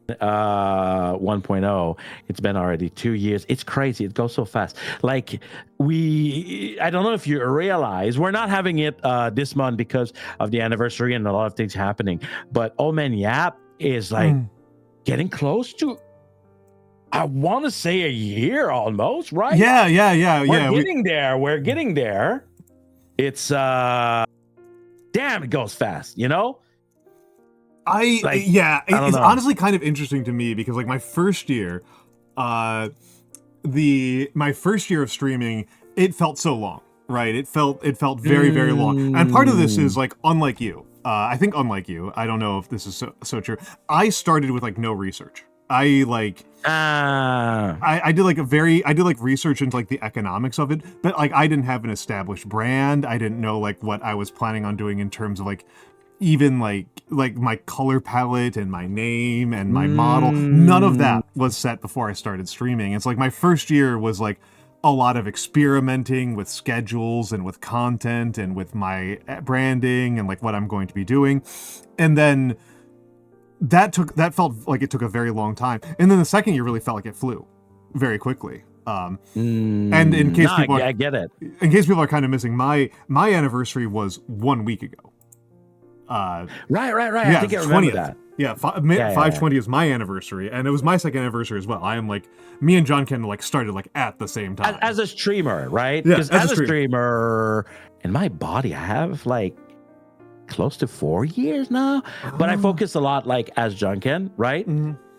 1.0, it's been already 2 years. It's crazy. It goes so fast. Like I don't know if you realize we're not having it this month because of the anniversary and a lot of things happening, but Old Man Yap is like getting close to, I want to say, a year almost, right? Yeah. We're getting there. We're getting there. It's damn, it goes fast, you know? It's honestly kind of interesting to me because like my first year of streaming, it felt so long, right? It felt very, very long. And part of this is like, unlike you, I think unlike you, I don't know if this is so true. I started with like no research. I did research into like the economics of it, but like I didn't have an established brand. I didn't know like what I was planning on doing in terms of like even like my color palette and my name and my model. None of that was set before I started streaming. It's like my first year was like a lot of experimenting with schedules and with content and with my branding and like what I'm going to be doing. And then that felt like it took a very long time. And then the second year really felt like it flew very quickly. And in case I get it. In case people are kind of missing, my anniversary was 1 week ago. Right. Yeah, I think I remember that. Yeah, 520 is my anniversary, and it was my second anniversary as well. I am like, me and John Ken like started like at the same time. As a streamer, right? Yeah, because as a streamer, in my body, I have like close to 4 years now, but I focus a lot like as John Ken, right?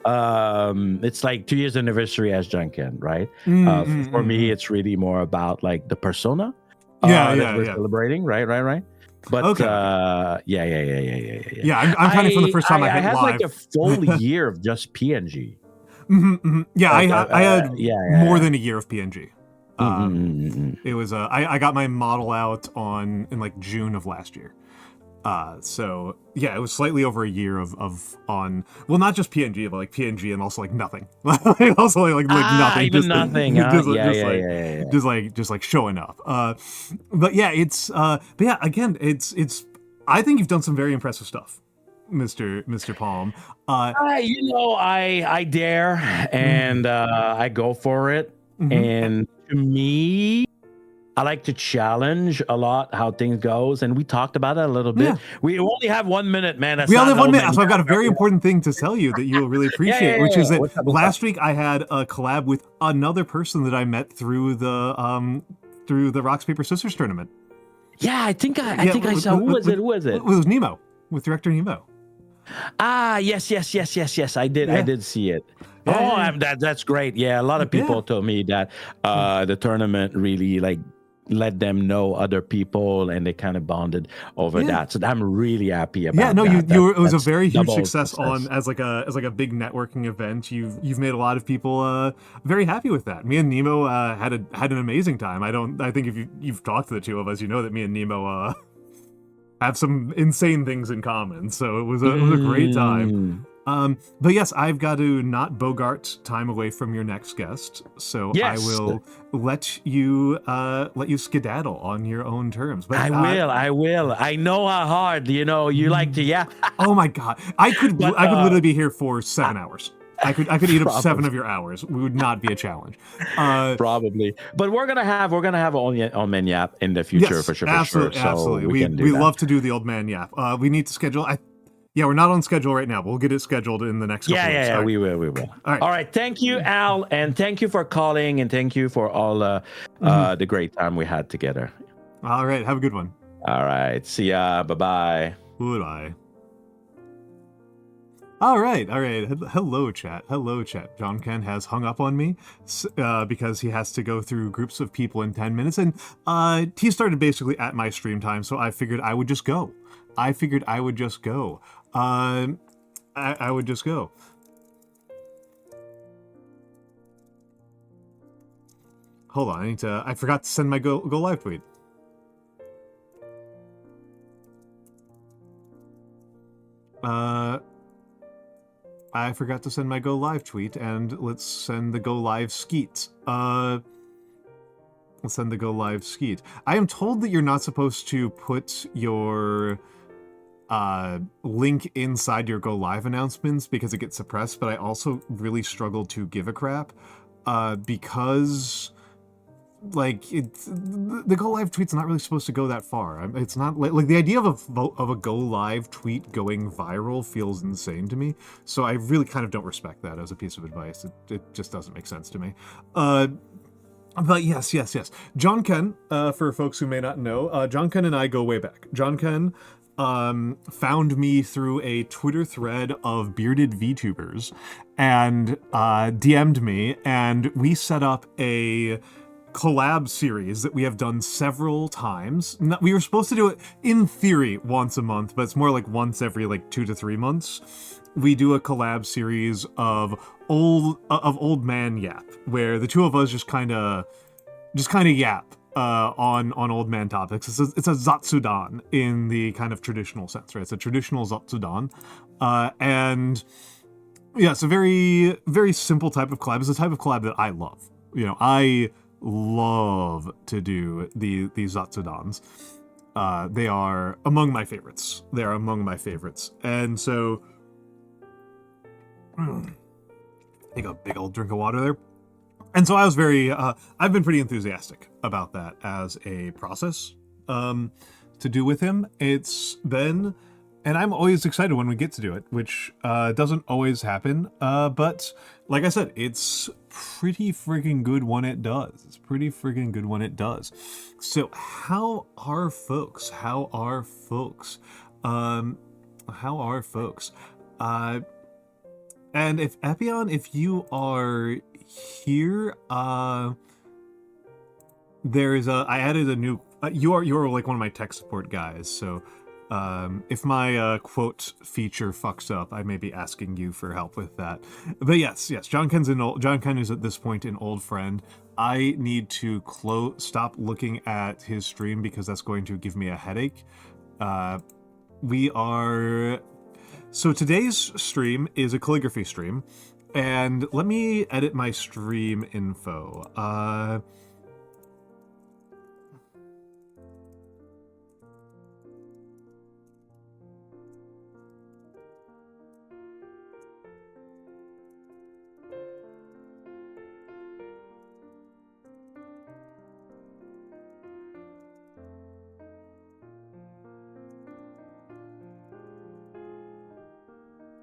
It's like 2 years anniversary as John Ken, right? For me, it's really more about like the persona that we're celebrating, right? But okay. Yeah, I'm counting from the first time I hit had live. like a full year of just PNG. Yeah, I had more than a year of PNG. It was I got my model out in like June of last year. So yeah, it was slightly over a year of not just PNG, but like PNG and also like nothing. Also like nothing. Even nothing. Just like showing up. But yeah, again, it's I think you've done some very impressive stuff, Mr. Palm. I dare and I go for it. And to me, I like to challenge a lot how things goes, and we talked about it a little bit. We only have 1 minute, man. We only have 1 minute, so I've got a very important thing to tell you that you will really appreciate, which is that last week I had a collab with another person that I met through the Rocks Paper Scissors tournament. Yeah, I think I saw. Who was it? It was Nemo, with director Nemo. Yes. I did see it. That's great. Yeah, a lot of people told me that the tournament really like let them know other people, and they kind of bonded over that. So I'm really happy about that. It was a very huge success as like a big networking event. You've made a lot of people very happy with that. Me and Nemo had an amazing time. I think if you've talked to the two of us, you know that me and Nemo have some insane things in common. So it was a great time. But yes, I've got to not bogart time away from your next guest, so I will let you skedaddle on your own terms. But I will. I know how hard you like to Oh my god, I could literally be here for 7 hours. I could eat up 7 of your hours. It would not be a challenge. Probably, but we're gonna have Old Man Yap in the future for sure. Absolutely. We love to do the Old Man Yap. We need to schedule. We're not on schedule right now, but we'll get it scheduled in the next couple of weeks. Yeah, we will. All right. Thank you, Al, and thank you for calling, and thank you for all the great time we had together. All right, have a good one. All right, see ya. Bye-bye. Goodbye. All right. Hello, chat. John Ken has hung up on me because he has to go through groups of people in 10 minutes, and he started basically at my stream time, so I figured I would just go. I would just go. Hold on, I forgot to send my go live tweet. I forgot to send my go live tweet, and let's send the go live skeet. Let's send the go live skeet. I am told that you're not supposed to put your link inside your go live announcements because it gets suppressed, but I also really struggle to give a crap because like the go live tweet's not really supposed to go that far. It's not like the idea of a go live tweet going viral feels insane to me. So I really kind of don't respect that as a piece of advice. It just doesn't make sense to me. But yes. John Ken, for folks who may not know, John Ken and I go way back. John Ken found me through a Twitter thread of bearded VTubers and DM'd me, and we set up a collab series that we have done several times. We were supposed to do it in theory once a month, but it's more like once every like 2 to 3 months. We do a collab series of old man yap, where the two of us just kind of yap on old man topics. It's a Zatsudan in the kind of traditional sense, right? It's a traditional Zatsudan, and yeah, it's a very, very simple type of collab. It's a type of collab that I love. You know, I love to do these Zatsudans. They are among my favorites. And so, take a big old drink of water there. And so I was very, I've been pretty enthusiastic about that as a process to do with him. It's been, and I'm always excited when we get to do it, which doesn't always happen. But like I said, it's pretty freaking good when it does. So how are folks? And if Epion, if you are here, there is I added a new, you're like one of my tech support guys, so if my quote feature fucks up, I may be asking you for help with that. But yes, John Ken is at this point an old friend. I need to stop looking at his stream because that's going to give me a headache. So today's stream is a calligraphy stream, and let me edit my stream info.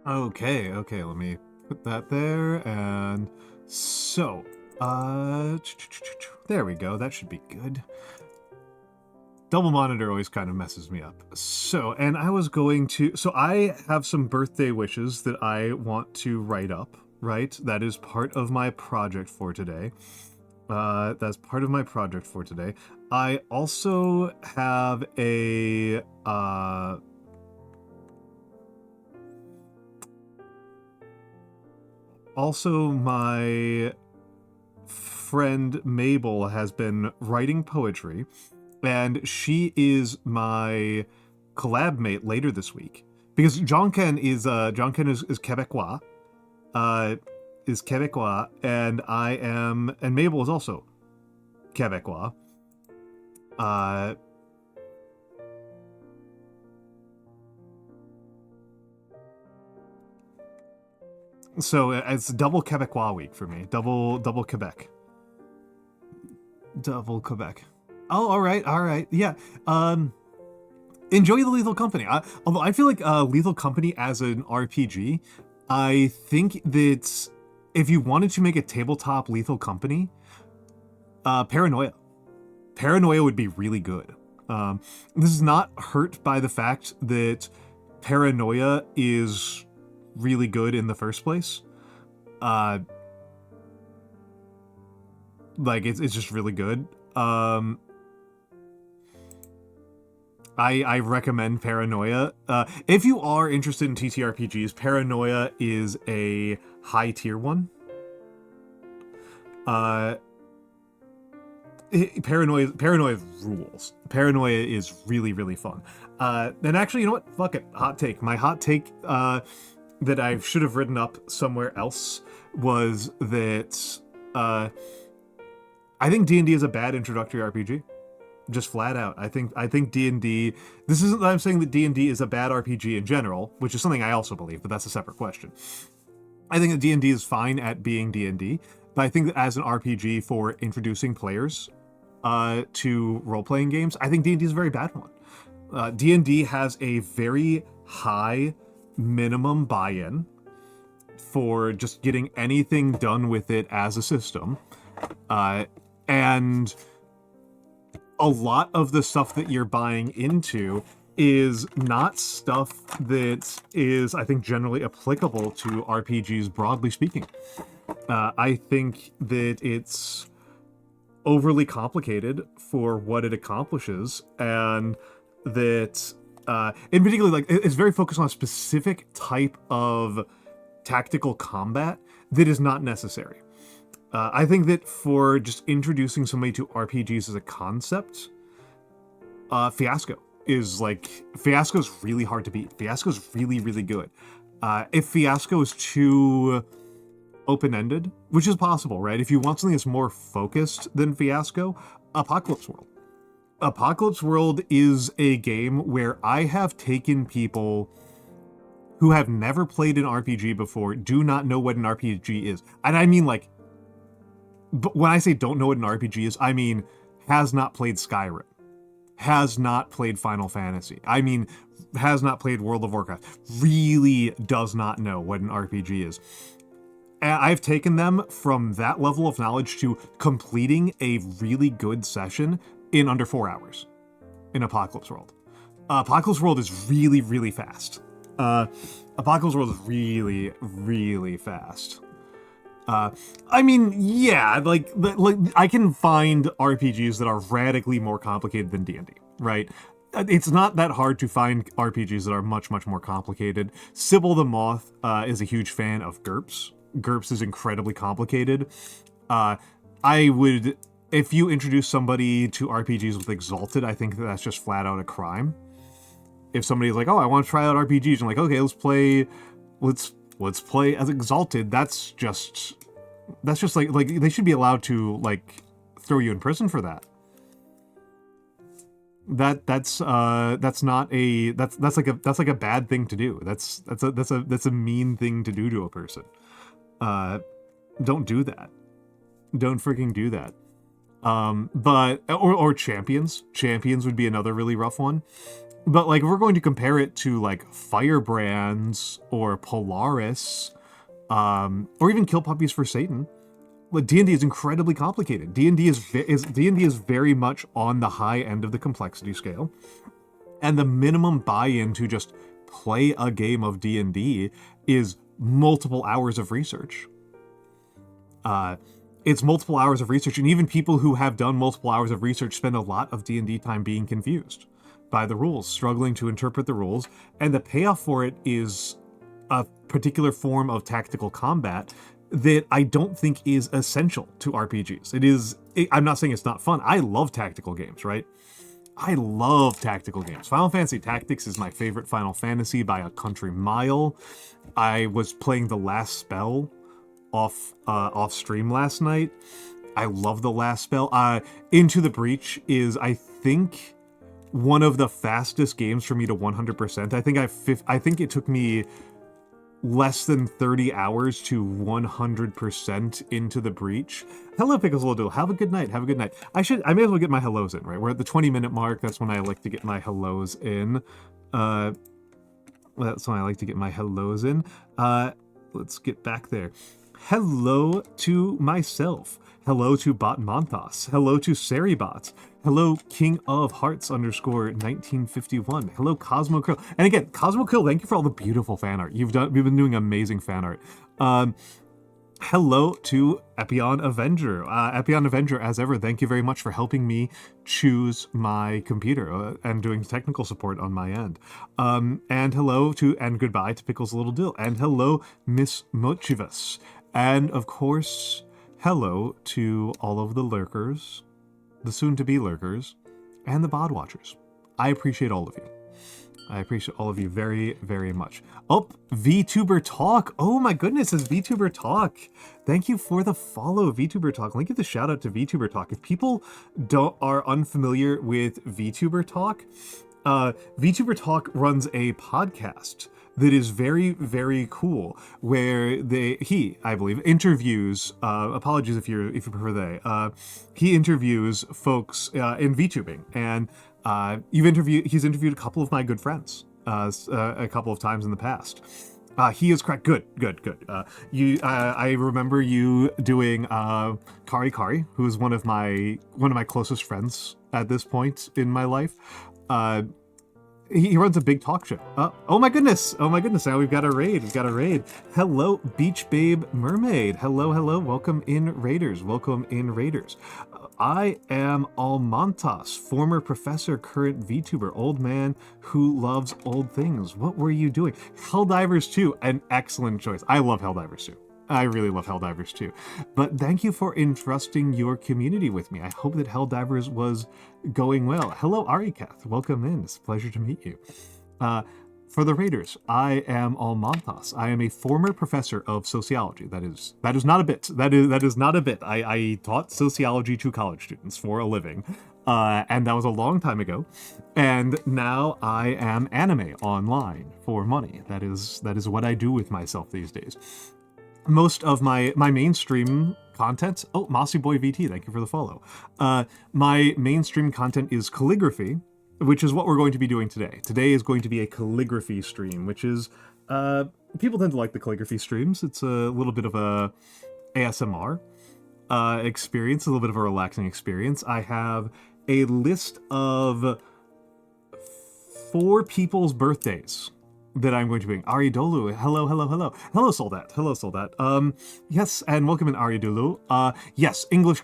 Okay, let me put that there, and so, there we go, that should be good. Double monitor always kind of messes me up. So, and I was going to, so I have some birthday wishes that I want to write up, right? That is part of my project for today. That's part of my project for today. I also have a, also, my friend Mabel has been writing poetry, and she is my collab mate later this week. Because John Ken is Quebecois, and I am, and Mabel is also Quebecois. So it's double Quebecois week for me. Double Quebec. Oh, all right. Yeah. Enjoy the Lethal Company. Although I feel like Lethal Company as an RPG, I think that if you wanted to make a tabletop Lethal Company, Paranoia would be really good. This is not hurt by the fact that Paranoia is really good in the first place. Like it's just really good. I recommend Paranoia. If you are interested in TTRPGs, Paranoia is a high tier one. Paranoia rules. Paranoia is really, really fun. And actually, you know what? Fuck it. Hot take. My hot take that I should have written up somewhere else was that I think D&D is a bad introductory RPG. Just flat out. I think D&D, this isn't that I'm saying that D&D is a bad RPG in general, which is something I also believe, but that's a separate question. I think that D&D is fine at being D&D, but I think that as an RPG for introducing players to role-playing games, I think D&D is a very bad one. D&D has a very high minimum buy-in for just getting anything done with it as a system. And a lot of the stuff that you're buying into is not stuff that is, I think, generally applicable to RPGs, broadly speaking. I think that it's overly complicated for what it accomplishes, and that, in particular, like, it's very focused on a specific type of tactical combat that is not necessary. I think that for just introducing somebody to RPGs as a concept, Fiasco is really hard to beat. Fiasco's really, really good. If Fiasco is too open-ended, which is possible, right? If you want something that's more focused than Fiasco, Apocalypse World. Apocalypse World is a game where I have taken people who have never played an RPG before, do not know what an RPG is. And I mean, like, but when I say don't know what an RPG is, I mean has not played Skyrim, has not played Final Fantasy, I mean has not played World of Warcraft, really does not know what an RPG is. And I've taken them from that level of knowledge to completing a really good session in under 4 hours in Apocalypse World. Apocalypse World is really, really fast. Apocalypse World is really, really fast. I mean, yeah, like I can find RPGs that are radically more complicated than D&D, right? It's not that hard to find RPGs that are much, much more complicated. Sybil the Moth is a huge fan of GURPS. GURPS is incredibly complicated. I would, if you introduce somebody to RPGs with Exalted, I think that's just flat out a crime. If somebody's like, oh, I want to try out RPGs, I'm like, okay, let's play as Exalted. That's just like they should be allowed to like throw you in prison for that. That's like a bad thing to do. That's a mean thing to do to a person. Don't do that. Don't freaking do that. But or Champions. Champions would be another really rough one. But like, if we're going to compare it to like Firebrands or Polaris, or even Kill Puppies for Satan, like D&D is incredibly complicated. D&D is very much on the high end of the complexity scale, and the minimum buy-in to just play a game of D&D is multiple hours of research. It's multiple hours of research, and even people who have done multiple hours of research spend a lot of D&D time being confused by the rules, struggling to interpret the rules, and the payoff for it is a particular form of tactical combat that I don't think is essential to RPGs. I'm not saying it's not fun. I love tactical games, right? I love tactical games. Final Fantasy Tactics is my favorite Final Fantasy by a country mile. I was playing The Last Spell off stream last night. I love The Last Spell. Into the Breach is, I think, one of the fastest games for me to 100%. I think it took me less than 30 hours to 100% Into the Breach. Hello, Pickles Little Doodle. Have a good night. Have a good night. I may as well get my hellos in, right? We're at the 20-minute mark. That's when I like to get my hellos in. That's when I like to get my hellos in. Let's get back there. Hello to myself. Hello to Botmanthos. Hello to Seribot. Hello, King of Hearts _1951. Hello, Cosmo Krill. And again, Cosmo Krill, thank you for all the beautiful fan art. You've been doing amazing fan art. Hello to Epion Avenger. Epion Avenger, as ever, thank you very much for helping me choose my computer and doing technical support on my end. And hello to, and goodbye to Pickles Little Dill. And hello, Miss Mochivas. And of course, hello to all of the lurkers, the soon-to-be lurkers, and the bod watchers. I appreciate all of you. I appreciate all of you very, very much. Oh, VTuber Talk. Oh my goodness, it's VTuber Talk. Thank you for the follow, VTuber Talk. Let me give the shout out to VTuber Talk. If people are unfamiliar with VTuber Talk, VTuber Talk runs a podcast that is very, very cool, where he, I believe, interviews, apologies if you prefer they, he interviews folks in VTubing, and he's interviewed a couple of my good friends a couple of times in the past. He is correct. Good. I remember you doing Kari, who is one of my closest friends at this point in my life. He runs a big talk show. Oh my goodness! Now we've got a raid. Hello, Beach Babe Mermaid. Hello. Welcome in, Raiders. I am Almantas, former professor, current VTuber, old man who loves old things. What were you doing? Helldivers 2, an excellent choice. I love Helldivers 2. I really love Helldivers 2. But thank you for entrusting your community with me. I hope that Helldivers was going well. Hello, Arikath. Welcome in. It's a pleasure to meet you. For the Raiders, I am Almantas. I am a former professor of sociology. That is not a bit. That is not a bit. I taught sociology to college students for a living. And that was a long time ago. And now I am anime online for money. That is what I do with myself these days. Most of my mainstream content... Oh, Mossy Boy VT, thank you for the follow. My mainstream content is calligraphy, which is what we're going to be doing today. Today is going to be a calligraphy stream, which is... people tend to like the calligraphy streams. It's a little bit of a ASMR experience, a little bit of a relaxing experience. I have a list of 4 people's birthdays that I'm going to bring. Ari Dolu, hello. Hello, Soldat. Yes, and welcome in, Ari Dolu. Yes, English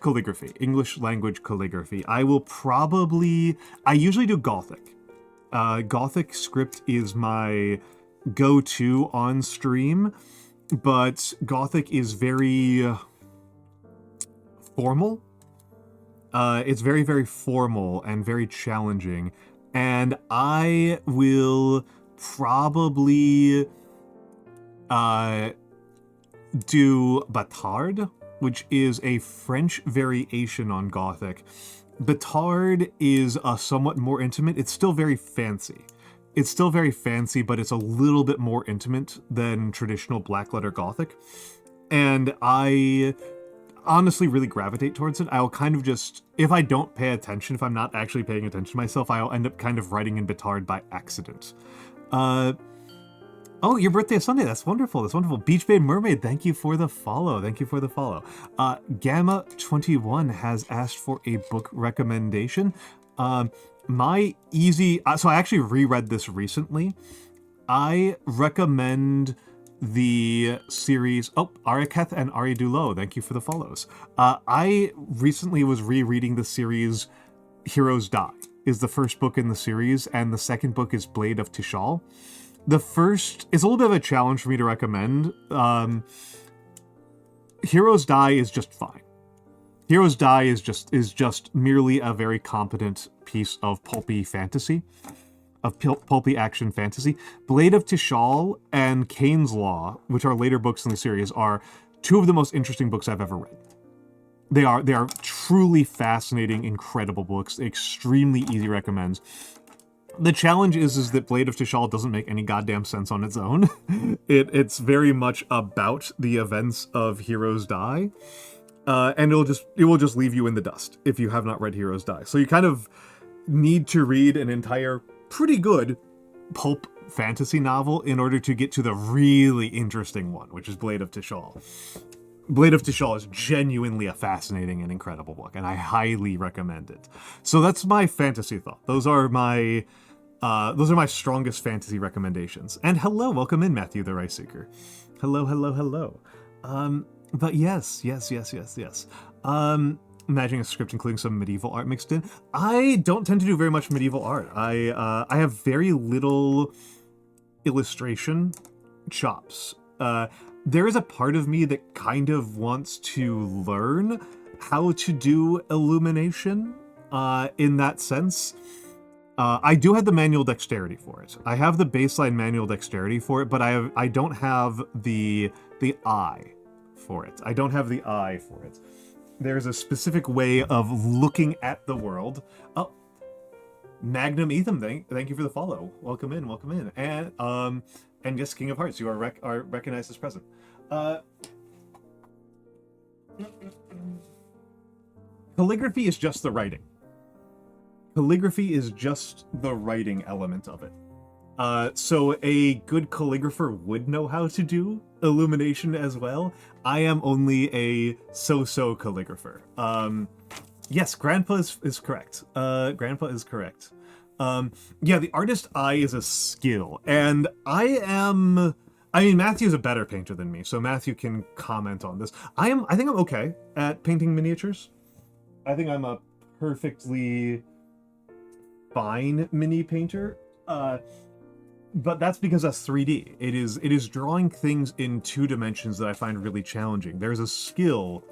language calligraphy. I usually do Gothic. Gothic script is my go-to on stream, but Gothic is very formal. It's very, very formal and very challenging, and I will probably do Batarde, which is a French variation on Gothic. Batarde is somewhat more intimate. It's still very fancy. But it's a little bit more intimate than traditional blackletter Gothic. And I honestly really gravitate towards it. I'll kind of just, if I don't pay attention, if I'm not actually paying attention to myself, I'll end up kind of writing in Batarde by accident. Oh, your birthday is Sunday. That's wonderful. Beach Bay Mermaid, thank you for the follow. Gamma21 has asked for a book recommendation. So I actually reread this recently. I recommend the series... Oh, Araketh and Ari Dulo, thank you for the follows. I recently was rereading the series Heroes Die. Is the first book in the series, and the second book is Blade of Tishal. The first is a little bit of a challenge for me to recommend. Heroes Die is just fine. Heroes Die is just merely a very competent piece of pulpy fantasy, pulpy action fantasy. Blade of Tishal and Kane's Law, which are later books in the series, are 2 of the most interesting books I've ever read. They are truly fascinating, incredible books, extremely easy recommends. The challenge is that Blade of Tishal doesn't make any goddamn sense on its own. It's very much about the events of Heroes Die, and it will just leave you in the dust if you have not read Heroes Die. So you kind of need to read an entire pretty good pulp fantasy novel in order to get to the really interesting one, which is Blade of Tishal. Blade of Tishal is genuinely a fascinating and incredible book, and I highly recommend it. So that's my fantasy thought. Those are my strongest fantasy recommendations. And hello, welcome in, Matthew the Rice Seeker. Hello. But yes. Imagining a script including some medieval art mixed in. I don't tend to do very much medieval art. I have very little illustration chops. There is a part of me that kind of wants to learn how to do illumination in that sense. I do have the manual dexterity for it. I have the baseline manual dexterity for it, but I don't have the eye for it. I don't have the eye for it. There's a specific way of looking at the world. Oh, Magnum Etham, thank you for the follow. Welcome in. And yes, King of Hearts, you are recognized as present. Calligraphy is just the writing. Calligraphy is just the writing element of it. So a good calligrapher would know how to do illumination as well. I am only a so-so calligrapher. Yes, Grandpa is correct. Grandpa is correct. Yeah, the artist eye is a skill, and I mean, Matthew's a better painter than me, so Matthew can comment on this. I think I'm okay at painting miniatures. I think I'm a perfectly fine mini painter. But that's because that's 3D. It is drawing things in 2 dimensions that I find really challenging. There's a skill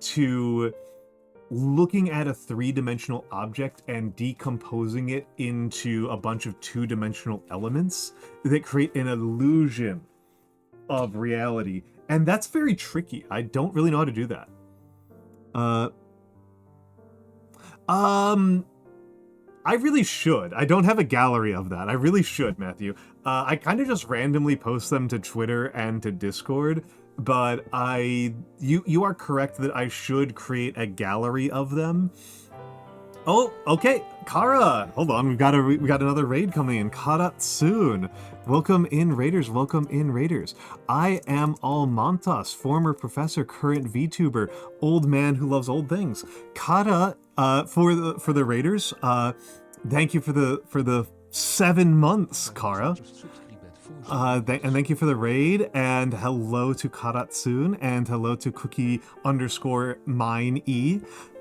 to looking at a 3-dimensional object and decomposing it into a bunch of 2-dimensional elements that create an illusion of reality. And that's very tricky. I don't really know how to do that. I really should. I don't have a gallery of that. I really should, Matthew. I kind of just randomly post them to Twitter and to Discord, but you are correct that I should create a gallery of them. Oh, okay, Kara. Hold on, we got another raid coming in. Karatsun. Welcome in, Raiders. Welcome in, Raiders. I am Almantas, former professor, current VTuber, old man who loves old things. Kara, for the Raiders, thank you for the 7 months, Kara. And thank you for the raid, and hello to Karatsun, and hello to cookie_mine_e.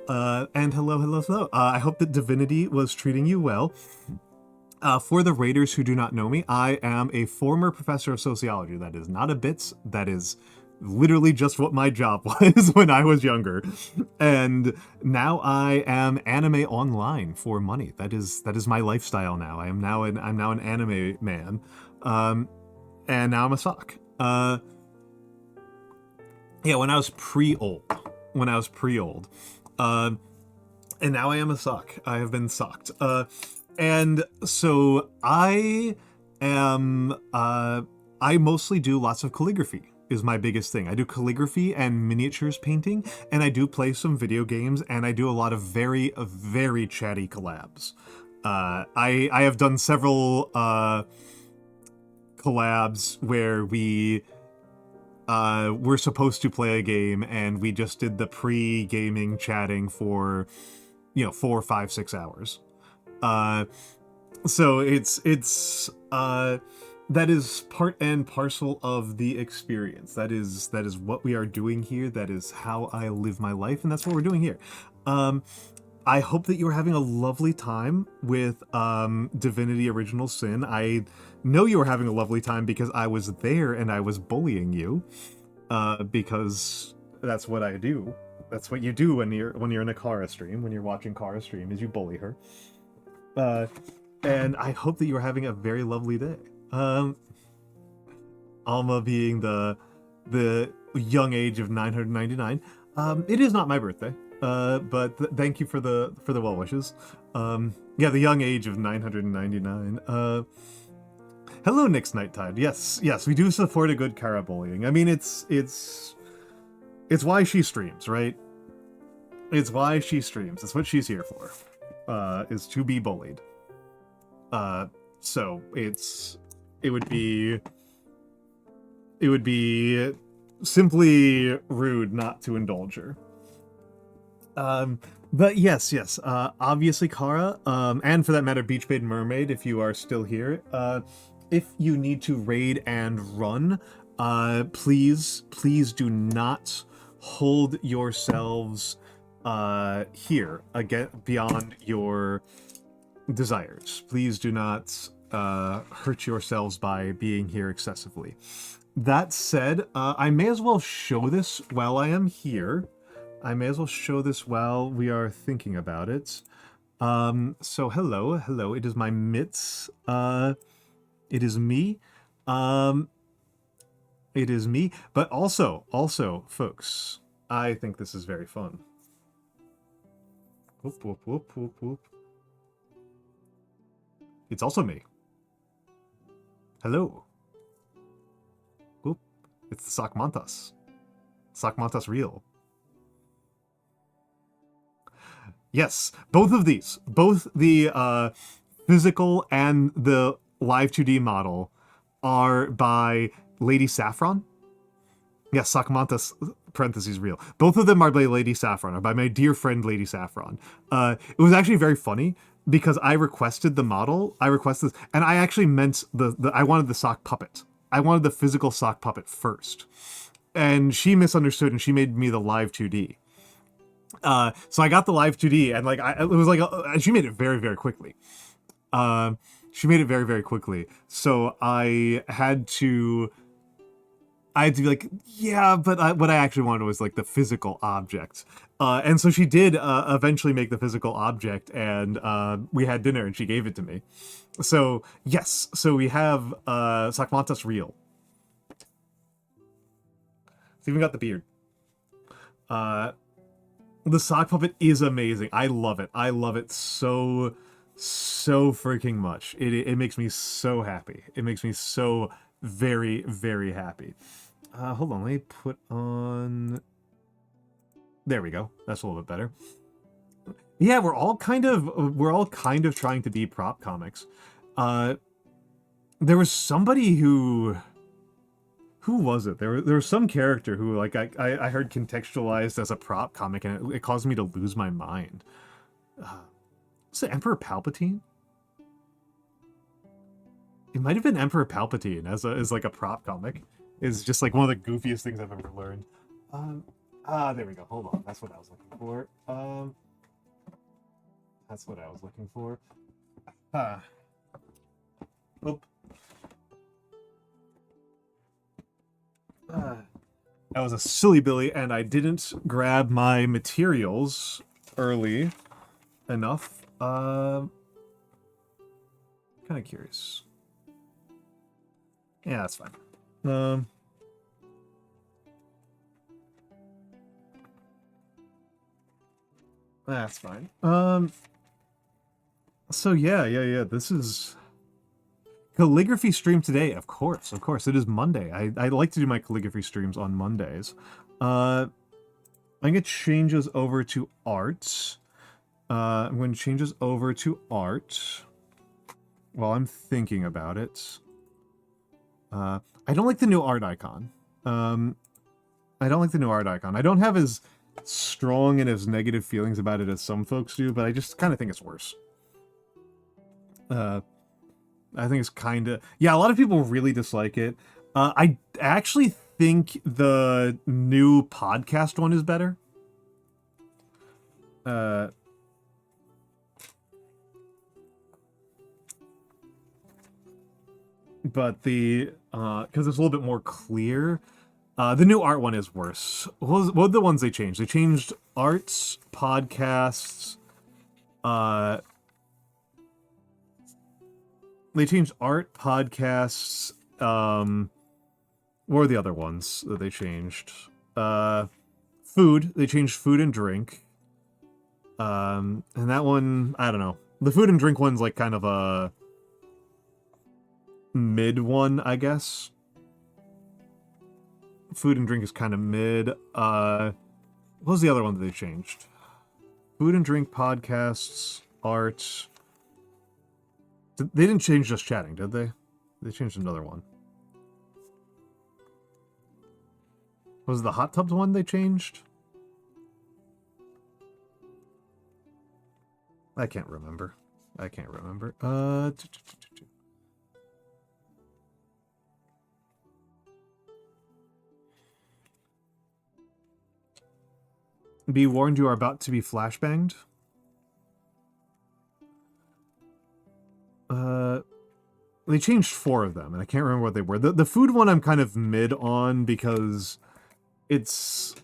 And hello. I hope that Divinity was treating you well. For the Raiders who do not know me, I am a former professor of sociology. That is not a bits. That is literally just what my job was when I was younger. And now I am anime online for money. That is my lifestyle now. I'm now an anime man. And now I'm a sock. Yeah, when I was pre-old. And now I am a sock. I have been socked. And so I mostly do lots of calligraphy is my biggest thing. I do calligraphy and miniatures painting, and I do play some video games, and I do a lot of very, very chatty collabs. I have done several collabs where we we're supposed to play a game, and we just did the pre-gaming chatting for 4, 5, 6 hours. So it's that is part and parcel of the experience. That is what we are doing here. That is how I live my life, and that's what we're doing here. I hope that you are having a lovely time with Divinity Original Sin. I know you are having a lovely time because I was there and I was bullying you, because that's what I do. That's what you do when you're in a Kara stream, when you're watching Kara stream, is you bully her. And I hope that you are having a very lovely day. Alma being the young age of 999. It is not my birthday. But thank you for the well wishes. Yeah, the young age of 999. Hello, Nick's Nighttide. Yes, we do support a good Kara bullying. I mean, it's why she streams, right? It's why she streams. It's what she's here for. Is to be bullied. So it would be simply rude not to indulge her. But yes, obviously Kara, and for that matter, Beachbait Mermaid, if you are still here, if you need to raid and run, please do not hold yourselves, here, again, beyond your desires. Please do not, hurt yourselves by being here excessively. That said, I may as well show this while I am here. I may as well show this while we are thinking about it. So hello, it is my mitts. It is me. It is me, but also, folks, I think this is very fun. Whoop, whoop, whoop, whoop, whoop. It's also me. Hello. Whoop. It's the Almantas. Almantas real. Yes, both of these, both the physical and the live 2D model are by Lady Saffron. Yes, Almantas parentheses real. Both of them are by Lady Saffron, or by my dear friend Lady Saffron. It was actually very funny because I requested the model. I requested this, and I actually meant I wanted the sock puppet. I wanted the physical sock puppet first. And she misunderstood and she made me the live 2D. So I got the live 2D and like it was like and she made it very, very quickly. She made it very, very quickly. So I had to be like, yeah, but what I actually wanted was like the physical object. And so she did eventually make the physical object, and we had dinner and she gave it to me. So yes, so we have Almantas real. It's even got the beard. The sock puppet is amazing. I love it. I love it so freaking much. It makes me so happy. It makes me so very, very happy. Hold on, let me put on... There we go. That's a little bit better. Yeah, we're all kind of trying to be prop comics. There was somebody who was it? There was some character who, like, I heard contextualized as a prop comic, and it caused me to lose my mind. Was it Emperor Palpatine? It might have been Emperor Palpatine as like a prop comic. Is just like one of the goofiest things I've ever learned. There we go. Hold on. That's what I was looking for. That's what I was looking for. Oop. That was a silly Billy, and I didn't grab my materials early enough. Kind of curious. Yeah, that's fine. That's fine. So yeah. This is calligraphy stream today. Of course. It is Monday. I like to do my calligraphy streams on Mondays. I'm gonna change us over to art. I'm going to change us over to art while I'm thinking about it. I don't like the new art icon. I don't like the new art icon. I don't have as strong and as negative feelings about it as some folks do, but I just kind of think it's worse. I think it's kind of... Yeah, a lot of people really dislike it. I actually think the new podcast one is better. But the... because it's a little bit more clear. The new art one is worse. What were the ones they changed? They changed arts, podcasts, they changed art, podcasts, what were the other ones that they changed? Food. They changed food and drink. And that one, I don't know. The food and drink one's like kind of a mid one, I guess. Food and drink is kind of mid. What was the other one that they changed? Food and drink, podcasts, art. They didn't change just chatting, did they? They changed another one. Was it the hot tubs one they changed? I can't remember. Be warned, you are about to be flashbanged. They changed 4 of them, and I can't remember what they were. The food one I'm kind of mid on because it's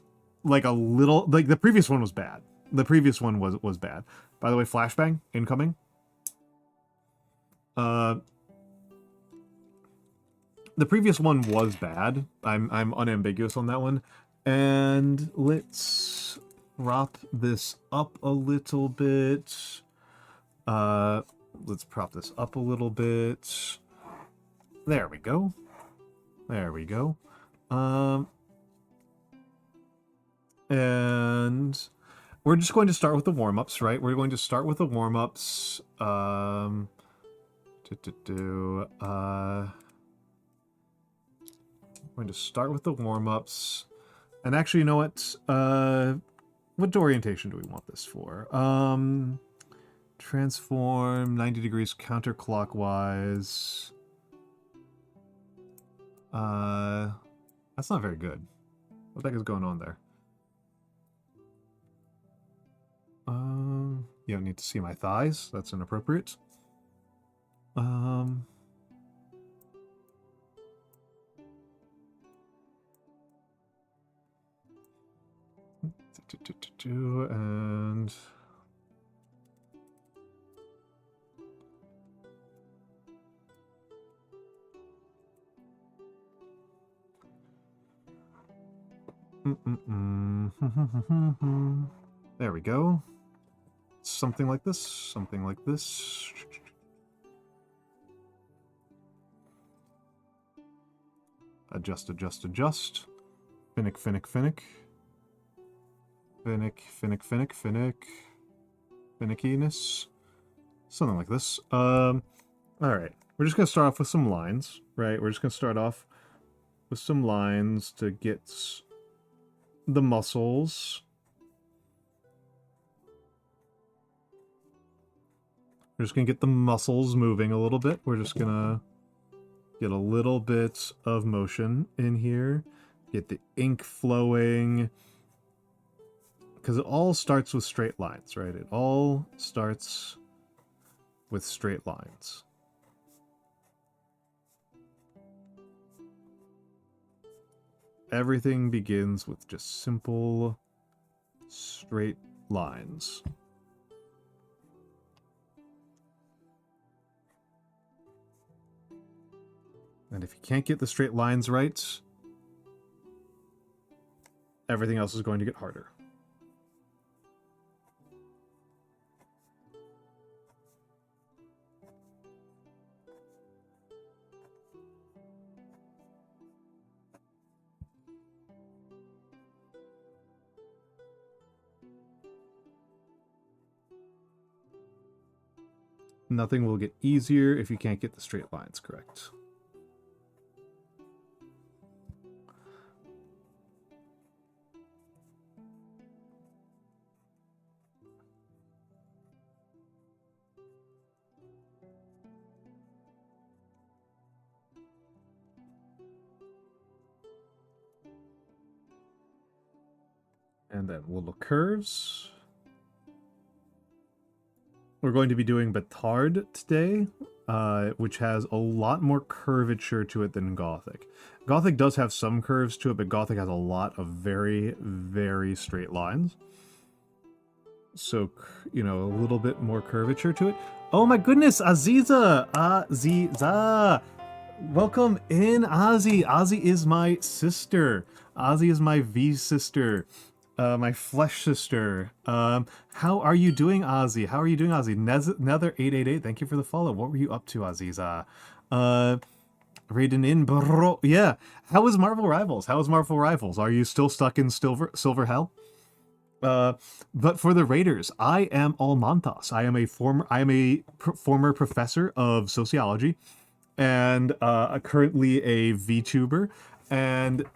like a little... Like, the previous one was bad. The previous one was bad. By the way, flashbang incoming. The previous one was bad. I'm unambiguous on that one. And let's prop this up a little bit. Let's prop this up a little bit. There we go. There we go. And we're just going to start with the warm-ups, right? We're going to start with the warm-ups. We're going to start with the warm-ups. And actually, you know what orientation do we want this for? Transform 90 degrees counterclockwise. That's not very good. What the heck is going on there? You don't need to see my thighs. That's inappropriate. And there we go. Something like this, something like this. Adjust, adjust, adjust. Finnick, finnick, finnick. Finnick, finnick, finnick, finnick. Finickiness. Something like this. Alright. We're just going to start off with some lines, right? We're just going to start off with some lines to get the muscles. We're just going to get the muscles moving a little bit. We're just going to get a little bit of motion in here. Get the ink flowing. Because it all starts with straight lines, right? It all starts with straight lines. Everything begins with just simple, straight lines. And if you can't get the straight lines right, everything else is going to get harder. Nothing will get easier if you can't get the straight lines correct. And then little curves. We're going to be doing Batarde today, which has a lot more curvature to it than Gothic. Gothic does have some curves to it, but Gothic has a lot of very, very straight lines. So, you know, a little bit more curvature to it. Oh my goodness, Aziza! Aziza! Welcome in, Ozzy! Ozzy is my sister. Ozzy is my V-sister. My flesh sister. How are you doing, Ozzy? How are you doing, Ozzy? Nether888, thank you for the follow. What were you up to, Aziza? Raiden in bro. Yeah. How is Marvel Rivals? How is Marvel Rivals? Are you still stuck in silver hell? But for the Raiders, I am Almantas. I am a former professor of sociology and currently a VTuber. And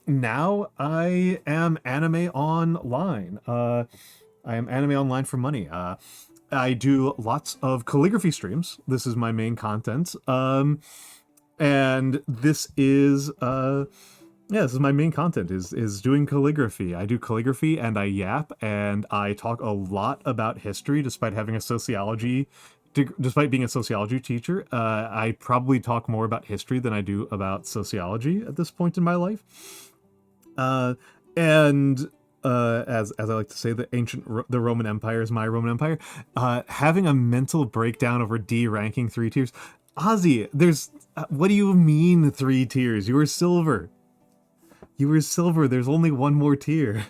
now I am anime online. I am anime online for money. I do lots of calligraphy streams. This is my main content. And this is this is my main content is doing calligraphy. I do calligraphy and I yap and I talk a lot about history despite having a sociology despite being a sociology teacher. I probably talk more about history than I do about sociology at this point in my life. And as I like to say, the Roman Empire is my Roman Empire. Having a mental breakdown over D ranking 3 tiers. Ozzy, what do you mean 3 tiers? You were silver. You were silver. There's only one more tier.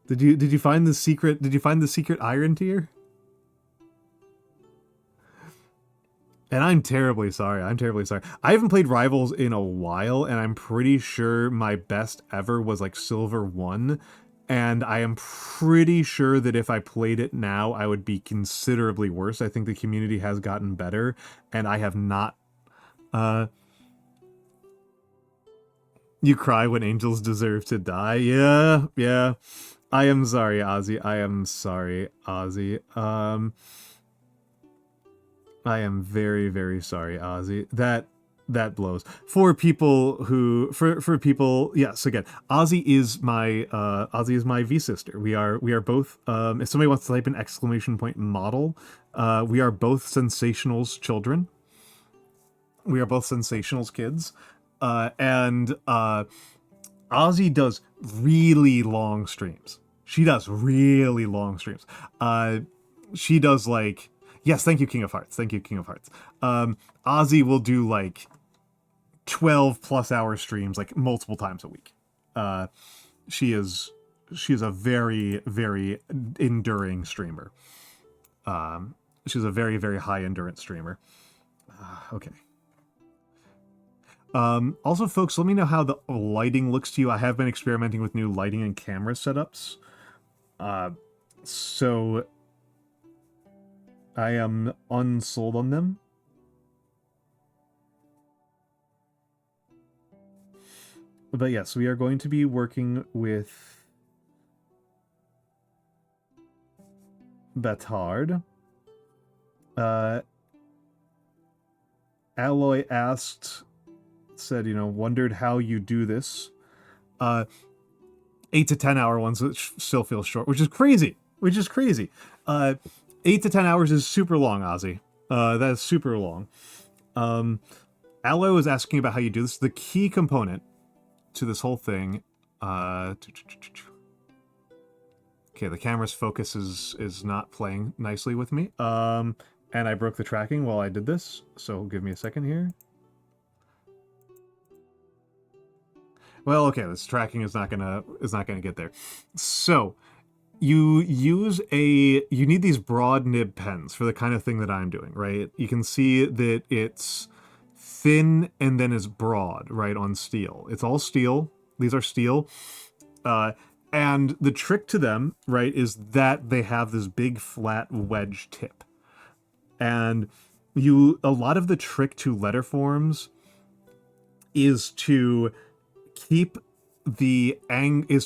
Did you find the secret? Did you find the secret iron tier? And I'm terribly sorry. I'm terribly sorry. I haven't played Rivals in a while, and I'm pretty sure my best ever was like Silver 1. And I am pretty sure that if I played it now, I would be considerably worse. I think the community has gotten better, and I have not. You cry when angels deserve to die. Yeah. I am sorry, Ozzy. I am sorry, Ozzy. I am very, very sorry, Ozzy. That blows. For people, yes, again, Ozzy is my V sister. We are both, if somebody wants to type an exclamation point model, we are both Sensational's children. We are both Sensational's kids. And Ozzy does really long streams. She does really long streams. She does like, yes, thank you, King of Hearts. Thank you, King of Hearts. Ozzy will do like 12+ hour streams like multiple times a week. She is a very, very enduring streamer. She's a very, very high endurance streamer. Okay. Also, folks, let me know how the lighting looks to you. I have been experimenting with new lighting and camera setups. So I am unsold on them. But yes, we are going to be working with Batarde. Alloy said, wondered how you do this. 8 to 10 hour ones, which still feels short, which is crazy. 8 to 10 hours is super long, Ozzy. That is super long. Alloy was asking about how you do this. The key component to this whole thing. Okay, the camera's focus is not playing nicely with me. And I broke the tracking while I did this, so give me a second here. Well, okay, this tracking is not gonna get there. So you need these broad nib pens for the kind of thing that I'm doing, right? You can see that it's thin and then is broad, right, on steel. It's all steel. These are steel. And the trick to them, right, is that they have this big flat wedge tip. And a lot of the trick to letter forms is to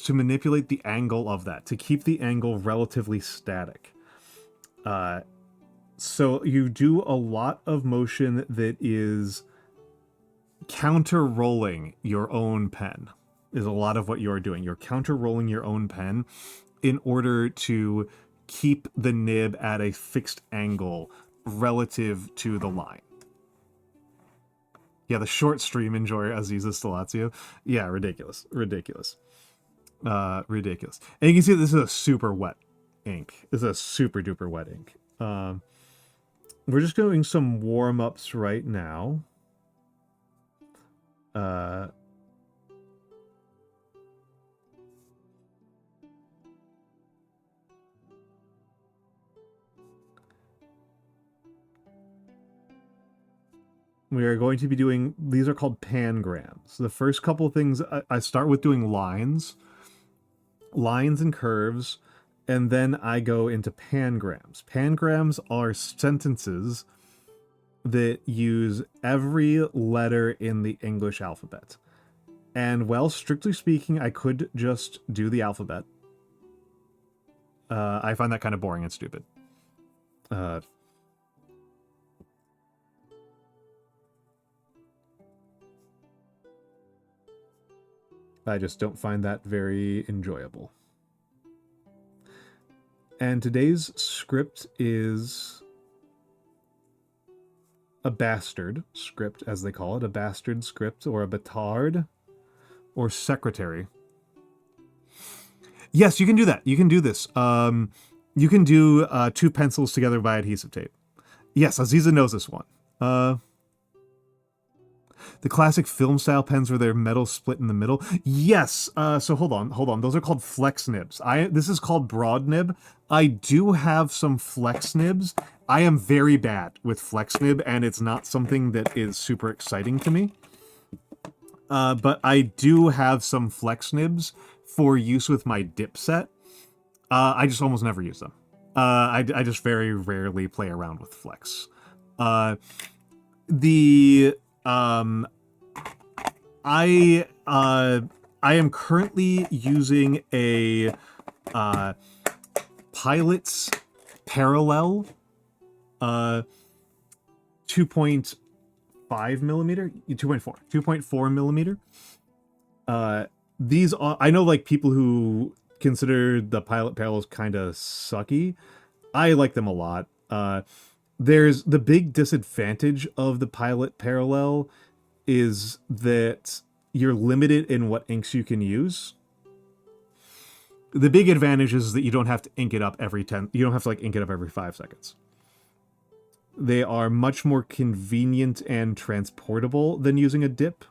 manipulate the angle of that, to keep the angle relatively static. So you do a lot of motion that is counter-rolling your own pen, is a lot of what you're doing. You're counter-rolling your own pen in order to keep the nib at a fixed angle relative to the line. Yeah, the short stream enjoyer Aziza Stelazio. Yeah, ridiculous. Ridiculous. And you can see this is a super wet ink. This is a super duper wet ink. We're just doing some warm-ups right now. We are going to be doing, these are called pangrams. The first couple of things, I start with doing lines and curves, and then I go into pangrams. Pangrams are sentences that use every letter in the English alphabet. And, well, strictly speaking, I could just do the alphabet. I find that kind of boring and stupid. I just don't find that very enjoyable. And today's script is a bastard script, as they call it, a bastard script, or a Batarde, or secretary, Yes, you can do that. You can do this. You can do 2 pencils together by adhesive tape. Yes, Aziza knows this one. The classic film style pens where they're metal split in the middle. Yes. So hold on. Those are called flex nibs. This is called broad nib. I do have some flex nibs. I am very bad with flex nib, and it's not something that is super exciting to me. But I do have some flex nibs for use with my dip set. I just almost never use them. I just very rarely play around with flex. I am currently using a Pilot's Parallel 2.5 millimeter, 2.4 millimeter. These are, I know, like, people who consider the Pilot Parallels kind of sucky. I like them a lot. There's the big disadvantage of the Pilot Parallel is that you're limited in what inks you can use. The big advantage is that you don't have to ink it up every 10, you don't have to like ink it up every 5 seconds. They are much more convenient and transportable than using a dip.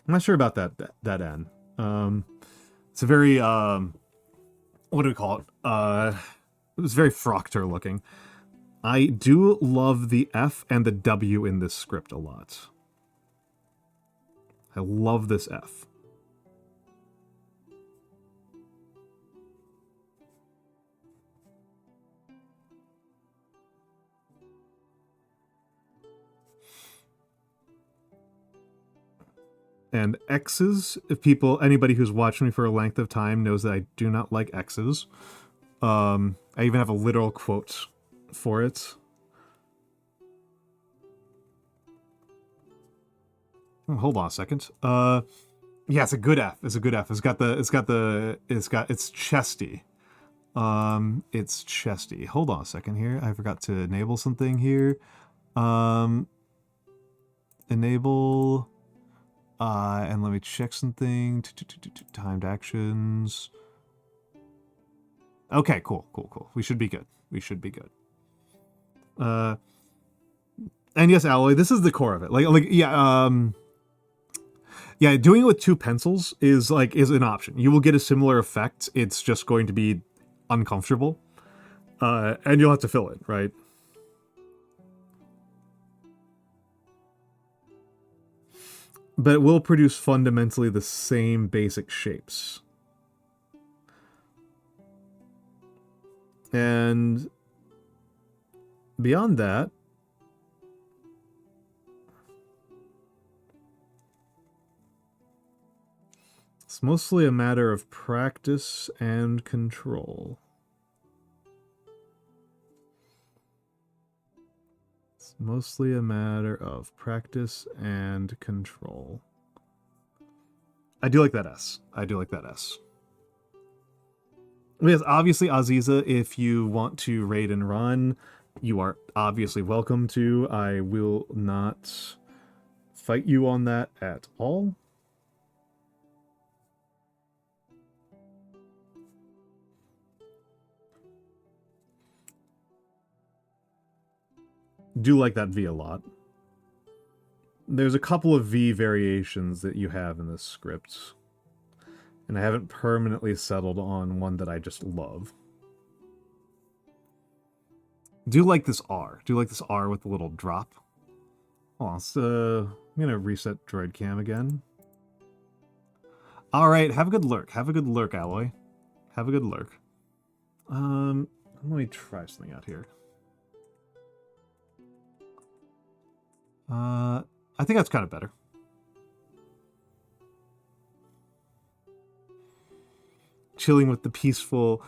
I'm not sure about that end. It's a very what do we call it? It's very Frocter looking. I do love the F and the W in this script a lot. I love this F. And X's, if anybody who's watched me for a length of time knows that I do not like X's. I even have a literal quote for it. Oh, hold on a second. Yeah, it's a good F. It's a good F. It's chesty. It's chesty. Hold on a second here. I forgot to enable something here. Enable. And let me check something. Timed actions. Okay, cool. We should be good. And yes, Alloy, this is the core of it. Yeah, doing it with 2 pencils is an option. You will get a similar effect. It's just going to be uncomfortable. And you'll have to fill it, right? But it will produce fundamentally the same basic shapes. And beyond that, it's mostly a matter of practice and control. Mostly a matter of practice and control. I do like that S. Yes, obviously, Aziza, if you want to raid and run, you are obviously welcome to. I will not fight you on that at all. Do like that V a lot. There's a couple of V variations that you have in this script, and I haven't permanently settled on one that I just love. Do like this R. Do like this R with the little drop. Oh, I'm gonna reset Droid Cam again. Alright, have a good lurk. Have a good lurk, Alloy. Have a good lurk. Let me try something out here. I think that's kind of better. Chilling with the peaceful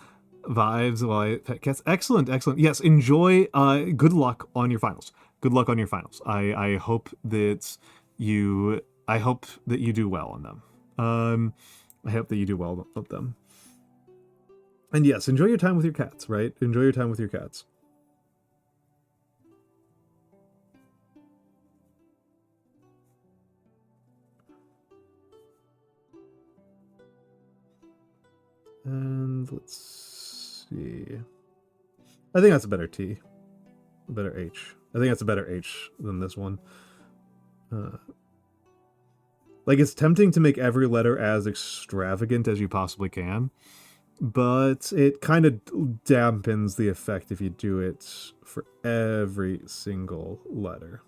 vibes while I pet cats. Excellent. Yes, enjoy. Good luck on your finals. I hope that you do well on them. I hope that you do well with them. And yes, enjoy your time with your cats, right? Enjoy your time with your cats. And let's see. I think that's a better T. A better H. I think that's a better H than this one. Like, it's tempting to make every letter as extravagant as you possibly can, but it kind of dampens the effect if you do it for every single letter.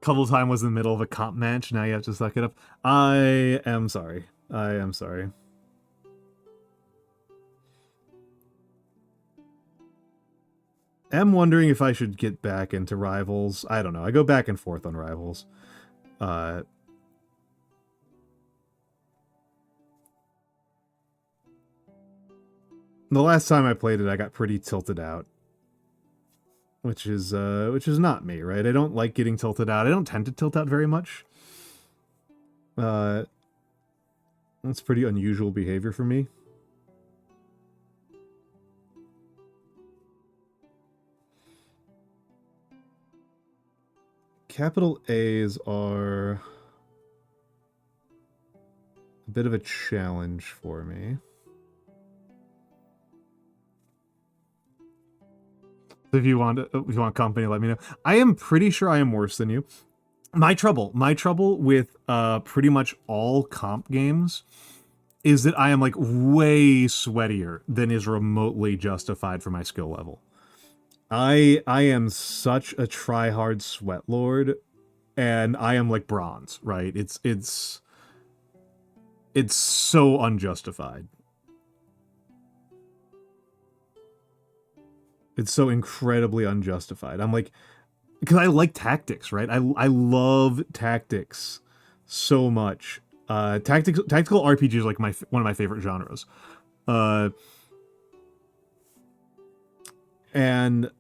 Couple time was in the middle of a comp match. Now you have to suck it up. I am sorry. I am sorry. I'm wondering if I should get back into Rivals. I don't know. I go back and forth on Rivals. The last time I played it, I got pretty tilted out. Which is not me, right? I don't like getting tilted out. I don't tend to tilt out very much. That's pretty unusual behavior for me. Capital A's are a bit of a challenge for me. If you want company, let me know. I am pretty sure I am worse than you. My trouble with pretty much all comp games is that I am like way sweatier than is remotely justified for my skill level. I am such a try-hard sweat lord, and I am like bronze, right? It's so unjustified. It's so incredibly unjustified. I'm like, because I like tactics, right? I love tactics so much. Tactical RPG is like one of my favorite genres. And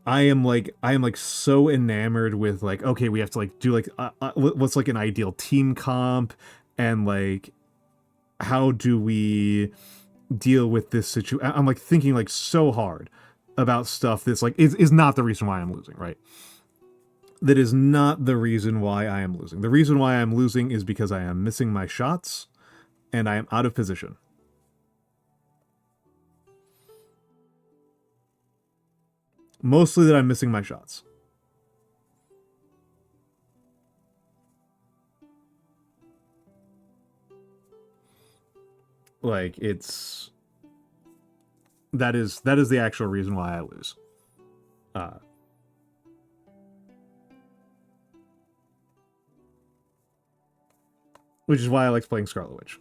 I am like so enamored with like, okay, we have to like do like what's like an ideal team comp, and like how do we deal with this situation? I'm like thinking like so hard about stuff that's like is not the reason why I'm losing, right? That is not the reason why I am losing. The reason why I'm losing is because I am missing my shots and I am out of position. Mostly that I'm missing my shots. Like, that is the actual reason why I lose. Which is why I like playing Scarlet Witch.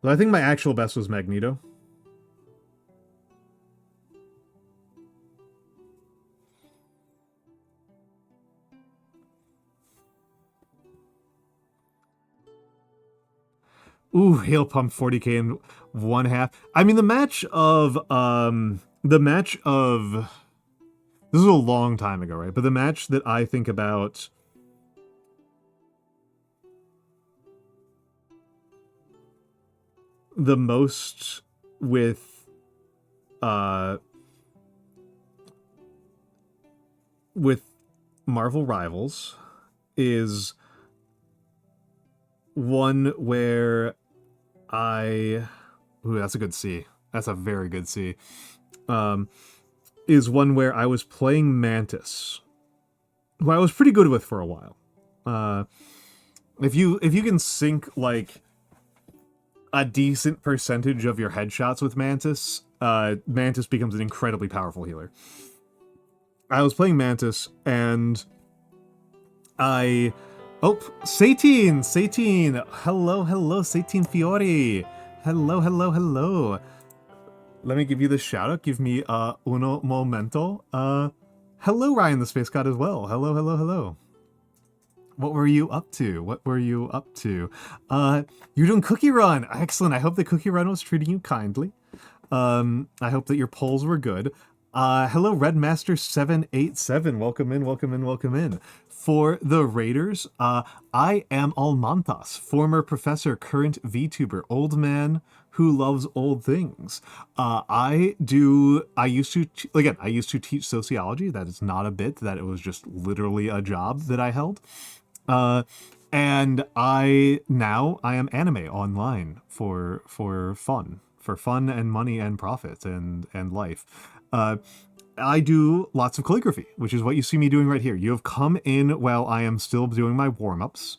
But I think my actual best was Magneto. Ooh, Hail Pump 40k in one half. I mean, the match of this is a long time ago, right? But the match that I think about the most with Marvel Rivals is one where ooh, that's a good C. That's a very good C. Is one where I was playing Mantis, who I was pretty good with for a while. If you can sync like a decent percentage of your headshots with Mantis, Mantis becomes an incredibly powerful healer. I was playing Mantis, and oh, Satine! Hello, Satine Fiore! Hello. Let me give you the shout out. Give me uno momento. Hello, Ryan the Space God as well. Hello. What were you up to? What were you up to? You're doing cookie run. Excellent. I hope the cookie run was treating you kindly. I hope that your polls were good. Hello, Redmaster787. Welcome in, welcome in, welcome in. For the Raiders, I am Almantas, former professor, current VTuber, old man who loves old things. I used to teach sociology. That is not a bit, that it was just literally a job that I held. And I am anime online for fun and money and profit and life. I do lots of calligraphy, which is what you see me doing right here. You have come in while I am still doing my warm-ups.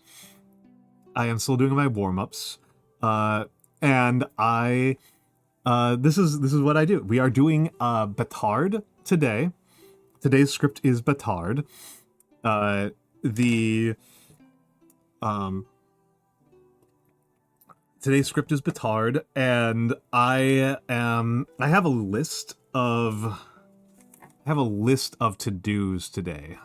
And this is what I do. We are doing Batarde today. Today's script is Batarde. Today's script is Batarde, and I have a list of to-dos today.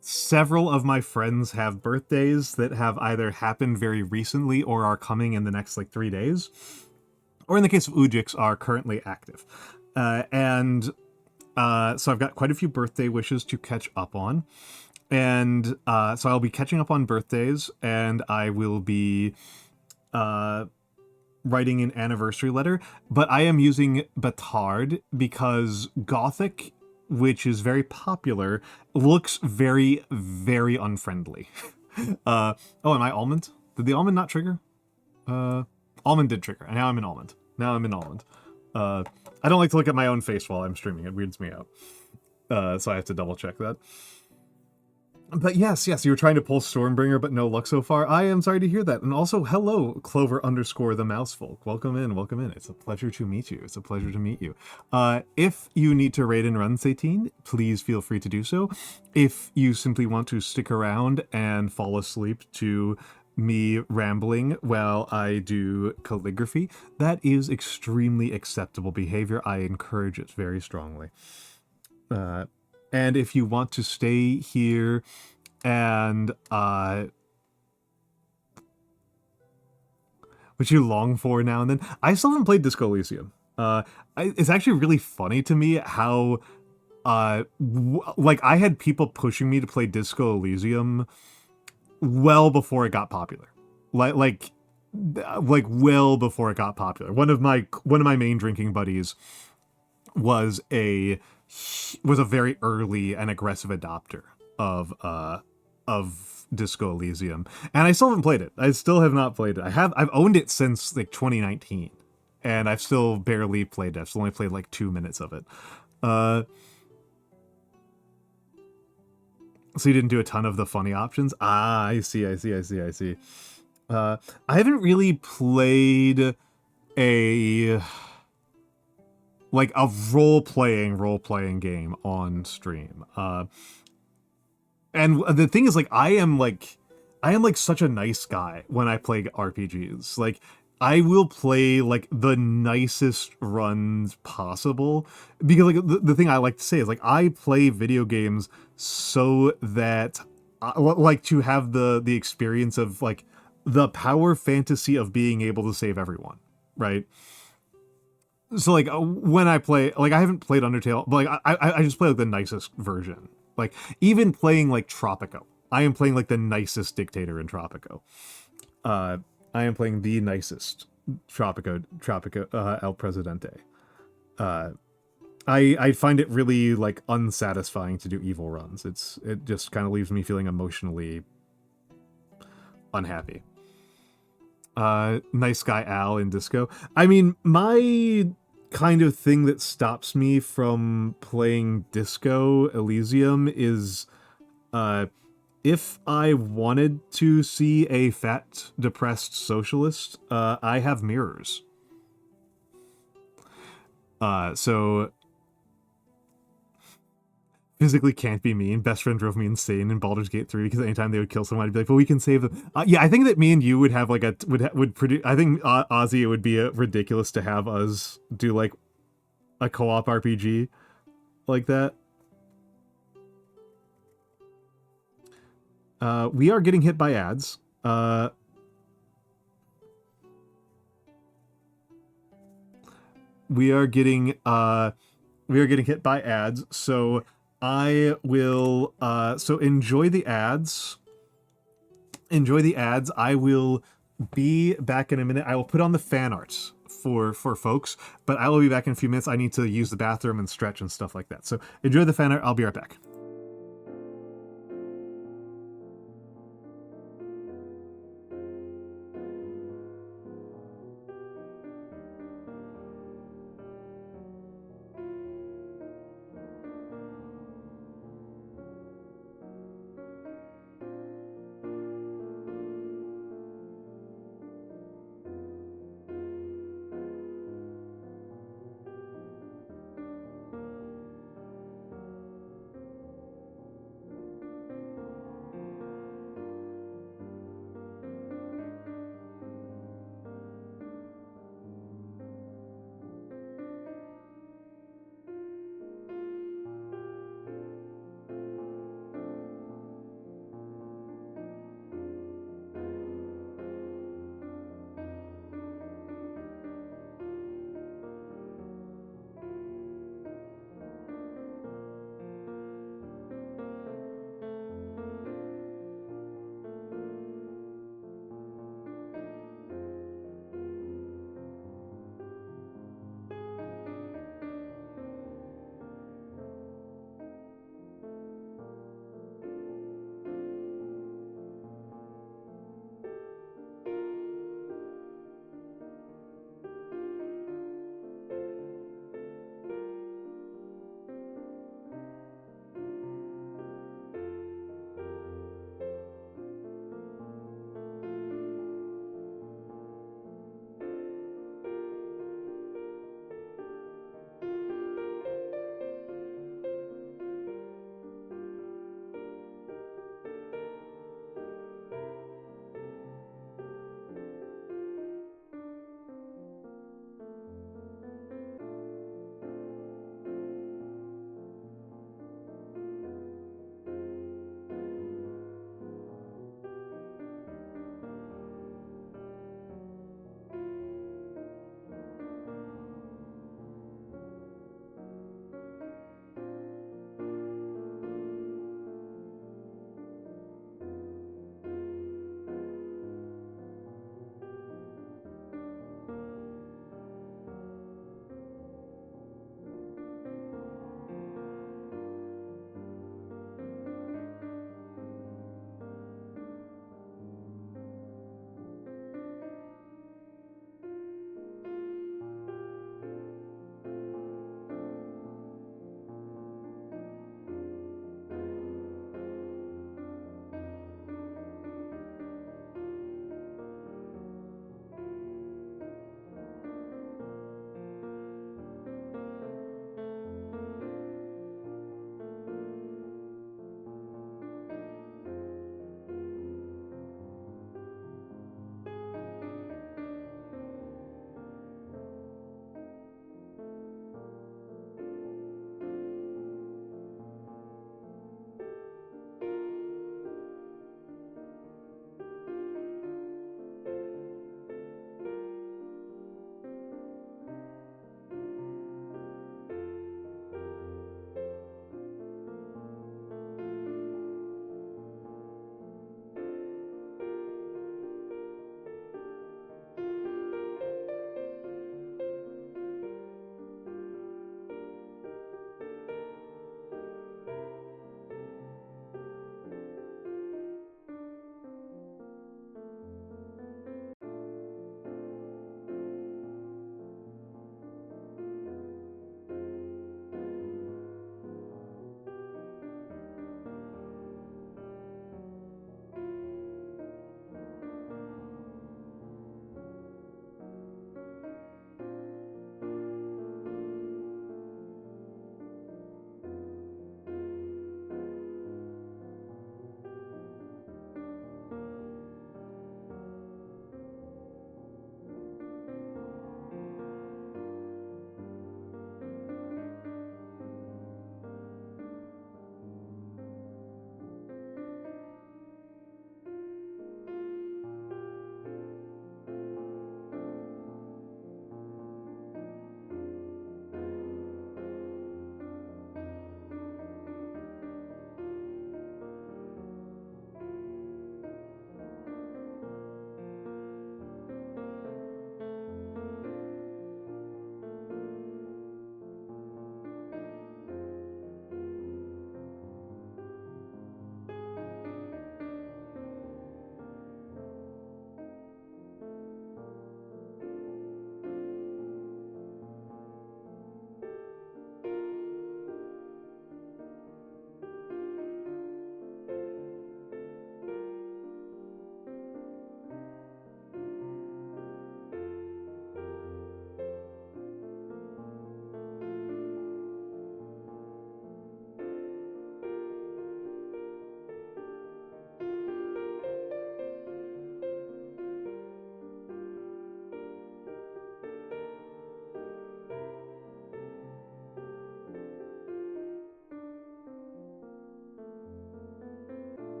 Several of my friends have birthdays that have either happened very recently or are coming in the next 3 days, or in the case of Ujix, are currently active. So I've got quite a few birthday wishes to catch up on. And so I'll be catching up on birthdays, and I will be writing an anniversary letter. But I am using Batarde because Gothic, which is very popular, looks very, very unfriendly. Oh, am I almond? Did the almond not trigger? Almond did trigger, and now I'm in almond. I don't like to look at my own face while I'm streaming. It weirds me out. So I have to double check that. But yes, you were trying to pull Stormbringer, but no luck so far. I am sorry to hear that. And also, hello, Clover_the Mousefolk. Welcome in. It's a pleasure to meet you. If you need to raid and run Satine, please feel free to do so. If you simply want to stick around and fall asleep to me rambling while I do calligraphy, that is extremely acceptable behavior. I encourage it very strongly. And if you want to stay here and which you long for now and then, I still haven't played Disco Elysium. It's actually really funny to me how I had people pushing me to play Disco Elysium well before it got popular. Like well before it got popular. One of my main drinking buddies was a very early and aggressive adopter of Disco Elysium, and I still haven't played it. I still have not played it. I've owned it since 2019, and I've still barely played it. I've only played 2 minutes of it. So you didn't do a ton of the funny options? I see. I haven't really played a role-playing game on stream. And the thing is, I am such a nice guy when I play RPGs. I will play the nicest runs possible, because the thing I like to say is I play video games so that I like to have the experience of the power fantasy of being able to save everyone, right? So when I play, I haven't played Undertale, but I just play the nicest version. Even playing Tropico, I am playing the nicest dictator in Tropico. I am playing the nicest Tropico El Presidente. I find it really unsatisfying to do evil runs. It just kind of leaves me feeling emotionally unhappy. Nice guy Al in Disco. I mean, my kind of thing that stops me from playing Disco Elysium is if I wanted to see a fat, depressed socialist, I have mirrors. So physically can't be mean. Best friend drove me insane in Baldur's Gate 3 because anytime they would kill someone, I'd be like, but we can save them. Yeah, I think that me and you would have would produce. I think Ozzy, it would be ridiculous to have us do a co-op RPG like that. We are getting hit by ads. We are getting hit by ads. So I will. So enjoy the ads. Enjoy the ads. I will be back in a minute. I will put on the fan arts for folks, but I will be back in a few minutes. I need to use the bathroom and stretch and stuff like that. So enjoy the fan art. I'll be right back.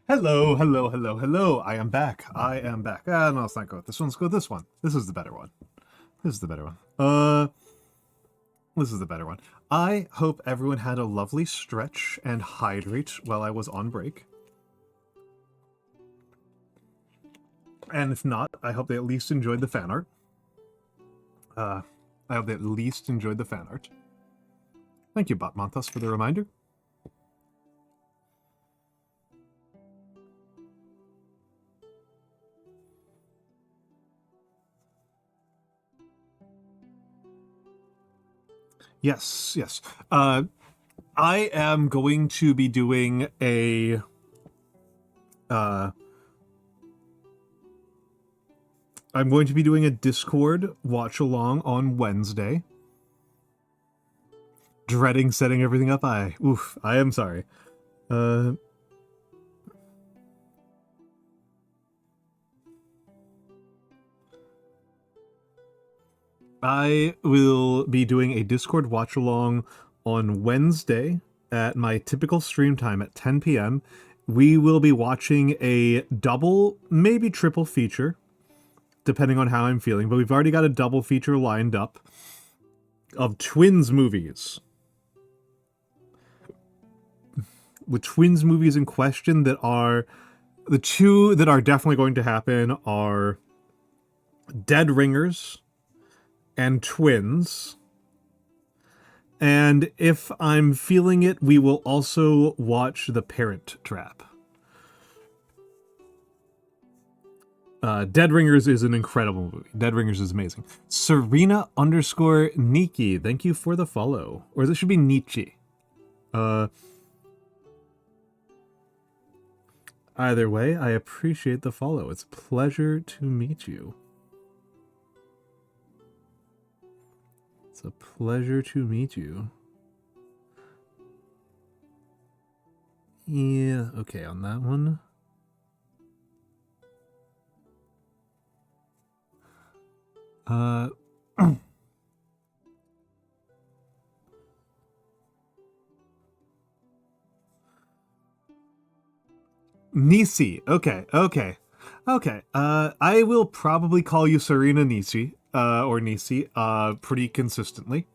Hello, hello, hello, hello. I am back. I am back. Ah, no, let's not go with this one. Let's go with this one. This is the better one. This is the better one. This is the better one. I hope everyone had a lovely stretch and hydrate while I was on break. And if not, I hope they at least enjoyed the fan art. I hope they at least enjoyed the fan art. Thank you, Almantas, for the reminder. Yes, yes. I am going to be doing a I'm going to be doing a Discord watch along on Wednesday. Dreading setting everything up. I am sorry. I will be doing a Discord watch along on Wednesday at my typical stream time at 10 p.m. We will be watching a double, maybe triple feature, depending on how I'm feeling, but we've already got a double feature lined up of Twins movies. The Twins movies in question that are... The two that are definitely going to happen are Dead Ringers and Twins. And if I'm feeling it, we will also watch The Parent Trap. Dead Ringers is an incredible movie. Dead Ringers is amazing. Serena_Niki, thank you for the follow. Or this should be Nietzsche. Either way, I appreciate the follow. It's a pleasure to meet you. It's a pleasure to meet you. Yeah, okay, on that one. Nisi. Okay. I will probably call you Serena Nisi, or Nisi, pretty consistently.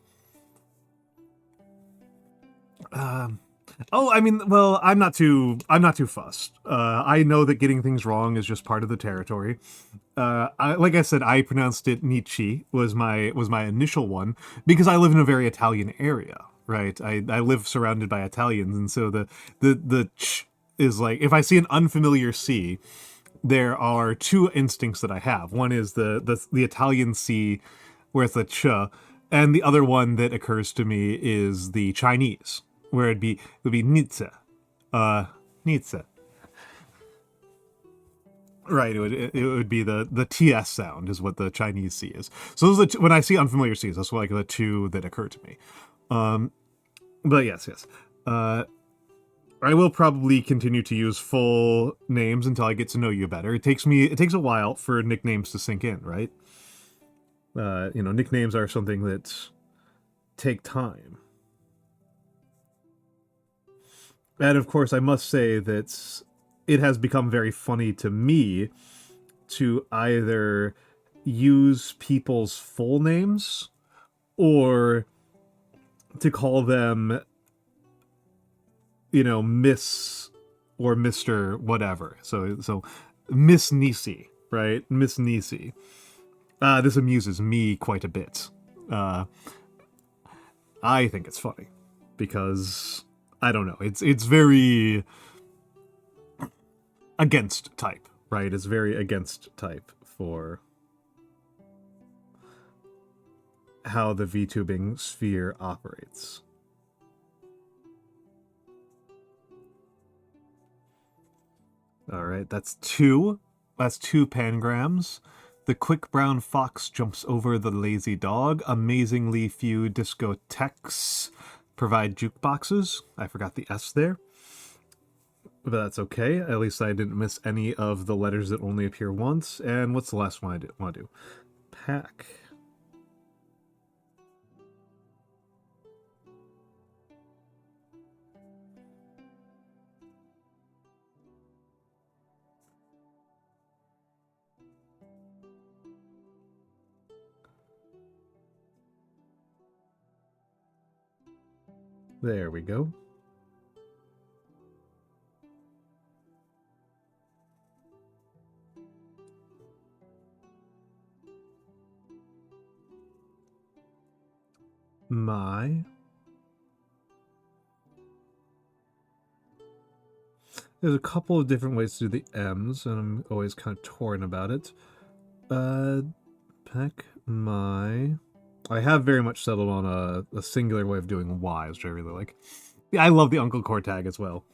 Oh, I mean, well, I'm not too fussed. I know that getting things wrong is just part of the territory. Like I said, I pronounced it Nietzsche was my initial one because I live in a very Italian area, right? I live surrounded by Italians, and so the ch is like, if I see an unfamiliar C, there are two instincts that I have. One is the Italian C, where it's the ch, and the other one that occurs to me is the Chinese, where it would be Nietzsche. Nietzsche. Right, it would be the TS sound is what the Chinese C is. So those are when I see unfamiliar Cs, that's like the two that occur to me. But yes. I will probably continue to use full names until I get to know you better. It takes a while for nicknames to sink in, right? Nicknames are something that take time. And of course, I must say that it has become very funny to me to either use people's full names or to call them, Miss or Mr. whatever. So Miss Nisi, right? Miss Nisi. This amuses me quite a bit. I think it's funny because I don't know. It's very against type, right? It's very against type for how the VTubing sphere operates. All right, that's two pangrams. The quick brown fox jumps over the lazy dog. Amazingly few discotheques provide jukeboxes. I forgot the S there. But that's okay. At least I didn't miss any of the letters that only appear once. And what's the last one I want to do? Pack. There we go. There's a couple of different ways to do the M's, and I'm always kind of torn about it. Peck my... I have very much settled on a singular way of doing Y, which I really like. Yeah, I love the Uncle Core tag as well.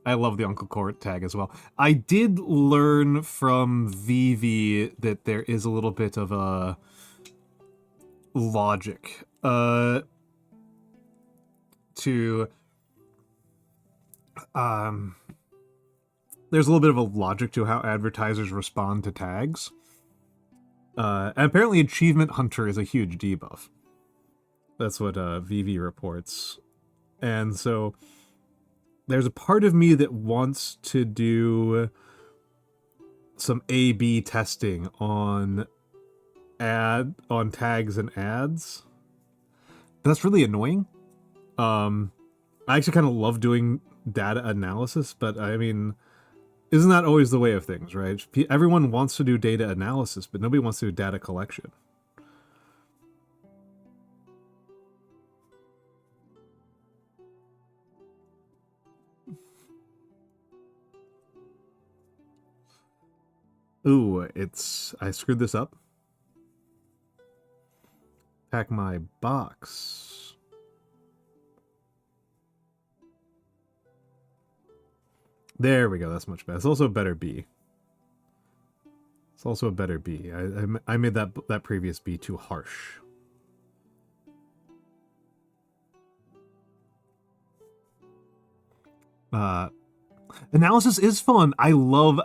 I did learn from VV that there is a little bit of a logic there's a little bit of a logic to how advertisers respond to tags. And apparently Achievement Hunter is a huge debuff. That's what VV reports. And so there's a part of me that wants to do some A/B testing on tags and ads. But that's really annoying. I actually kind of love doing data analysis, but I mean, isn't that always the way of things, right? Everyone wants to do data analysis, but nobody wants to do data collection. Ooh, I screwed this up. Pack my box. There we go, that's much better. It's also a better B. It's also a better B. I made that previous B too harsh. Analysis is fun. I love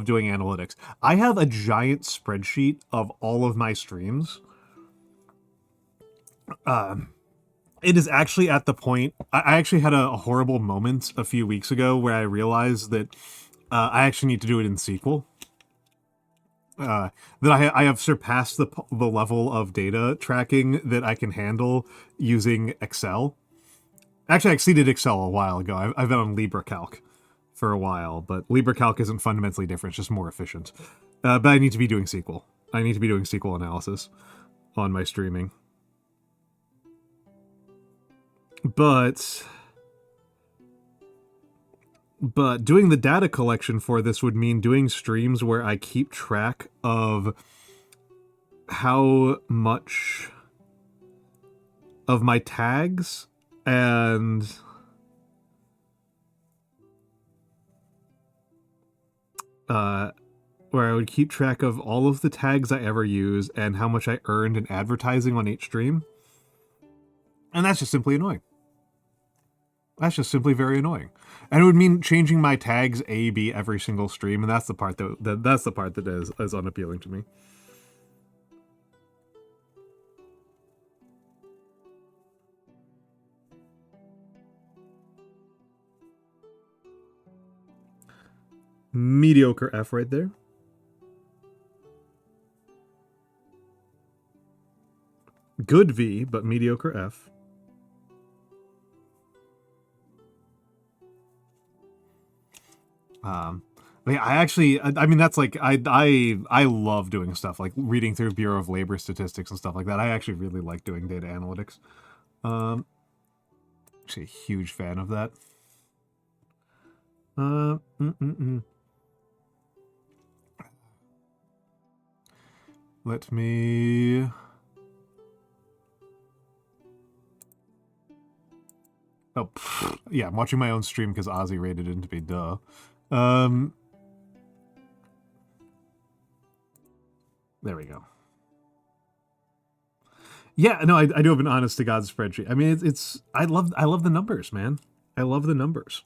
doing analytics. I have a giant spreadsheet of all of my streams. It is actually at the point... I actually had a horrible moment a few weeks ago where I realized that I actually need to do it in SQL. That I have surpassed the level of data tracking that I can handle using Excel. Actually, I exceeded Excel a while ago. I've been on LibreCalc for a while, but LibreCalc isn't fundamentally different, it's just more efficient. But I need to be doing SQL. I need to be doing SQL analysis on my streaming. But doing the data collection for this would mean doing streams where I keep track of how much of my tags and where I would keep track of all of the tags I ever use and how much I earned in advertising on each stream. And that's just simply annoying. That's just simply very annoying. And it would mean changing my tags A, B every single stream, and that's the part that is unappealing to me. Mediocre F right there. Good V, but mediocre F. But yeah, I mean, that's like, I love doing stuff like reading through Bureau of Labor statistics and stuff like that. I actually really like doing data analytics. Actually a huge fan of that. Let me... Oh, yeah, I'm watching my own stream because Ozzy rated it to be duh. There we go. Yeah, no, I do have an honest to God spreadsheet. I mean, I love the numbers, man. I love the numbers.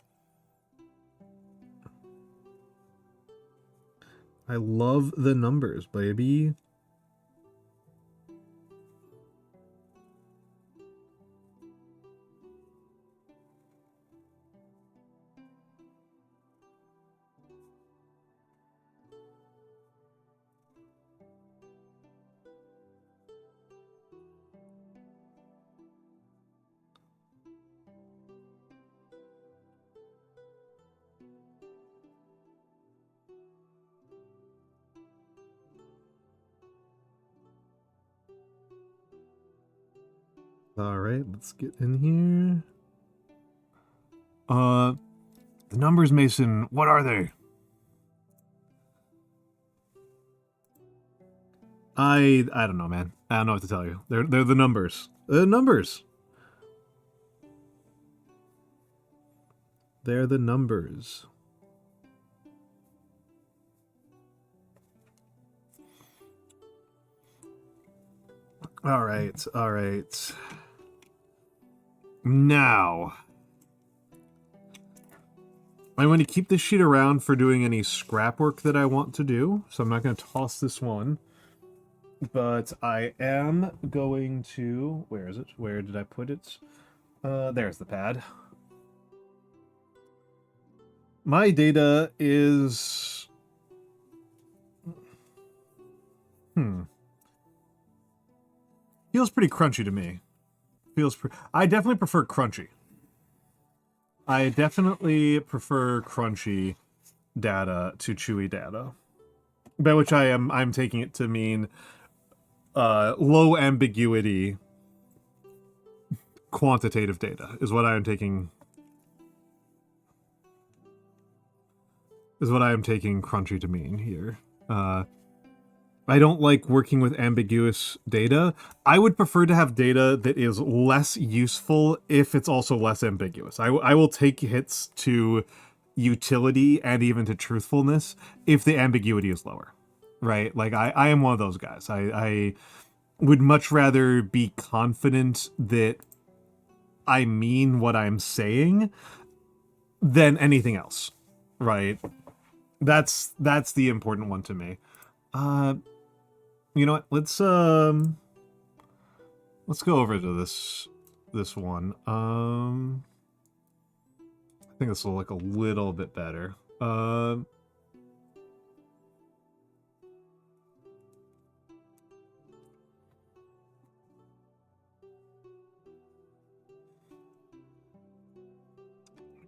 I love the numbers, baby. All right, let's get in here. The numbers, Mason, what are they? I don't know, man. I don't know what to tell you. They're the numbers. The numbers. They're the numbers. All right, all right. Now, I'm going to keep this sheet around for doing any scrap work that I want to do, so I'm not going to toss this one. But I am going to... Where is it? Where did I put it? There's the pad. My data is... Feels pretty crunchy to me. I definitely prefer crunchy. I definitely prefer crunchy data to chewy data. By which I'm taking it to mean low ambiguity quantitative data is what I am taking. Is what I am taking crunchy to mean here. I don't like working with ambiguous data. I would prefer to have data that is less useful if it's also less ambiguous. I will take hits to utility and even to truthfulness if the ambiguity is lower, right? Like, I am one of those guys. I would much rather be confident that I mean what I'm saying than anything else, right? That's the important one to me. You know what? Let's go over to this one. I think this will look a little bit better.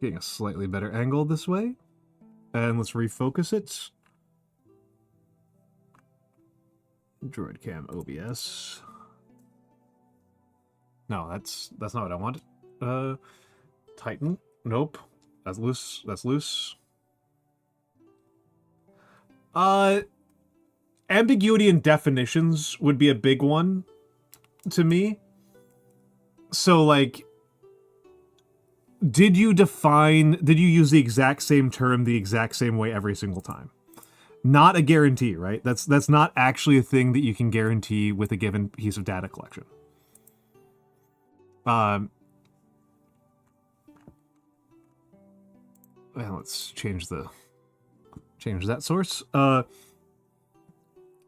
Getting a slightly better angle this way. And let's refocus it. DroidCam OBS. No, that's not what I want. Tighten. Nope. That's loose. That's loose. Ambiguity in definitions would be a big one to me. So, like, did you use the exact same term the exact same way every single time? Not a guarantee, right? That's not actually a thing that you can guarantee with a given piece of data collection. Well, let's change that source.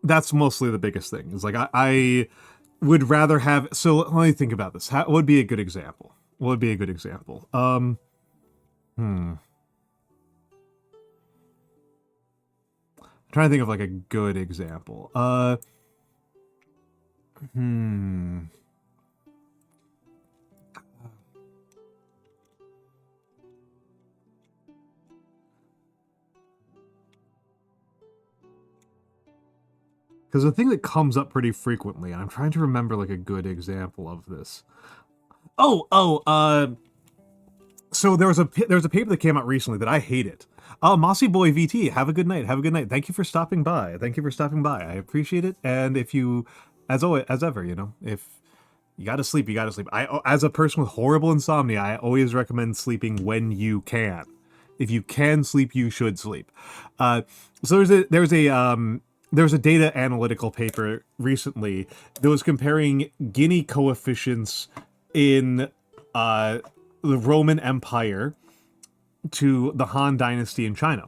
That's mostly the biggest thing. Is like I would rather have. So let me think about this. What would be a good example? What would be a good example? Trying to think of like a good example. Because the thing that comes up pretty frequently, and I'm trying to remember like a good example of this. So there was a paper that came out recently that I hated. Mossy Boy VT, have a good night. Have a good night. Thank you for stopping by. I appreciate it. And if you, as ever, you know, if you gotta sleep, you gotta sleep. As a person with horrible insomnia, I always recommend sleeping when you can. If you can sleep, you should sleep. So there's a data analytical paper recently that was comparing Gini coefficients in the Roman Empire to the Han Dynasty in China.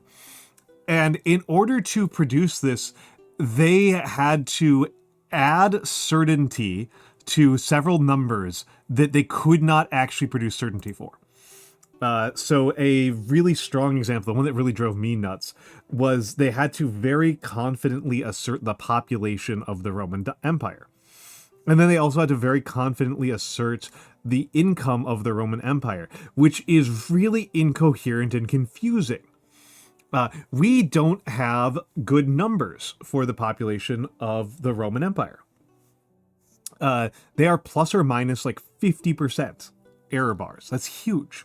And in order to produce this, they had to add certainty to several numbers that they could not actually produce certainty for. So a really strong example, the one that really drove me nuts, was they had to very confidently assert the population of the Roman Empire. And then they also had to very confidently assert the income of the Roman Empire, which is really incoherent and confusing. We don't have good numbers for the population of the Roman Empire. they are plus or minus like 50% error bars. That's huge.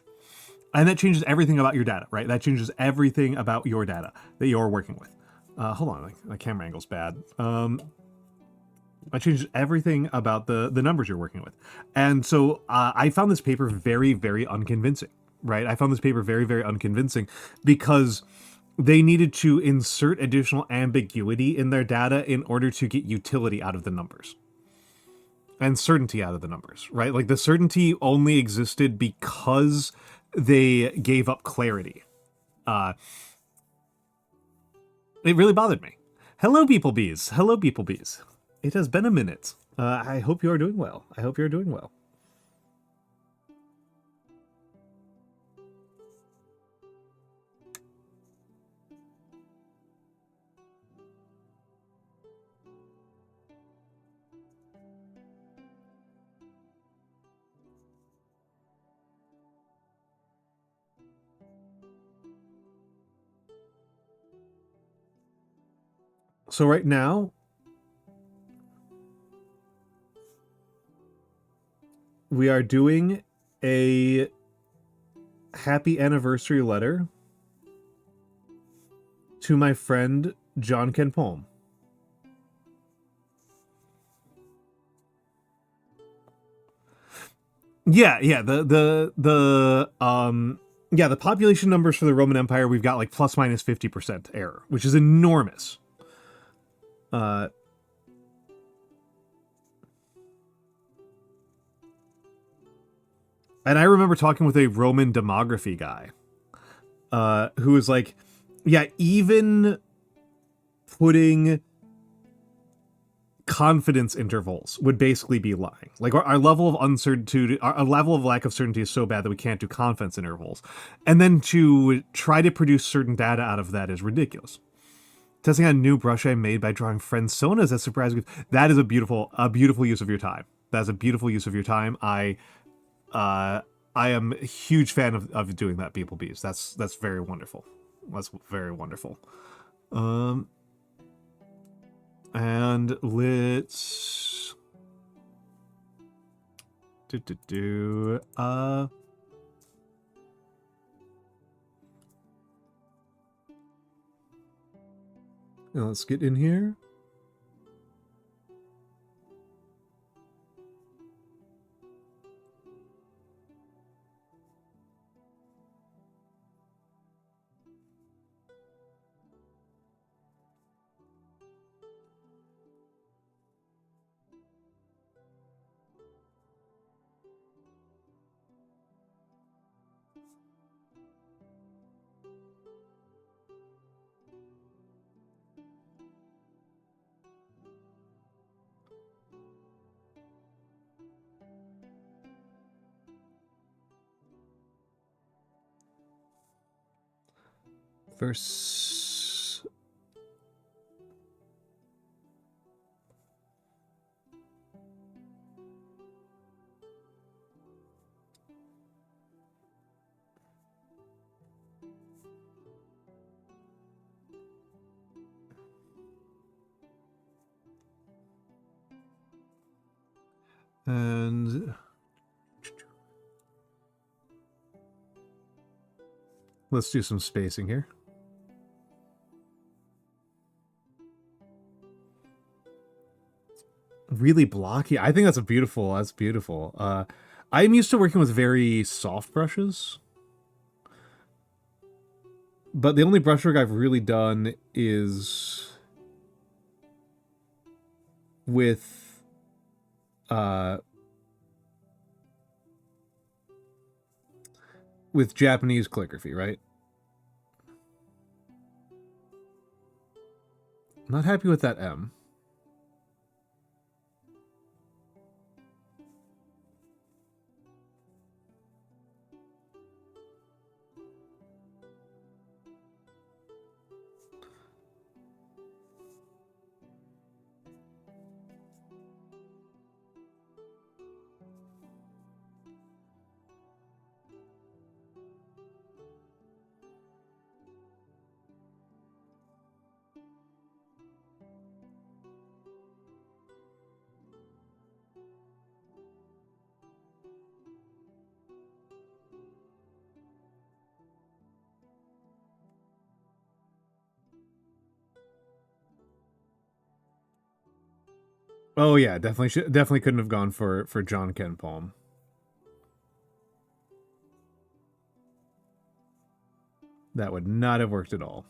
And that changes everything about your data, right? That changes everything about your data that you're working with. Hold on, my camera angle's bad. That changes everything about the numbers you're working with. And so I found this paper very, very unconvincing, right? I found this paper very, very unconvincing because they needed to insert additional ambiguity in their data in order to get utility out of the numbers. And certainty out of the numbers, right? Like the certainty only existed because they gave up clarity. It really bothered me. Hello, People Bees. Hello, People Bees. It has been a minute. I hope you are doing well. I hope you're doing well. So right now, we are doing a happy anniversary letter to my friend John Ken Palm. Yeah, the population numbers for the Roman Empire, we've got like plus minus 50% error, which is enormous. And I remember talking with a Roman demography guy, who was like, yeah, even putting confidence intervals would basically be lying. Like our level of uncertainty, our level of lack of certainty is so bad that we can't do confidence intervals. And then to try to produce certain data out of that is ridiculous. Testing on a new brush I made by drawing friendsonas, that's surprising. That is a beautiful use of your time. That's a beautiful use of your time. I am a huge fan of doing that, People Bees. That's very wonderful. That's very wonderful. And let's now let's get in here. Verse. And let's do some spacing here. Really blocky. I think that's beautiful. That's beautiful. I'm used to working with very soft brushes, but the only brushwork I've really done is with Japanese calligraphy, right? Not happy with that M. Oh yeah, definitely couldn't have gone for John Ken Palm. That would not have worked at all.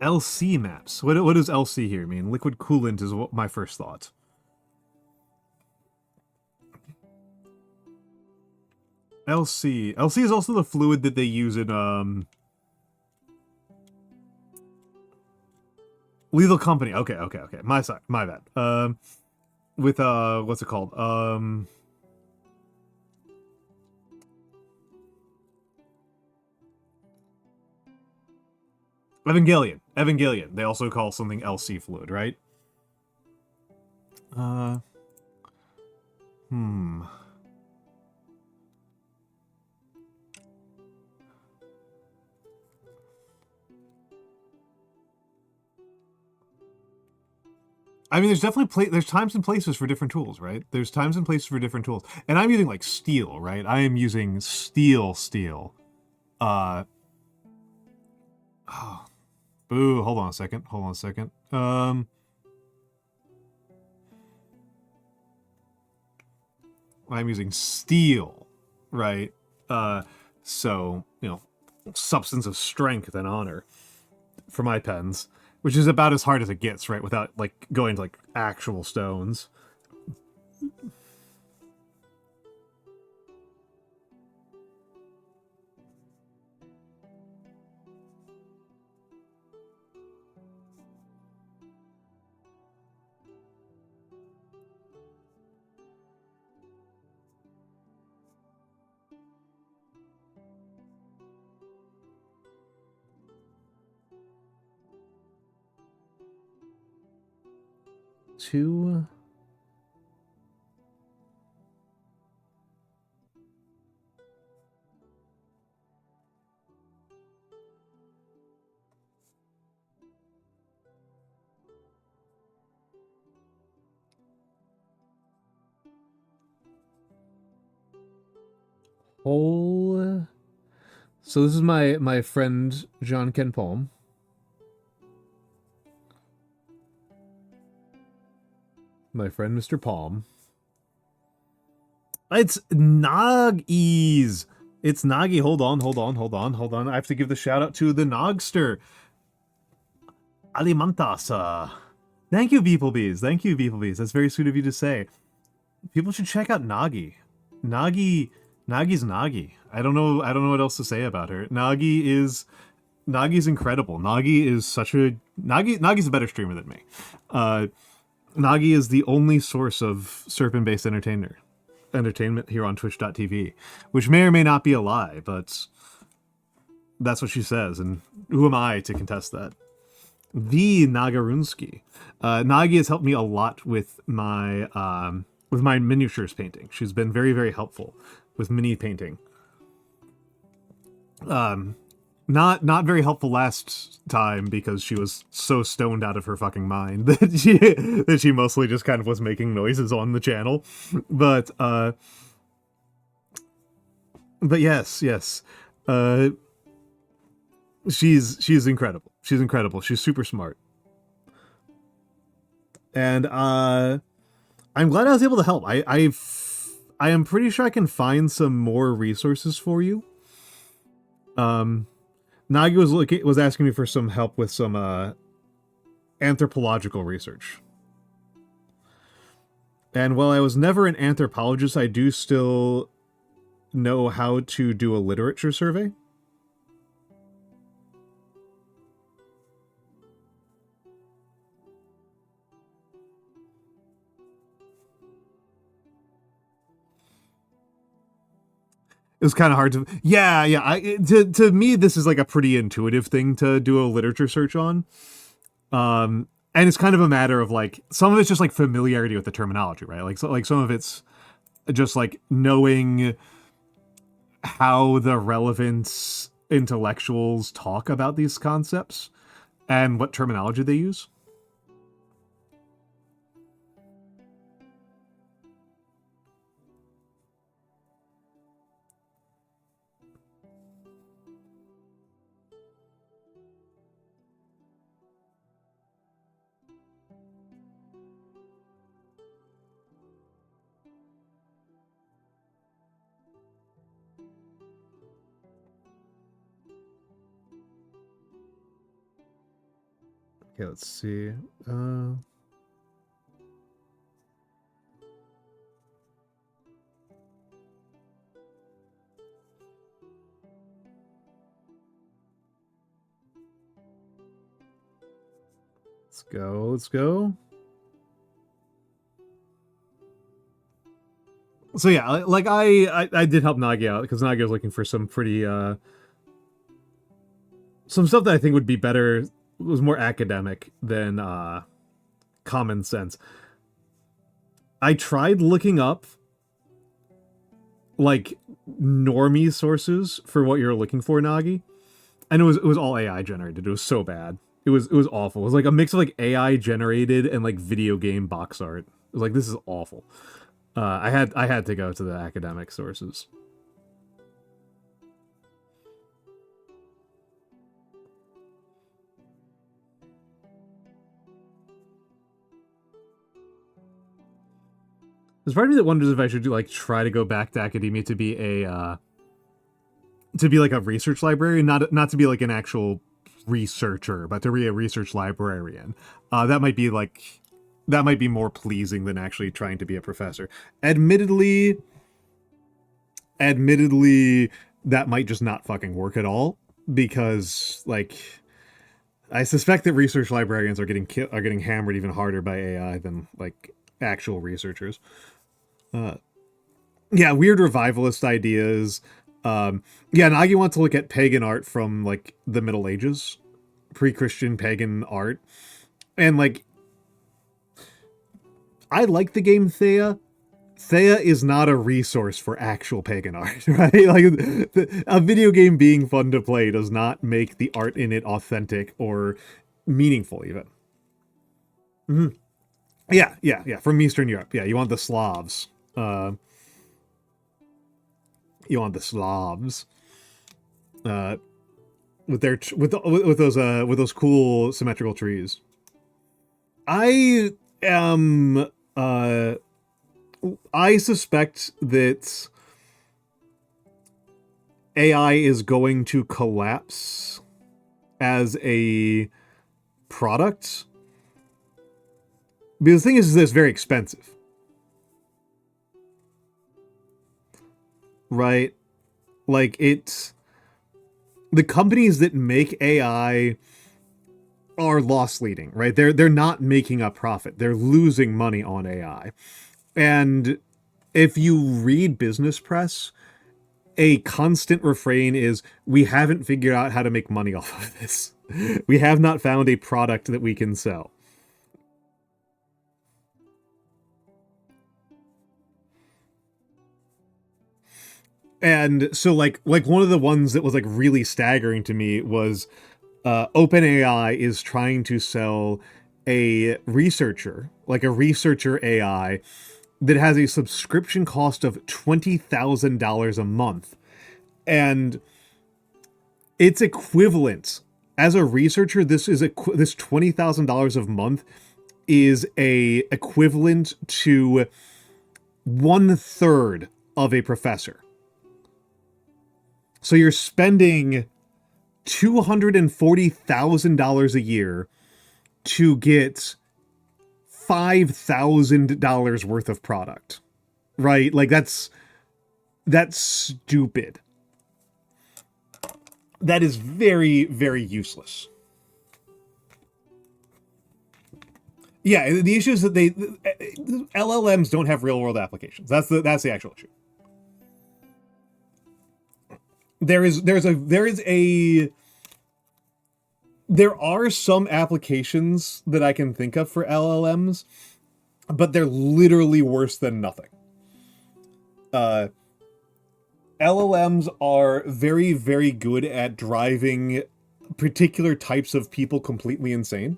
LC maps. What does LC here mean? Liquid coolant is what my first thought. LC. LC is also the fluid that they use in Lethal Company. Okay. My side. My bad. With what's it called? Evangelion. They also call something LC fluid, right? I mean, there's definitely there's times and places for different tools, right? There's times and places for different tools, and I'm using like steel, right? I am using steel. Oh, boo! Hold on a second. I'm using steel, right? So substance of strength and honor for my pens. Which is about as hard as it gets, right? Without, like, going to, like, actual stones. Two... whole... So this is my friend John Ken Palm. My friend Mr. Palm. It's Noggies. It's Noggy. Hold on. I have to give the shout out to the Nogster. Almantas. Thank you, Beeplebees. That's very sweet of you to say. People should check out Nagi. Nagi's Nagi. I don't know what else to say about her. Nagi's incredible. Nagi's a better streamer than me. Nagi is the only source of serpent-based entertainment here on Twitch.tv, which may or may not be a lie, but that's what she says, and who am I to contest that? The Nagarunsky. Nagi has helped me a lot with my miniatures painting. She's been very, very helpful with mini painting. Not very helpful last time because she was so stoned out of her fucking mind that she mostly just kind of was making noises on the channel. But yes. She's incredible. She's super smart. And I'm glad I was able to help. I am pretty sure I can find some more resources for you. Nagi was asking me for some help with some anthropological research. And while I was never an anthropologist, I do still know how to do a literature survey. It was kind of hard to... Yeah. To me, this is like a pretty intuitive thing to do a literature search on. And it's kind of a matter of like... Some of it's just like familiarity with the terminology, right? Like some of it's just like knowing how the relevant intellectuals talk about these concepts and what terminology they use. Okay, let's see. Let's go. Let's go. So yeah, like I did help Nagi out because Nagi was looking for some pretty some stuff that I think would be better, was more academic than common sense. I tried looking up like normie sources for what you're looking for, Nagi, and it was all AI generated. It was so bad. It was awful. It was like a mix of like AI generated and like video game box art. It was like, this is awful. I had to go to the academic sources. There's part of me that wonders if I should like try to go back to academia to be a like a research librarian, not to be like an actual researcher, but to be a research librarian. That might be more pleasing than actually trying to be a professor. Admittedly, that might just not fucking work at all, because like I suspect that research librarians are getting hammered even harder by AI than like actual researchers. Yeah, weird revivalist ideas. Yeah, Nagi wants to look at pagan art from like the Middle Ages, pre-Christian pagan art, and like I like the game Thea. Thea is not a resource for actual pagan art, right? Like a video game being fun to play does not make the art in it authentic or meaningful, even. Mm-hmm. Yeah. From Eastern Europe. Yeah, you want the Slavs. You want the Slavs. With those cool symmetrical trees. I am I suspect that AI is going to collapse as a product. Because the thing is that it's very expensive. Right? Like, the companies that make AI are loss leading, right? They're not making a profit. They're losing money on AI. And if you read business press, a constant refrain is, we haven't figured out how to make money off of this. We have not found a product that we can sell. And so like one of the ones that was like really staggering to me was OpenAI is trying to sell a researcher AI that has a subscription cost of $20,000 a month. And it's equivalent. As a researcher, this $20,000 a month is a equivalent to 1/3 of a professor. So you're spending $240,000 a year to get $5,000 worth of product, right? Like that's stupid. That is very, very useless. Yeah, the issue is that LLMs don't have real world applications. That's the actual issue. There are some applications that I can think of for LLMs, but they're literally worse than nothing. LLMs are very, very good at driving particular types of people completely insane.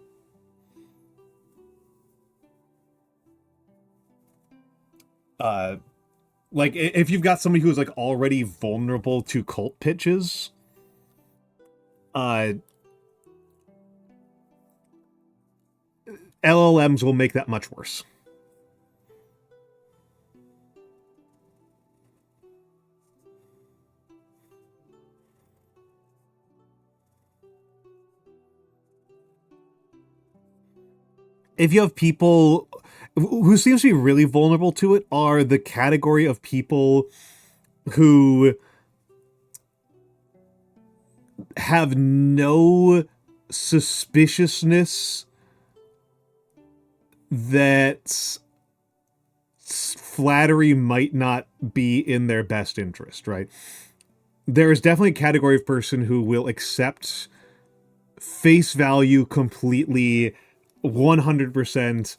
Like, if you've got somebody who's like already vulnerable to cult pitches, LLMs will make that much worse. if you have people who seems to be really vulnerable to it are the category of people who have no suspiciousness that flattery might not be in their best interest, right? There is definitely a category of person who will accept face value completely 100%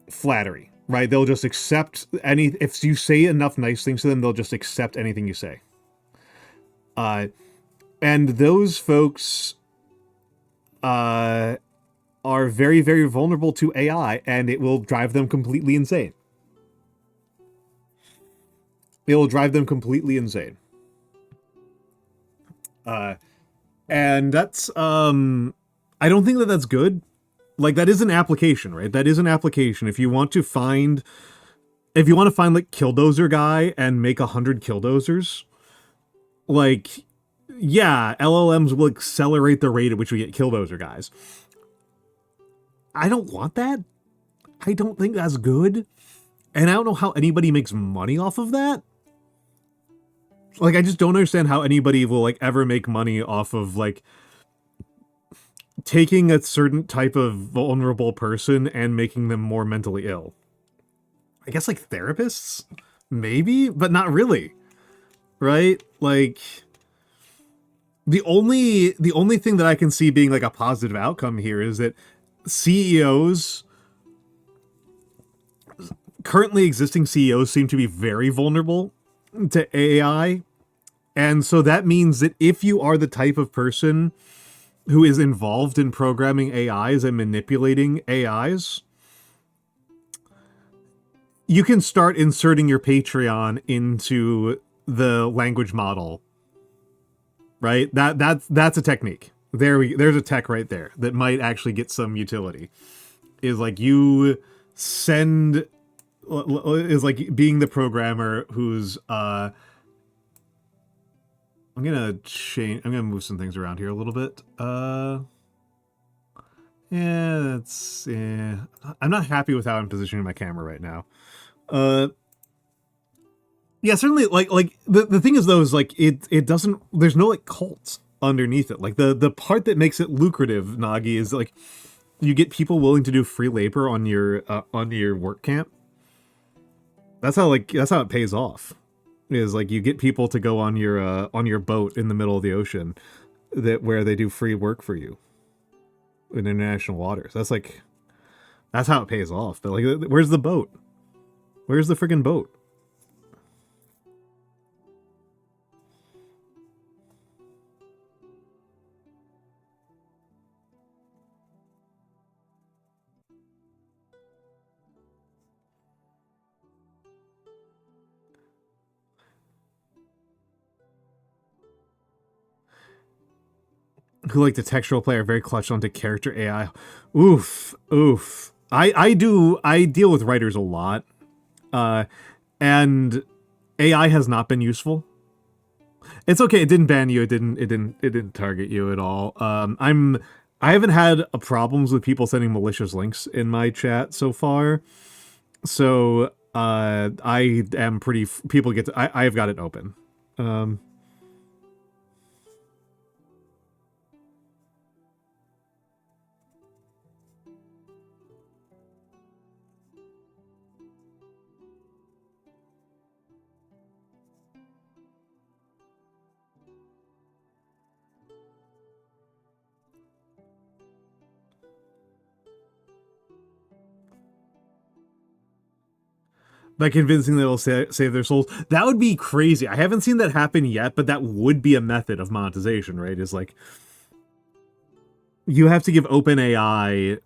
flattery, right? They'll just accept if you say enough nice things to them, they'll just accept anything you say. And those folks are very, very vulnerable to AI, and it will drive them completely insane. It will drive them completely insane. And that's, I don't think that that's good. Like, that is an application, right? That is an application. If you want to find like Killdozer guy and make 100 Killdozers, like, yeah, LLMs will accelerate the rate at which we get Killdozer guys. I don't want that. I don't think that's good. And I don't know how anybody makes money off of that. Like, I just don't understand how anybody will, like, ever make money off of, like, taking a certain type of vulnerable person and making them more mentally ill. I guess, like, therapists? Maybe, but not really. Right? Like, the only thing that I can see being, like, a positive outcome here is that currently existing CEOs seem to be very vulnerable to AI. And so that means that if you are the type of person who is involved in programming AIs and manipulating AIs, you can start inserting your Patreon into the language model. Right? That's a technique. There's a tech right there that might actually get some utility. Is like you send is like being the programmer who's I'm gonna move some things around here a little bit. I'm not happy with how I'm positioning my camera right now. Yeah, certainly, like the thing is though is like it doesn't, there's no like cult underneath it. Like the part that makes it lucrative, Nagi, is like you get people willing to do free labor on your work camp. That's how it pays off. Is like you get people to go on your boat in the middle of the ocean where they do free work for you in international waters. That's how it pays off. But like, where's the boat? Where's the friggin' boat? Who like the textual player very clutched onto character AI. Oof. I deal with writers a lot. And AI has not been useful. It's okay, it didn't ban you, it didn't target you at all. I haven't had problems with people sending malicious links in my chat so far. So I am pretty I've got it open. By convincing they'll save their souls. That would be crazy. I haven't seen that happen yet, but that would be a method of monetization, right? Is like, you have to give OpenAI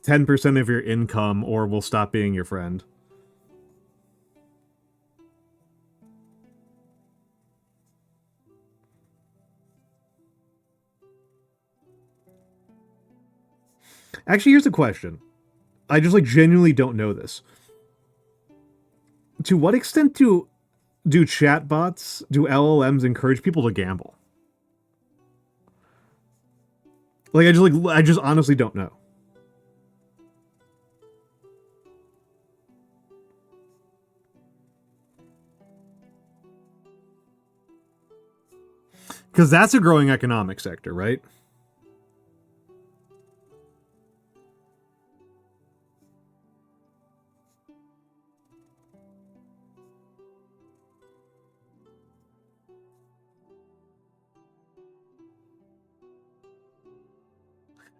10% of your income or we'll stop being your friend. Actually, here's a question. I just like genuinely don't know this. To what extent do chatbots, do LLMs encourage people to gamble? Like I just honestly don't know. Because that's a growing economic sector, right?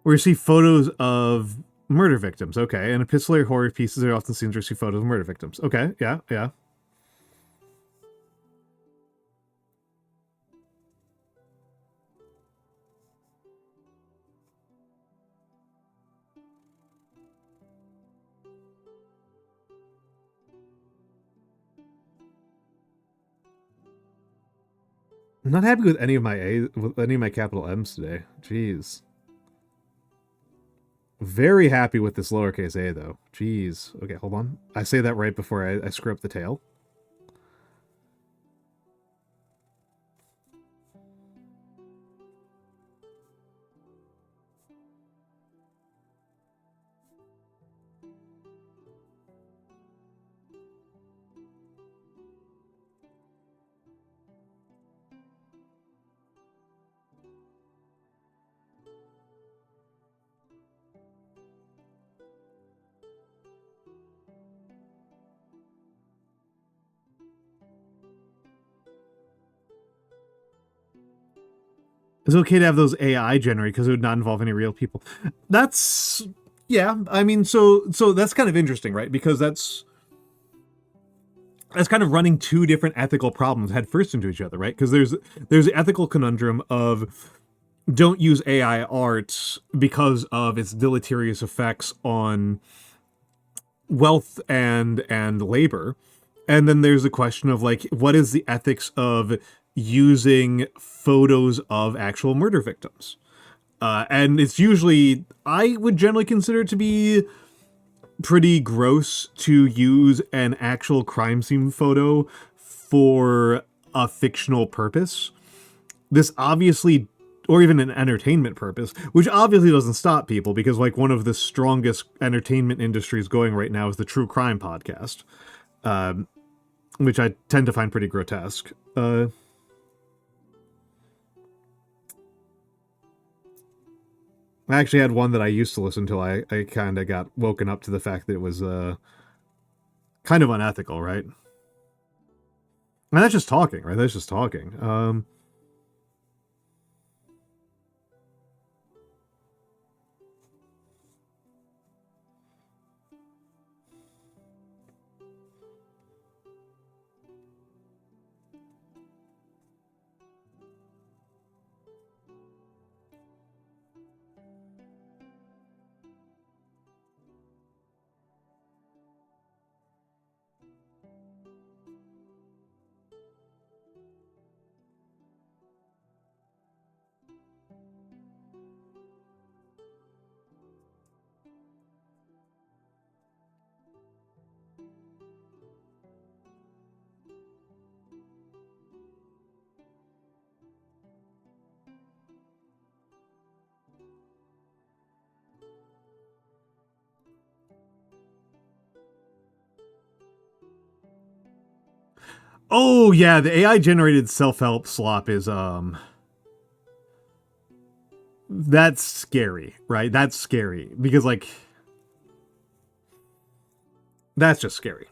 Where you see photos of murder victims. Okay. And epistolary horror pieces are often seen to see photos of murder victims. Okay. Yeah. Yeah. I'm not happy with any of my capital M's today. Jeez. Very happy with this lowercase a, though. Jeez. Okay, hold on. I say that right before I screw up the tail. It's okay to have those AI generate because it would not involve any real people. That's, yeah. I mean, so that's kind of interesting, right? Because that's kind of running two different ethical problems head first into each other, right? Because there's the ethical conundrum of don't use AI art because of its deleterious effects on wealth and labor. And then there's the question of like, what is the ethics of using photos of actual murder victims? And it's usually, I would generally consider it to be pretty gross to use an actual crime scene photo for a fictional purpose. This obviously, or even an entertainment purpose, which obviously doesn't stop people because like one of the strongest entertainment industries going right now is the true crime podcast, which I tend to find pretty grotesque. I actually had one that I used to listen to. I kind of got woken up to the fact that it was kind of unethical, right? And that's just talking, right? That's just talking. Oh yeah, the AI generated self-help slop is that's scary, right? That's scary because like that's just scary.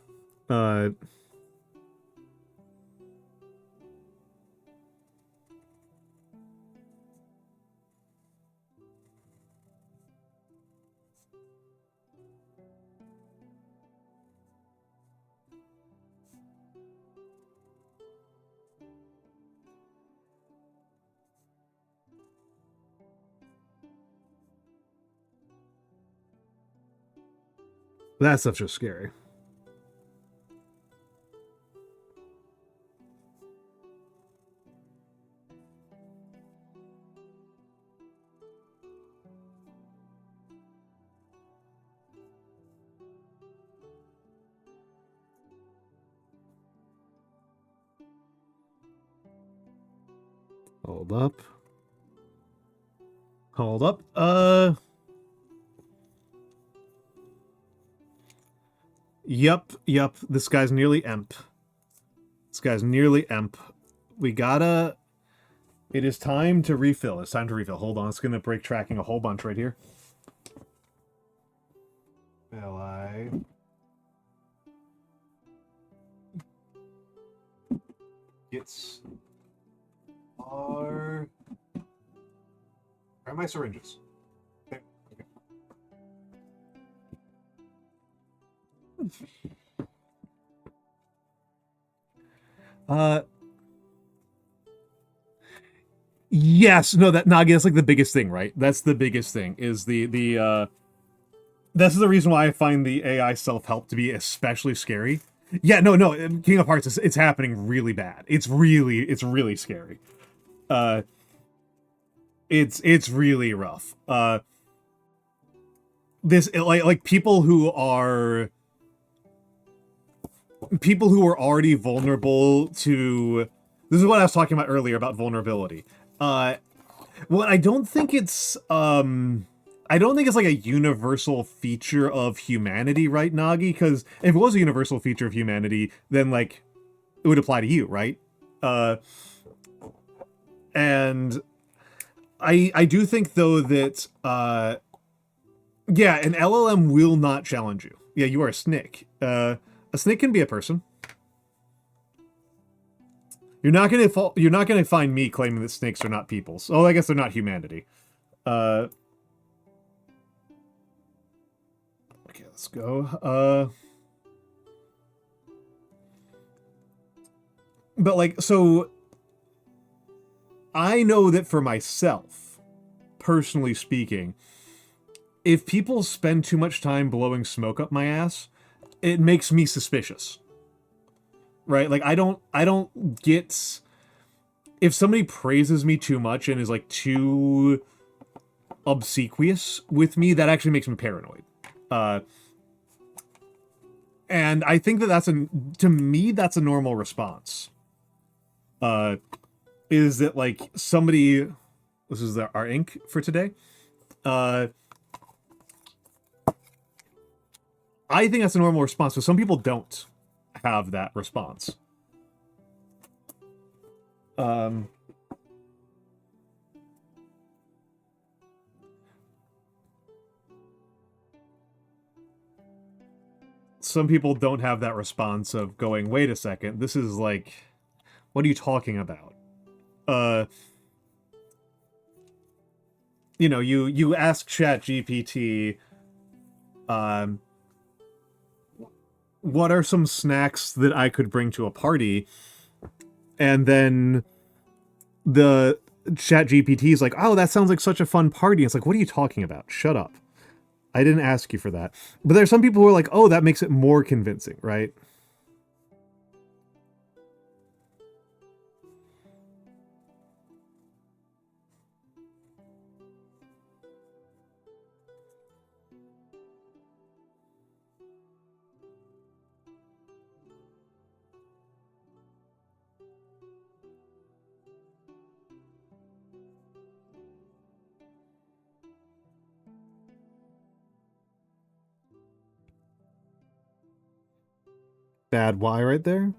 That stuff's just scary. Hold up. Hold up. Yep. This guy's nearly emp. This guy's nearly emp. We gotta It is time to refill. It's time to refill. Hold on, it's going to break tracking a whole bunch right here. Li. Gets are. Where are my syringes? There. Okay. Yes, no, that Nagi, that's like the biggest thing, right? That's the biggest thing, is this is the reason why I find the AI self-help to be especially scary. Yeah, no, King of Hearts, it's happening really bad. It's really scary. It's really rough. Like people who are already vulnerable to, this is what I was talking about earlier about vulnerability. Well, I don't think it's like a universal feature of humanity, right, Nagi? Because if it was a universal feature of humanity, then like it would apply to you, right? And I do think though that yeah, an LLM will not challenge you. Yeah, you are a snake. A snake can be a person. You're not gonna find me claiming that snakes are not people. So I guess they're not humanity. Okay, let's go. But like, so I know that for myself, personally speaking, if people spend too much time blowing smoke up my ass, it makes me suspicious. Right? Like I don't get, if somebody praises me too much and is like too obsequious with me, that actually makes me paranoid. And I think that to me that's a normal response. Is that like somebody, this is our ink for today. I think that's a normal response, but some people don't have that response. Some people don't have that response of going, wait a second, this is like, what are you talking about? You know, you ask ChatGPT, what are some snacks that I could bring to a party? And then the ChatGPT is like, oh, that sounds like such a fun party. It's like, what are you talking about? Shut up. I didn't ask you for that. But there's some people who are like, oh, that makes it more convincing, right? Bad Y right there.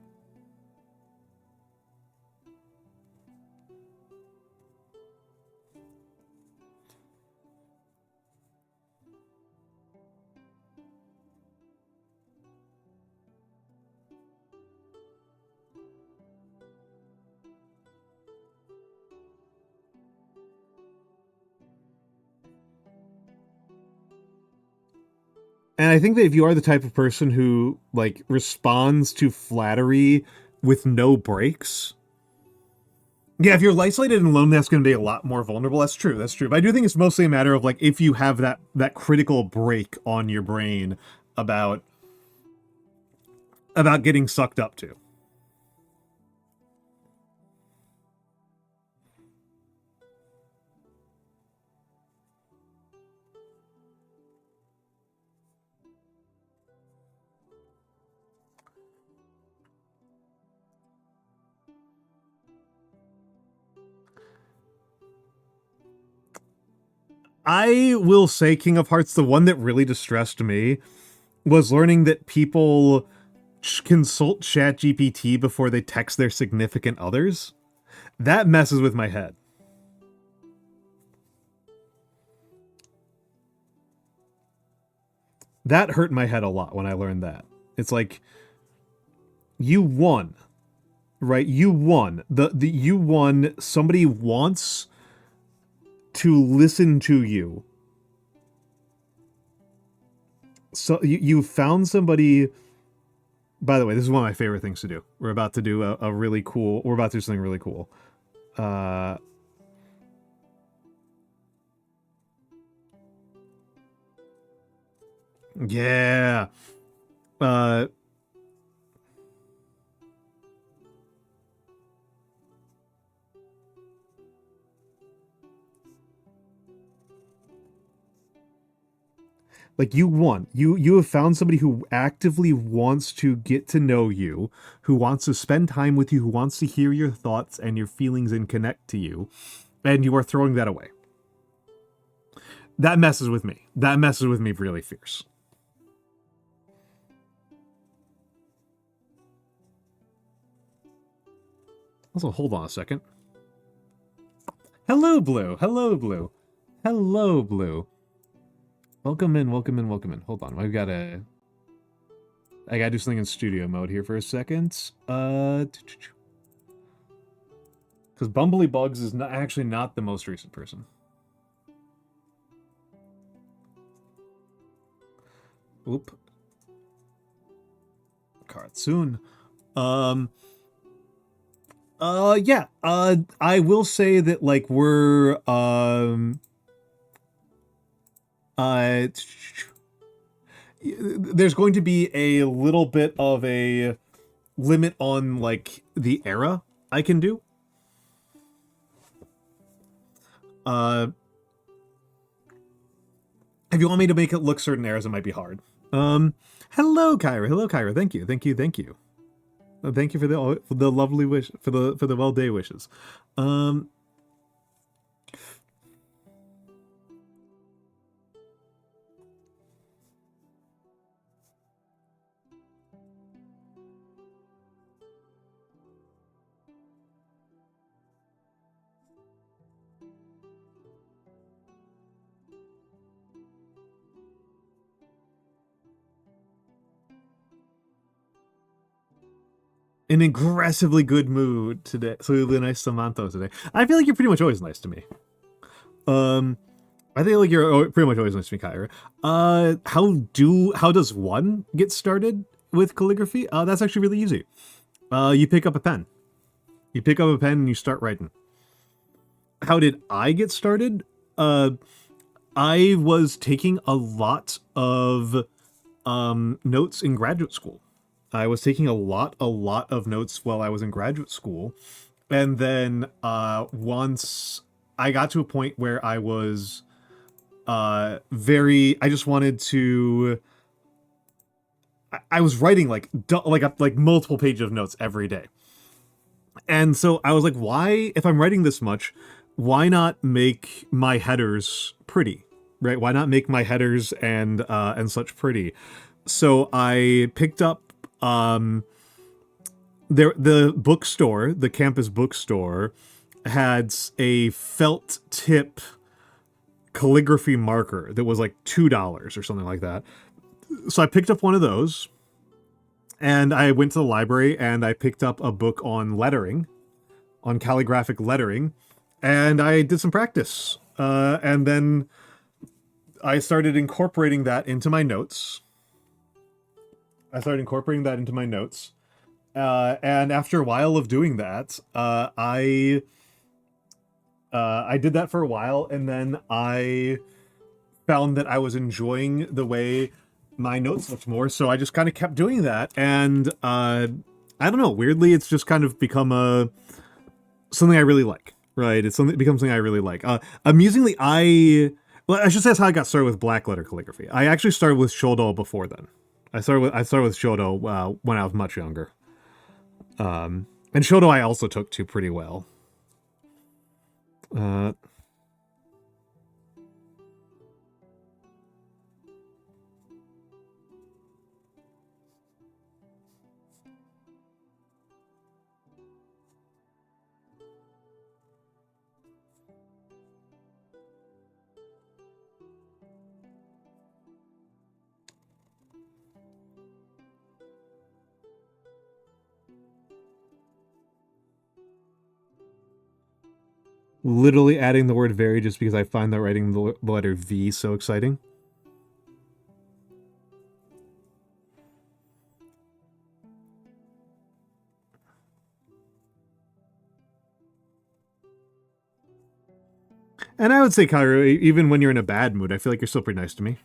And I think that if you are the type of person who, like, responds to flattery with no breaks, yeah, if you're isolated and lonely, that's going to be a lot more vulnerable. That's true. That's true. But I do think it's mostly a matter of, like, if you have that critical break on your brain about getting sucked up to. I will say, King of Hearts, the one that really distressed me was learning that people consult ChatGPT before they text their significant others. That messes with my head. That hurt my head a lot when I learned that. It's like, you won, right? You won. You won. Somebody wants to listen to you. So you found somebody. By the way, this is one of my favorite things to do. We're about to do a really cool. We're about to do something really cool. Yeah. Like, you won. You have found somebody who actively wants to get to know you, who wants to spend time with you, who wants to hear your thoughts and your feelings and connect to you, and you are throwing that away. That messes with me. That messes with me really fierce. Also, hold on a second. Hello, Blue. Hello, Blue. Hello, Blue. Welcome in, welcome in, welcome in. Hold on, I gotta do something in studio mode here for a second. Because Bumbly Bugs is actually not the most recent person. Oop. Cartoon. Yeah. I will say that, like, we're there's going to be a little bit of a limit on, like, the era I can do. If you want me to make it look certain eras, it might be hard. Hello, Kyra. Hello, Kyra. Thank you. Thank you. Thank you. Thank you for the lovely wish, for the well day wishes. In aggressively good mood today. So you're nice Samantha today. I feel like you're pretty much always nice to me. I feel like you're pretty much always nice to me, Kyra. How does one get started with calligraphy? That's actually really easy. You pick up a pen. You pick up a pen and you start writing. How did I get started? I was taking a lot of notes in graduate school. I was taking a lot of notes while I was in graduate school. And then once I got to a point where I was I just wanted to, I was writing like multiple pages of notes every day. And so I was like, why, if I'm writing this much, why not make my headers pretty, right? Why not make my headers and such pretty? So I picked up the bookstore, the campus bookstore, had a felt tip calligraphy marker that was like $2 or something like that. So I picked up one of those, and I went to the library and I picked up a book on lettering, on calligraphic lettering, and I did some practice. And then I started incorporating that into my notes. And after a while of doing that, I did that for a while, and then I found that I was enjoying the way my notes looked more, so I just kind of kept doing that, and I don't know, weirdly, it's just kind of become something I really like, right? It's become something I really like. Amusingly, I should say that's how I got started with black letter calligraphy. I actually started with Shodo before then. I started with Shodo when I was much younger. And Shodo I also took to pretty well. literally adding the word very just because I find that writing the letter V so exciting. And I would say, Cairo, even when you're in a bad mood, I feel like you're still pretty nice to me.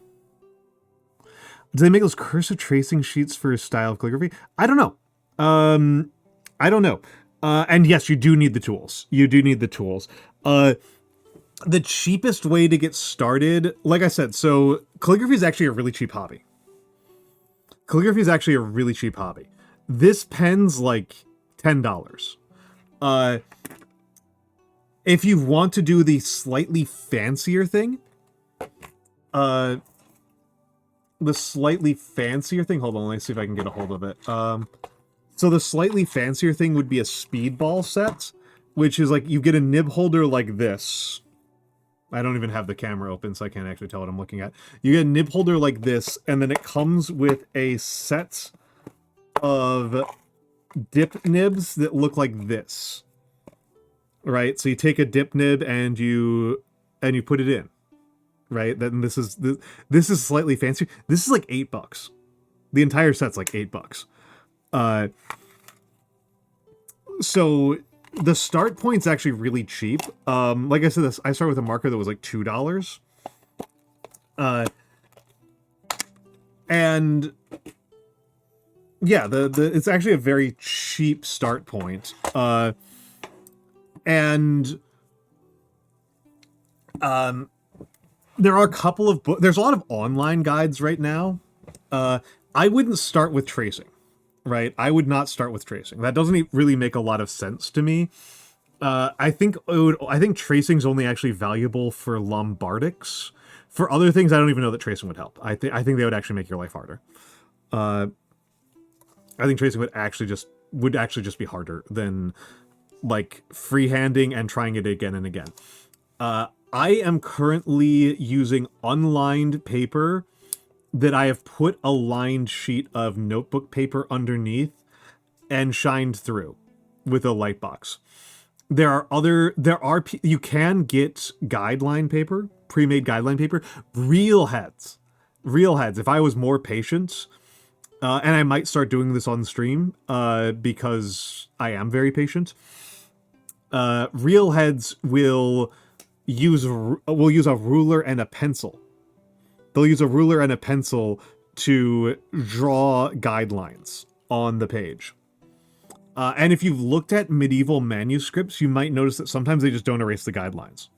Do they make those cursive tracing sheets for style of calligraphy? I don't know. I don't know. And yes, you do need the tools. You do need the tools. The cheapest way to get started, like I said, so calligraphy is actually a really cheap hobby. Calligraphy is actually a really cheap hobby. This pen's like $10. If you want to do the slightly fancier thing, hold on, let me see if I can get a hold of it. So the slightly fancier thing would be a speedball set, which is like you get a nib holder like this. I don't even have the camera open, so I can't actually tell what I'm looking at. You get a nib holder like this, and then it comes with a set of dip nibs that look like this. Right? So you take a dip nib and you put it in. Right? Then this is slightly fancier. This is like $8. The entire set's like $8. So the start point's actually really cheap. Like I said, I started with a marker that was like $2. And yeah, it's actually a very cheap start point. And there are a couple of there's a lot of online guides right now. I wouldn't start with tracing. Right? I would not start with tracing. That doesn't really make a lot of sense to me. I think tracing's only actually valuable for lombardics. For other things, I don't even know that tracing would help. I think they would actually make your life harder. I think tracing would actually just be harder than like freehanding and trying it again and again. I am currently using unlined paper that I have put a lined sheet of notebook paper underneath and shined through with a light box. You can get guideline paper, pre-made guideline paper, real heads. If I was more patient, and I might start doing this on stream, because I am very patient. Real heads will use a ruler and a pencil. They'll use a ruler and a pencil to draw guidelines on the page. And if you've looked at medieval manuscripts, you might notice that sometimes they just don't erase the guidelines.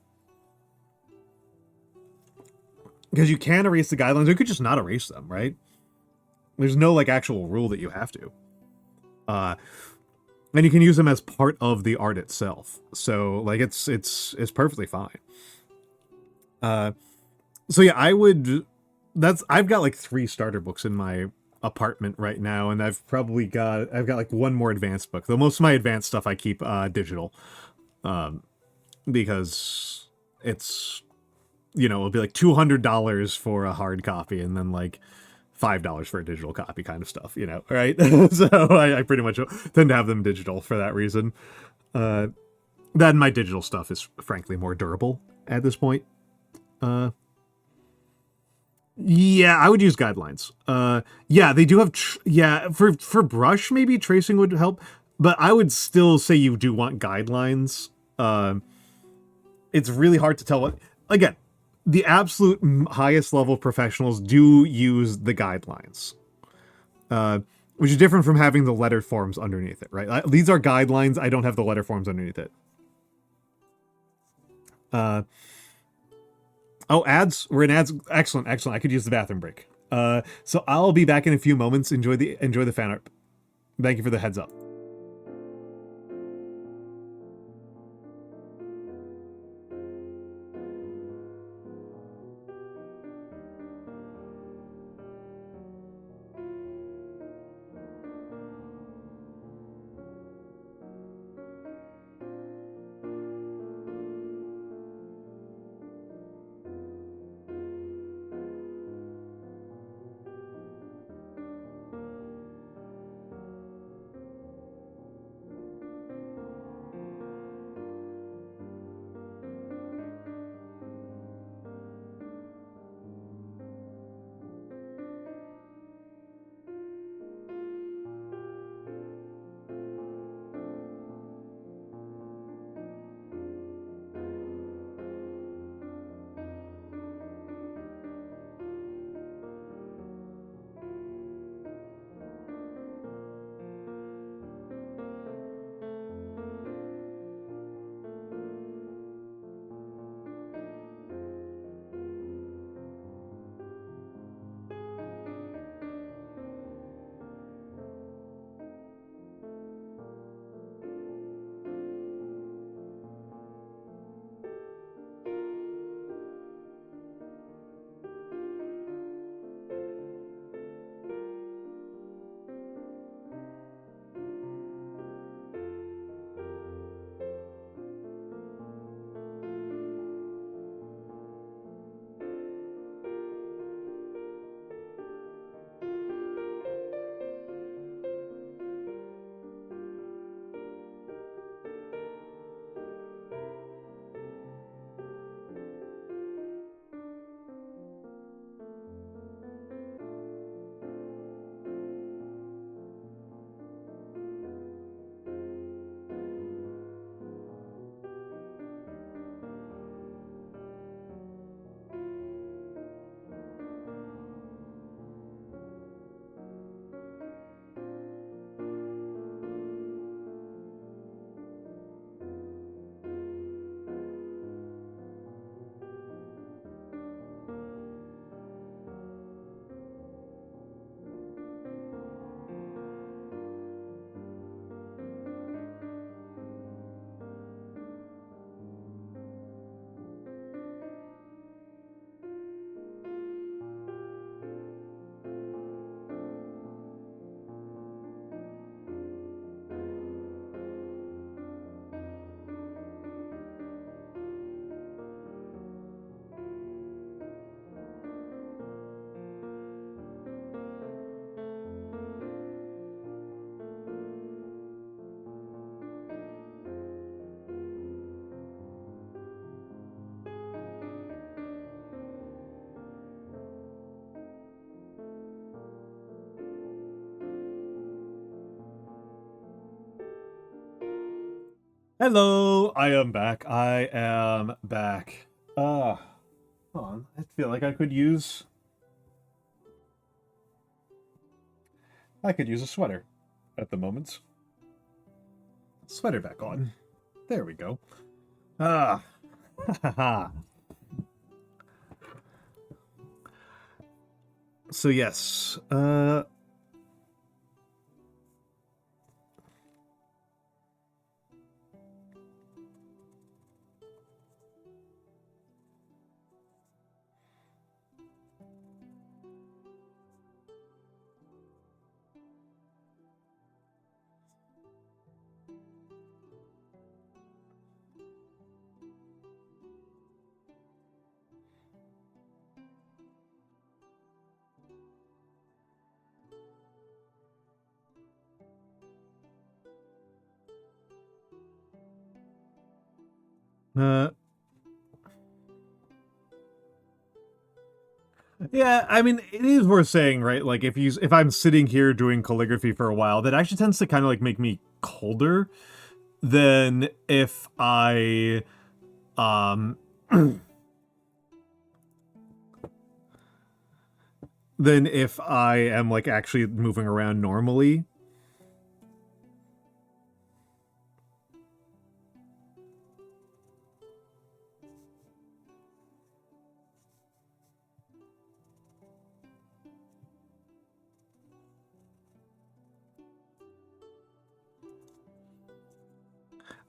Because you can erase the guidelines, or you could just not erase them, right? There's no like actual rule that you have to. And you can use them as part of the art itself. So like it's perfectly fine. So yeah, I've got like 3 starter books in my apartment right now, and I've got like 1 more advanced book. Though most of my advanced stuff I keep digital. Because it's, it'll be like $200 for a hard copy and then like $5 for a digital copy kind of stuff, right? So I pretty much tend to have them digital for that reason. Then my digital stuff is frankly more durable at this point. Yeah, I would use guidelines. Yeah, they do have... for brush, maybe tracing would help. But I would still say you do want guidelines. It's really hard to tell what... Again, the absolute highest level professionals do use the guidelines. Which is different from having the letter forms underneath it, right? These are guidelines. I don't have the letter forms underneath it. Oh, ads? We're in ads. Excellent. I could use the bathroom break. So I'll be back in a few moments. Enjoy the fan art. Thank you for the heads up. Hello, I am back. I am back. Hold on. I feel like I could use a sweater at the moment. Sweater back on. There we go. So yes, yeah, I mean, it is worth saying, right? Like, if I'm sitting here doing calligraphy for a while, that actually tends to kind of like make me colder than if I, than if I am like actually moving around normally.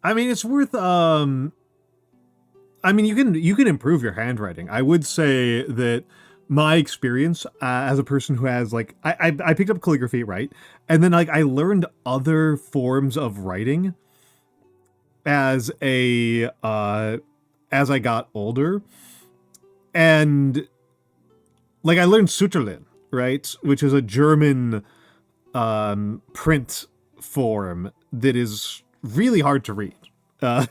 I mean, it's worth, I mean, you can improve your handwriting. I would say that my experience as a person who has, like, I picked up calligraphy, right? And then, like, I learned other forms of writing as I got older. And, like, I learned Suterlin, right? Which is a German, print form that is really hard to read. I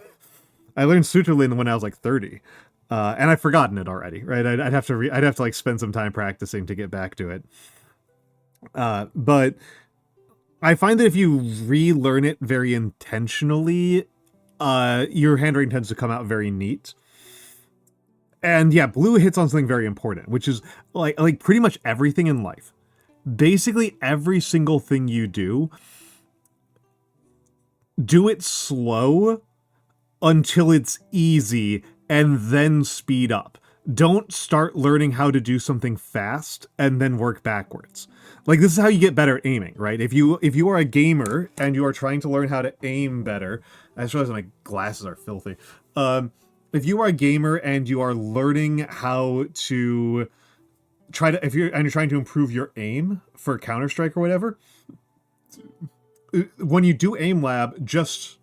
learned Suterlin when I was like 30, and I've forgotten it already. Right? I'd have to like spend some time practicing to get back to it. But I find that if you relearn it very intentionally, your handwriting tends to come out very neat. And yeah, blue hits on something very important, which is like pretty much everything in life. Basically, every single thing you do it slow until it's easy and then speed up. Don't start learning how to do something fast and then work backwards. Like, this is how you get better at aiming, right? If you are a gamer and you are trying to learn how to aim better, I just realized my glasses are filthy. If you are a gamer and you are learning how to you're trying to improve your aim for Counter-Strike or whatever, when you do aim lab, just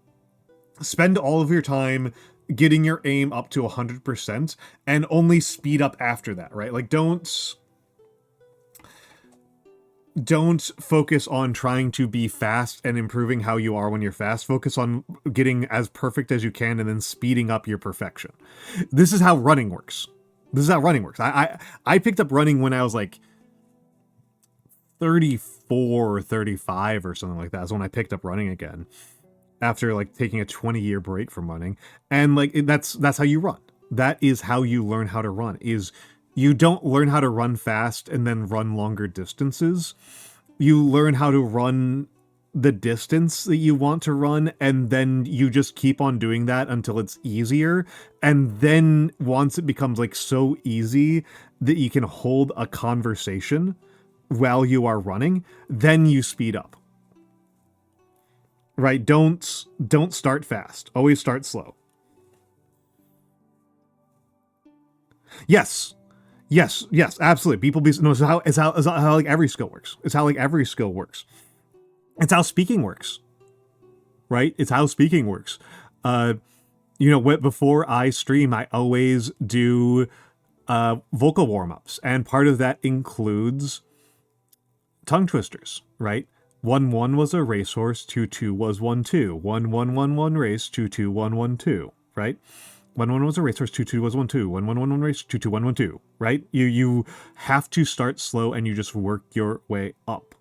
spend all of your time getting your aim up to 100% and only speed up after that, right? Like, don't focus on trying to be fast and improving how you are when you're fast. Focus on getting as perfect as you can and then speeding up your perfection. This is how running works. I picked up running when I was like 34 or 35 or something like that. That's when I picked up running again, after like taking a 20-year break from running. And like, that's how you run. That is how you learn how to run. Is you don't learn how to run fast and then run longer distances. You learn how to run the distance that you want to run, and then you just keep on doing that until it's easier. And then once it becomes like so easy that you can hold a conversation while you are running, then you speed up. Right? Don't start fast. Always start slow. Yes, absolutely. People be no. It's how like every skill works. It's how speaking works. Right? It's how speaking works. Before I stream, I always do vocal warm-ups, and part of that includes tongue twisters. Right? 1-1 was a racehorse, 2-2 was 1-2. 1-1-1-1 race, 2-2 1-1-2, right? 1-1 was a racehorse, 2-2 was 1-2. 1-1-1-1 race, 2-2 1-1-2, right? You have to start slow and you just work your way up.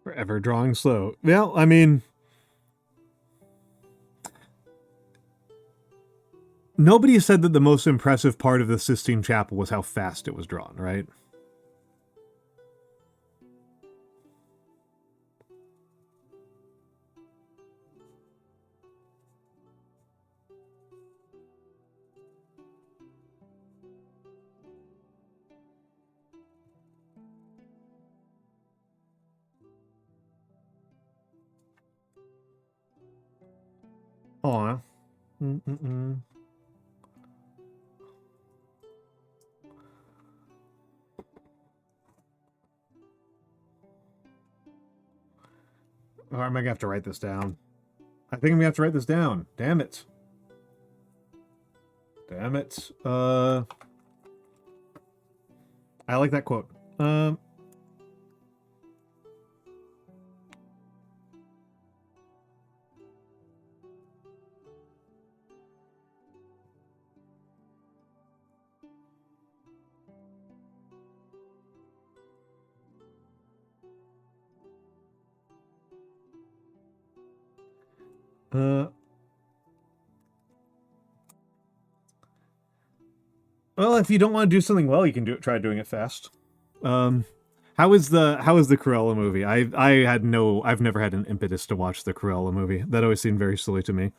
Forever drawing slow. Well, I mean, nobody said that the most impressive part of the Sistine Chapel was how fast it was drawn, right? Aw. Mm-mm-mm. Or am I gonna have to write this down? I think I'm gonna have to write this down. Damn it. Damn it. I like that quote. Well, if you don't want to do something well, you can try doing it fast. How is the Cruella movie? I've never had an impetus to watch the Cruella movie. That always seemed very silly to me.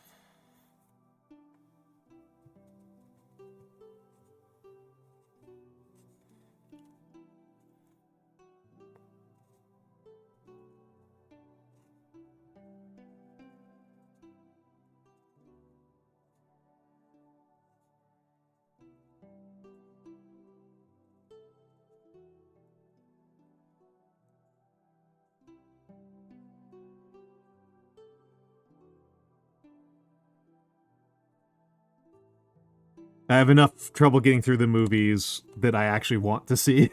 I have enough trouble getting through the movies that I actually want to see.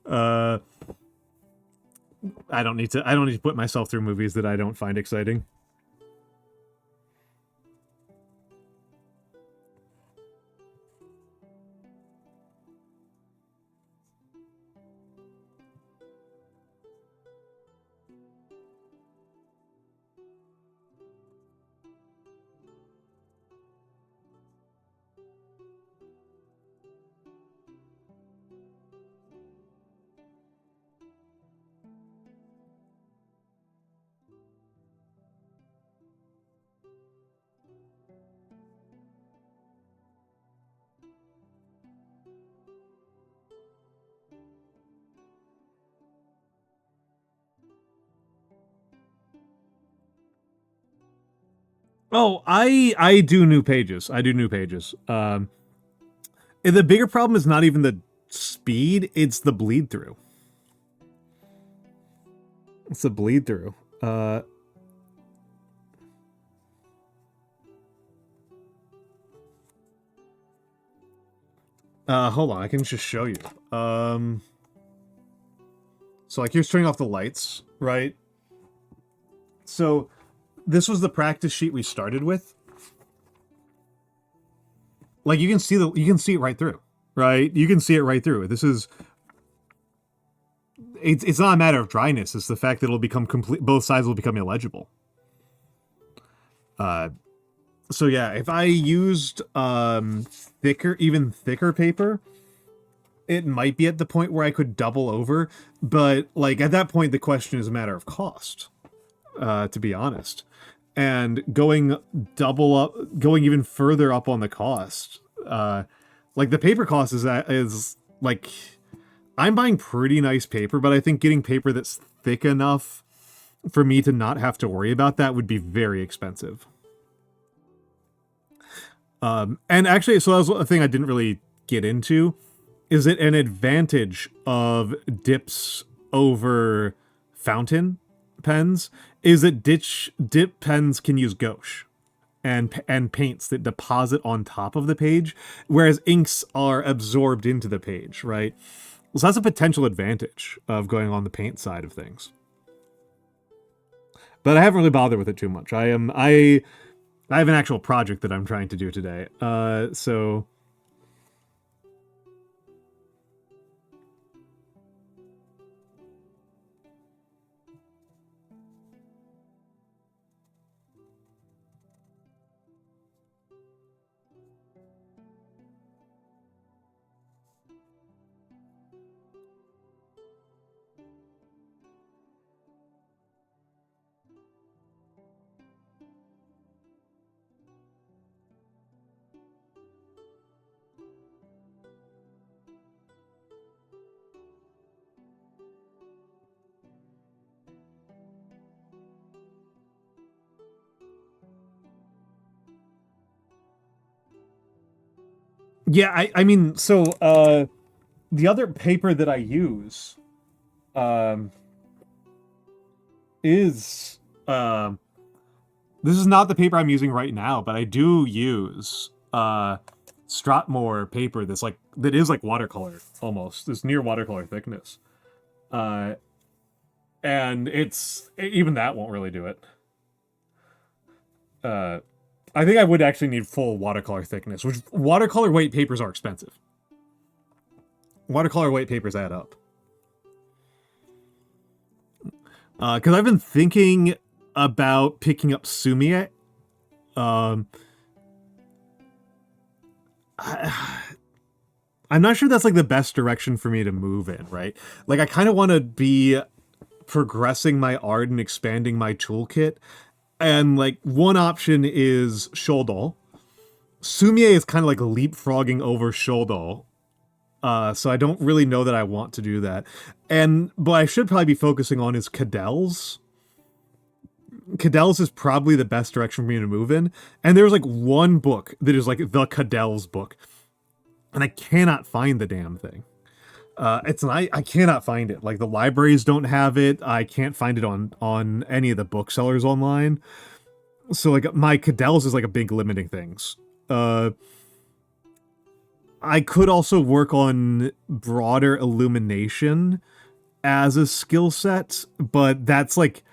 I don't need to put myself through movies that I don't find exciting. Oh, I do new pages. I do new pages. And the bigger problem is not even the speed, it's the bleed through. It's the bleed through. Hold on, I can just show you. So like here's turning off the lights, right? So this was the practice sheet we started with. Like you can see it right through, right? You can see it right through. This is it's not a matter of dryness, it's the fact that it'll become both sides will become illegible. So yeah, if I used even thicker paper, it might be at the point where I could double over, but like at that point the question is a matter of cost, to be honest. And going even further up on the cost, like the paper cost is like, I'm buying pretty nice paper, but I think getting paper that's thick enough for me to not have to worry about that would be very expensive. And actually, so that was a thing I didn't really get into. Is it an advantage of dips over fountain pens? Is that dip pens can use gouache and paints that deposit on top of the page, whereas inks are absorbed into the page, right? So that's a potential advantage of going on the paint side of things. But I haven't really bothered with it too much. I have an actual project that I'm trying to do today. So Yeah, I mean, so the other paper that I use is this is not the paper I'm using right now, but I do use Strathmore paper that is like watercolor almost. It's near watercolor thickness. And even that won't really do it. I think I would actually need full watercolor thickness, which watercolor weight papers are expensive. Watercolor weight papers add up. Because I've been thinking about picking up Fumiho. I'm not sure that's like the best direction for me to move in, right? Like I kind of want to be progressing my art and expanding my toolkit. And like one option is Shoulder. Fumiho is kind of like leapfrogging over Shoulder. So I don't really know that I want to do that. But I should probably be focusing on is Cadell's. Cadell's is probably the best direction for me to move in. And there's like one book that is like the Cadell's book. And I cannot find the damn thing. I cannot find it. Like the libraries don't have it. I can't find it on any of the booksellers online. So like my Cadell's is like a big limiting things. I could also work on broader illumination as a skill set, but that's like,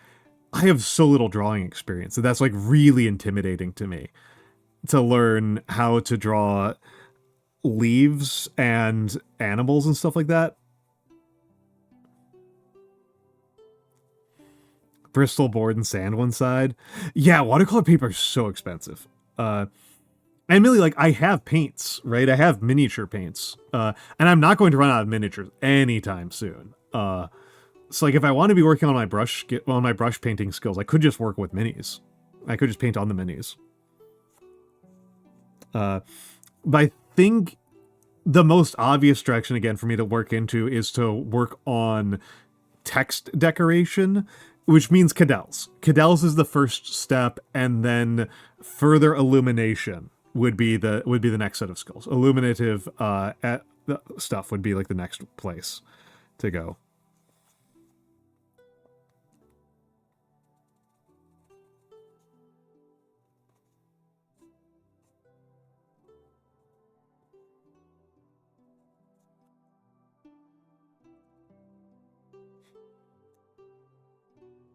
I have so little drawing experience, so that's like really intimidating to me to learn how to draw leaves and animals and stuff like that. Bristol board and sand one side. Yeah, watercolor paper is so expensive. And really, like, I have paints, right? I have miniature paints. And I'm not going to run out of miniatures anytime soon. So, like, if I want to be working on my brush painting skills, I could just work with minis. I could just paint on the minis. But I think the most obvious direction, again, for me to work into is to work on text decoration, which means Cadell's. Cadell's is the first step, and then further illumination would be the next set of skills. Illuminative stuff would be like the next place to go.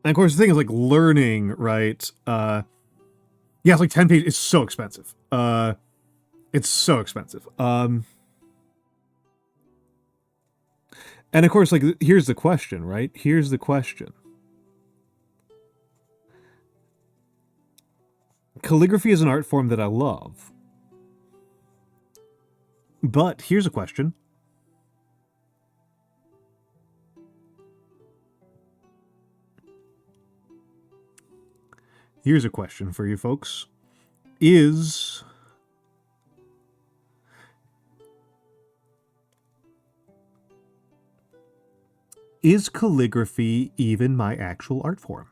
And of course, the thing is like learning, right? Yeah, it's like 10 pages. It's so expensive. It's so expensive. And of course, like, here's the question, right? Here's the question. Calligraphy is an art form that I love. But here's a question. Here's a question for you folks. Is calligraphy even my actual art form?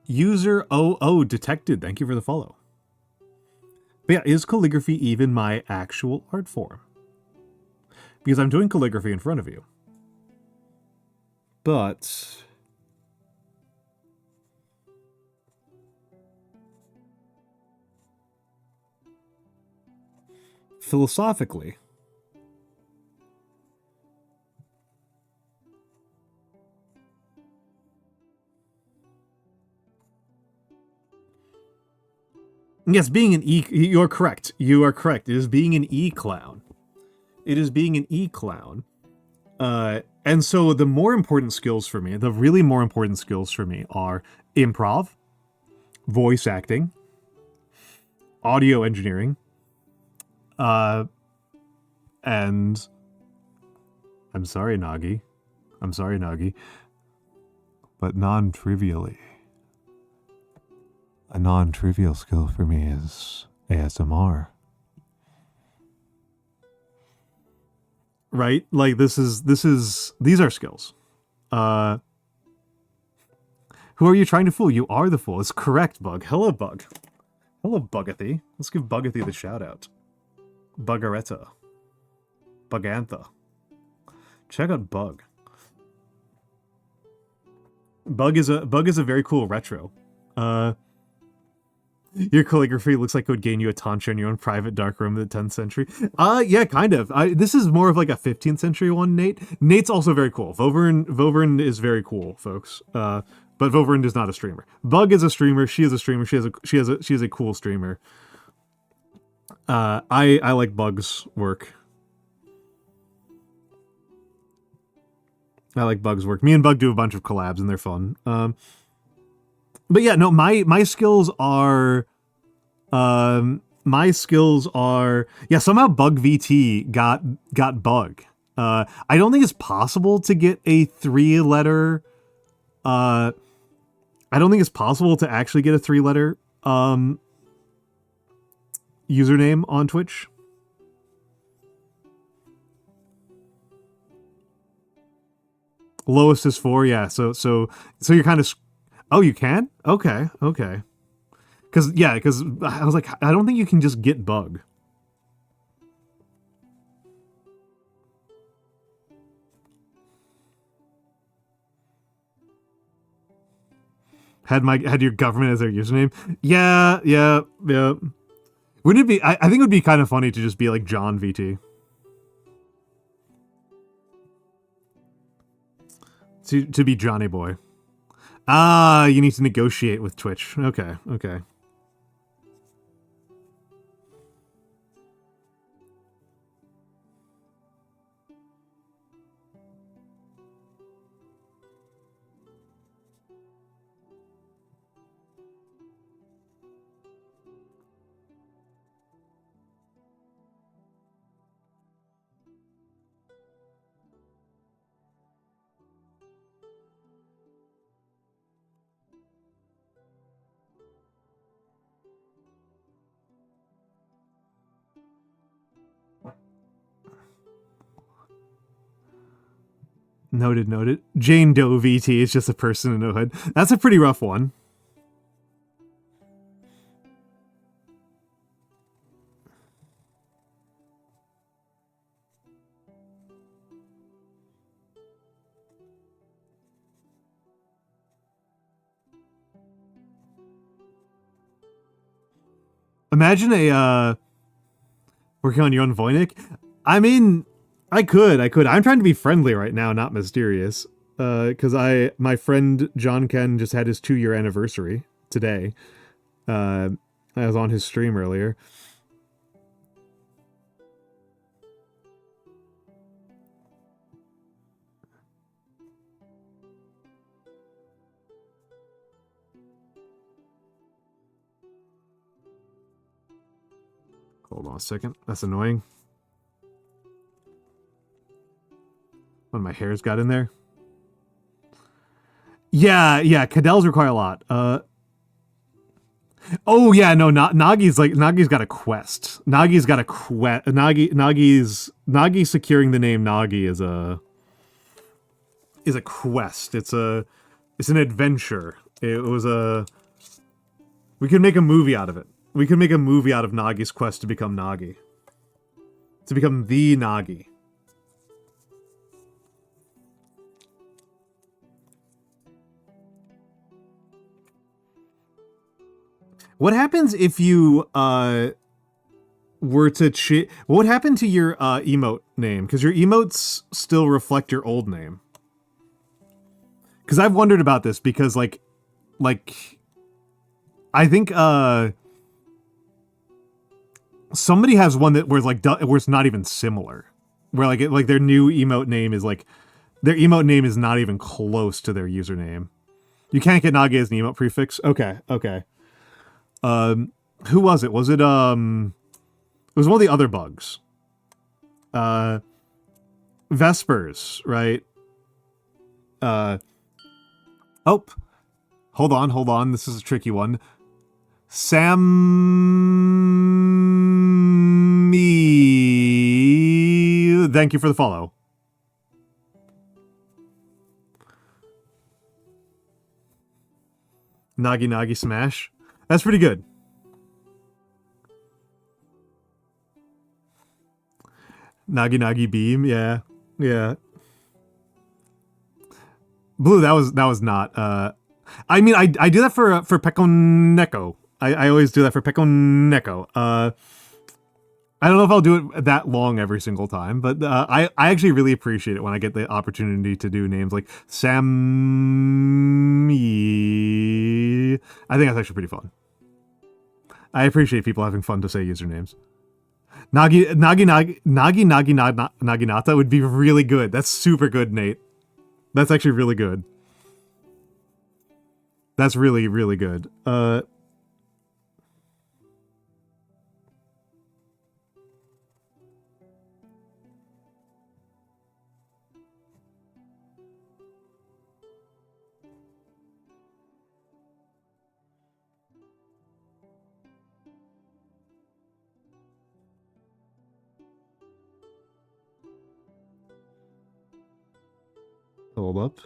User OO detected. Thank you for the follow. But yeah, is calligraphy even my actual art form? Because I'm doing calligraphy in front of you. But philosophically, yes, being an you're correct. You are correct. It is being an E-clown. It is being an E-clown. And so the more important skills for me, the really more important skills for me are improv, voice acting, audio engineering, and I'm sorry, Nagi, but non-trivially, a non-trivial skill for me is ASMR. Right? Like these are skills. Who are you trying to fool? You are the fool. It's correct, Bug. Hello, Bug. Hello, Bugathy. Let's give Bugathy the shout out. Bugaretta. Bugantha. Check out Bug. Bug is a very cool retro. Your calligraphy looks like it would gain you a tonsure in your own private darkroom in the 10th century. Yeah, kind of. This is more of like a 15th century one, Nate. Nate's also very cool. Vovern is very cool, folks. But Vovern is not a streamer. Bug is a streamer. She is a streamer. She is a cool streamer. I like Bug's work. I like Bug's work. Me and Bug do a bunch of collabs and they're fun. But yeah, no, my skills are, yeah, somehow Bug VT got Bug. I don't think it's possible to get a 3-letter, I don't think it's possible to actually get a 3-letter, username on Twitch. Lowest is 4, yeah, so you're kind of... Oh, you can? Okay. Because I was like, I don't think you can just get Bug. Had your government as their username? Yeah. Wouldn't it be... I think it would be kind of funny to just be like John VT. To be Johnny Boy. Ah, you need to negotiate with Twitch. Okay. Noted. Jane Doe VT is just a person in a hood. That's a pretty rough one. Imagine working on your own Voynich. I mean, I could. I'm trying to be friendly right now, not mysterious. Because my friend John Ken just had his 2-year anniversary today. I was on his stream earlier. Hold on a second. That's annoying. When my hair's got in there. Yeah, Cadels require a lot. Oh yeah, no, Nagi's got a quest. Nagi's securing the name Nagi is a quest. It's an adventure. We could make a movie out of it. We could make a movie out of Nagi's quest to become Nagi. To become the Nagi. What happens if you were to what would happen to your emote name? Because your emotes still reflect your old name. Because I've wondered about this because like I think somebody has one that where it's not even similar. Where like their new emote name is like their emote name is not even close to their username. You can't get Nagi as an emote prefix. Okay. Who was it? Was it was one of the other bugs. Vespers, right? Oh. Hold on. This is a tricky one. Sammy, thank you for the follow. Nagi Nagi Smash. That's pretty good. Nagi Nagi Beam, yeah. Yeah. Blue, that was not I mean I do that for Pekko I always do that for Pekko. I don't know if I'll do it that long every single time, but I actually really appreciate it when I get the opportunity to do names like Sammy. I think that's actually pretty fun. I appreciate people having fun to say usernames. Naginata would be really good. That's super good, Nate. That's actually really good. That's really, really good. Hold up.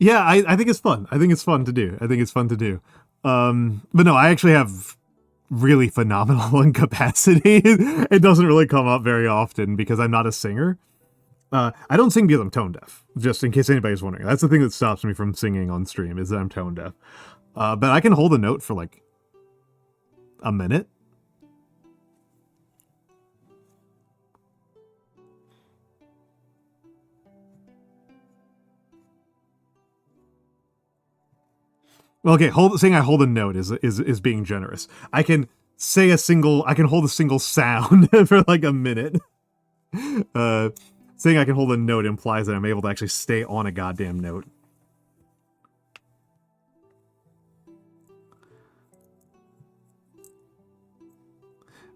Yeah, I think it's fun. I think it's fun to do. But no, I actually have really phenomenal lung capacity. It doesn't really come up very often because I'm not a singer. I don't sing because I'm tone deaf, just in case anybody's wondering. That's the thing that stops me from singing on stream, is that I'm tone deaf. But I can hold a note for like a minute. Well, okay, saying I hold a note is being generous. I can hold a single sound for like a minute. Saying I can hold a note implies that I'm able to actually stay on a goddamn note.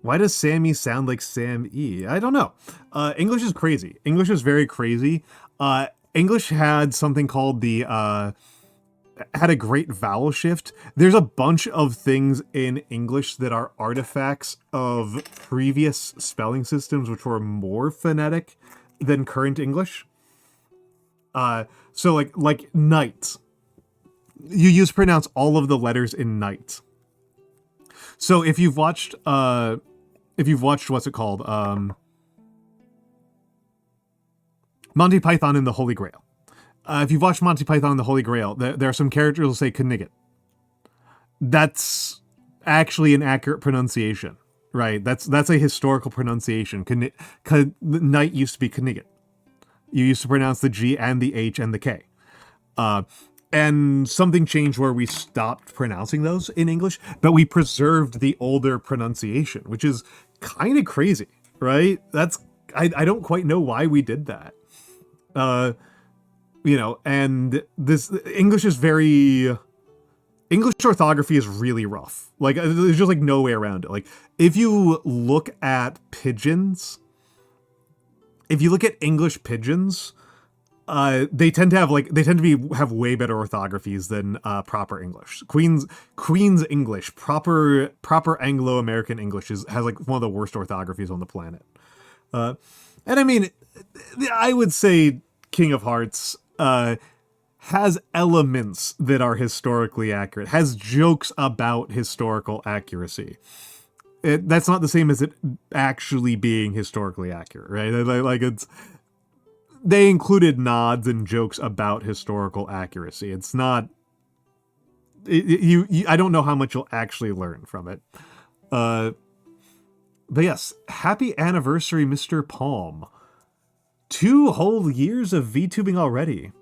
Why does Sammy sound like Sam E? I don't know. English is crazy. English is very crazy. English had something called had a great vowel shift. There's a bunch of things in English that are artifacts of previous spelling systems which were more phonetic than current English. So like night. You used to pronounce all of the letters in night. So if you've watched what's it called? Monty Python and the Holy Grail. If you've watched Monty Python and the Holy Grail, there are some characters who say Knigget. That's actually an accurate pronunciation, right? That's a historical pronunciation. Night used to be Knigget. You used to pronounce the G and the H and the K. And something changed where we stopped pronouncing those in English, but we preserved the older pronunciation, which is kind of crazy, right? I don't quite know why we did that. And this English orthography is really rough. Like, there's just like no way around it. Like, if you look at English pigeons, they tend to have have way better orthographies than proper English. Queen's English, proper Anglo-American English has like one of the worst orthographies on the planet. And I mean, I would say King of Hearts has elements that are historically accurate, has jokes about historical accuracy. That's not the same as it actually being historically accurate, right? Like they included nods and jokes about historical accuracy. It's not. I don't know how much you'll actually learn from it. But yes, happy anniversary, Mr. Palm. 2 whole years of VTubing already.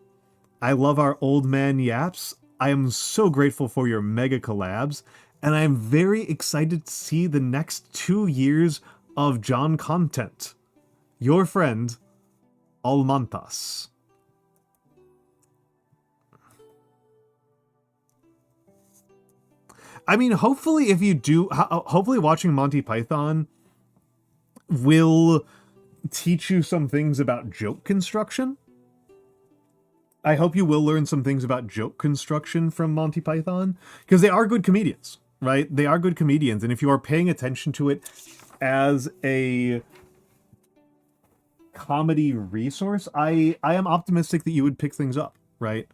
I love our old man yaps. I am so grateful for your mega collabs, and I am very excited to see the next 2 years of John content. Your friend, Almantas. I mean, hopefully if you do, hopefully watching Monty Python will teach you some things about joke construction. I hope you will learn some things about joke construction from Monty Python, because they are good comedians, right? They are good comedians, and if you are paying attention to it as a comedy resource, I am optimistic that you would pick things up, right?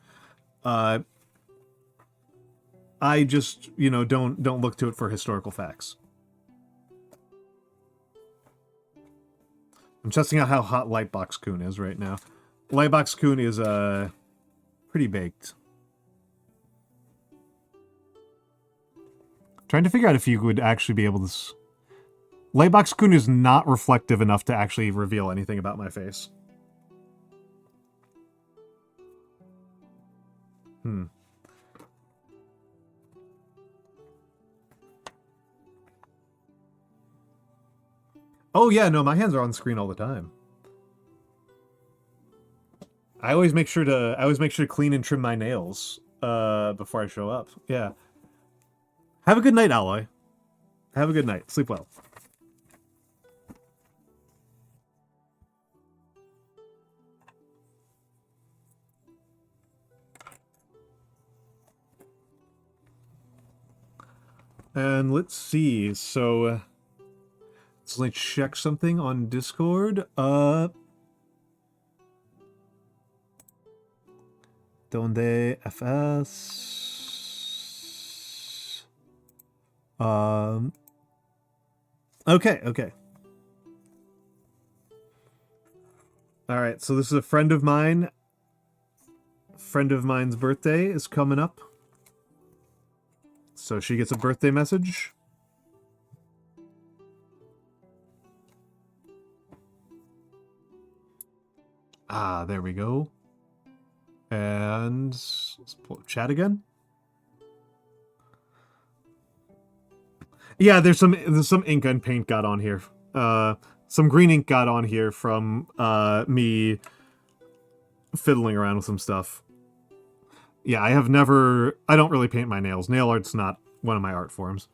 I just, you know, don't look to it for historical facts. I'm testing out how hot Lightbox Kun is right now. Lightbox Kun is pretty baked. Trying to figure out if you would actually be able to... Lightbox Kun is not reflective enough to actually reveal anything about my face. Oh yeah, no, my hands are on screen all the time. I always make sure to clean and trim my nails before I show up. Yeah. Have a good night, Alloy. Have a good night. Sleep well. And let's see. So let's check something on Discord. Donde FS? Okay. All right, so this is a friend of mine. Friend of mine's birthday is coming up. So she gets a birthday message. Ah, there we go. And let's pull up chat again. Yeah, there's some ink and paint got on here. Some green ink got on here from me fiddling around with some stuff. Yeah, I don't really paint my nails. Nail art's not one of my art forms.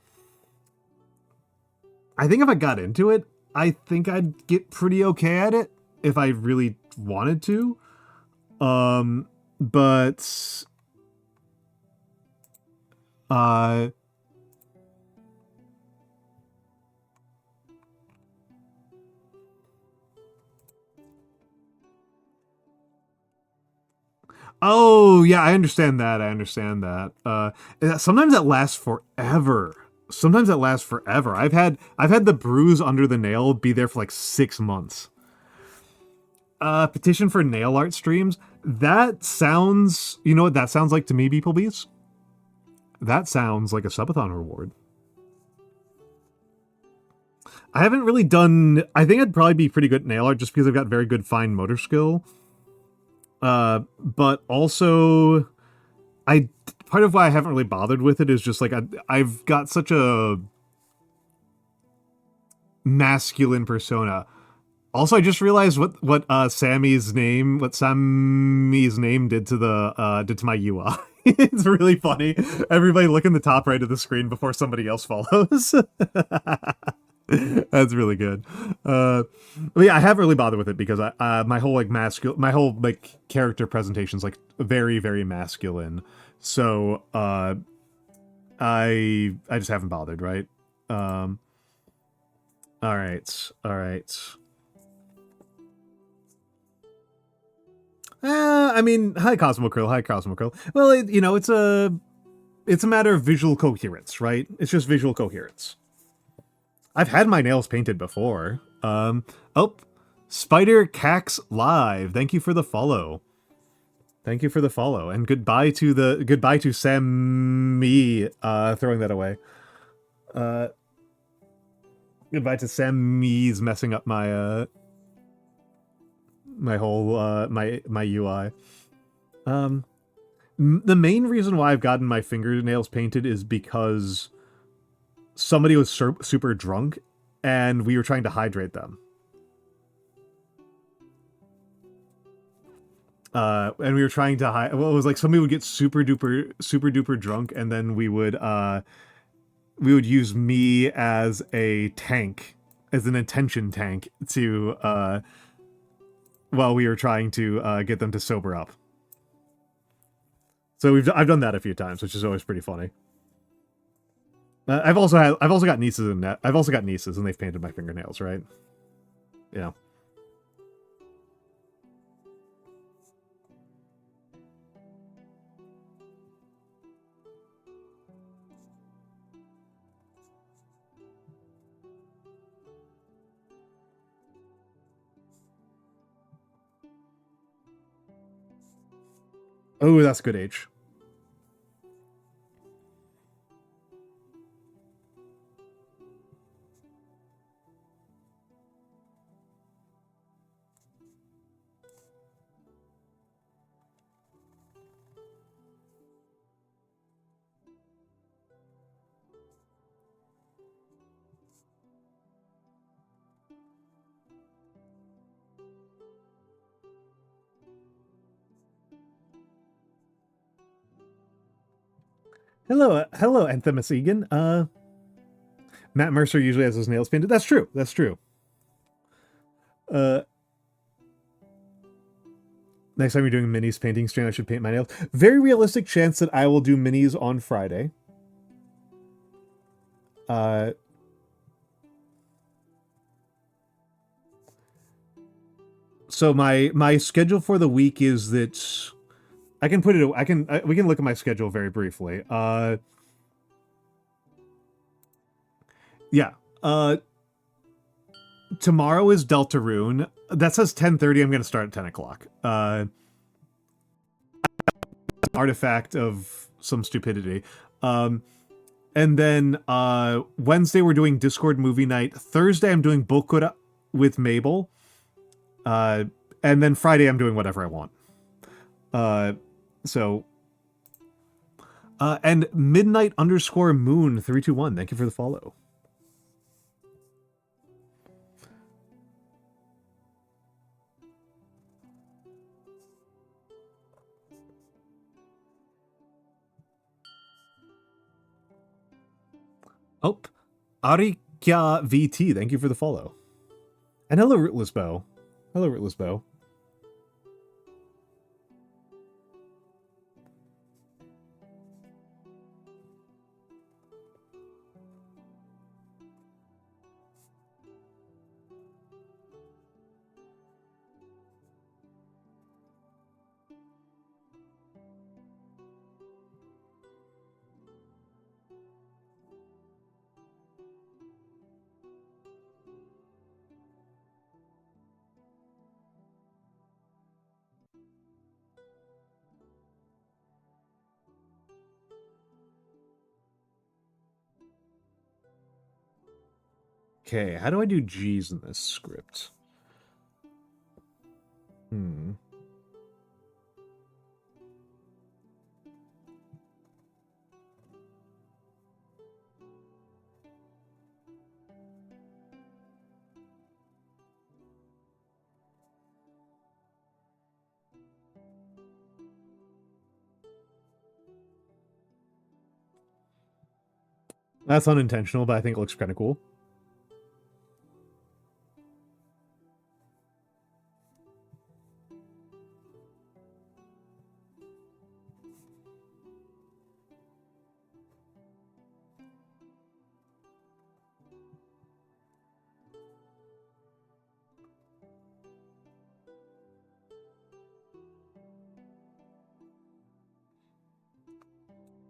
I think if I got into it, I think I'd get pretty okay at it if I really wanted to. But oh, yeah, I understand that. Sometimes that lasts forever. I've had the bruise under the nail be there for like 6 months. Petition for nail art streams. That sounds... You know what that sounds like to me, Beeplebees? That sounds like a subathon reward. I haven't really done... I think I'd probably be pretty good at nail art just because I've got very good fine motor skill. But also... Part of why I haven't really bothered with it is just like I've got such a masculine persona. Also, I just realized what Sammy's name did to my UI. It's really funny. Everybody look in the top right of the screen before somebody else follows. That's really good. But yeah, I haven't really bothered with it because my whole character presentation's like very, very masculine. So I just haven't bothered, right? All right. I mean, hi Cosmo Krill. Well, it's a matter of visual coherence, right? It's just visual coherence. I've had my nails painted before. Oh, Spider Cax Live. Thank you for the follow. And goodbye to Sammy throwing that away. Goodbye to Sammy's messing up my my whole my UI. The main reason why I've gotten my fingernails painted is because somebody was super drunk and we were trying to hydrate them. And we were it was like somebody would get super duper drunk and then we would we would use me as a tank, as an attention tank to while we were trying to get them to sober up. So I've done that a few times, which is always pretty funny. I've also got nieces and and they've painted my fingernails, right? Yeah. Oh, that's good age. Hello, Anthemus Egan. Matt Mercer usually has his nails painted. That's true. That's true. Next time you're doing a minis painting stream, I should paint my nails. Very realistic chance that I will do minis on Friday. So my schedule for the week is that I can put it. We can look at my schedule very briefly. Yeah. Tomorrow is Deltarune. That says 10:30. I'm going to start at 10 o'clock. Artifact of some stupidity. And then Wednesday we're doing Discord movie night. Thursday I'm doing Bokura with Mabel. And then Friday I'm doing whatever I want. And midnight_moon321. Thank you for the follow. Oh, Arikya VT, thank you for the follow. And hello, Rootless Bow. Hello, Rootless Bow. Okay, how do I do G's in this script? That's unintentional, but I think it looks kind of cool.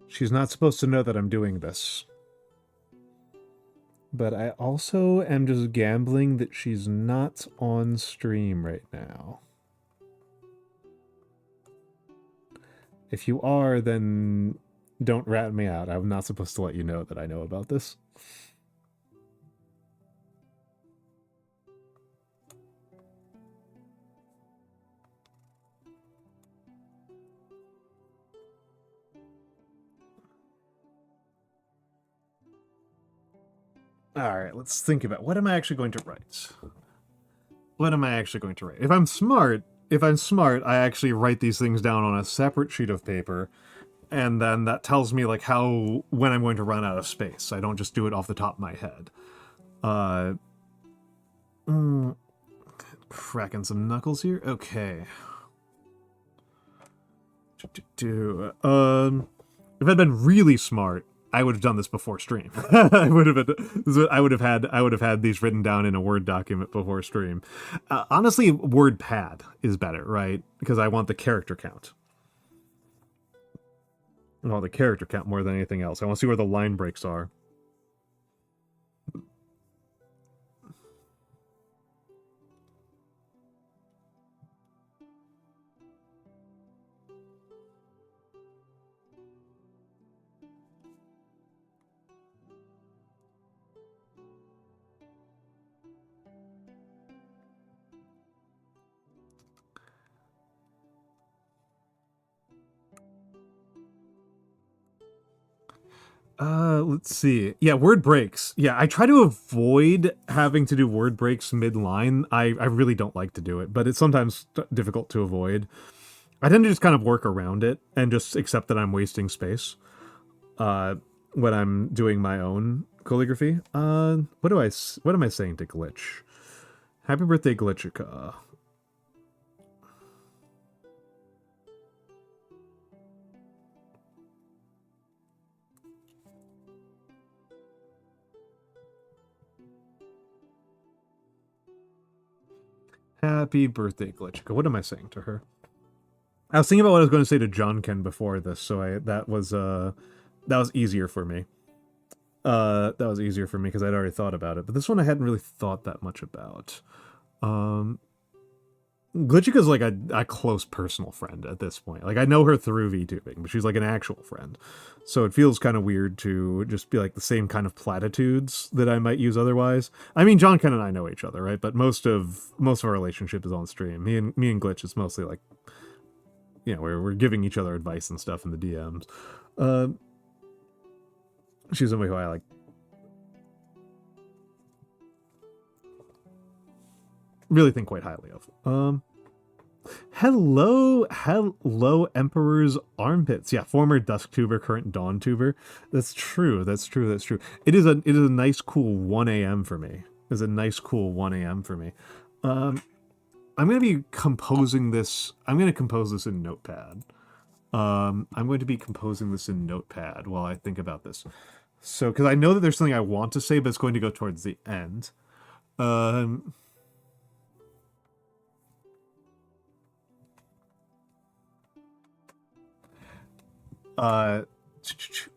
She's not supposed to know that I'm doing this. But I also am just gambling that she's not on stream right now. If you are, then don't rat me out. I'm not supposed to let you know that I know about this. All right, let's think about what am I actually going to write? What am I actually going to write? If I'm smart, I actually write these things down on a separate sheet of paper and then that tells me like when I'm going to run out of space. I don't just do it off the top of my head. Cracking some knuckles here. Okay. If I'd been really smart, I would have done this before stream. I would have had these written down in a Word document before stream. Honestly, WordPad is better, right? Because I want the character count. I want the character count more than anything else. I want to see where the line breaks are. Let's see. Yeah, word breaks. Yeah, I try to avoid having to do word breaks mid-line. I really don't like to do it, but it's sometimes difficult to avoid. I tend to just kind of work around it and just accept that I'm wasting space when I'm doing my own calligraphy. What am I saying to Glitch? Happy birthday, Glitchica. Happy birthday, Glitchica. What am I saying to her? I was thinking about what I was going to say to John Ken before this, so that was easier for me. That was easier for me because I'd already thought about it. But this one I hadn't really thought that much about. Glitchica's like a close personal friend at this point. Like, I know her through VTubing, but she's like an actual friend. So it feels kind of weird to just be like the same kind of platitudes that I might use otherwise. I mean, John Ken and I know each other, right? But most of our relationship is on stream. Me and Glitch is mostly like, you know, we're giving each other advice and stuff in the DMs. She's somebody who I like. Really think quite highly of. Hello, Emperor's Armpits. Yeah, former Dusktuber, current Dawntuber. That's true. It is a nice, cool 1 a.m. for me. It's a nice, cool 1 a.m. for me. I'm going to be composing this. I'm going to compose this in Notepad. I'm going to be composing this in Notepad while I think about this. So, because I know that there's something I want to say, but it's going to go towards the end.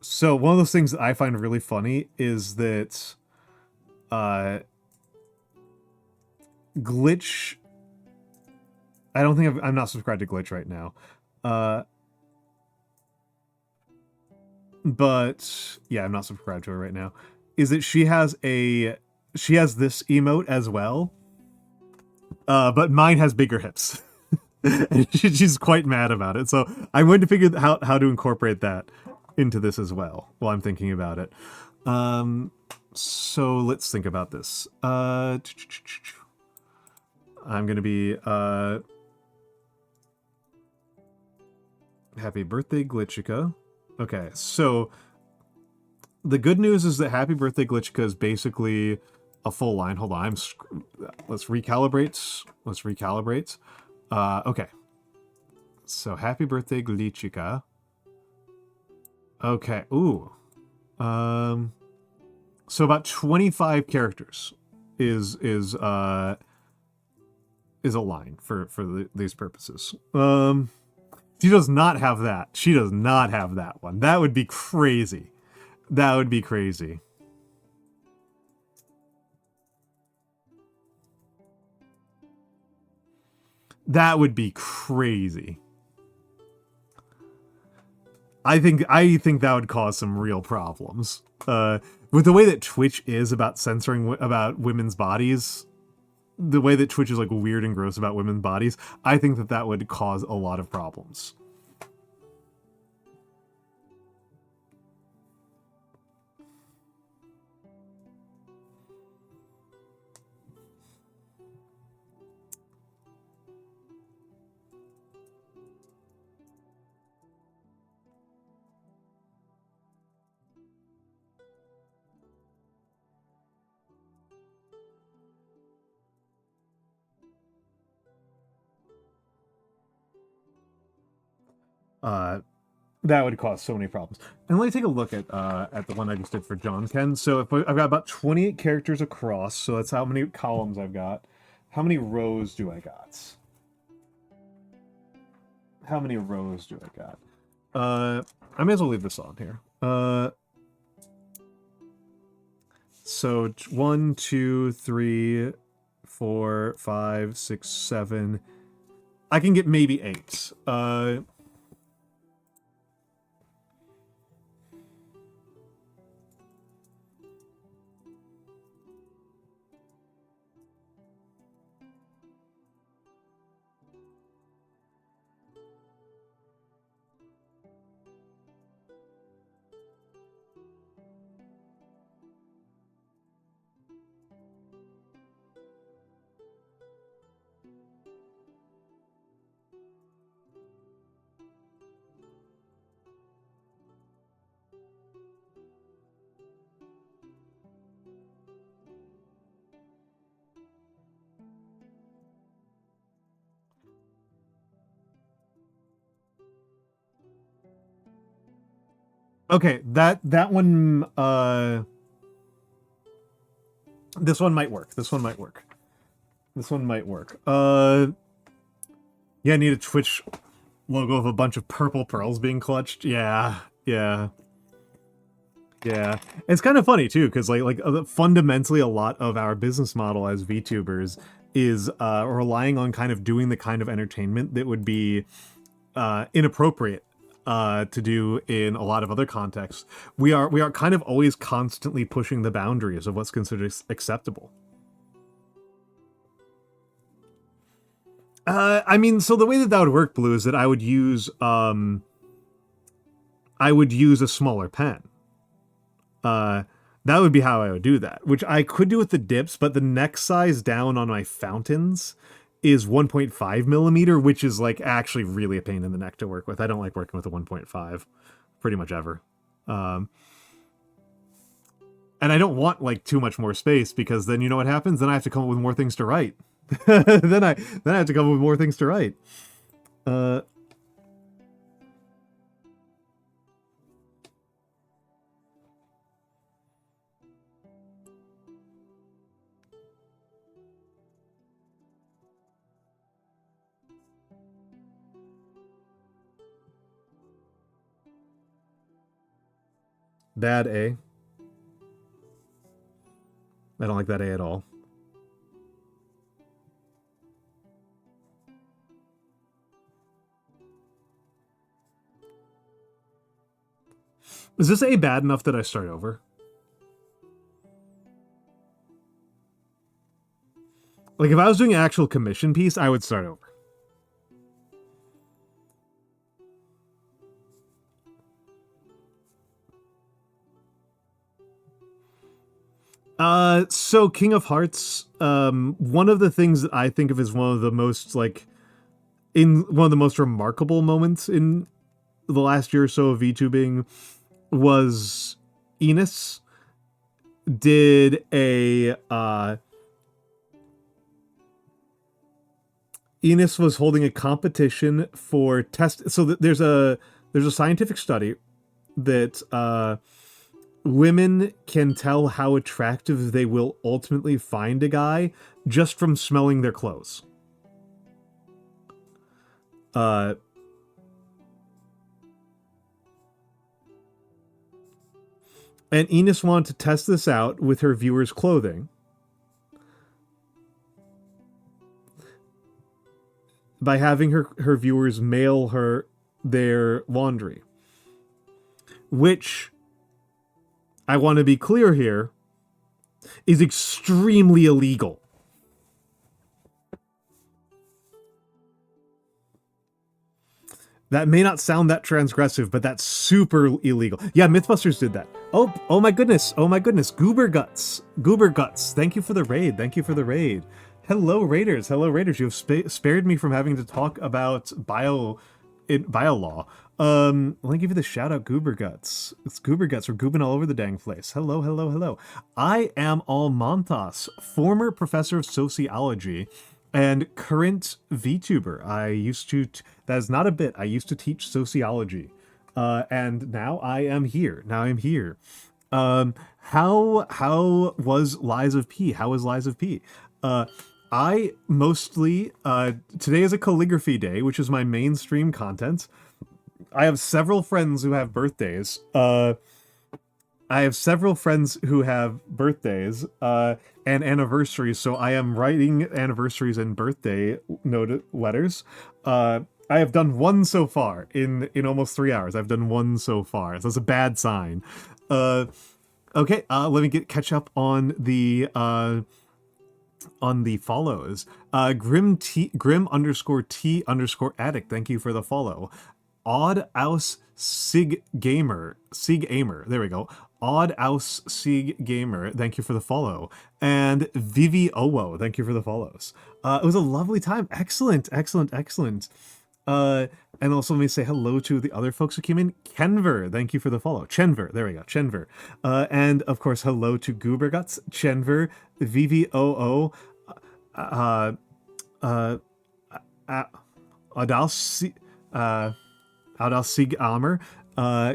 So one of those things that I find really funny is that Glitch, I don't think I'm not subscribed to Glitch right now, but yeah, I'm not subscribed to her right now, is that she has this emote as well, but mine has bigger hips. And she's quite mad about it, so I'm going to figure out how to incorporate that into this as well while I'm thinking about it. So let's think about this. I'm going to be happy birthday, Glitchica. Okay, so the good news is that happy birthday, Glitchica is basically a full line. Hold on, let's recalibrate. Okay. So happy birthday, Glitchica. Okay. Ooh. So about 25 characters is a line for these purposes. She does not have that. She does not have that one. That would be crazy. That would be crazy. That would be crazy. I think that would cause some real problems. With the way that Twitch is about censoring about women's bodies, the way that Twitch is like weird and gross about women's bodies, I think that would cause a lot of problems. That would cause so many problems. And let me take a look at the one I just did for John Ken. So if I've got about 28 characters across, so that's how many columns I've got. How many rows do I got? How many rows do I got? I may as well leave this on here. So 1, 2, 3, 4, 5, 6, 7. I can get maybe 8. Okay, that one, this one might work. This one might work. This one might work. Yeah, I need a Twitch logo of a bunch of purple pearls being clutched. Yeah. It's kind of funny too, because fundamentally a lot of our business model as VTubers is relying on kind of doing the kind of entertainment that would be inappropriate to do in a lot of other contexts. We are kind of always constantly pushing the boundaries of what's considered acceptable. I mean, so the way that would work, Blue, is that I would use a smaller pen. That would be how I would do that, which I could do with the dips, but the neck size down on my fountains is 1.5 millimeter, which is like actually really a pain in the neck to work with. I don't like working with a 1.5 pretty much ever. And I don't want like too much more space, because then you know what happens? Then I have to come up with more things to write. then I have to come up with more things to write. Bad A. I don't like that A at all. Is this A bad enough that I start over? Like, if I was doing an actual commission piece, I would start over. So King of Hearts, one of the things that I think of as one of the most remarkable moments in the last year or so of VTubing was Enos did Enos was holding a competition for test. So there's a scientific study that women can tell how attractive they will ultimately find a guy just from smelling their clothes. And Enos wanted to test this out with her viewers' clothing by having her viewers mail her their laundry, which, I want to be clear here, is extremely illegal. That may not sound that transgressive, but that's super illegal. Yeah, Mythbusters did that. Oh my goodness. Oh my goodness. Goober Guts. Thank you for the raid. Hello, Raiders. You have spared me from having to talk about bio law. Let me give you the shout out, Goober Guts. It's Goober Guts. We're goobing all over the dang place. Hello. I am Almantas, former professor of sociology and current VTuber. I used to, that is not a bit, I used to teach sociology. And now I am here. How was Lies of P? How was Lies of P? I mostly, today is a calligraphy day, which is my mainstream content. I have several friends who have birthdays. And anniversaries, so I am writing anniversaries and birthday note letters. I have done one so far in almost 3 hours. I've done one so far. So that's a bad sign. Okay, let me catch up on the follows. Grim_T_addict, thank you for the follow. Odd Aus Sig Gamer, there we go. Odd Aus Sig Gamer, thank you for the follow. And Vivi Owo, thank you for the follows. It was a lovely time. Excellent. And also let me say hello to the other folks who came in. Kenver, thank you for the follow. Chenver, there we go, Chenver. And of course, hello to Gooberguts, Chenver, Vivi Oo, Adalsig Amer,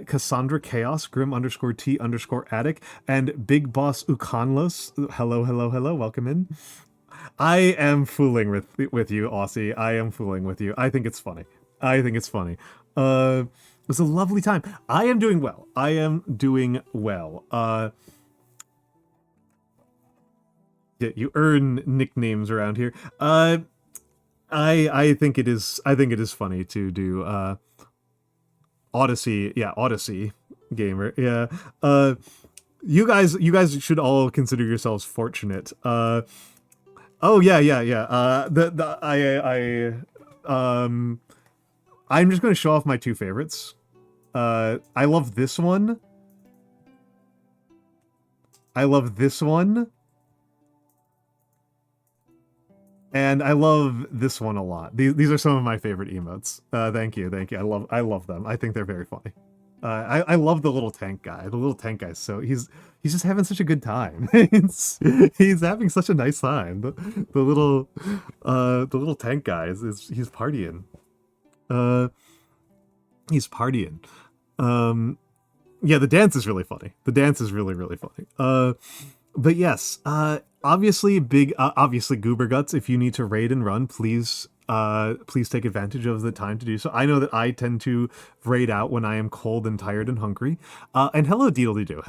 Cassandra Chaos, Grim_T_Attic, and Big Boss Ukanlos. Hello, welcome in. I am fooling with you, Aussie. I am fooling with you. I think it's funny. It was a lovely time. I am doing well. Yeah, you earn nicknames around here. I think it is funny to do Odyssey gamer. Yeah. You guys should all consider yourselves fortunate. Oh yeah. I'm just going to show off my two favorites. I love this one. And I love this one a lot. These are some of my favorite emotes. Thank you. I love them. I think they're very funny. I love the little tank guy. So he's just having such a good time. He's having such a nice time. The little tank guy he's partying. Yeah, the dance is really funny. Really funny. But yes, obviously Goober Guts, if you need to raid and run, please take advantage of the time to do so. I know that I tend to raid out when I am cold and tired and hungry. And hello Deedly Doo.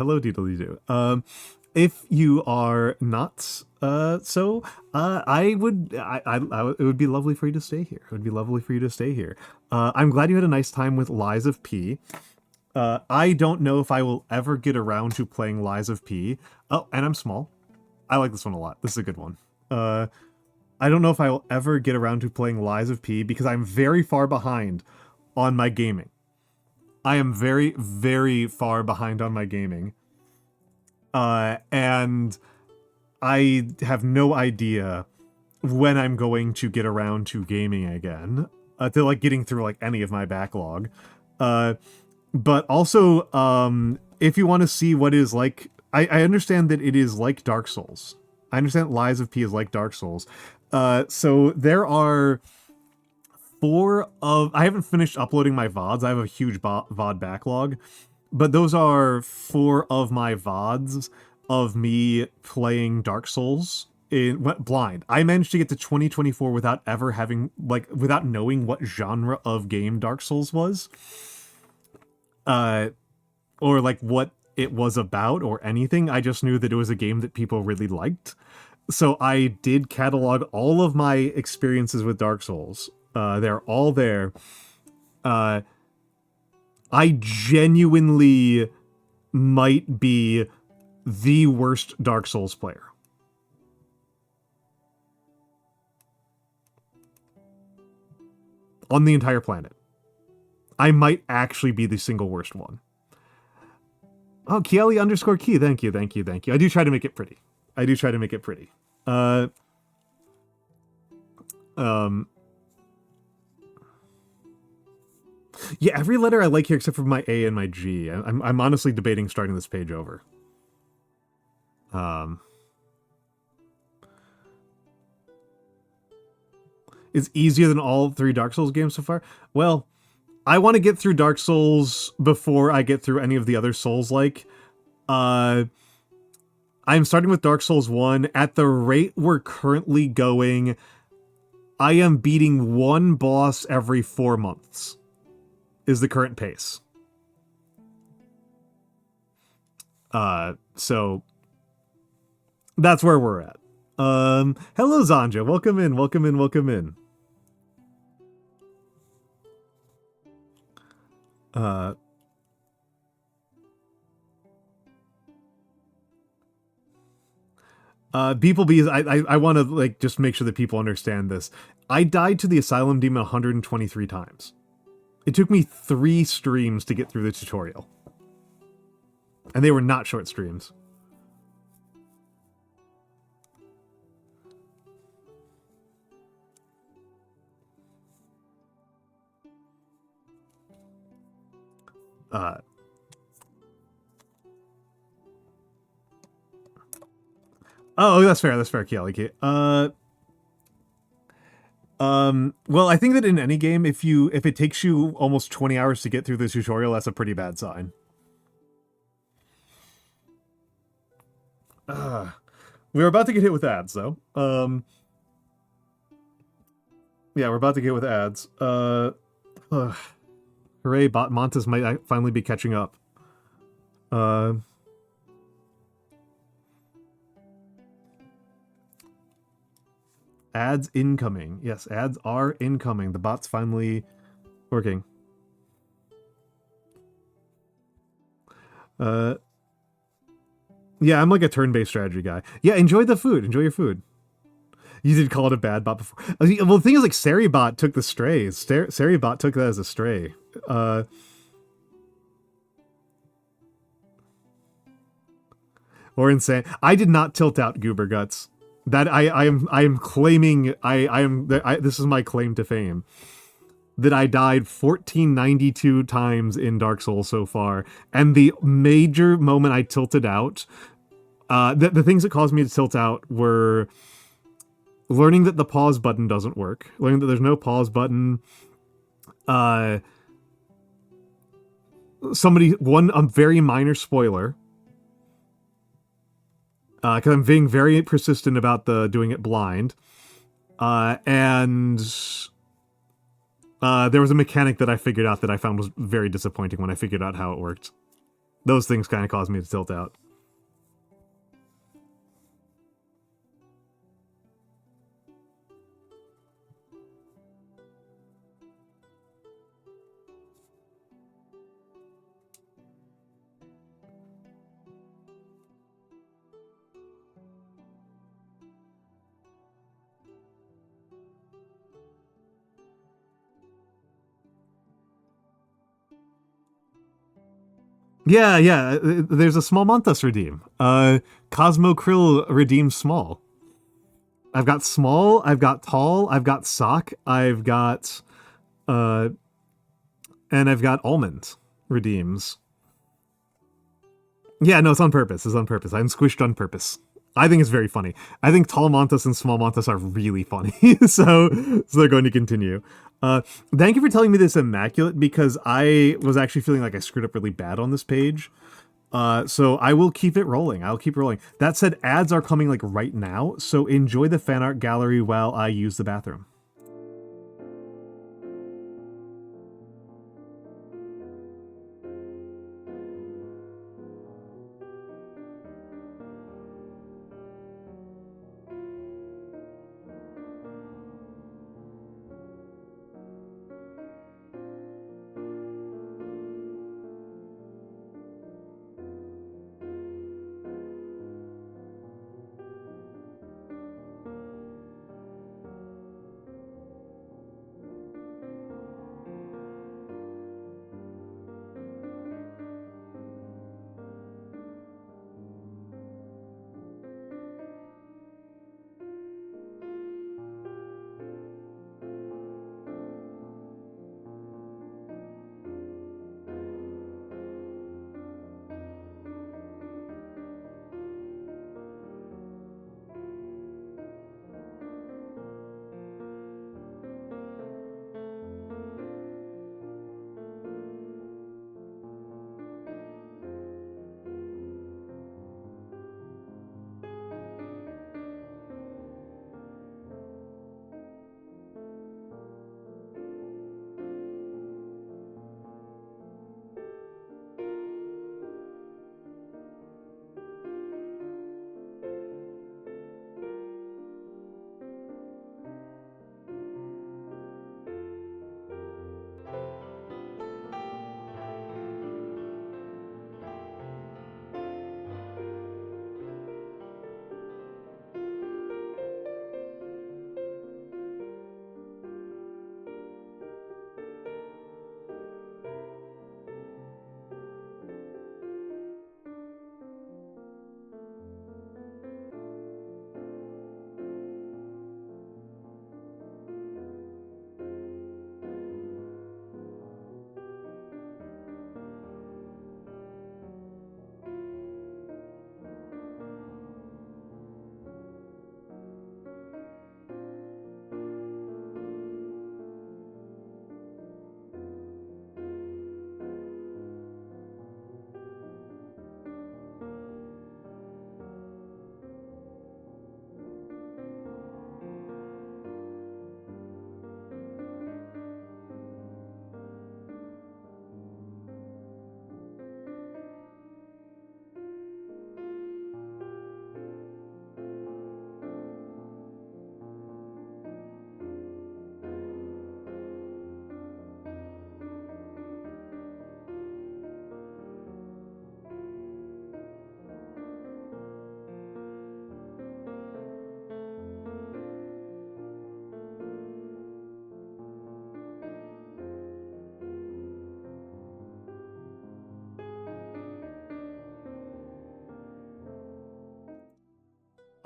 If you are not it would be lovely for you to stay here. I'm glad you had a nice time with Lies of P. I don't know if I will ever get around to playing Lies of P. Oh, and I'm small. I like this one a lot. This is a good one. I don't know if I will ever get around to playing Lies of P because I'm very far behind on my gaming. I am very, very far behind on my gaming. And I have no idea when I'm going to get around to gaming again. To like getting through like any of my backlog. But also, if you want to see what is like, I understand that it is like Dark Souls. I understand Lies of P is like Dark Souls. So there are I haven't finished uploading my VODs. I have a huge VOD backlog. But those are 4 of my VODs of me playing Dark Souls blind. I managed to get to 2024 without ever having, without knowing what genre of game Dark Souls was. Or what it was about or anything. I just knew that it was a game that people really liked. So I did catalog all of my experiences with Dark Souls. They're all there. I genuinely might be the worst Dark Souls player. On the entire planet. I might actually be the single worst one. Oh, Kieli_Key. Thank you. I do try to make it pretty. Yeah, every letter I like here except for my A and my G. I'm honestly debating starting this page over. is easier than all 3 Dark Souls games so far. Well, I want to get through Dark Souls before I get through any of the other Souls-like. I'm starting with Dark Souls 1. At the rate we're currently going, I am beating 1 boss every 4 months, is the current pace. So that's where we're at. Hello Zanja, welcome in, welcome in, welcome in. Beeple I want to like just make sure that people understand this. I died to the Asylum Demon 123 times. It took me 3 streams to get through the tutorial. And they were not short streams. Oh, that's fair, Kelly. Well, I think that in any game, if it takes you almost 20 hours to get through the tutorial, that's a pretty bad sign. We were about to get hit with ads, though. Yeah, we're about to get with ads. Hooray, Montas might finally be catching up. Ads incoming. Yes, ads are incoming. The bot's finally working. Yeah, I'm like a turn-based strategy guy. Yeah, enjoy the food. Enjoy your food. You did call it a bad bot before. Well, the thing is, like, Seribot took the strays. Seribot took that as a stray. Or insane. I did not tilt out Goober Guts. That I am claiming. This is my claim to fame. That I died 1492 times in Dark Souls so far, and the major moment I tilted out, the things that caused me to tilt out were learning that the pause button doesn't work, learning that there's no pause button, a very minor spoiler, because I'm being very persistent about doing it blind, and there was a mechanic that I figured out that I found was very disappointing when I figured out how it worked. Those things kind of caused me to tilt out. Yeah. There's a small Mantas redeem. Cosmo Krill redeems small. I've got small, I've got tall, I've got sock, I've got and I've got almond redeems. Yeah, no, it's on purpose. It's on purpose. I'm squished on purpose. I think it's very funny. I think tall Mantas and small Mantas are really funny. so they're going to continue. Thank you for telling me this, Immaculate, because I was actually feeling like I screwed up really bad on this page. So I will keep it rolling. I'll keep rolling. That said, ads are coming like right now, so enjoy the fan art gallery while I use the bathroom.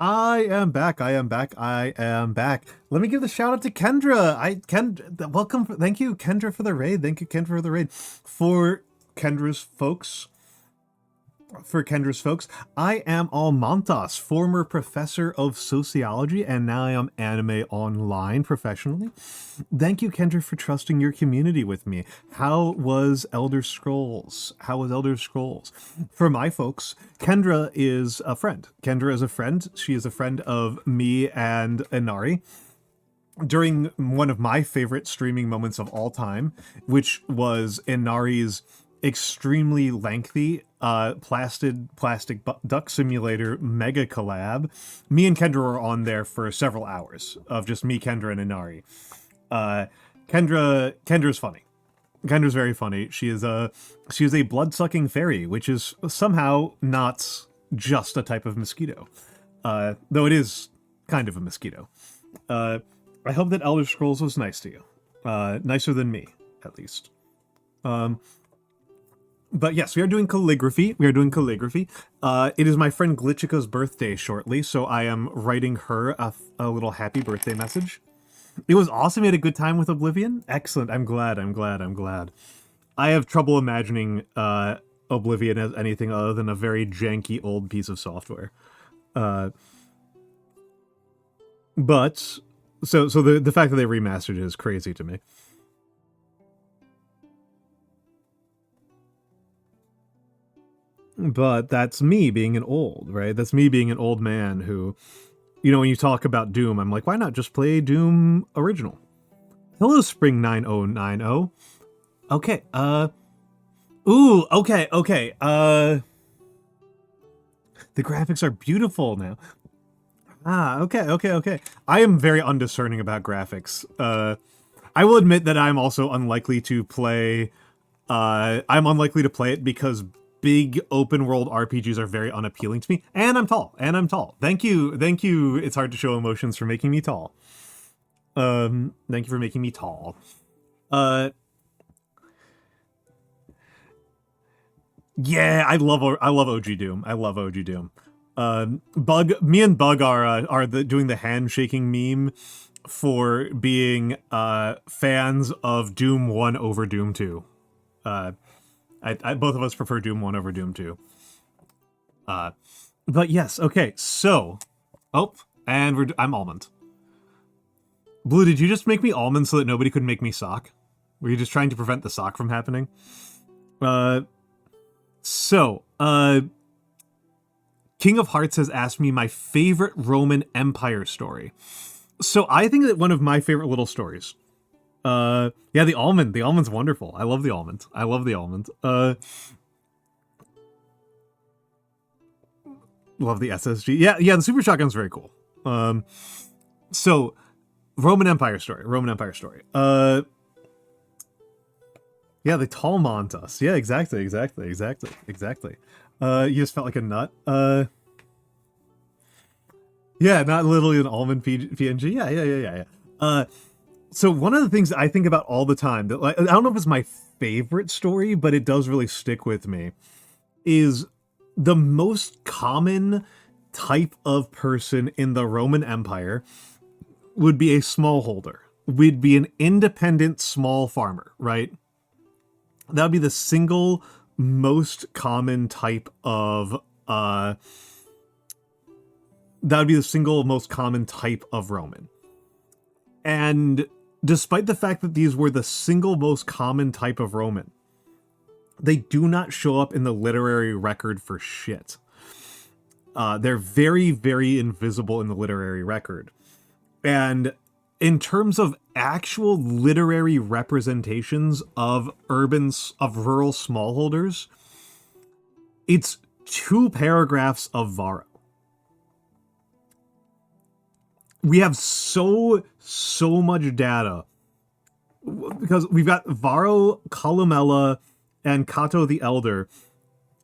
I am back. I am back. I am back. Let me give the shout out to Kendra. Welcome. Thank you, Kendra, for the raid. Thank you, Kendra, for the raid. For Kendra's folks, I am Almantas, former professor of sociology, and now I am anime online professionally. Thank you, Kendra, for trusting your community with me. How was Elder Scrolls? For my folks, Kendra is a friend. She is a friend of me and Inari. During one of my favorite streaming moments of all time, which was Inari's extremely lengthy plastic duck simulator mega collab, me and Kendra were on there for several hours of just me, Kendra, and Inari. Kendra's funny. Kendra's very funny. She is a blood-sucking fairy, which is somehow not just a type of mosquito, though it is kind of a mosquito. I hope that Elder Scrolls was nice to you, nicer than me, at least. But yes, we are doing calligraphy. It is my friend Glitchica's birthday shortly, so I am writing her a little happy birthday message. It was awesome. We had a good time with Oblivion. Excellent. I'm glad. I have trouble imagining Oblivion as anything other than a very janky old piece of software. But so the fact that they remastered it is crazy to me. But that's me being an old, right? That's me being an old man who, you know, when you talk about Doom, I'm like, why not just play Doom original? Hello, Spring 9090. Okay, ooh, okay. The graphics are beautiful now. Okay. I am very undiscerning about graphics. I will admit that I'm also unlikely to play, it because big open world RPGs are very unappealing to me. And I'm tall. Thank you. It's hard to show emotions for making me tall. Thank you for making me tall. Yeah, I love OG Doom. Me and Bug are doing the handshaking meme for being fans of Doom 1 over Doom 2. Both of us prefer Doom 1 over Doom 2. But yes, okay, so... Oh, and I'm Almond. Blue, did you just make me Almond so that nobody could make me Sock? Were you just trying to prevent the Sock from happening? King of Hearts has asked me my favorite Roman Empire story. So I think that one of my favorite little stories... yeah, the almond. The almond's wonderful. I love the almond. Love the SSG. Yeah, the Super Shotgun's very cool. So, Roman Empire story. Yeah, the Talmantas. Yeah, exactly. You just felt like a nut. Yeah, not literally an almond PNG. Yeah. So one of the things that I think about all the time, that I don't know if it's my favorite story, but it does really stick with me, is the most common type of person in the Roman Empire would be a smallholder. We'd be an independent small farmer, right? That would be the single most common type of Roman. And despite the fact that these were the single most common type of Roman, they do not show up in the literary record for shit. They're very, very invisible in the literary record. And in terms of actual literary representations of rural smallholders, it's 2 paragraphs of Varro. We have so much data because we've got Varro, Columella, and Cato the Elder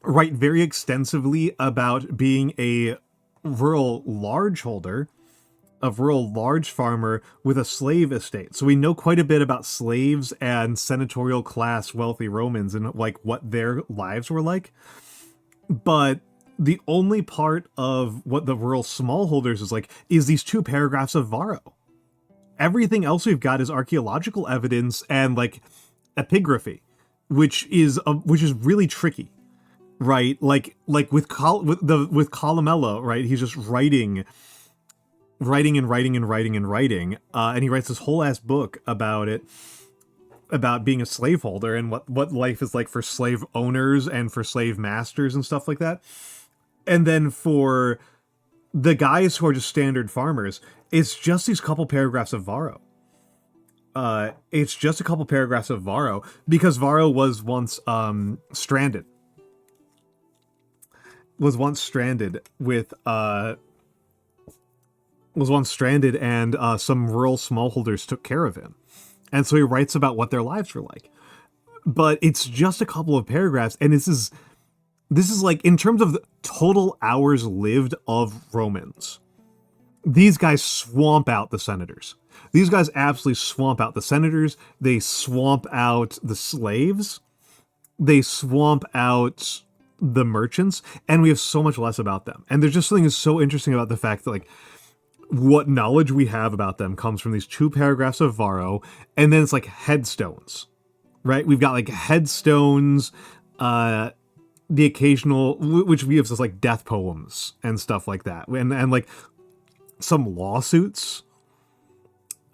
write very extensively about being a rural large farmer with a slave estate. So we know quite a bit about slaves and senatorial class wealthy Romans and like what their lives were like. But the only part of what the rural smallholders is like is these 2 paragraphs of Varro. Everything else we've got is archaeological evidence and like epigraphy, which is really tricky, right? Like with Columella, right? He's just writing, and he writes this whole ass book about it, about being a slaveholder and what life is like for slave owners and for slave masters and stuff like that. And then for the guys who are just standard farmers, it's just these couple paragraphs of Varro. It's just a couple paragraphs of Varro because Varro was once stranded. Was once stranded and some rural smallholders took care of him. And so he writes about what their lives were like. But it's just a couple of paragraphs, and this is like, in terms of the total hours lived of Romans, these guys swamp out the senators. These guys absolutely swamp out the senators. They swamp out the slaves. They swamp out the merchants, and we have so much less about them. And there's just something that's so interesting about the fact that, like, what knowledge we have about them comes from these 2 paragraphs of Varro, and then it's like headstones, right? We've got like headstones, the occasional, which gives us like death poems and stuff like that, and like some lawsuits.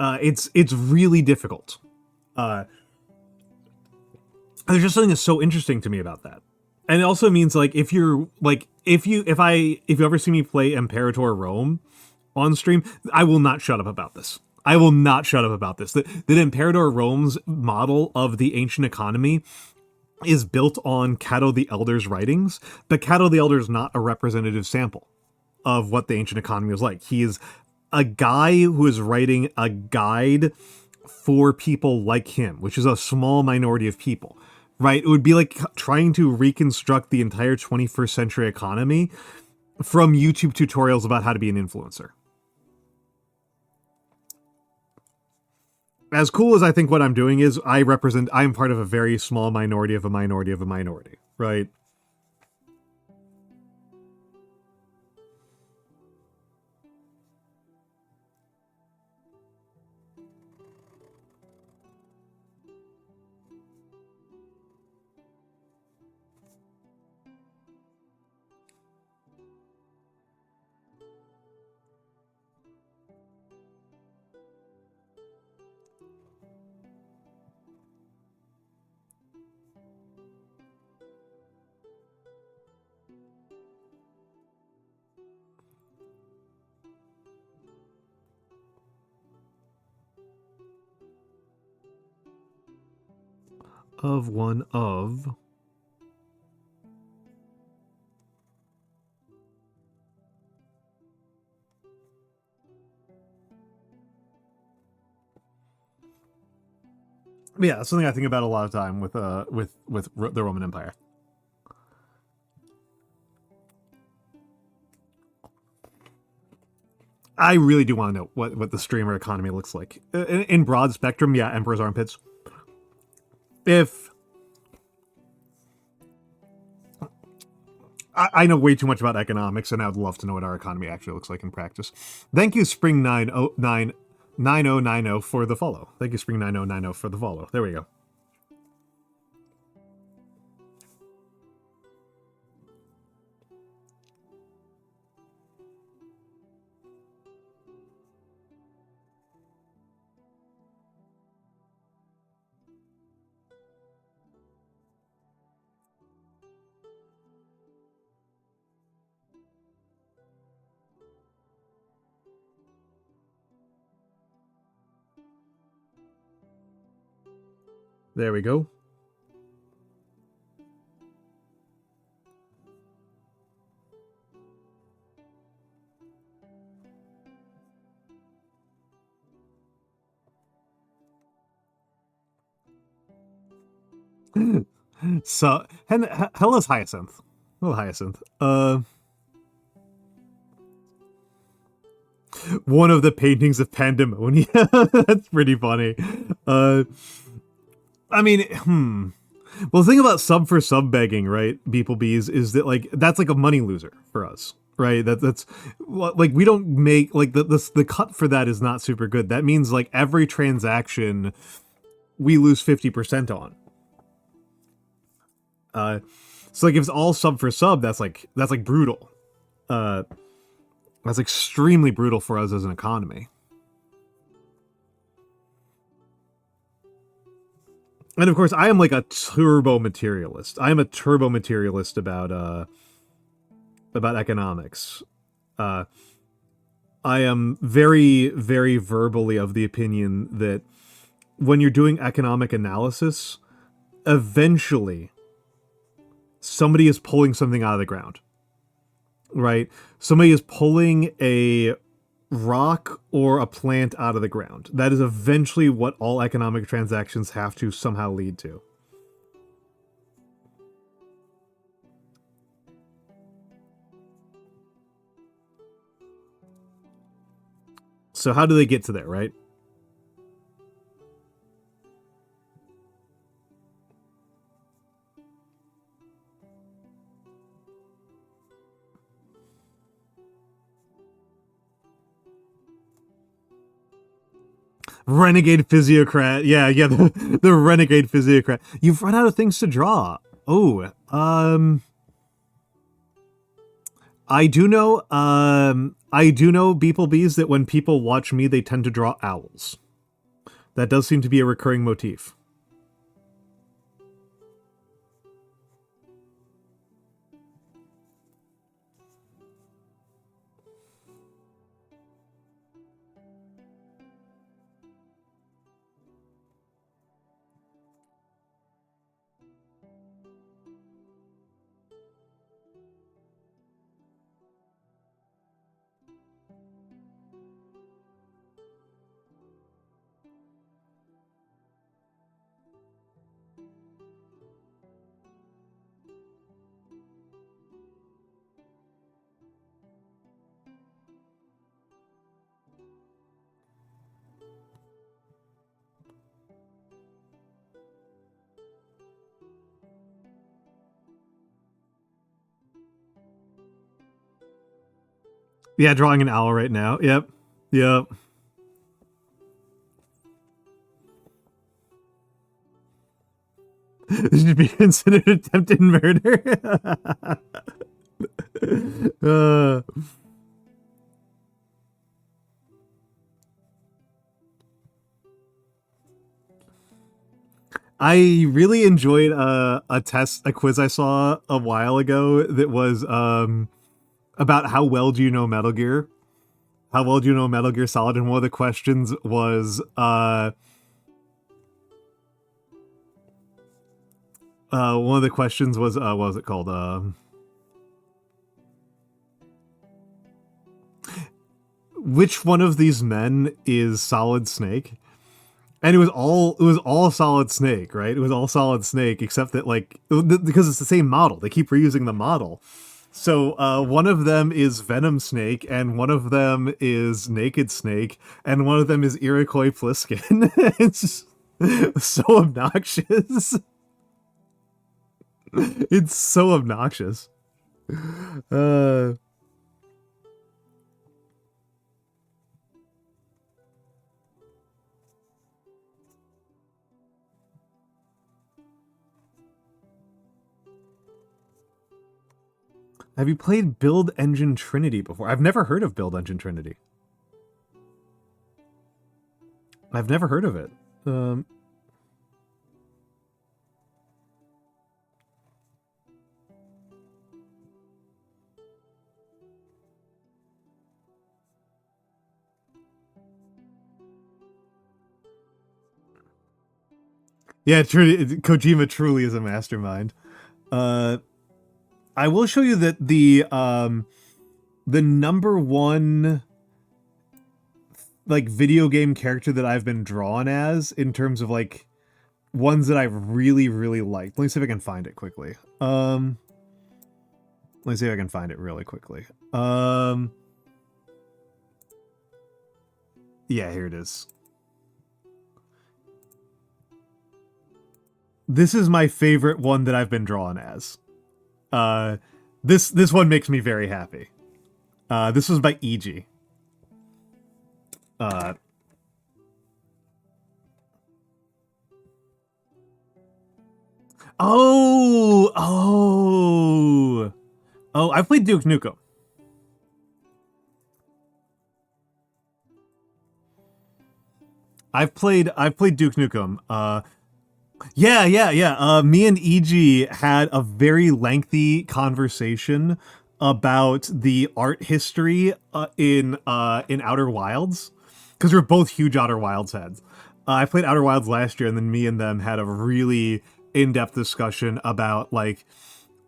It's really difficult. There's just something that's so interesting to me about that. And it also means, like, if you ever see me play Imperator Rome on stream, I will not shut up about this. That Imperator Rome's model of the ancient economy is built on Cato the Elder's writings, but Cato the Elder is not a representative sample of what the ancient economy was like. He is a guy who is writing a guide for people like him, which is a small minority of people, right? It would be like trying to reconstruct the entire 21st century economy from YouTube tutorials about how to be an influencer. As cool as I think what I'm doing is, I'm part of a very small minority of a minority of a minority, right? Of one of... Yeah, that's something I think about a lot of time with the Roman Empire. I really do want to know what the streamer economy looks like. In broad spectrum, yeah, Emperor's Armpits. If... I know way too much about economics, and I would love to know what our economy actually looks like in practice. Thank you, Spring9090 for the follow. Thank you, Spring9090 for the follow. There we go. There we go. So, hello, Hyacinth. Hello, Hyacinth. One of the paintings of Pandemonium. That's pretty funny. I mean, Well, the thing about sub for sub begging, right, Beeple Bees, is that like that's like a money loser for us, right? That's like we don't make like the cut for that is not super good. That means like every transaction we lose 50% on. So like if it's all sub for sub, that's like brutal. That's extremely brutal for us as an economy. And of course, I am like a turbo materialist. I am a turbo materialist about economics. I am very, very verbally of the opinion that when you're doing economic analysis, eventually somebody is pulling something out of the ground, right? Somebody is pulling a rock or a plant out of the ground. That is eventually what all economic transactions have to somehow lead to. So how do they get to there, right? Renegade physiocrat. Yeah, the renegade physiocrat. You've run out of things to draw. Oh, I do know Beeple Bees that when people watch me, they tend to draw owls. That does seem to be a recurring motif. Yeah, drawing an owl right now. Yep. This should be considered attempted murder. I really enjoyed a quiz I saw a while ago that was about how well do you know Metal Gear? How well do you know Metal Gear Solid? And one of the questions was what was it called? Which one of these men is Solid Snake? And it was all Solid Snake, right? It was all Solid Snake, except that like because it's the same model. They keep reusing the model. So one of them is Venom Snake, and one of them is Naked Snake, and one of them is Iroquois Pliskin. It's so obnoxious. It's so obnoxious. Have you played Build Engine Trinity before? I've never heard of Build Engine Trinity. I've never heard of it. Yeah, Kojima truly is a mastermind. I will show you that the number one like video game character that I've been drawn as in terms of like ones that I've really, really liked. Let me see if I can find it quickly. Let me see if I can find it really quickly. Yeah, here it is. This is my favorite one that I've been drawn as. This one makes me very happy. This was by EG. Oh, I've played Duke Nukem. I've played Duke Nukem. Yeah. Me and EG had a very lengthy conversation about the art history in Outer Wilds, because we're both huge Outer Wilds heads. I played Outer Wilds last year, and then me and them had a really in-depth discussion about like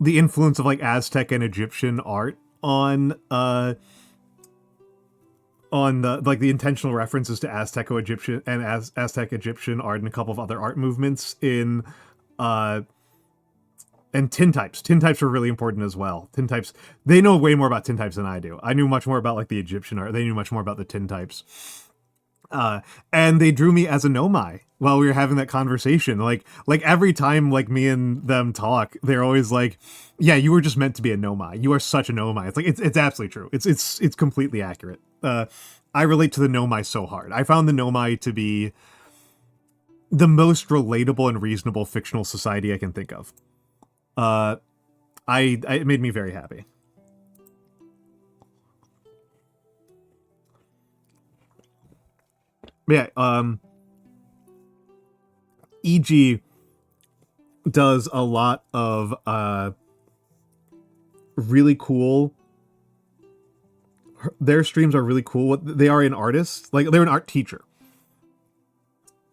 the influence of like Aztec and Egyptian art on the like the intentional references to Azteco-Egyptian and Aztec-Egyptian art and a couple of other art movements in and tintypes. Tintypes are really important as well. Tintypes, they know way more about tintypes than I do. I knew much more about like the Egyptian art. They knew much more about the tintypes. And they drew me as a nomai while we were having that conversation. Like every time like me and them talk, they're always like, yeah, you were just meant to be a nomai. You are such a nomai. It's like, it's absolutely true. It's completely accurate. I relate to the nomai so hard. I found the nomai to be the most relatable and reasonable fictional society I can think of. It made me very happy. Yeah, EG does a lot of really cool. Their streams are really cool. They are an artist, like they're an art teacher.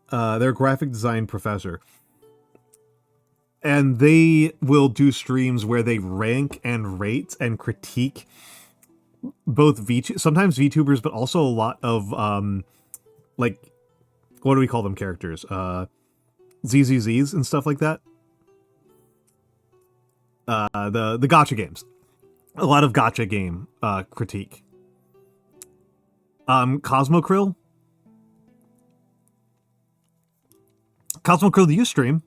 They're a graphic design professor, and they will do streams where they rank and rate and critique both sometimes VTubers, but also a lot of like, what do we call them, characters? ZZZs and stuff like that. The gacha games. A lot of gacha game critique. Cosmokrill? Cosmokrill, do you stream?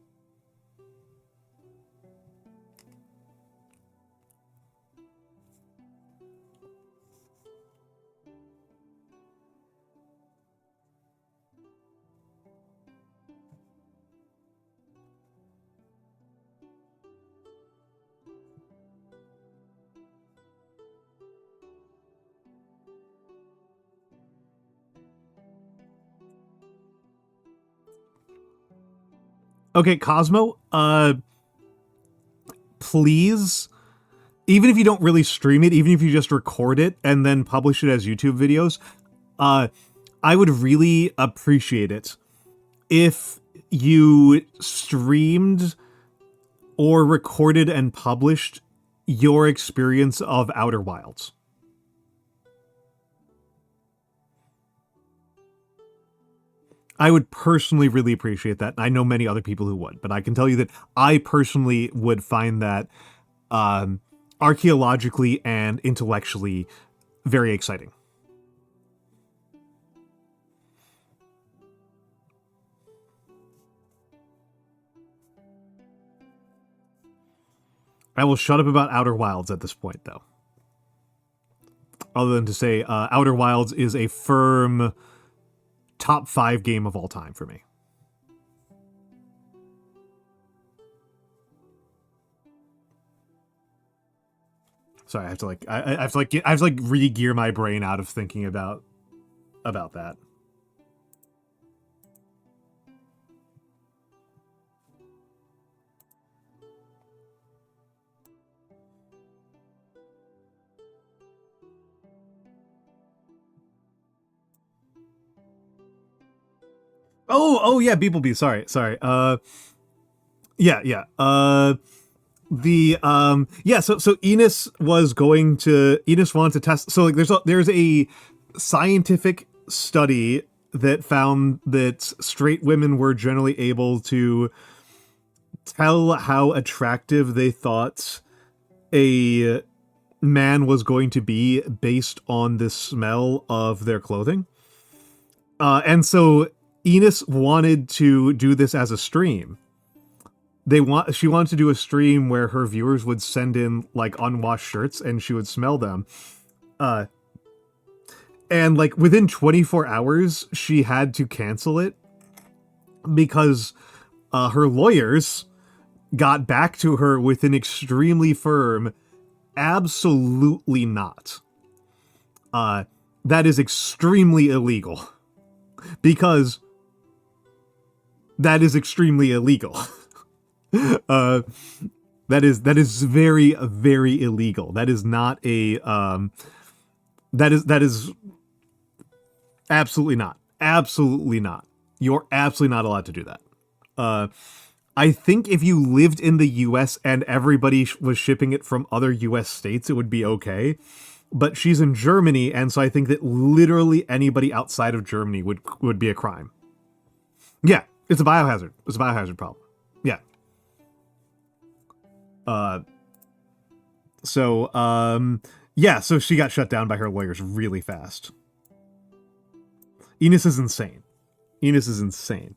Okay, Cosmo, please, even if you don't really stream it, even if you just record it and then publish it as YouTube videos, I would really appreciate it if you streamed or recorded and published your experience of Outer Wilds. I would personally really appreciate that. I know many other people who would, but I can tell you that I personally would find that archaeologically and intellectually very exciting. I will shut up about Outer Wilds at this point, though. Other than to say, Outer Wilds is a firm top 5 game of all time for me. Sorry, I have to re-gear my brain out of thinking about that. Oh yeah, Beeblebee. Sorry. Yeah. So Enos wanted to test. So like, there's a scientific study that found that straight women were generally able to tell how attractive they thought a man was going to be based on the smell of their clothing. And so Enos wanted to do this as a stream. she wanted to do a stream where her viewers would send in like unwashed shirts and she would smell them. And like within 24 hours, she had to cancel it because her lawyers got back to her with an extremely firm, absolutely not. That is extremely illegal. Because that is extremely illegal. That is very, very illegal. That is not a that is absolutely not. Absolutely not. You're absolutely not allowed to do that. I think if you lived in the US and everybody was shipping it from other US states, it would be okay. But she's in Germany, and so I think that literally anybody outside of Germany would be a crime. Yeah, it's a biohazard. It's a biohazard problem. Yeah. So she got shut down by her lawyers really fast. Enos is insane. Enos is insane.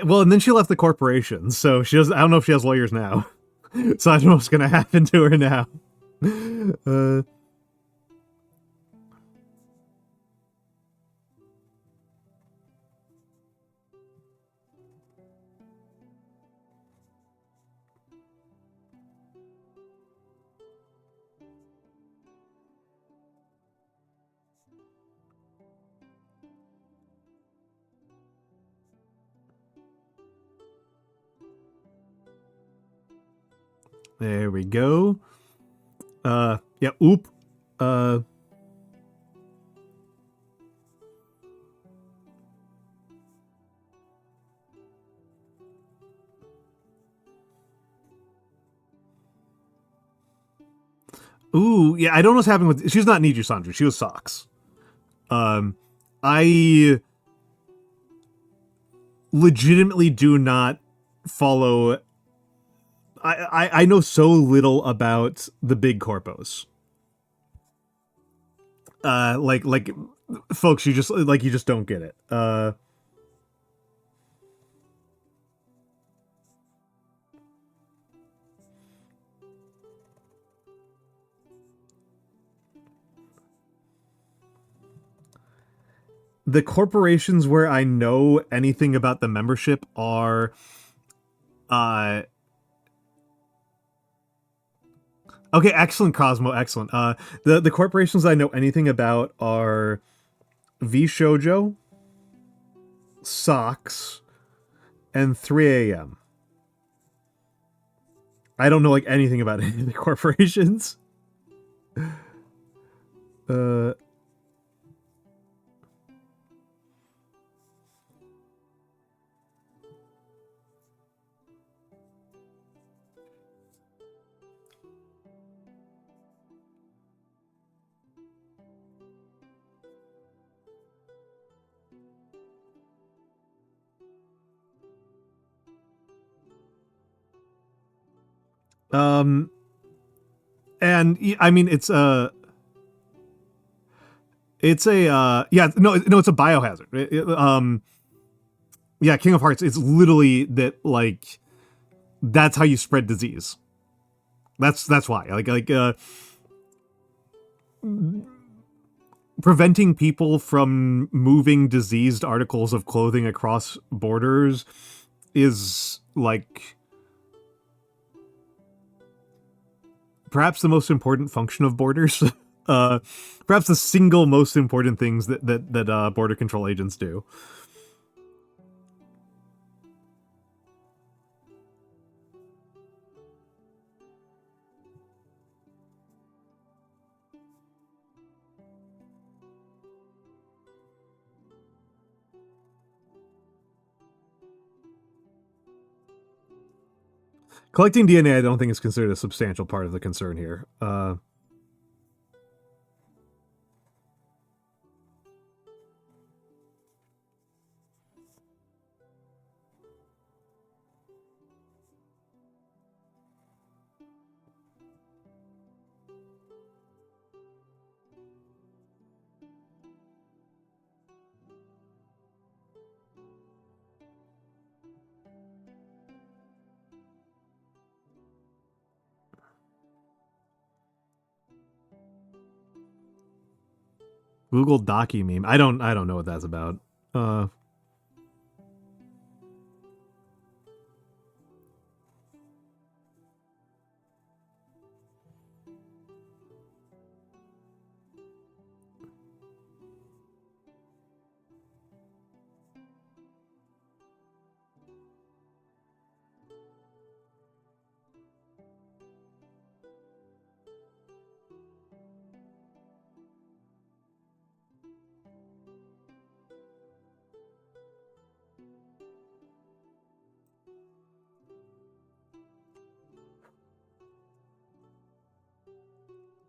Well, and then she left the corporation, so she doesn't. I don't know if she has lawyers now, so I don't know what's gonna happen to her now. There we go. Yeah, oop. Ooh, yeah, I don't know what's happening with... She's not Niju Sandra, she was Socks. I legitimately do not follow... I know so little about the big corpos. Like folks, you just don't get it. The corporations where I know anything about the membership are okay, excellent, Cosmo, excellent. The corporations I know anything about are VShojo, Socks, and 3AM. I don't know like anything about any of the corporations. And I mean, it's a it's a biohazard. Yeah, King of Hearts. It's literally that, like, that's how you spread disease. That's why. Preventing people from moving diseased articles of clothing across borders is like perhaps the most important function of borders. Perhaps the single most important things that border control agents do. Collecting DNA, I don't think is considered a substantial part of the concern here. Google Docu meme. I don't know what that's about.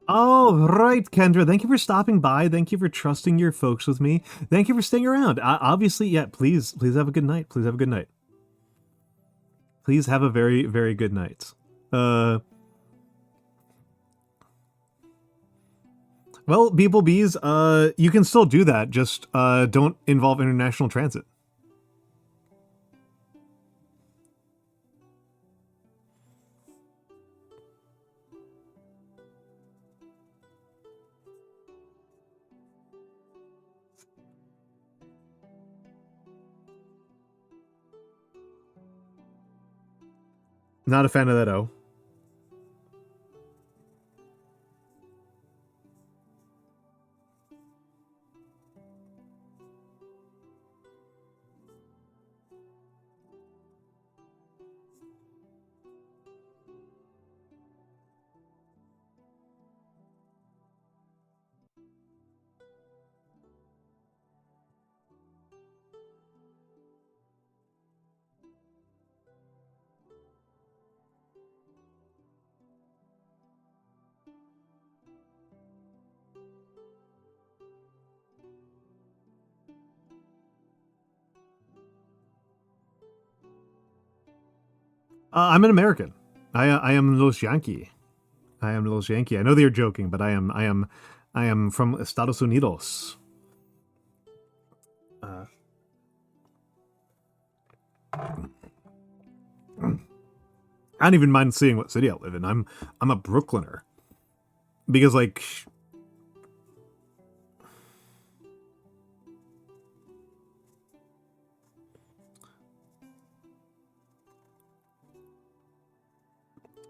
Oh, right, Kendra. Thank you for stopping by. Thank you for trusting your folks with me. Thank you for staying around. Obviously, yeah, please have a good night. Please have a good night. Please have a very, very good night. Well, People Bees, you can still do that. Just don't involve international transit. Not a fan of that O. I'm an American. I am Los Yankee. I am Los Yankee. I know they're joking, but I am from Estados Unidos. I don't even mind seeing what city I live in. I'm a Brooklyner. Because, like,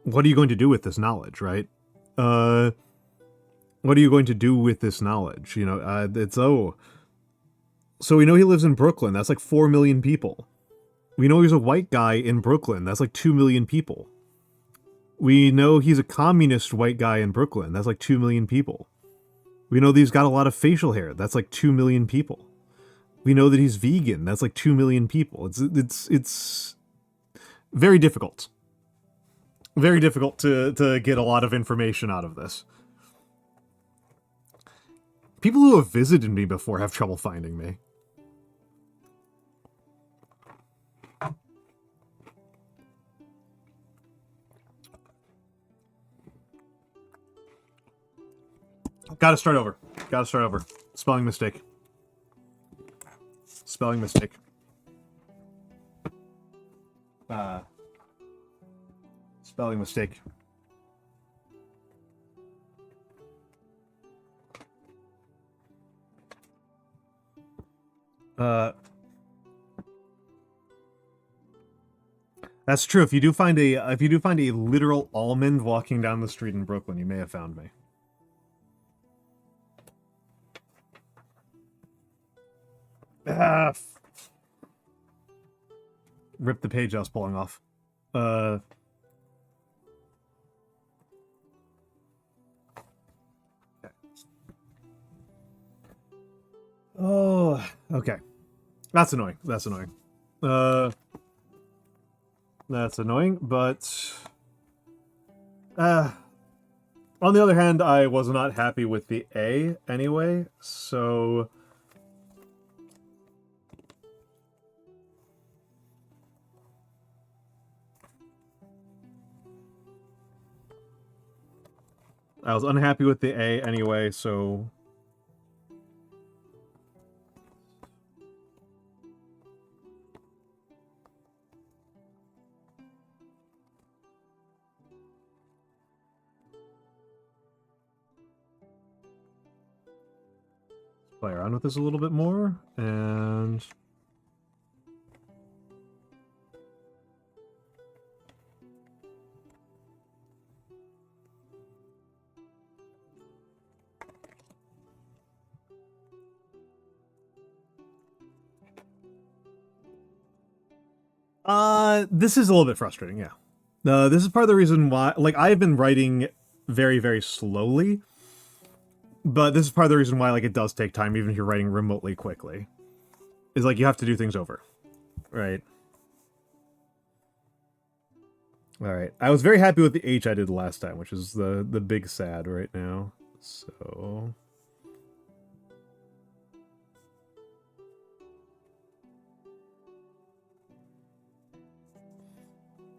what are you going to do with this knowledge, right? What are you going to do with this knowledge? You know, so we know he lives in Brooklyn. That's like 4 million people. We know he's a white guy in Brooklyn. That's like 2 million people. We know he's a communist white guy in Brooklyn. That's like 2 million people. We know that he's got a lot of facial hair. That's like 2 million people. We know that he's vegan. That's like 2 million people. It's very difficult. Very difficult to get a lot of information out of this. People who have visited me before have trouble finding me. Gotta start over. Spelling mistake. Spelling mistake. Spelling mistake. That's true. If you do find a literal almond walking down the street in Brooklyn, you may have found me. Rip the page I was pulling off. Oh, okay. That's annoying. That's annoying, but on the other hand, I was not happy with the A anyway, so I was unhappy with the A anyway, so play around with this a little bit more, and this is a little bit frustrating, yeah. This is part of the reason why, like, I've been writing very, very slowly, but this is part of the reason why, like, it does take time, even if you're writing remotely quickly. Is like, you have to do things over, right? Alright, I was very happy with the H I did last time, which is the big sad right now, so...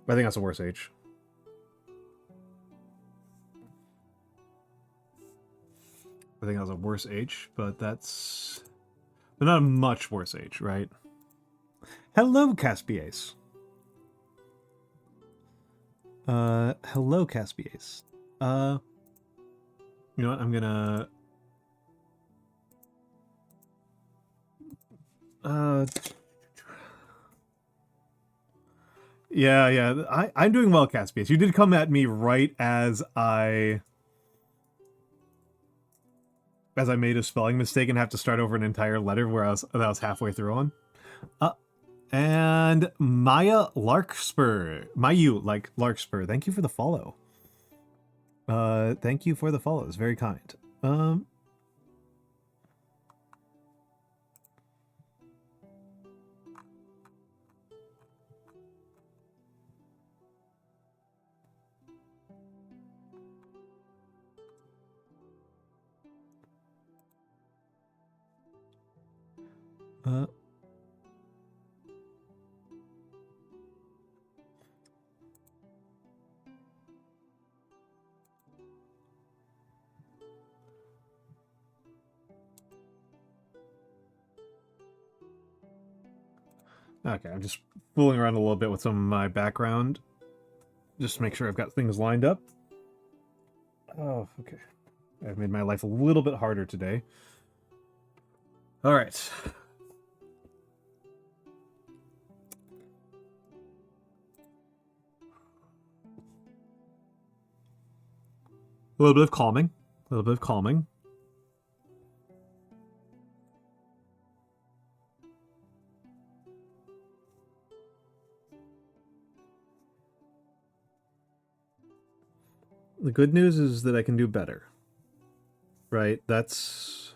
I think that's a worse H. I think that was a worse H, but that's... But not a much worse H, right? Hello, Caspiace. Hello, Caspiace. You know what? I'm gonna... Yeah. I'm doing well, Caspiace. You did come at me right as I made a spelling mistake and have to start over an entire letter where I was halfway through on. And Maya Larkspur. Mayu, like Larkspur. Thank you for the follow. Thank you for the follow. It's very kind. Okay, I'm just fooling around a little bit with some of my background. Just to make sure I've got things lined up. Oh, okay. I've made my life a little bit harder today. Alright. A little bit of calming. A little bit of calming. The good news is that I can do better. Right? That's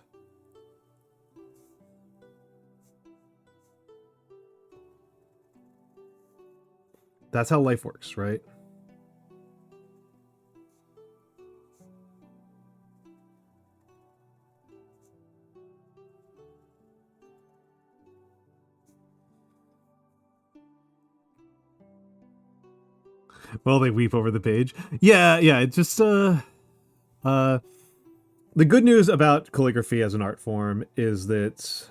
how life works, right? Well, they weep over the page. Yeah, it's just the good news about calligraphy as an art form is that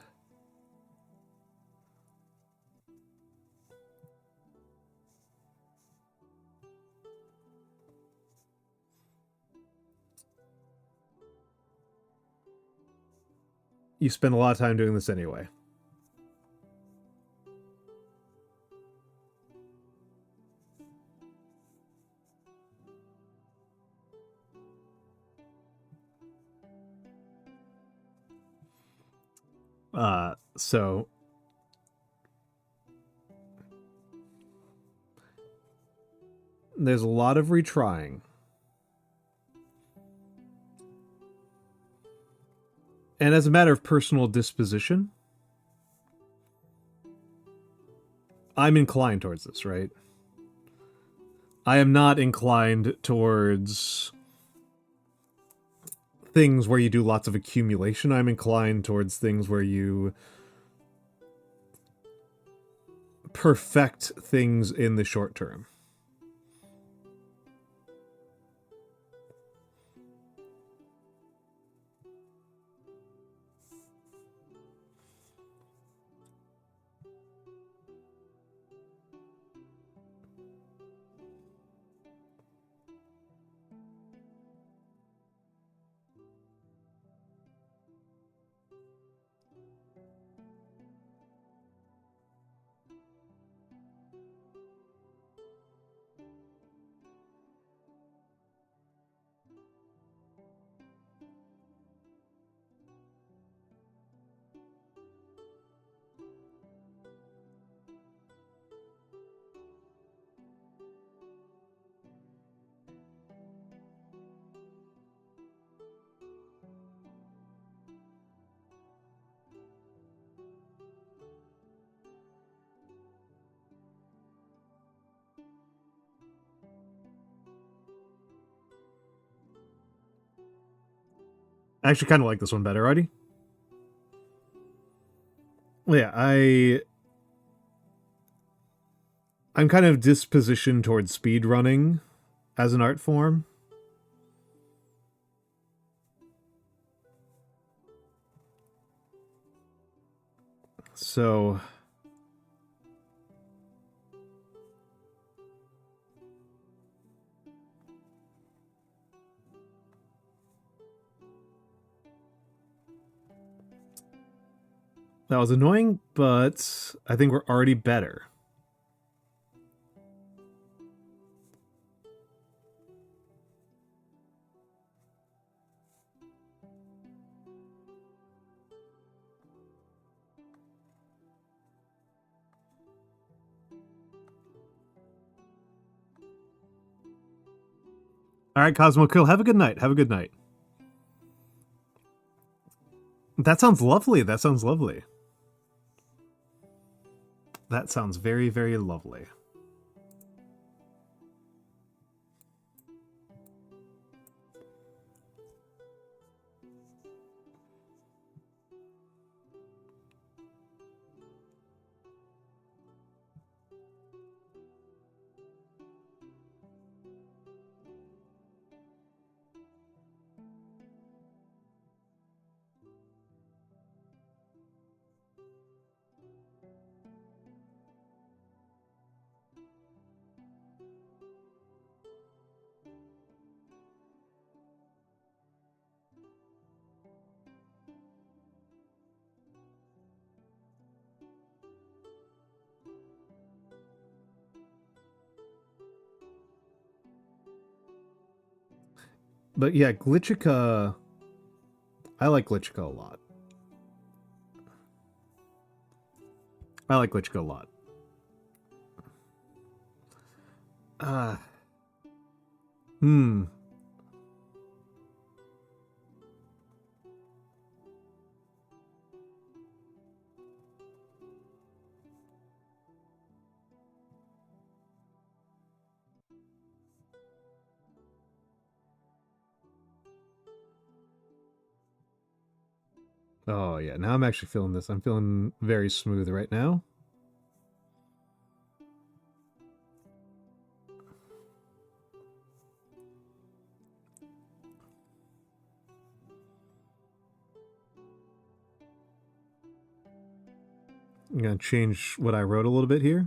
you spend a lot of time doing this anyway. So there's a lot of retrying. And as a matter of personal disposition, I'm inclined towards this, right? I am not inclined towards things where you do lots of accumulation. I'm inclined towards things where you perfect things in the short term. I actually kind of like this one better already. Yeah, I'm kind of dispositioned towards speedrunning as an art form. So that was annoying, but I think we're already better. All right, Cosmo Kill, have a good night. Have a good night. That sounds lovely. That sounds lovely. That sounds very, very lovely. But yeah, Glitchica... I like Glitchica a lot. I like Glitchica a lot. Hmm. Oh, yeah. Now I'm actually feeling this. I'm feeling very smooth right now. I'm going to change what I wrote a little bit here.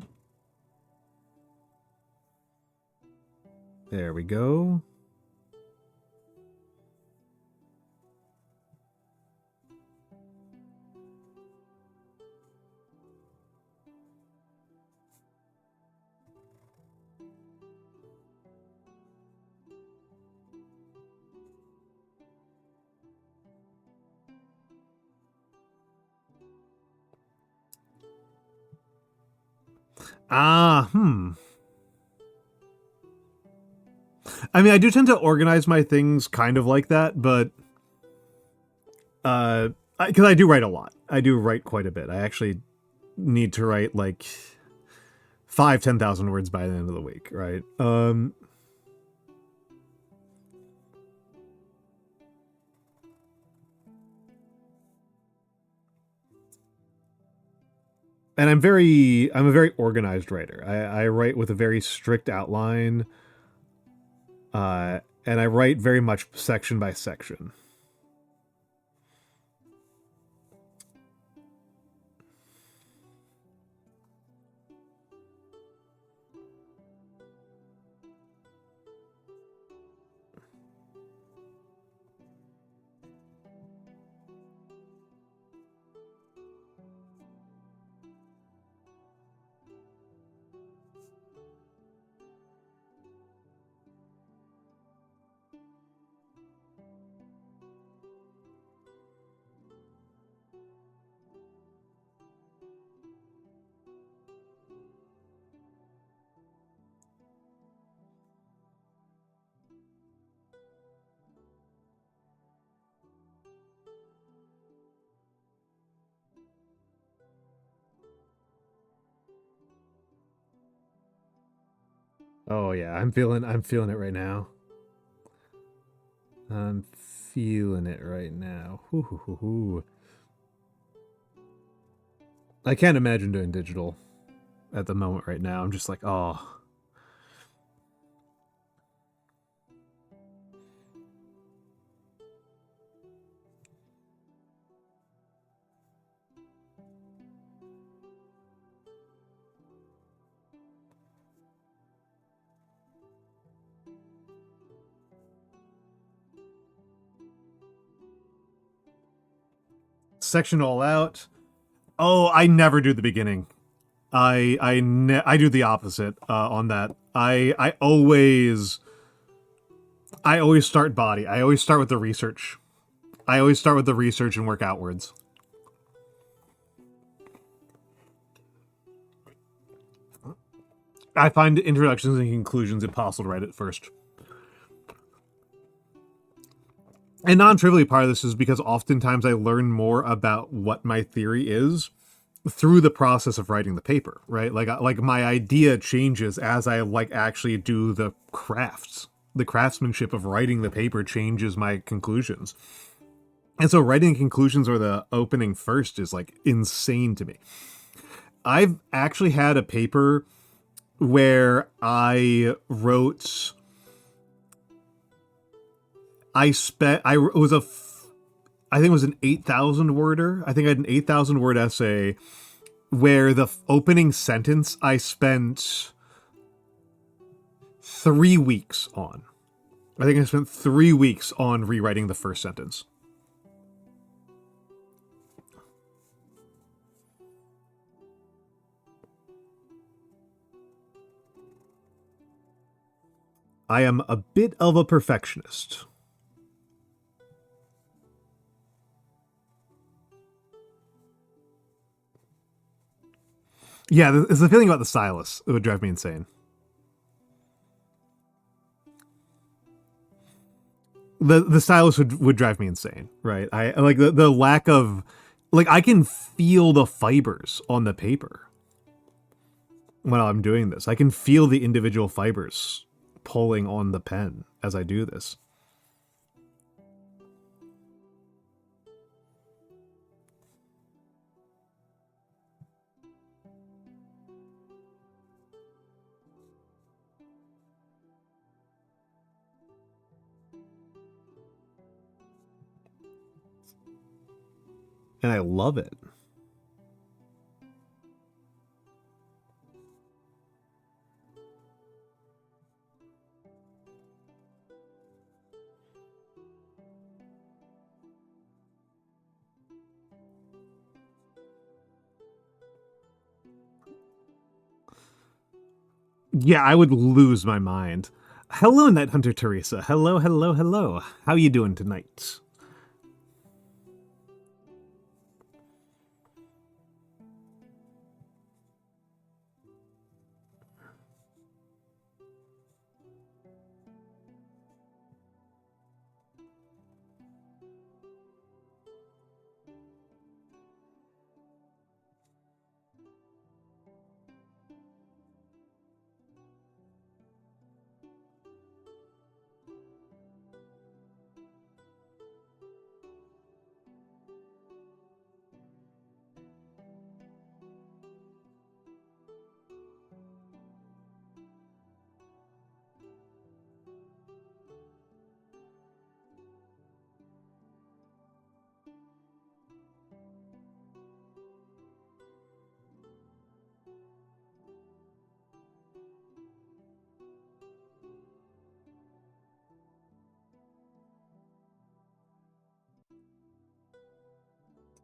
There we go. I mean, I do tend to organize my things kind of like that, but because I do write a lot. I do write quite a bit. I actually need to write like 10,000 words by the end of the week, right? And I'm a very organized writer. I write with a very strict outline, and I write very much section by section. Oh yeah, I'm feeling it right now. I'm feeling it right now. Hoo. I can't imagine doing digital at the moment right now. I'm just like, oh. Section all out. Oh, I never do the beginning. I do the opposite on that. I always start body. I always start with the research. I always start with the research and work outwards. I find introductions and conclusions impossible to write at first. And non-trivially, part of this is because oftentimes I learn more about what my theory is through the process of writing the paper, right? Like my idea changes as I actually do the crafts. The craftsmanship of writing the paper changes my conclusions. And so writing conclusions or the opening first is like insane to me. I've actually had a paper where I wrote... I think it was an 8,000 worder. I think I had an 8,000 word essay where the opening sentence I spent 3 weeks on. I think I spent 3 weeks on rewriting the first sentence. I am a bit of a perfectionist. Yeah, it's the feeling about the stylus. It would drive me insane. The stylus would drive me insane, right? I like the lack of... Like, I can feel the fibers on the paper while I'm doing this. I can feel the individual fibers pulling on the pen as I do this. And I love it. Yeah, I would lose my mind. Hello, Night Hunter Teresa. Hello, hello, hello. How you doing tonight?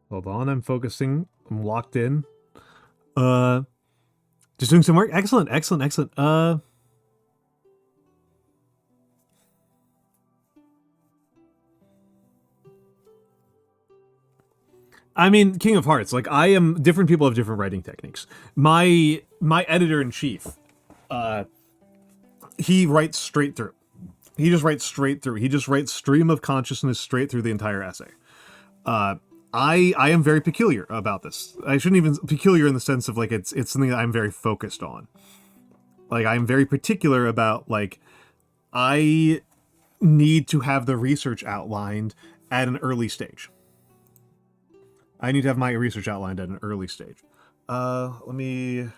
Hold on, I'm focusing. I'm locked in. Just doing some work. Excellent, excellent, excellent. I mean, King of Hearts. Like, I am different. People have different writing techniques. My editor in chief, he writes straight through. He just writes straight through. He just writes stream of consciousness straight through the entire essay. I am very peculiar about this. I shouldn't even peculiar in the sense of like it's something that I'm very focused on. Like, I'm very particular about, like, I need to have the research outlined at an early stage. I need to have my research outlined at an early stage. I'm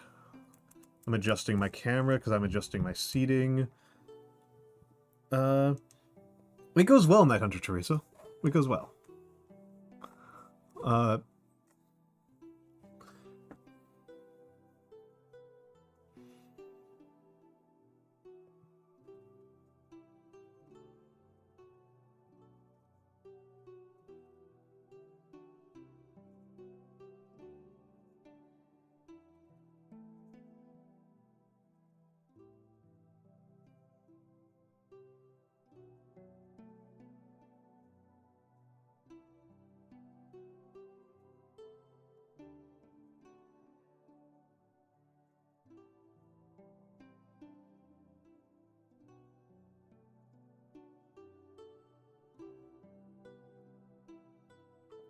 adjusting my camera because I'm adjusting my seating. It goes well, Night Hunter Teresa. It goes well.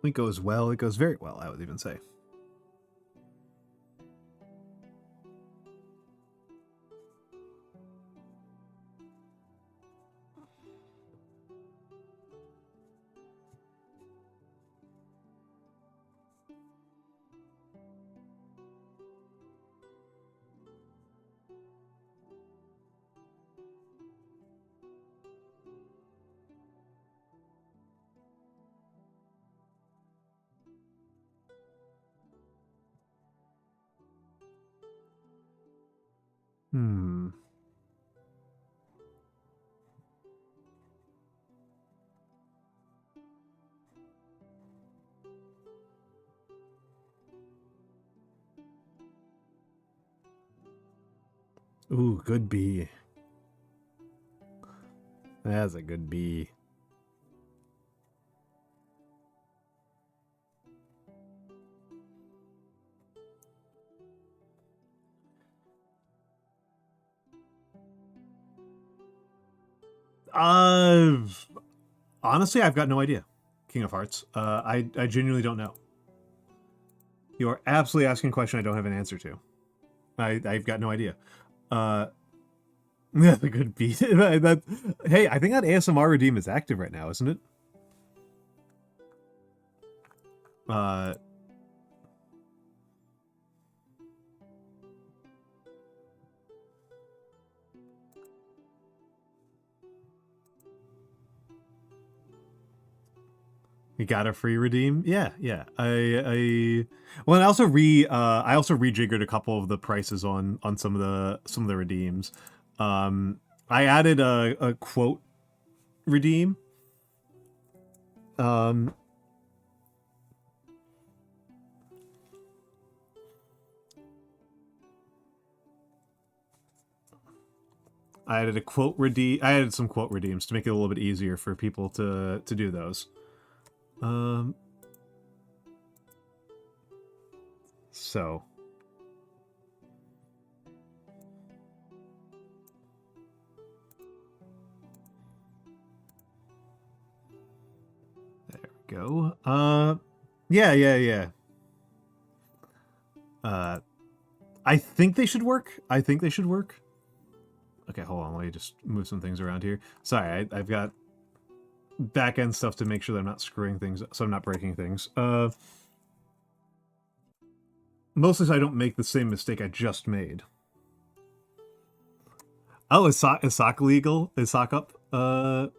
It goes well. It goes very well, I would even say. Ooh, good B. That's a good B. Honestly, I've got no idea. King of Hearts. I genuinely don't know. You are absolutely asking a question I don't have an answer to. I've got no idea. Yeah, the good beat. Hey, I think that ASMR redeem is active right now, isn't it? You got a free redeem? Yeah, yeah. Well, and I also rejiggered a couple of the prices on some of the redeems. I added a quote redeem. I added a quote redeem. I added some quote redeems to make it a little bit easier for people to do those. So there we go. Yeah. I think they should work. Okay, hold on. Let me just move some things around here. Sorry, I've got back-end stuff to make sure that I'm not screwing things, so I'm not breaking things. Mostly so I don't make the same mistake I just made. Oh, is sock legal? Is sock up? No,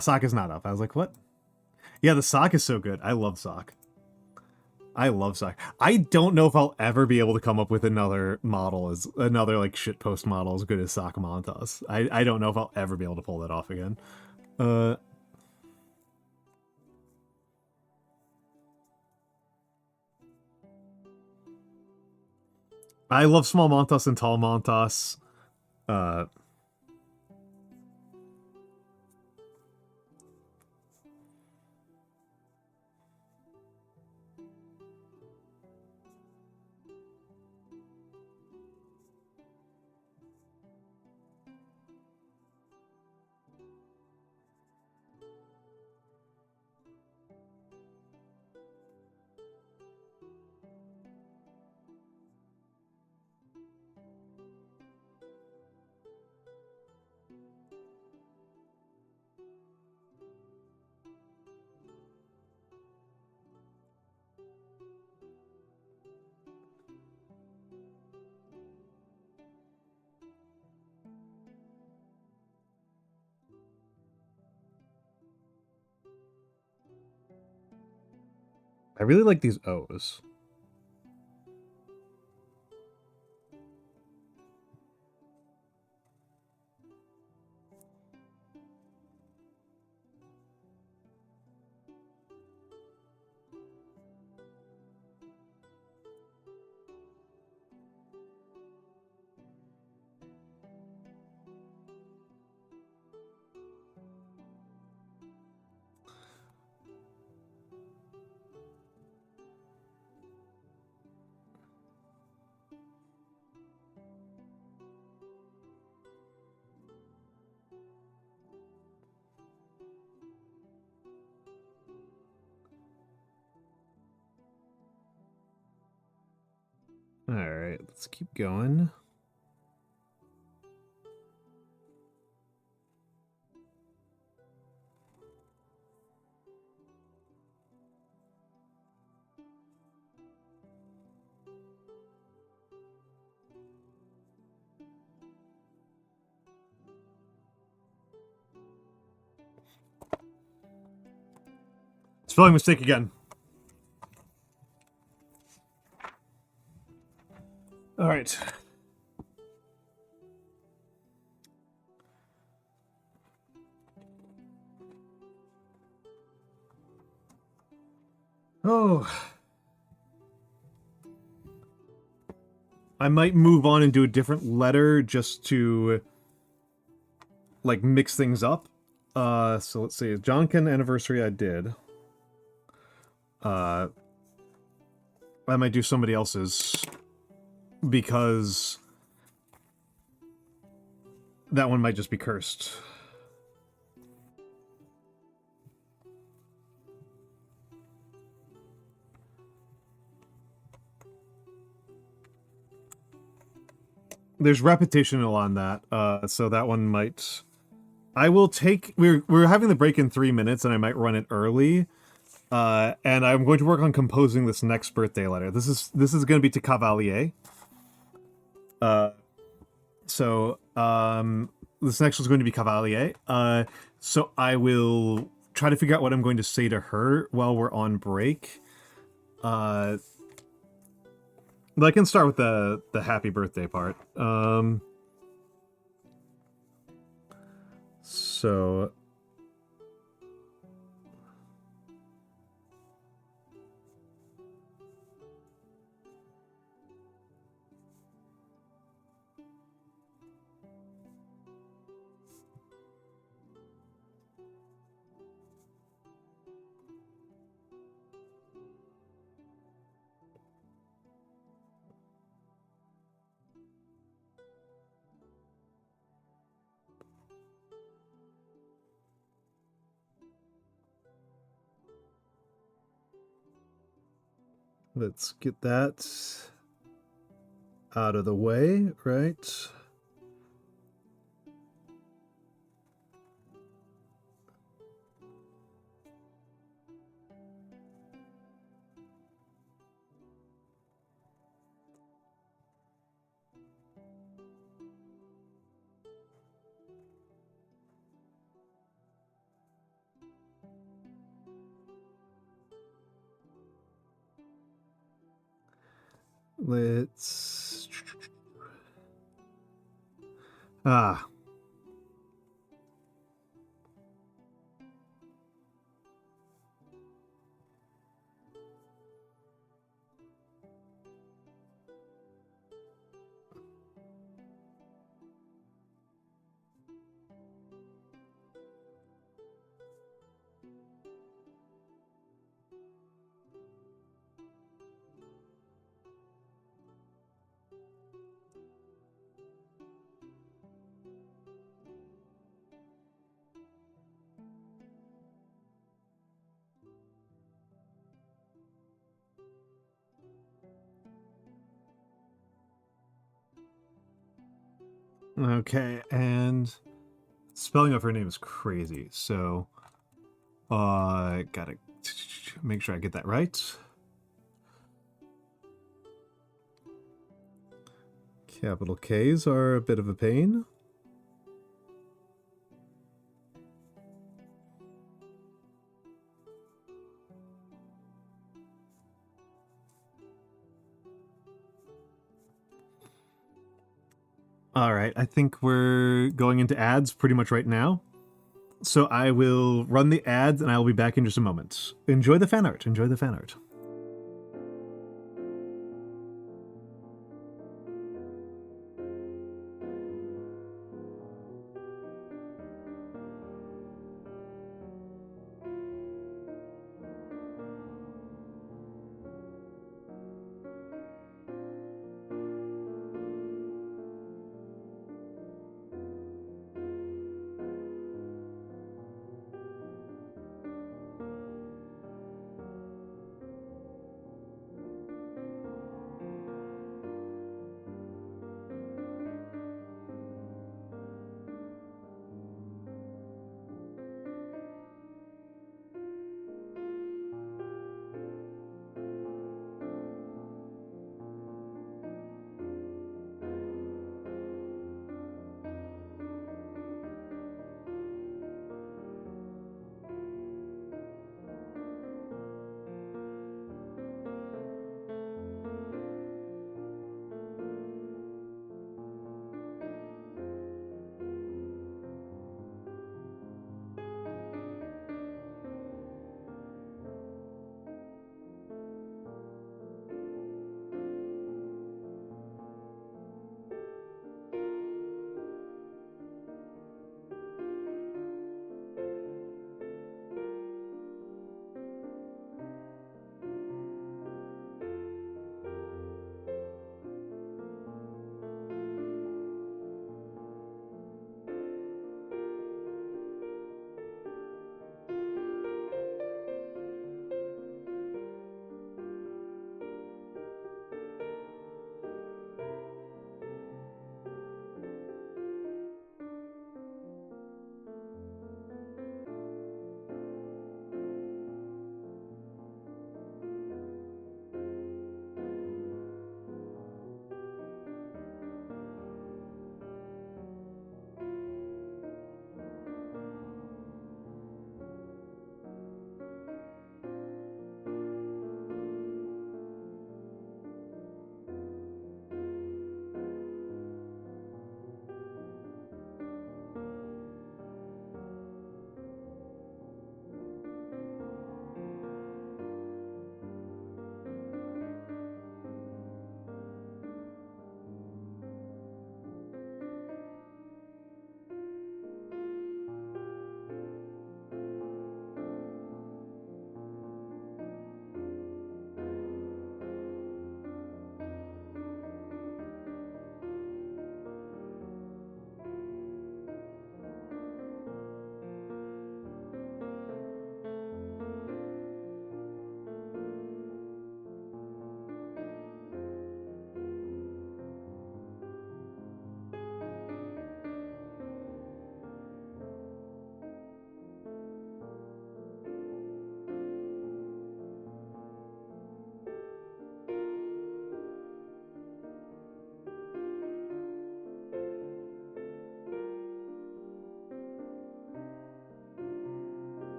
sock is not up. I was like, what? Yeah, the sock is so good. I love sock. I don't know if I'll ever be able to come up with another model as another like shitpost model as good as sock Almantas. I don't know if I'll ever be able to pull that off again. I love small Montas and tall Montas. I really like these O's. All right, let's keep going. Spelling mistake again. All right. Oh. I might move on and do a different letter just to, like, mix things up. So let's see. Jonkin anniversary I did. I might do somebody else's because that one might just be cursed. There's repetition on that, so that one might... I will take... We're having the break in 3 minutes, and I might run it early. And I'm going to work on composing this next birthday letter. This is going to be to Kavalliere. This next one's going to be Kavalliere. So I will try to figure out what I'm going to say to her while we're on break. But I can start with the happy birthday part. So... let's get that out of the way, right? Let's... Okay, and spelling of her name is crazy, so gotta make sure I get that right. Capital K's are a bit of a pain. All right, I think we're going into ads pretty much right now. So I will run the ads and I will be back in just a moment. Enjoy the fan art. Enjoy the fan art.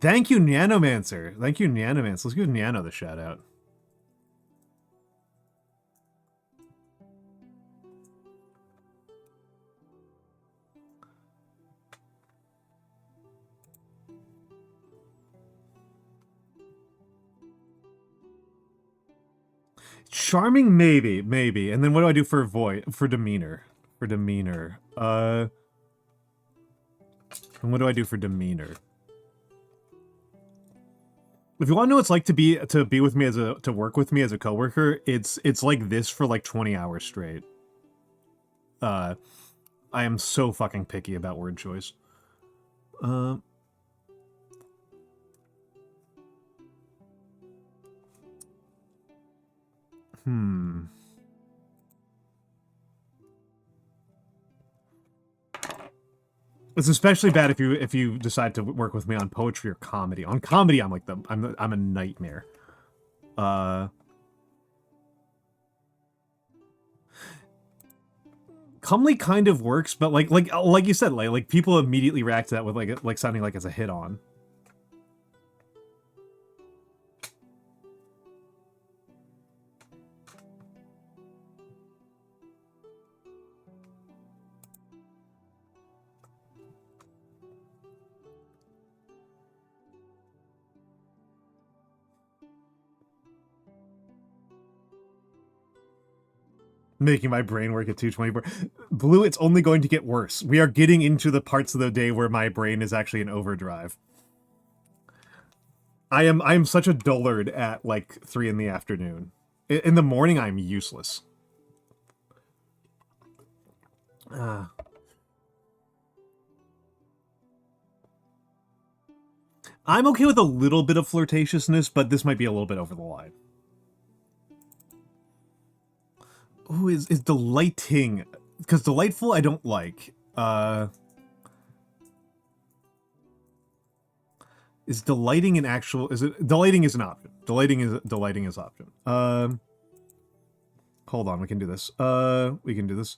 Thank you, Nanomancer. Thank you, Nanomancer. Let's give Nano the shout out. Charming, maybe. And then what do I do for demeanor? And what do I do for demeanor? If you want to know what it's like to be with me to work with me as a coworker, it's like this for like 20 hours straight. I am so fucking picky about word choice. It's especially bad if you decide to work with me on poetry or comedy. On comedy, I'm like I'm a nightmare. Comely kind of works, but like you said, like people immediately react to that with like sounding like it's a hit on. Making my brain work at 224. Blue, it's only going to get worse. We are getting into the parts of the day where my brain is actually in overdrive. I am such a dullard at like 3 in the afternoon. In the morning, I'm useless. I'm okay with a little bit of flirtatiousness, but this might be a little bit over the line. Ooh, is delighting. Because delightful I don't like. Is delighting an actual... Delighting is an option. Delighting is option. Hold on, we can do this. We can do this.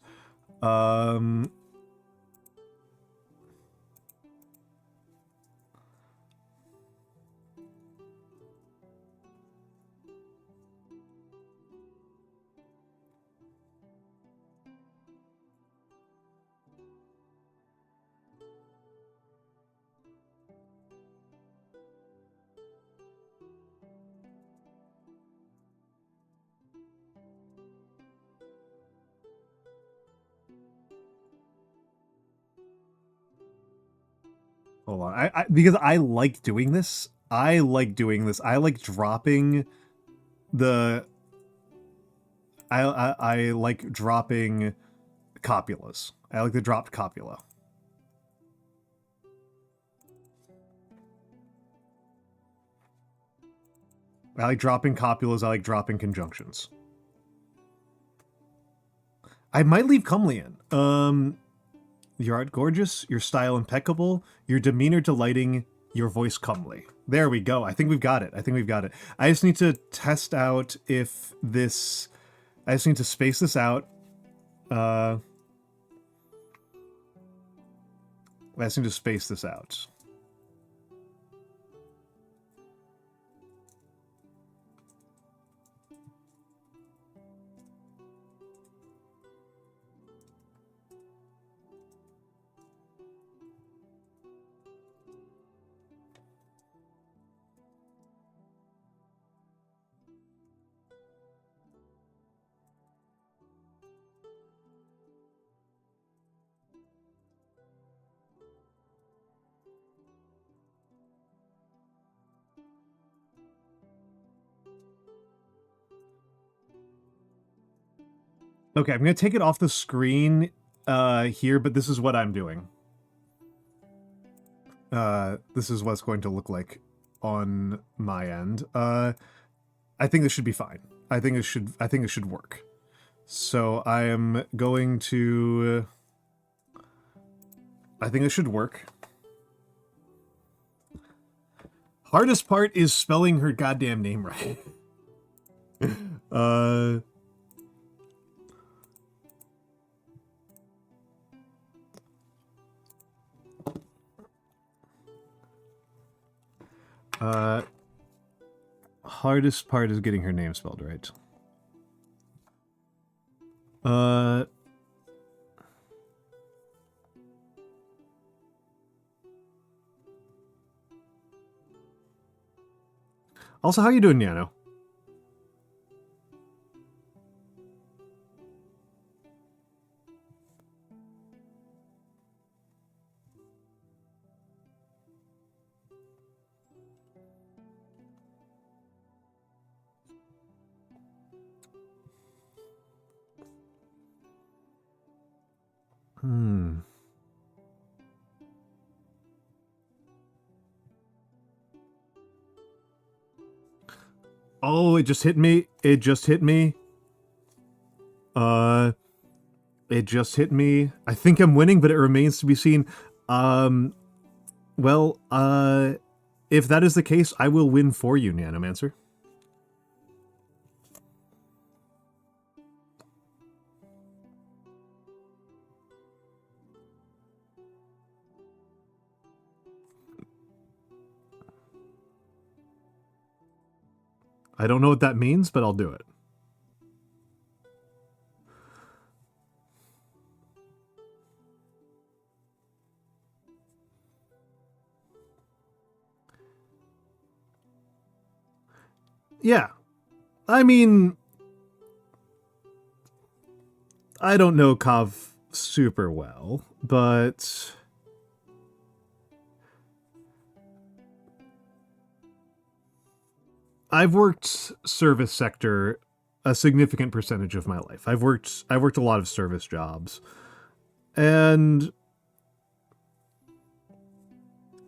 Hold on. Because I like doing this. I like dropping the... I like dropping copulas. I like the dropped copula. I like dropping copulas. I like dropping conjunctions. I might leave comely in. Your art gorgeous, your style impeccable, your demeanor delighting, your voice comely. There we go. I think we've got it. I just need to test out if this... I just need to space this out. I just need to space this out. Okay, I'm going to take it off the screen here, but this is what I'm doing. This is what it's going to look like on my end. I think this should be fine. I think it should work. So I am going to... I think it should work. Hardest part is spelling her goddamn name right. Hardest part is getting her name spelled right. Also, how you doing, Nano? Oh, it just hit me. It just hit me. It just hit me. I think I'm winning, but it remains to be seen. Well, if that is the case, I will win for you, Nanomancer. I don't know what that means, but I'll do it. Yeah. I mean, I don't know Kav super well, but I've worked service sector a significant percentage of my life. I've worked a lot of service jobs. And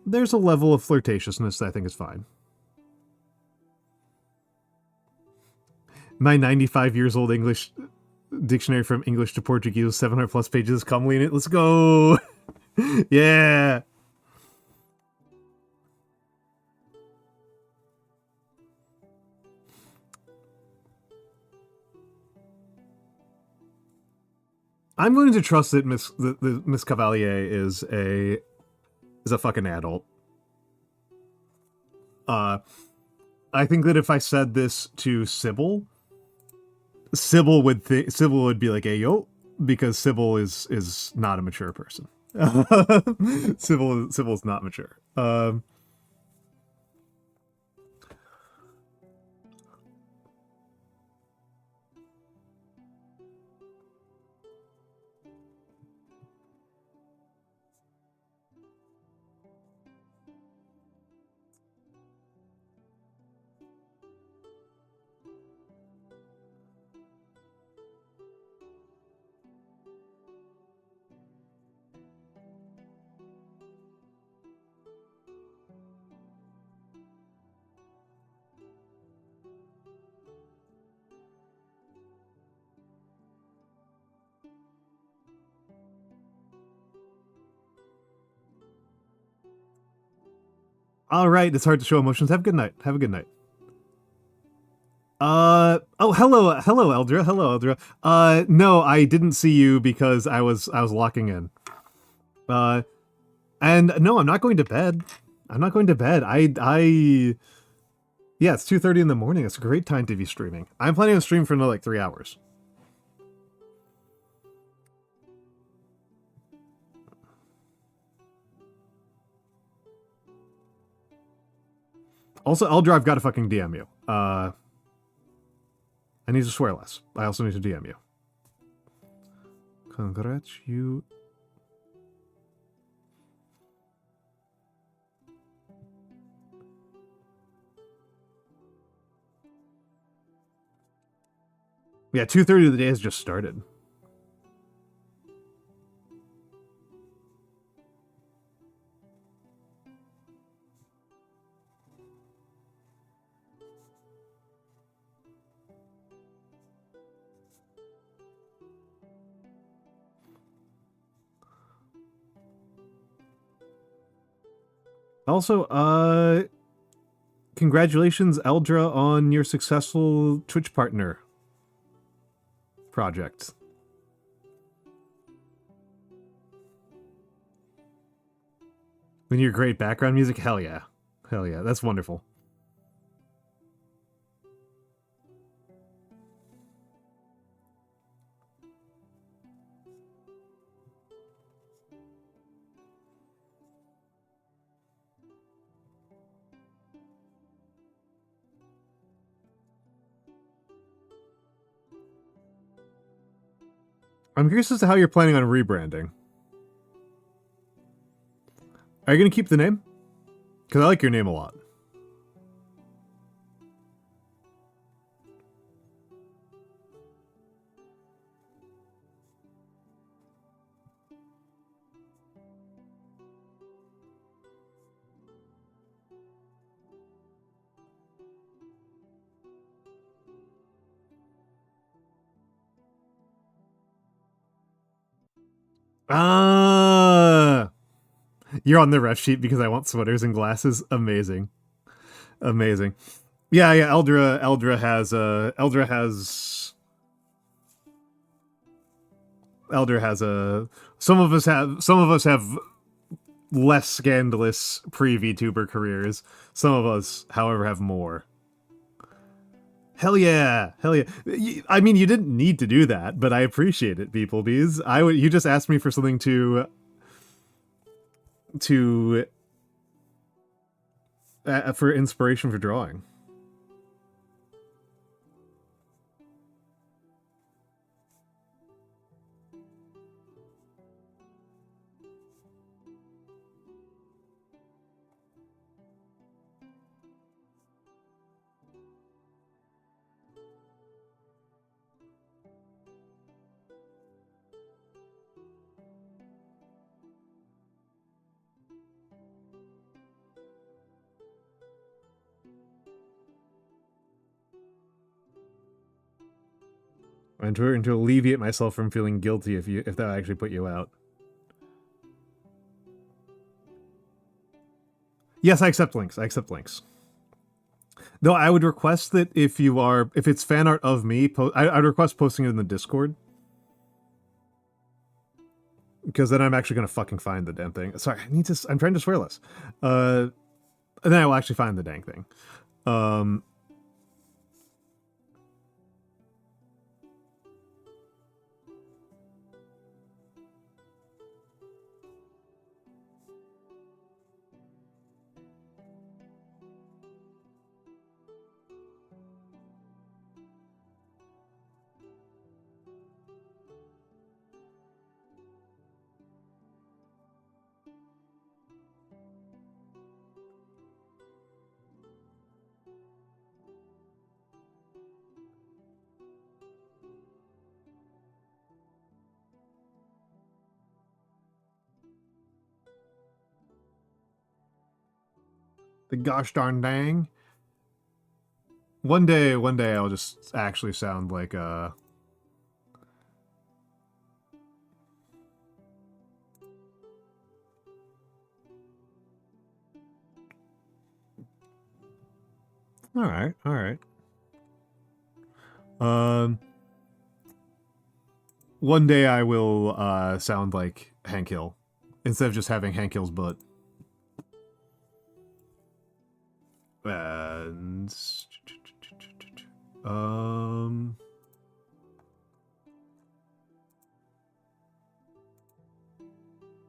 there's a level of flirtatiousness that I think is fine. My 95 years old English dictionary from English to Portuguese, 700 plus pages, commonly in it. Let's go. Yeah. I'm going to trust that Miss Kavalliere is a fucking adult. I think that if I said this to Sybil would be like, "Hey yo," because Sybil is not a mature person. Sybil's not mature. All right, it's hard to show emotions. Have a good night. Have a good night. Oh, hello, Eldra. Hello, Eldra. No, I didn't see you because I was locking in. And no, I'm not going to bed. I'm not going to bed. Yeah, it's 2:30 in the morning. It's a great time to be streaming. I'm planning on streaming for another like 3 hours. Also, Eldra, I've got to fucking DM you. I need to swear less. I also need to DM you. Congrats, you. Yeah, 2:30 of the day has just started. Also, congratulations, Eldra, on your successful Twitch partner project. When your great background music, hell yeah. Hell yeah, that's wonderful. I'm curious as to how you're planning on rebranding. Are you going to keep the name? Because I like your name a lot. Ah, you're on the ref sheet because I want sweaters and glasses. Amazing, amazing. Yeah, yeah. Eldra has Some of us have less scandalous pre-VTuber careers. Some of us, however, have more. Hell yeah, hell yeah. I mean, you didn't need to do that, but I appreciate it, people. Because you just asked me for something to for inspiration for drawing. And to alleviate myself from feeling guilty if that actually put you out. Yes, I accept links. I accept links. Though I would request that if it's fan art of me, I'd request posting it in the Discord. Because then I'm actually gonna fucking find the damn thing. Sorry, I'm trying to swear less. And then I will actually find the dang thing. The gosh darn dang. One day I'll just actually sound like a... Alright, alright. One day I will sound like Hank Hill instead of just having Hank Hill's butt. And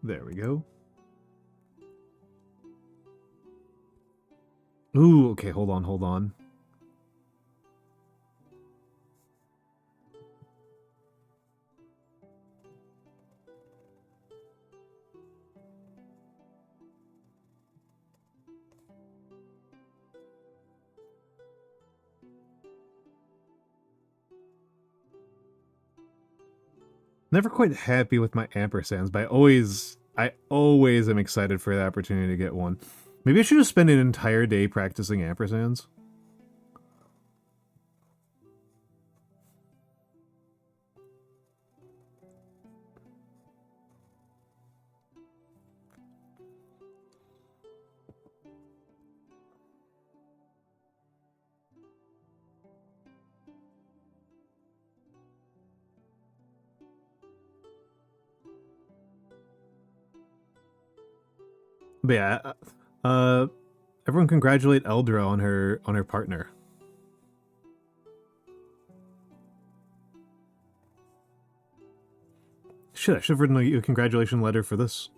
there we go. Ooh, okay, hold on. Never quite happy with my ampersands, but I always am excited for the opportunity to get one. Maybe I should just spend an entire day practicing ampersands. But yeah, Everyone congratulate Eldra on her partner. Shit, I should have written a congratulation letter for this.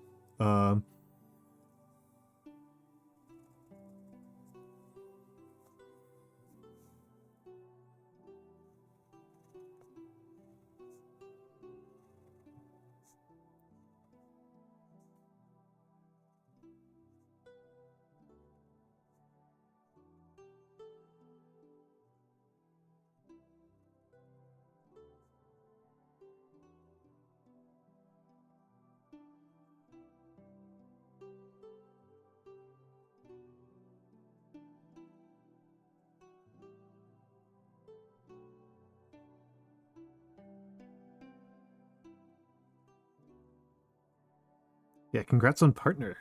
Yeah, congrats on partner.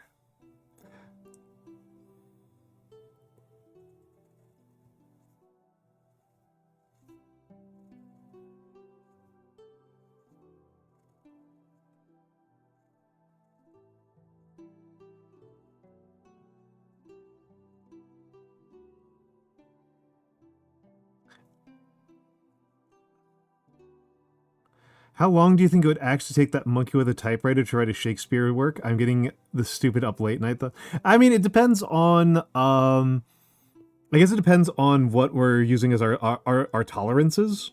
How long do you think it would actually take that monkey with a typewriter to write a Shakespeare work? I'm getting the stupid up late night though. I mean, it depends on I guess it depends on what we're using as our tolerances.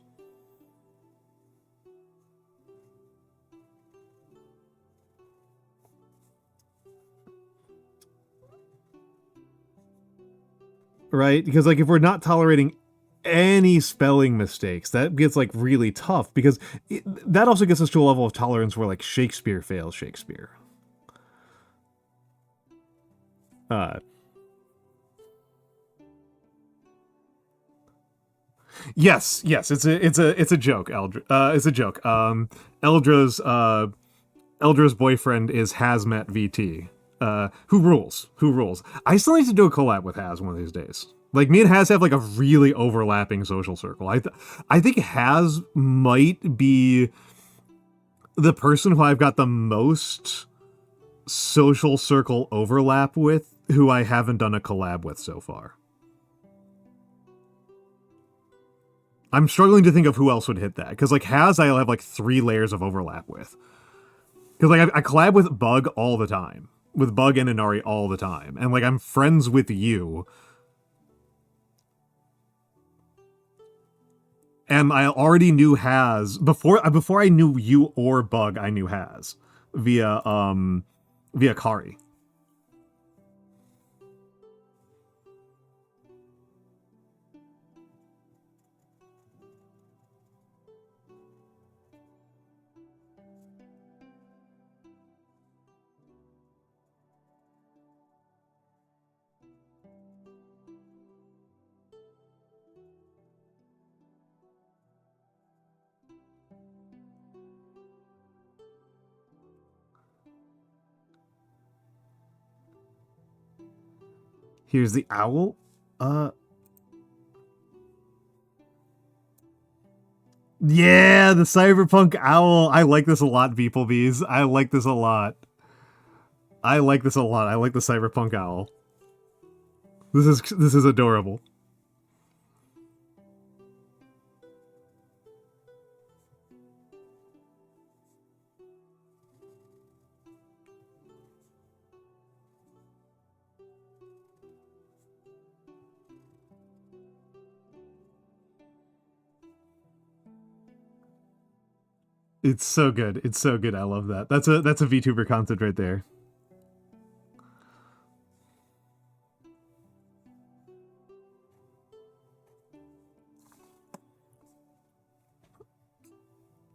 Right? Because like if we're not tolerating any spelling mistakes, that gets like really tough, because that also gets us to a level of tolerance where like Shakespeare fails Shakespeare. Yes, it's a joke, Eldra. It's a joke. Eldra's boyfriend is Hazmat VT. Who rules? Who rules? I still need to do a collab with Haz one of these days. Like, me and Haz have like a really overlapping social circle. I think Haz might be the person who I've got the most social circle overlap with, who I haven't done a collab with so far. I'm struggling to think of who else would hit that, because like Haz I'll have like 3 layers of overlap with. Because like I collab with Bug all the time. With Bug and Inari all the time. And like I'm friends with you. And I already knew Haz before I knew you or Bug. I knew Haz via Kari. Here's the owl. Yeah, the cyberpunk owl. I like this a lot, Beeplebees. I like this a lot. I like this a lot. I like the cyberpunk owl. This is adorable. It's so good. It's so good. I love that. That's a VTuber content right there.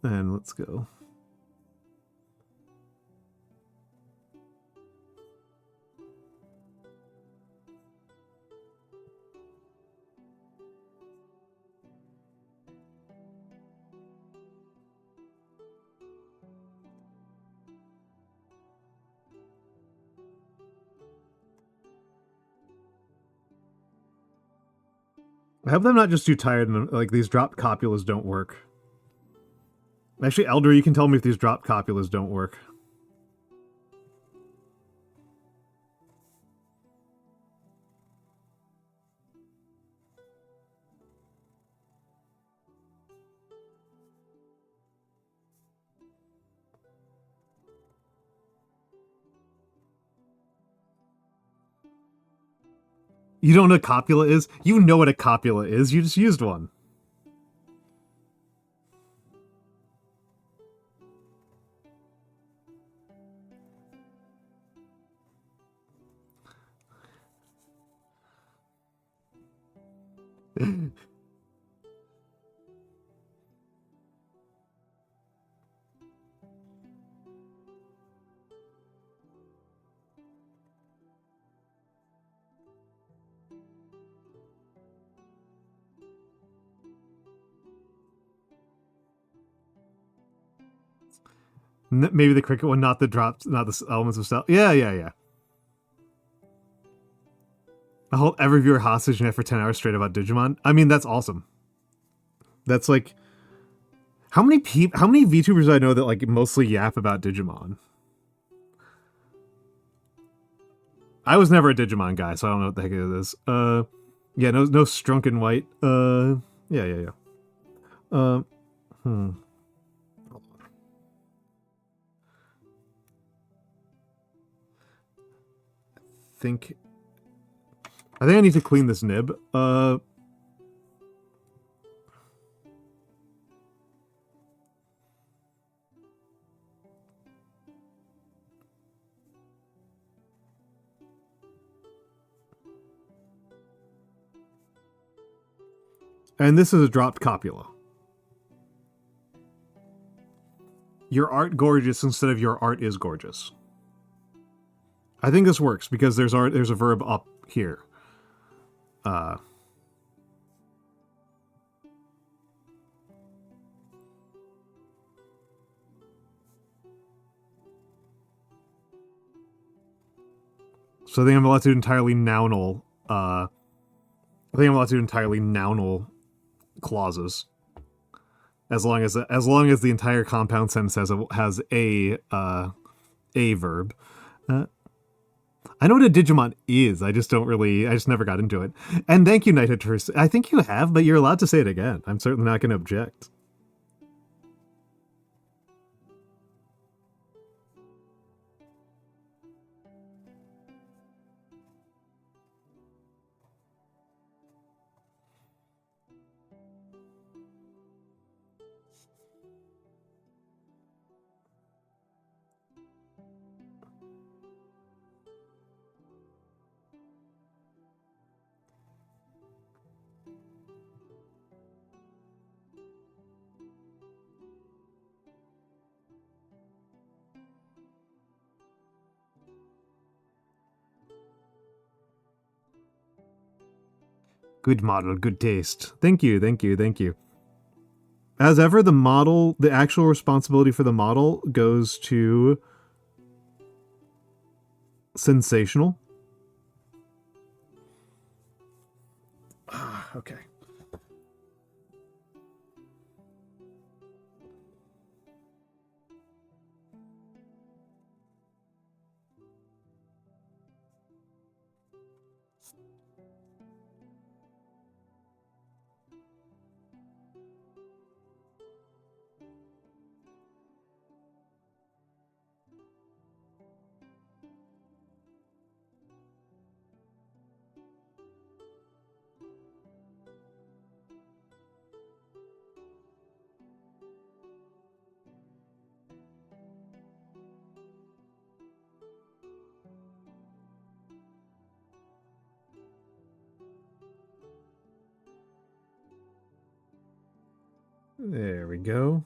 And let's go. I hope I'm not just too tired and like these drop copulas don't work. Actually, Elder, you can tell me if these drop copulas don't work. You don't know what a copula is? You know what a copula is. You just used one. Maybe the cricket one, not the drops, not the elements of stealth. Yeah. I hold every viewer hostage and for 10 hours straight about Digimon. I mean, that's awesome. That's like, how many VTubers do I know that like mostly yap about Digimon? I was never a Digimon guy, so I don't know what the heck it is. Yeah, no Strunken White. Yeah. Hmm. I think I need to clean this nib. And this is a dropped copula. Your art gorgeous instead of your art is gorgeous. I think this works because there's a verb up here. So I think I'm allowed to do entirely nounal. Clauses. As long as the entire compound sentence has a verb. I know what a Digimon is. I just never got into it. And thank you, Nighthead Tourist. I think you have, but you're allowed to say it again. I'm certainly not going to object. Good model, good taste. Thank you. As ever, the actual responsibility for the model goes to Sensational. Okay. There we go.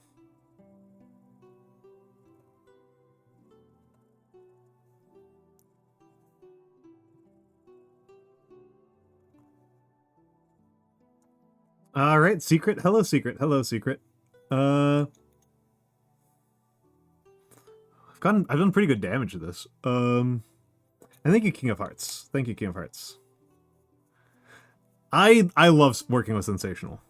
All right, Secret. Hello, Secret. I've done pretty good damage to this. And thank you, King of Hearts. I love working with Sensational.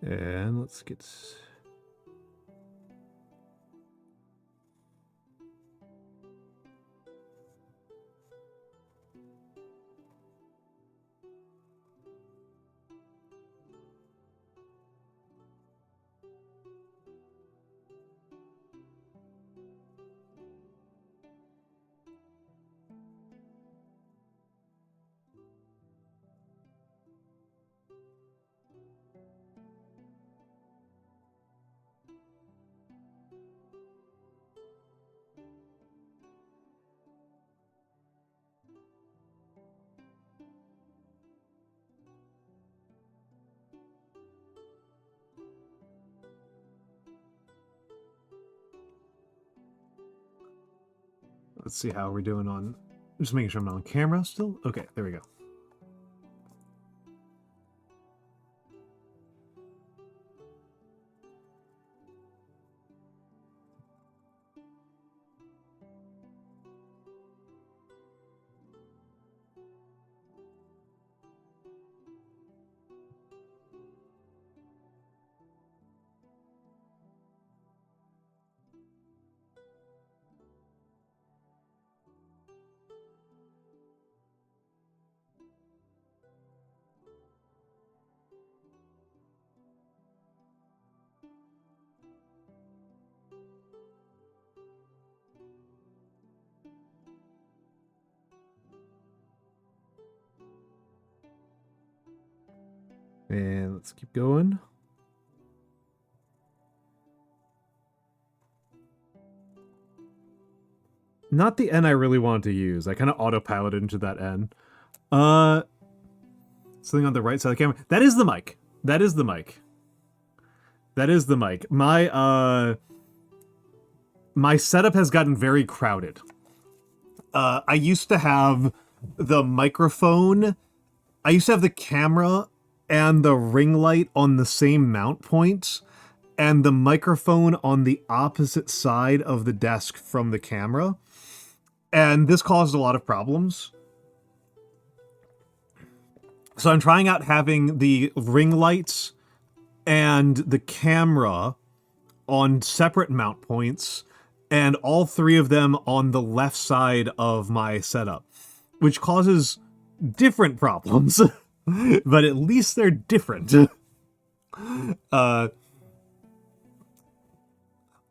And let's get... Let's see how we're doing on... Just making sure I'm on camera still. Okay, there we go. And let's keep going. Not the N I really wanted to use. I kind of autopiloted into that N. Something on the right side of the camera. That is the mic. That is the mic. That is the mic. My setup has gotten very crowded. I used to have the microphone. I used to have the camera and the ring light on the same mount point, and the microphone on the opposite side of the desk from the camera. And this caused a lot of problems. So I'm trying out having the ring lights and the camera on separate mount points, and all three of them on the left side of my setup, which causes different problems. But at least they're different.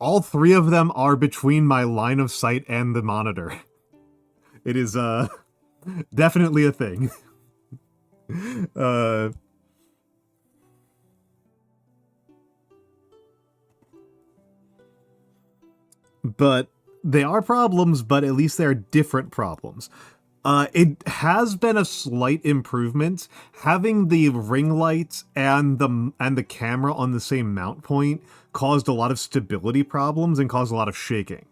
All three of them are between my line of sight and the monitor. It is definitely a thing. But they are problems, but at least they're different problems. It has been a slight improvement. Having the ring light and the camera on the same mount point caused a lot of stability problems and caused a lot of shaking.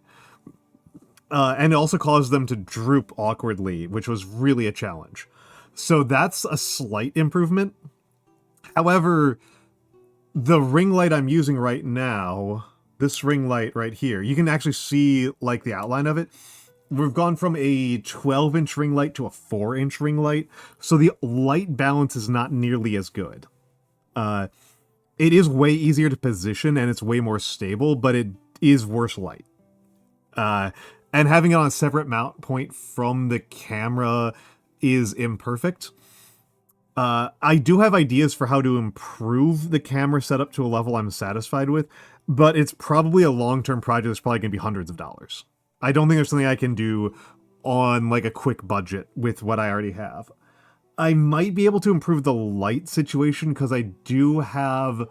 And it also caused them to droop awkwardly, which was really a challenge. So that's a slight improvement. However, the ring light I'm using right now, this ring light right here, you can actually see like the outline of it. We've gone from a 12-inch ring light to a 4-inch ring light, so the light balance is not nearly as good. It is way easier to position, and it's way more stable, but it is worse light. And having it on a separate mount point from the camera is imperfect. I do have ideas for how to improve the camera setup to a level I'm satisfied with, but it's probably a long-term project that's probably going to be hundreds of dollars. I don't think there's something I can do on like a quick budget with what I already have. I might be able to improve the light situation because I do have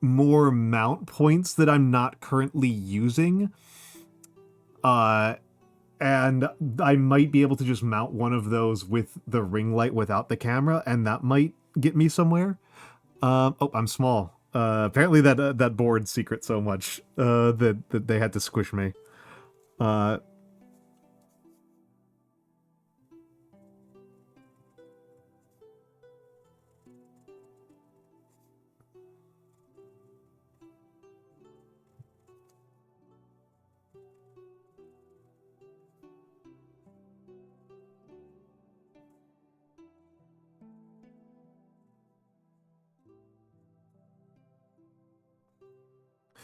more mount points that I'm not currently using. And I might be able to just mount one of those with the ring light without the camera, and that might get me somewhere. Oh, I'm small. Apparently that board's secret so much that they had to squish me.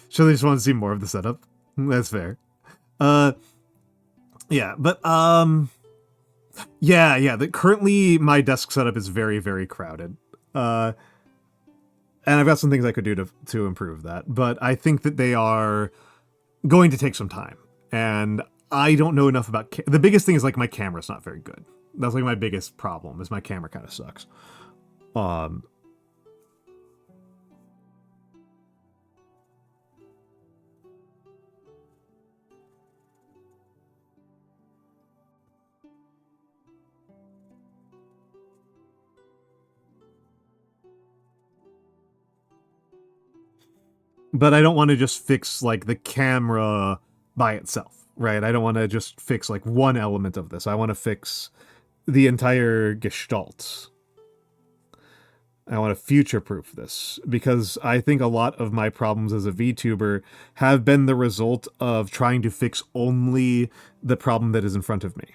So they just want to see more of the setup. That's fair. Yeah, but yeah. Currently, my desk setup is very, very crowded. And I've got some things I could do to improve that, but I think that they are going to take some time. And I don't know enough about the biggest thing is like my camera's not very good. That's like my biggest problem is my camera kind of sucks. But I don't want to just fix like the camera by itself, right? I don't want to just fix like one element of this. I want to fix the entire gestalt. I want to future-proof this because I think a lot of my problems as a VTuber have been the result of trying to fix only the problem that is in front of me.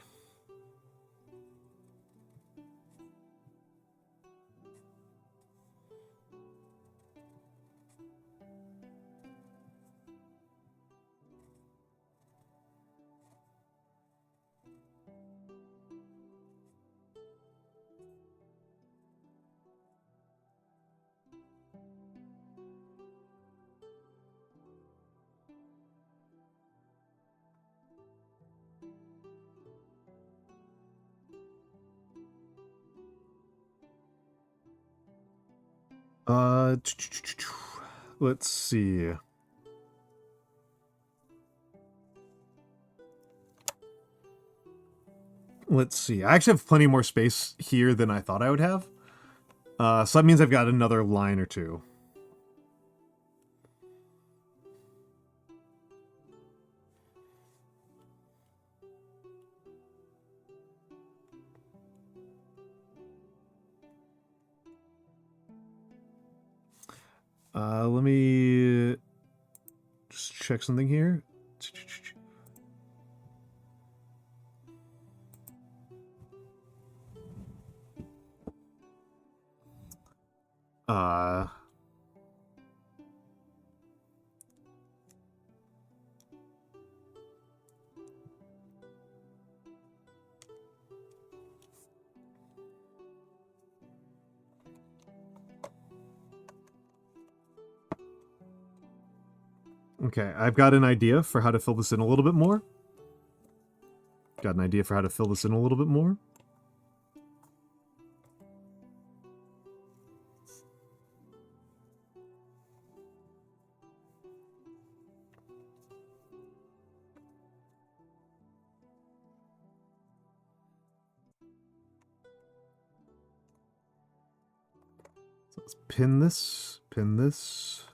Let's see. Let's see. I actually have plenty more space here than I thought I would have. So that means I've got another line or two. Let me just check something here. Okay, I've got an idea for how to fill this in a little bit more. Got an idea for how to fill this in a little bit more. So let's pin this, pin this.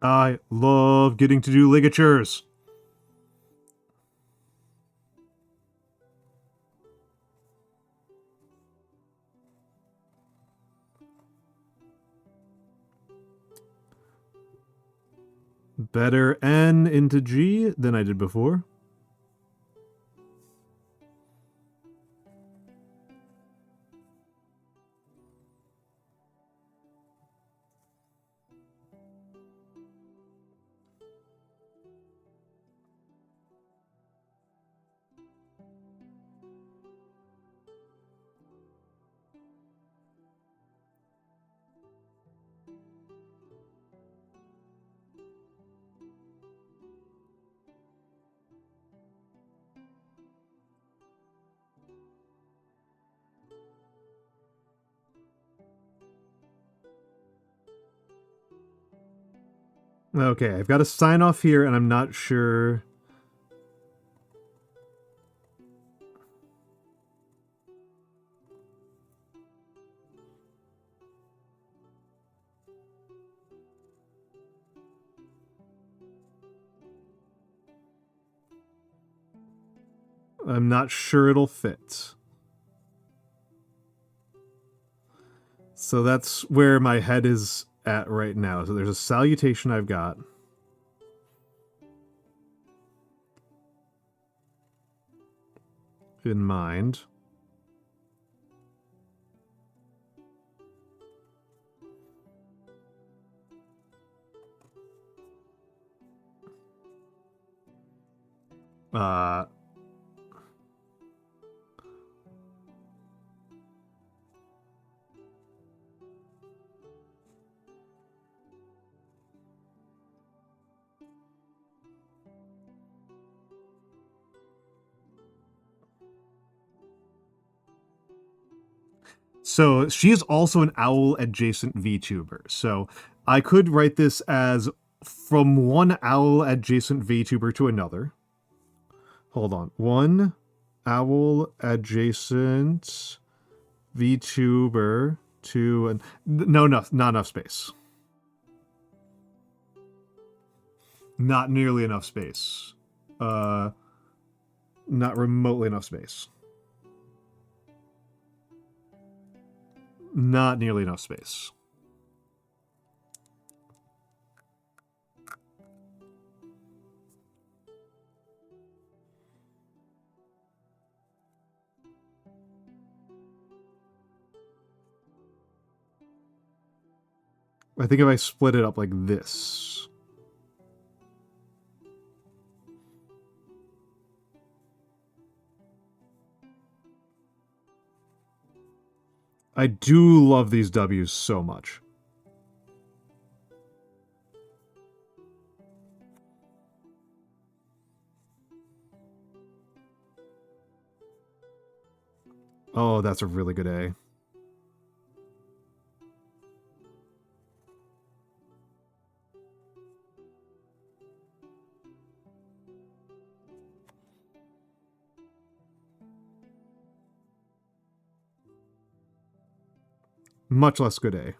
I love getting to do ligatures. Better N into G than I did before. Okay, I've got to sign off here, and I'm not sure. I'm not sure it'll fit. So that's where my head is at right now. So there's a salutation I've got. In mind. So she is also an owl adjacent VTuber. So I could write this as from one owl adjacent VTuber to another. Hold on. One owl adjacent VTuber to an... No, not enough space. Not nearly enough space. Not remotely enough space. Not nearly enough space. I think if I split it up like this. I do love these W's so much. Oh, that's a really good A. Much less good A.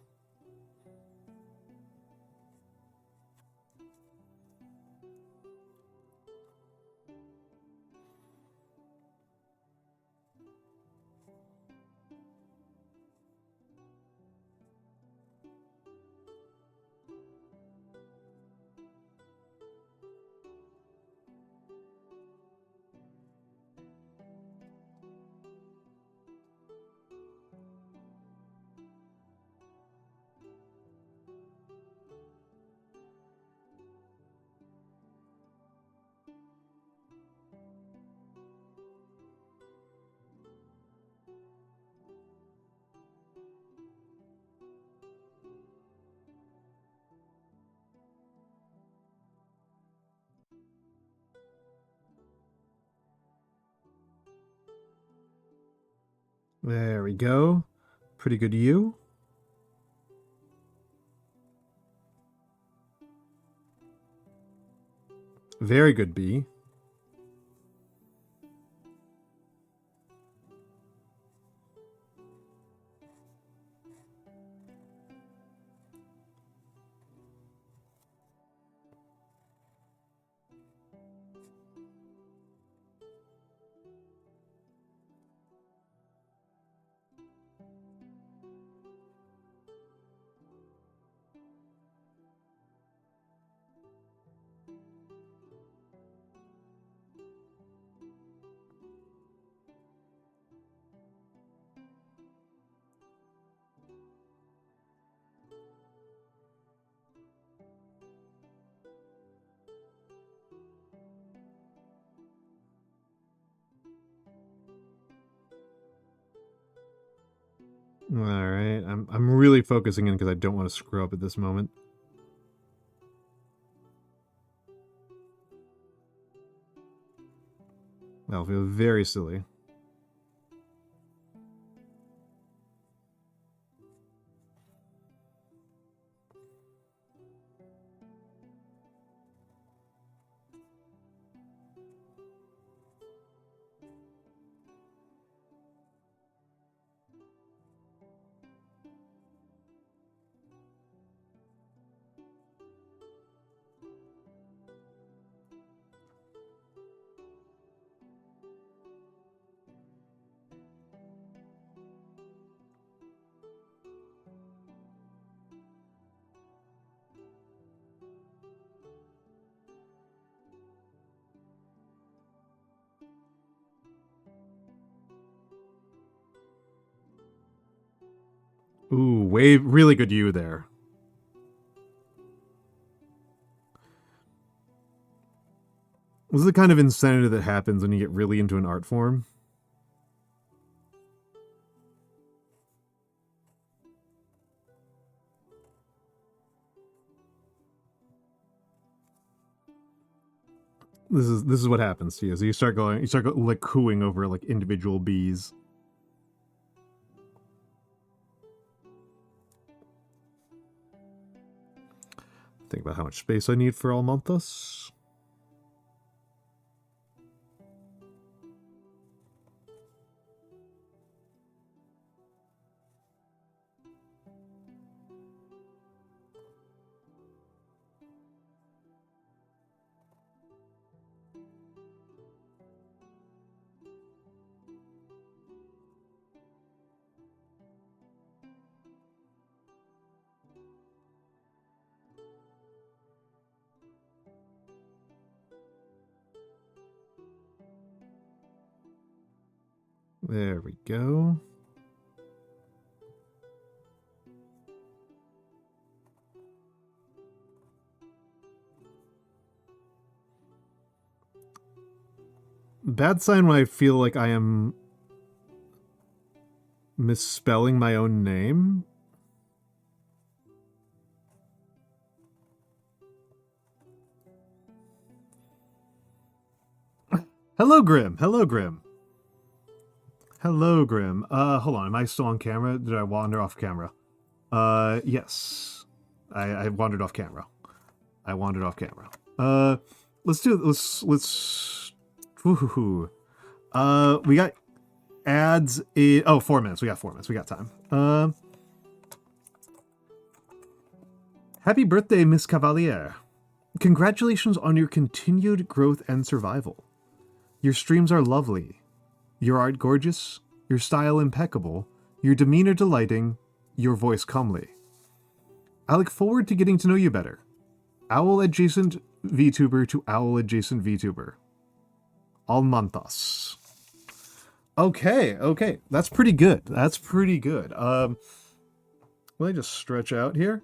There we go. Pretty good U. Very good B. All right, I'm really focusing in because I don't want to screw up at this moment. That'll feel very silly. Ooh, really good you there. This is the kind of insanity that happens when you get really into an art form. This is what happens to you. So you start like cooing over like individual bees. Think about how much space I need for Almantas. There we go. Bad sign when I feel like I am misspelling my own name. Hello, Grim. Hello, Grim. Hello, Grim. Hold on. Am I still on camera? Did I wander off camera? Yes. I wandered off camera. I wandered off camera. Let's do it. Let's. Woohoo. We got ads in. Oh, 4 minutes. We got 4 minutes. We got time. Happy birthday, Miss Kavalliere. Congratulations on your continued growth and survival. Your streams are lovely. Your art gorgeous. Your style impeccable. Your demeanor delighting. Your voice comely. I look forward to getting to know you better. Owl adjacent VTuber to owl adjacent VTuber. Almantas. Okay. That's pretty good. That's pretty good. Let me just stretch out here.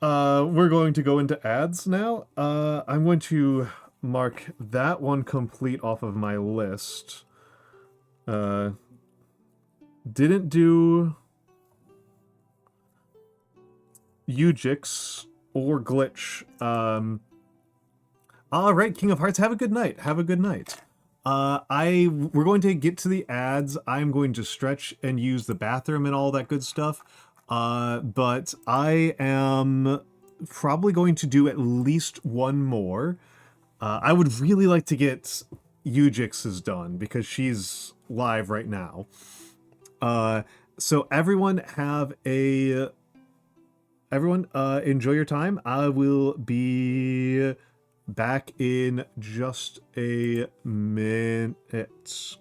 We're going to go into ads now. I'm going to mark that one complete off of my list. Didn't do UGX or Glitch. All right, King of Hearts, have a good night. Have a good night. We're going to get to the ads. I'm going to stretch and use the bathroom and all that good stuff. But I am probably going to do at least one more. I would really like to get UGX's done because she's live right now. So everyone enjoy your time. I will be back in just a minute.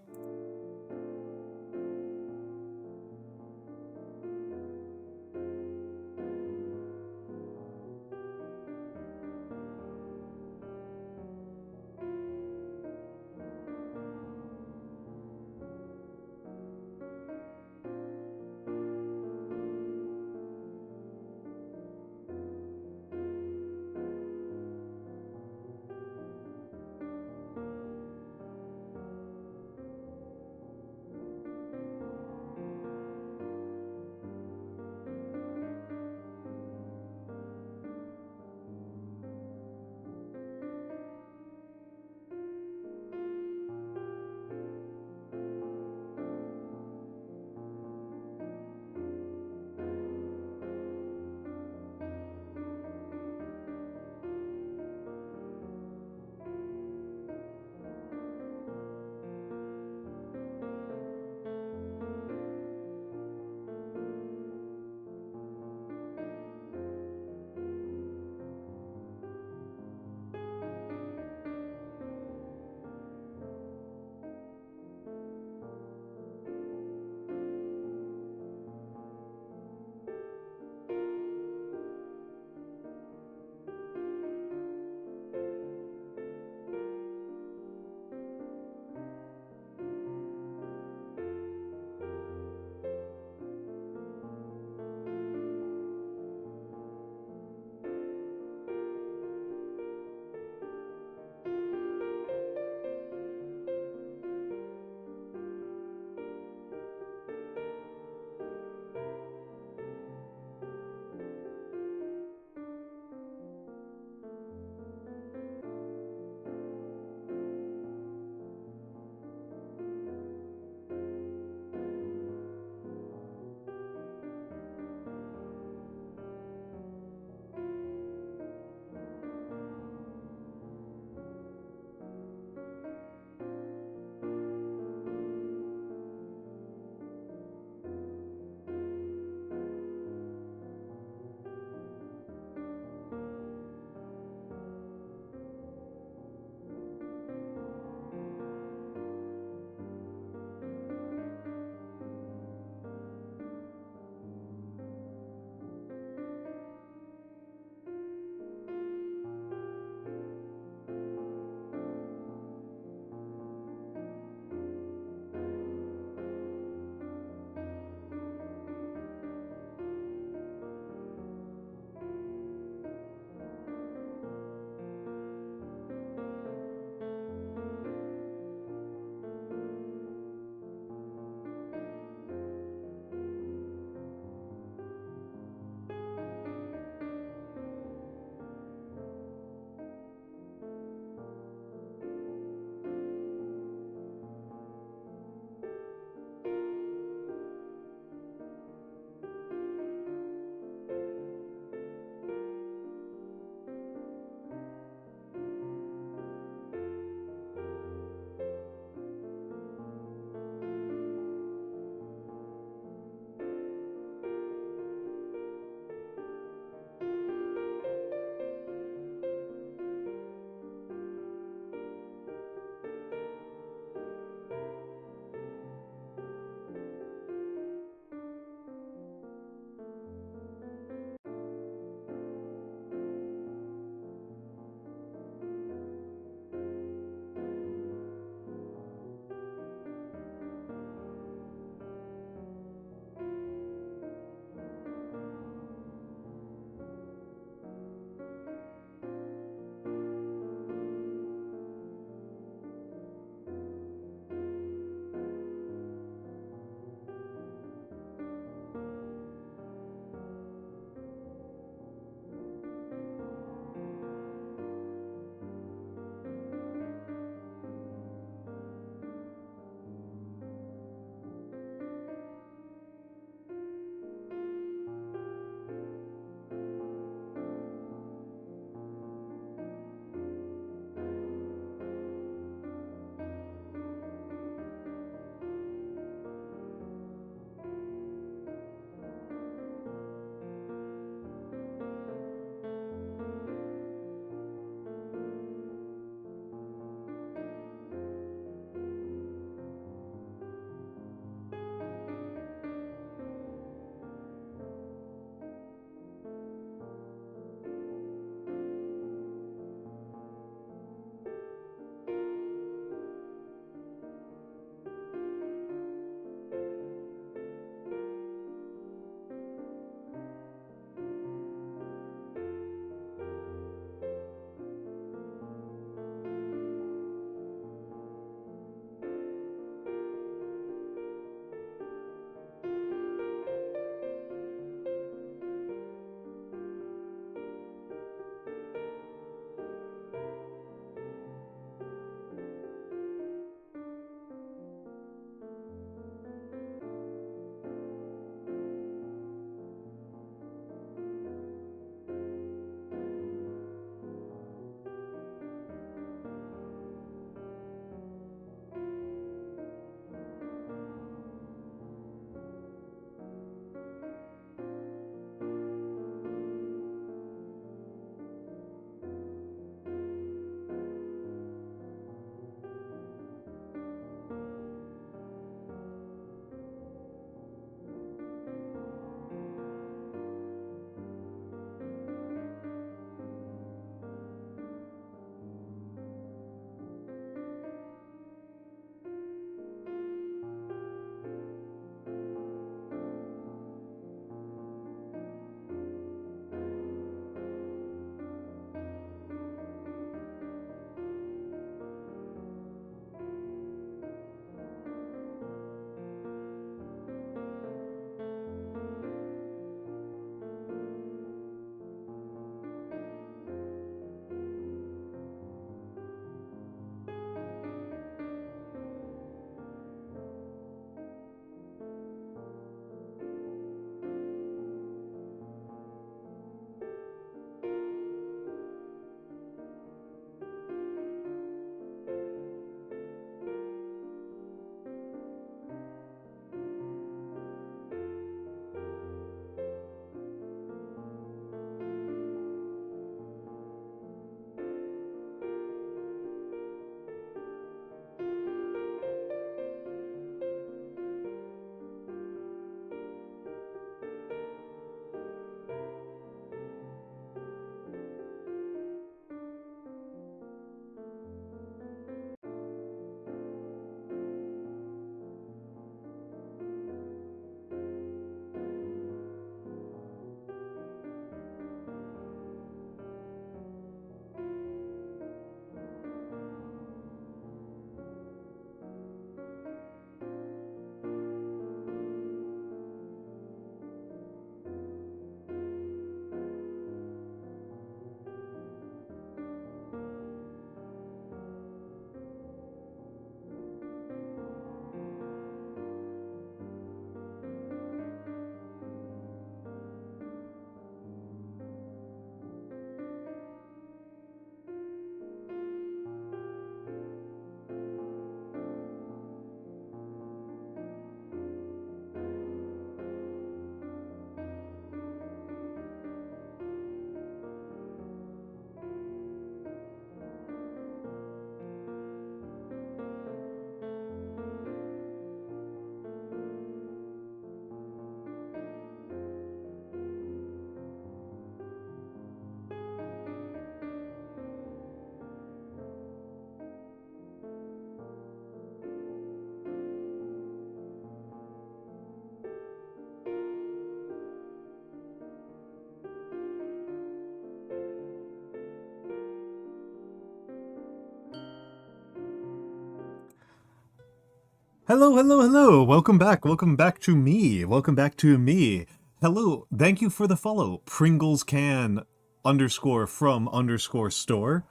Hello, hello, hello. Welcome back. Welcome back to me. Welcome back to me. Hello. Thank you for the follow. Pringles can _ store.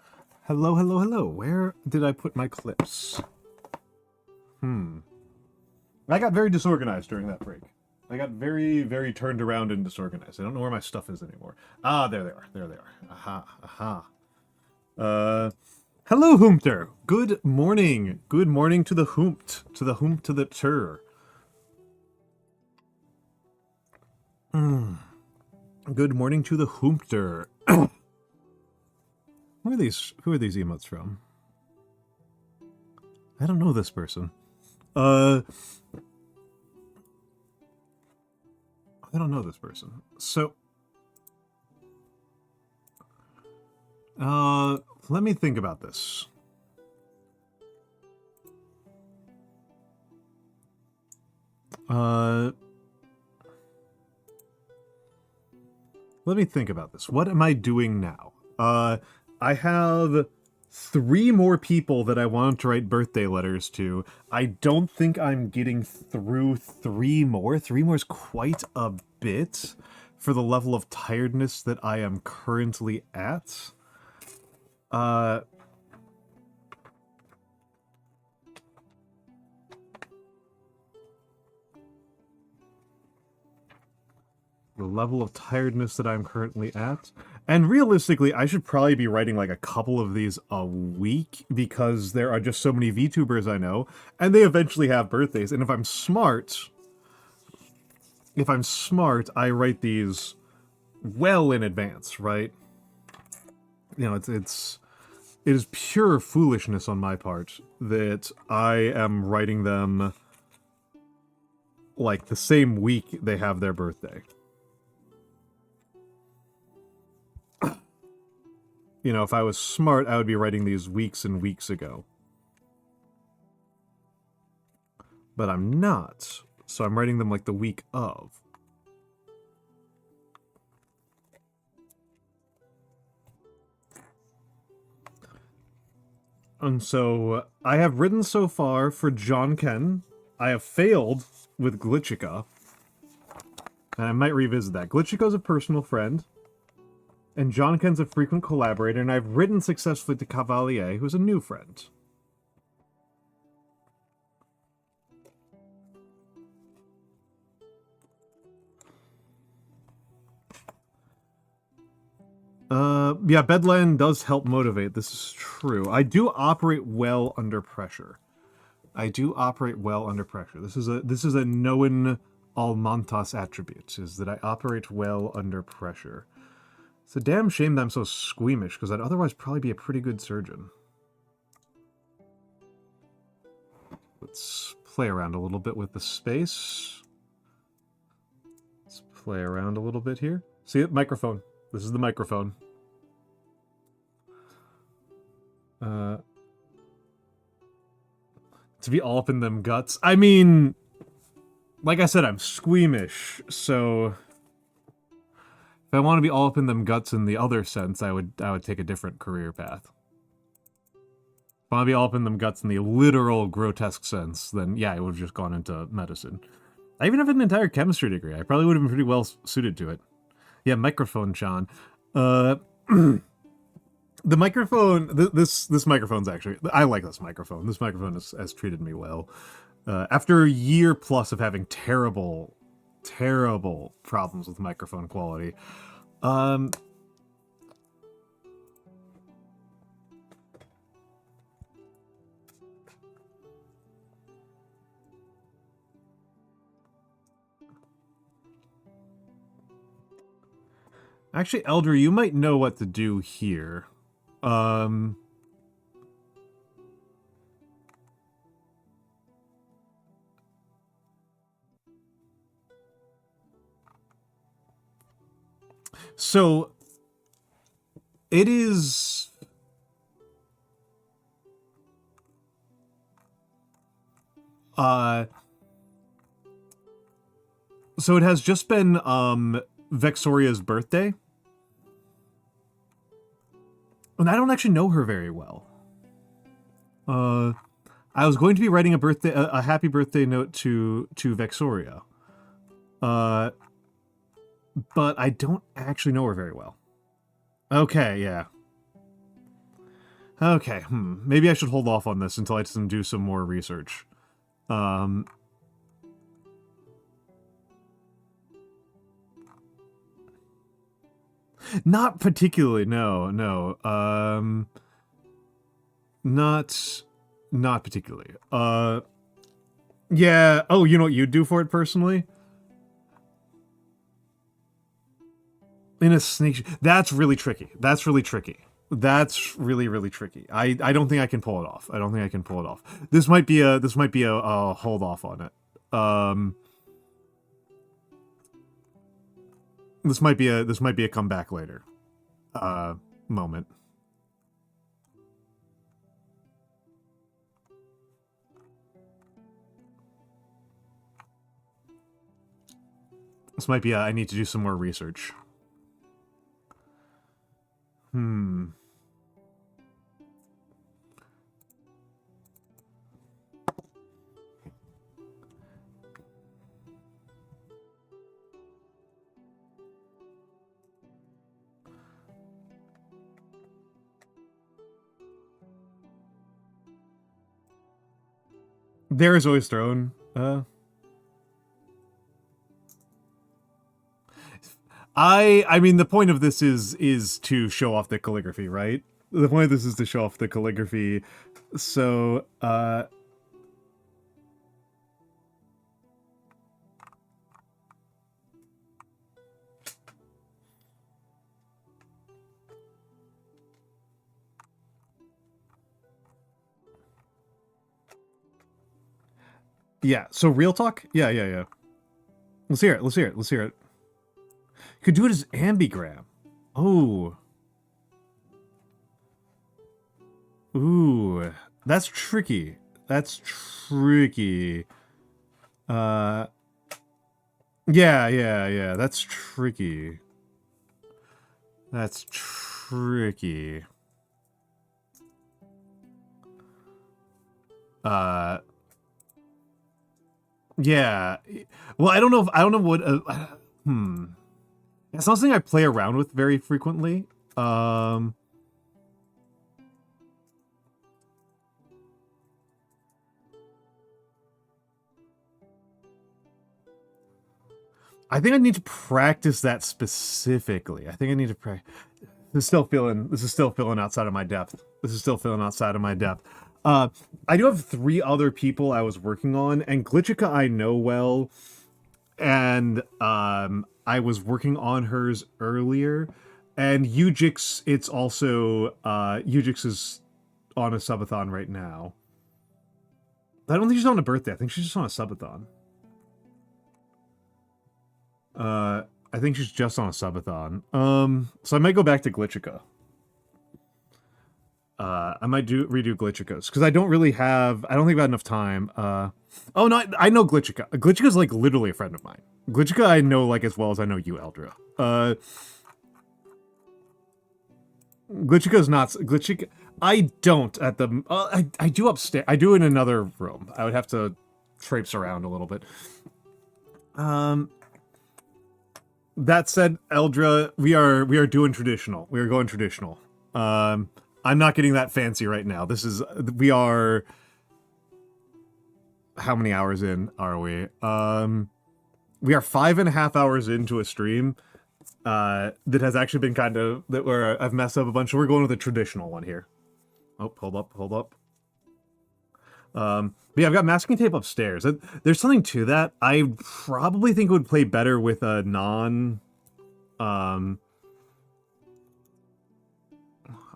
Hello, hello, hello. Where did I put my clips? I got very disorganized during that break. I got very, very turned around and disorganized. I don't know where my stuff is anymore. Ah, there they are. There they are. Aha, aha. Hello, Hoomter. Good morning. Good morning to the Hoomt. To the Hoomp to the Tur. Good morning to the Hoomter. Who are these emotes from? I don't know this person. I don't know this person. So, let me think about this. Let me think about this. What am I doing now? I have 3 more people that I wanted to write birthday letters to. I don't think I'm getting through 3 more. 3 more is quite a bit for the level of tiredness that I am currently at. The level of tiredness that I'm currently at. And realistically, I should probably be writing like a couple of these a week because there are just so many VTubers I know, and they eventually have birthdays. And if I'm smart, I write these well in advance, right? You know, it is pure foolishness on my part that I am writing them like the same week they have their birthday. You know, if I was smart, I would be writing these weeks and weeks ago. But I'm not, so I'm writing them like the week of. And so, I have written so far for John Ken. I have failed with Glitchica. And I might revisit that. Glitchica's a personal friend. And John Ken's a frequent collaborator, and I've written successfully to Kavalliere, who's a new friend. Yeah, Bedland does help motivate. This is true. I do operate well under pressure. This is a known Almantas attribute, is that I operate well under pressure. It's a damn shame that I'm so squeamish, because I'd otherwise probably be a pretty good surgeon. Let's play around a little bit with the space. Let's play around a little bit here. See it? Microphone. This is the microphone. To be all up in them guts. I mean, like I said, I'm squeamish, so if I want to be all up in them guts in the other sense, I would take a different career path. If I want to be all up in them guts in the literal grotesque sense, then yeah, I would have just gone into medicine. I even have an entire chemistry degree. I probably would have been pretty well suited to it. Yeah, microphone, Sean. The microphone, this microphone's actually, I like this microphone. This microphone has treated me well. After a year plus of having terrible problems with microphone quality, actually, Elder, you might know what to do here. So, it is... So it has just been, Vexoria's birthday. And I don't actually know her very well. I I was going to be writing a happy birthday note to Vexoria. But I don't actually know her very well. Okay, yeah. Okay, maybe I should hold off on this until I do some more research. Not particularly, no. Not particularly. Yeah, oh, you know what you'd do for it personally? In a snake... That's really tricky. That's really tricky. That's really, really tricky. I don't think I can pull it off. I don't think I can pull it off. This might be a hold off on it. This might be a come back later moment. This might be I need to do some more research. There is always thrown. I mean, the point of this is to show off the calligraphy, right? The point of this is to show off the calligraphy. So, yeah, so real talk? Yeah. Let's hear it. You could do it as ambigram. Oh. Ooh. That's tricky. Yeah. That's tricky. Yeah. Well, I don't know what It's not something I play around with very frequently. I think I need to practice that specifically. I think I need to practice. This is still feeling outside of my depth. I do have 3 other people I was working on, and Glitchica I know well, and I was working on hers earlier, and Ujix, it's also Ujix is on a subathon right now. I don't think she's on a birthday. I think she's just on a subathon. I think she's just on a subathon. So I might go back to Glitchica. I might redo Glitchica's, because I don't think I've got enough time. Oh no, I know Glitchica. Glitchica's like literally a friend of mine. Glitchica I know like as well as I know you, Eldra. Glitchica's not... Glitchica... I don't at the... I do upstairs. I do in another room. I would have to traipse around a little bit. That said, Eldra, we are doing traditional. We are going traditional. I'm not getting that fancy right now. We are... How many hours in are we? We are 5.5 hours into a stream that has actually been where I've messed up a bunch. So we're going with a traditional one here. Oh, hold up. But yeah, I've got masking tape upstairs. There's something to that. I probably think it would play better with a non... I'm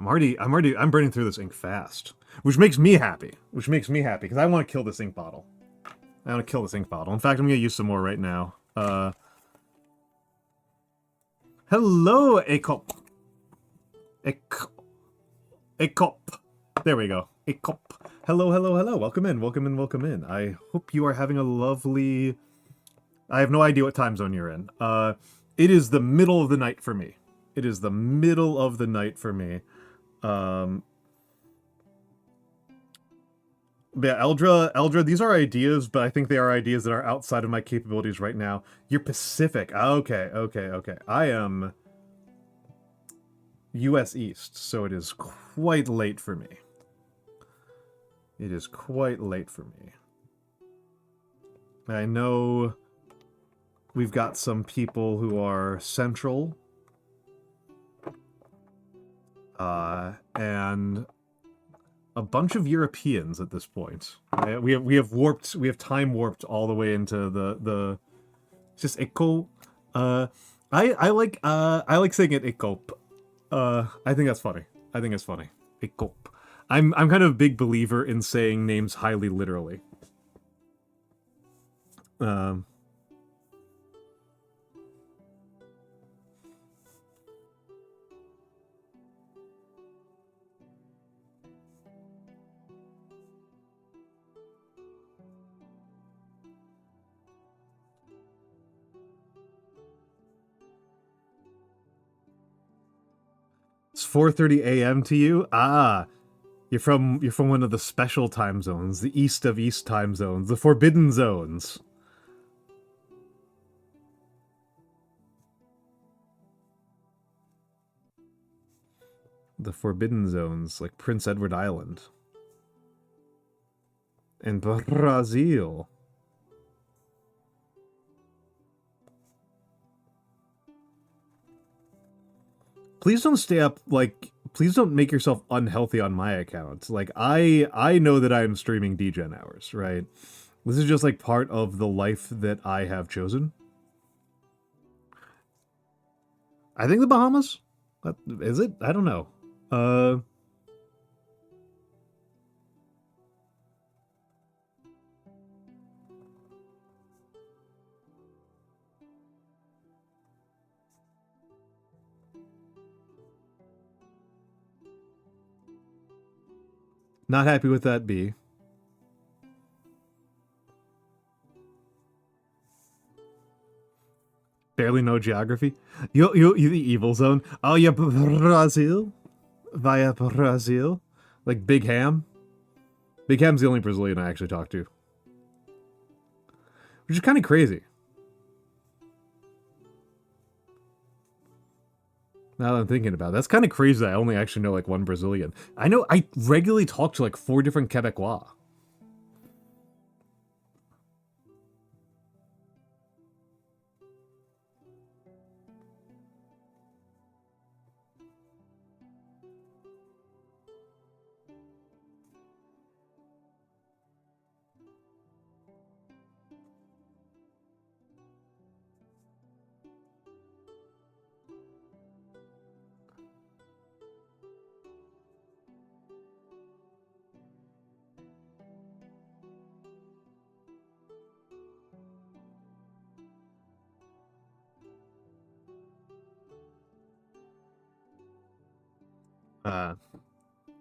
burning through this ink fast, which makes me happy. Because I want to kill this ink bottle. In fact, I'm going to use some more right now. Hello, Ekop. There we go. Ekop. Hello. Welcome in. I hope you are having a lovely... I have no idea what time zone you're in. It is the middle of the night for me. But yeah, Eldra, these are ideas, but I think they are ideas that are outside of my capabilities right now. You're Pacific. Okay. I am US East, so it is quite late for me. It is quite late for me. I know we've got some people who are Central. And a bunch of Europeans at this point. We have time warped all the way into the it's just Echo. I like saying it Ekop. I think that's funny. I think it's funny. Ekop. I'm kind of a big believer in saying names highly literally. It's 4:30 a.m. to you? Ah, you're from one of the special time zones, the east of East time zones, the forbidden zones. The forbidden zones, like Prince Edward Island. And Brazil. Please don't stay up, like, please don't make yourself unhealthy on my account. Like, I know that I'm streaming DGen hours, right? This is just, like, part of the life that I have chosen. I think the Bahamas? Is it? I don't know. Not happy with that, B. Barely know geography. You the evil zone. Oh, yeah, Brazil? Via Brazil? Like Big Ham? Big Ham's the only Brazilian I actually talk to. Which is kind of crazy. Now that I'm thinking about it, that's kind of crazy that I only actually know like one Brazilian. I regularly talk to like 4 different Quebecois.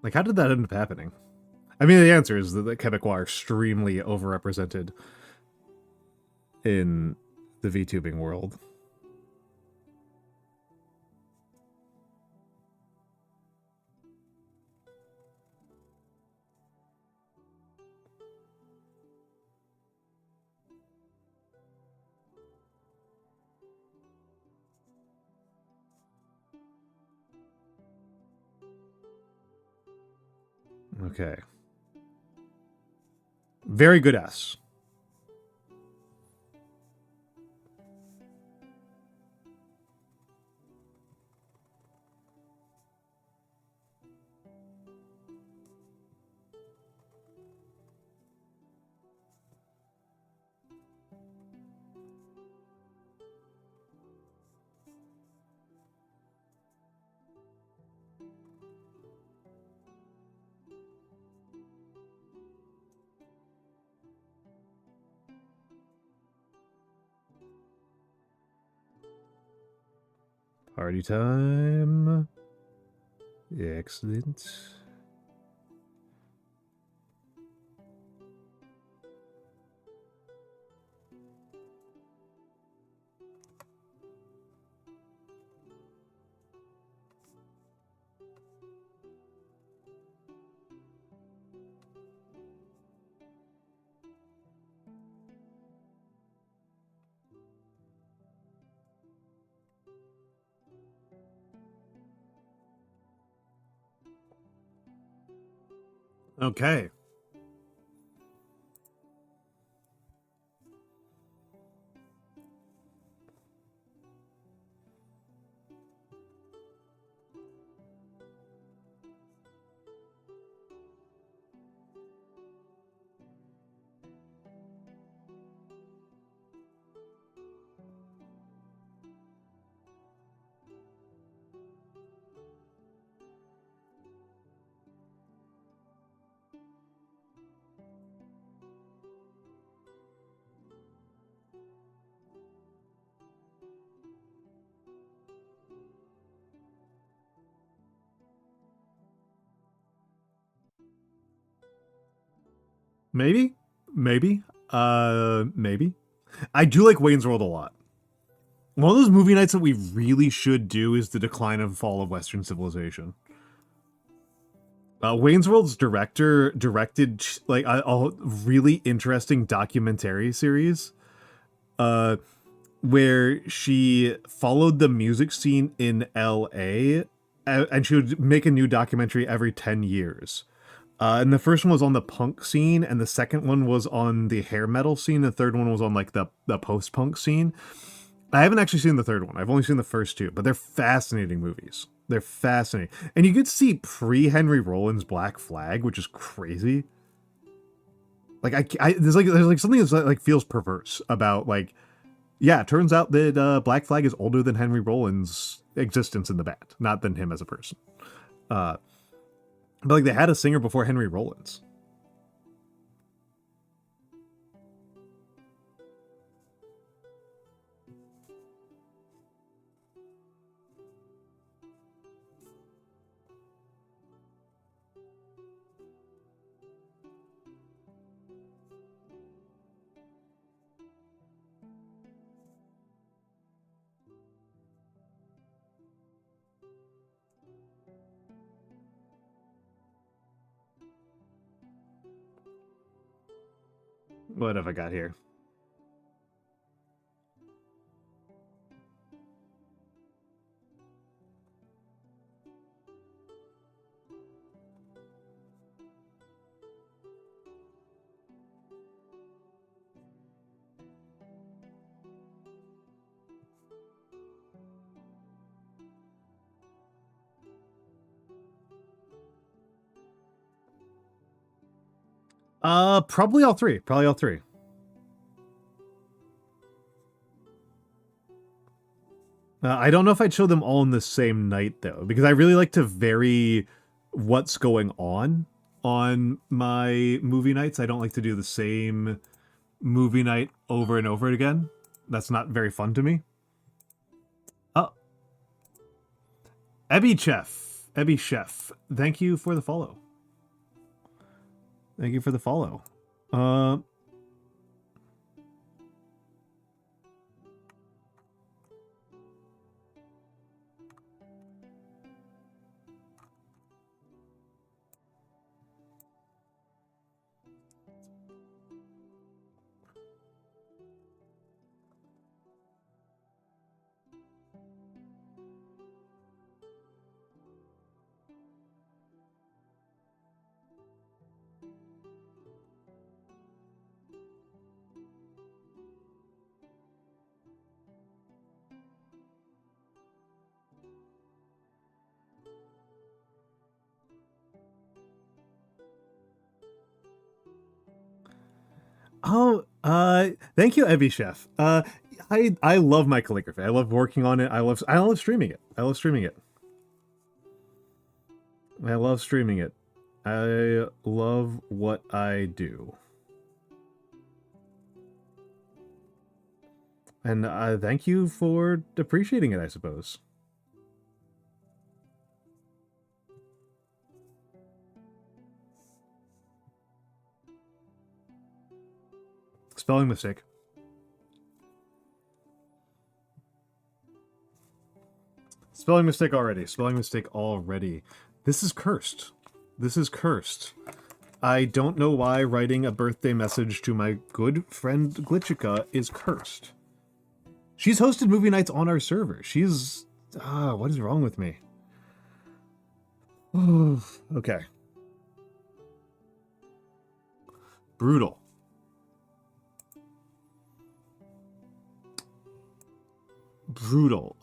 Like, how did that end up happening? I mean, the answer is that the Quebecois are extremely overrepresented in the VTubing world. Okay. Very good S. Party time. Excellent. Okay. Maybe. Maybe. Maybe. I do like Wayne's World a lot. One of those movie nights that we really should do is The Decline and Fall of Western Civilization. Wayne's World's director directed like a really interesting documentary series where she followed the music scene in LA and she would make a new documentary every 10 years. And the first one was on the punk scene, and the second one was on the hair metal scene. The third one was on like the post-punk scene. I haven't actually seen the third one. I've only seen the first two, but they're fascinating movies. They're fascinating. And you could see pre-Henry Rollins' Black Flag, which is crazy. Like there's like something that's like feels perverse about like, yeah, it turns out that Black Flag is older than Henry Rollins' existence in the band, not than him as a person. But like they had a singer before Henry Rollins. What have I got here? Probably all three. Probably all three. I don't know if I'd show them all in the same night, though, because I really like to vary what's going on my movie nights. I don't like to do the same movie night over and over again. That's not very fun to me. Oh. Ebby Chef, thank you for the follow. Thank you for the follow. Oh, thank you, Evie Chef. I love my calligraphy. I love working on it. I love streaming it. I love streaming it. I love streaming it. I love what I do. And thank you for appreciating it, I suppose. Spelling mistake. Spelling mistake already. Spelling mistake already. This is cursed. This is cursed. I don't know why writing a birthday message to my good friend Glitchica is cursed. She's hosted movie nights on our server. She's... what is wrong with me? Okay. Brutal. Brutal.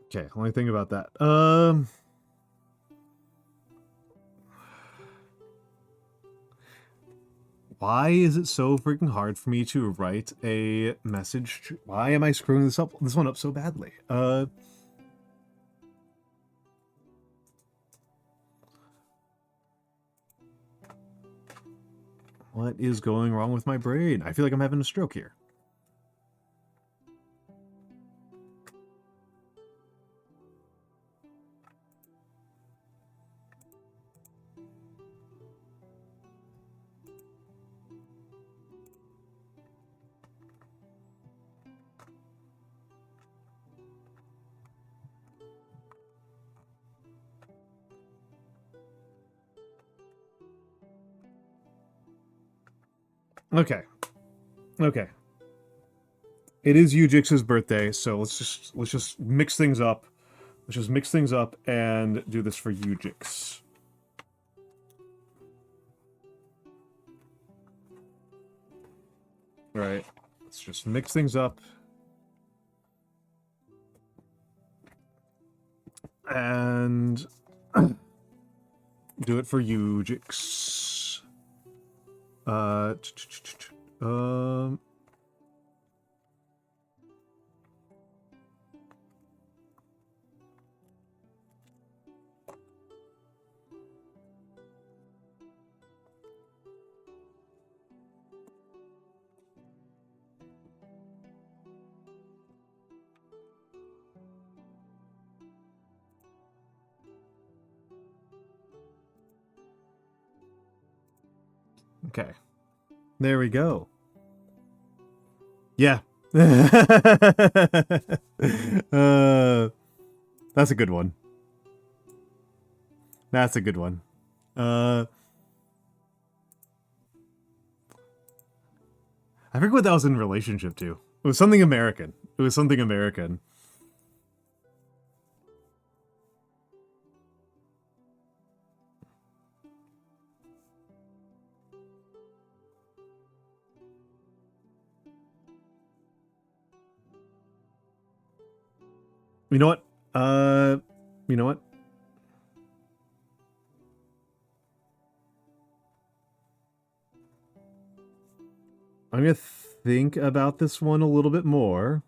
Okay, let me think about that. Why is it so freaking hard for me to write a message? Why am I screwing this one up so badly? What is going wrong with my brain? I feel like I'm having a stroke here. Okay. Okay. It is Ujix's birthday, so let's just mix things up. Let's just mix things up and do this for Ujix. All right. Let's just mix things up. And do it for Ujix. Okay. There we go. Yeah. That's a good one. That's a good one. I forget what that was in relationship to. It was something American. It was something American. You know what? You know what? I'm gonna think about this one a little bit more.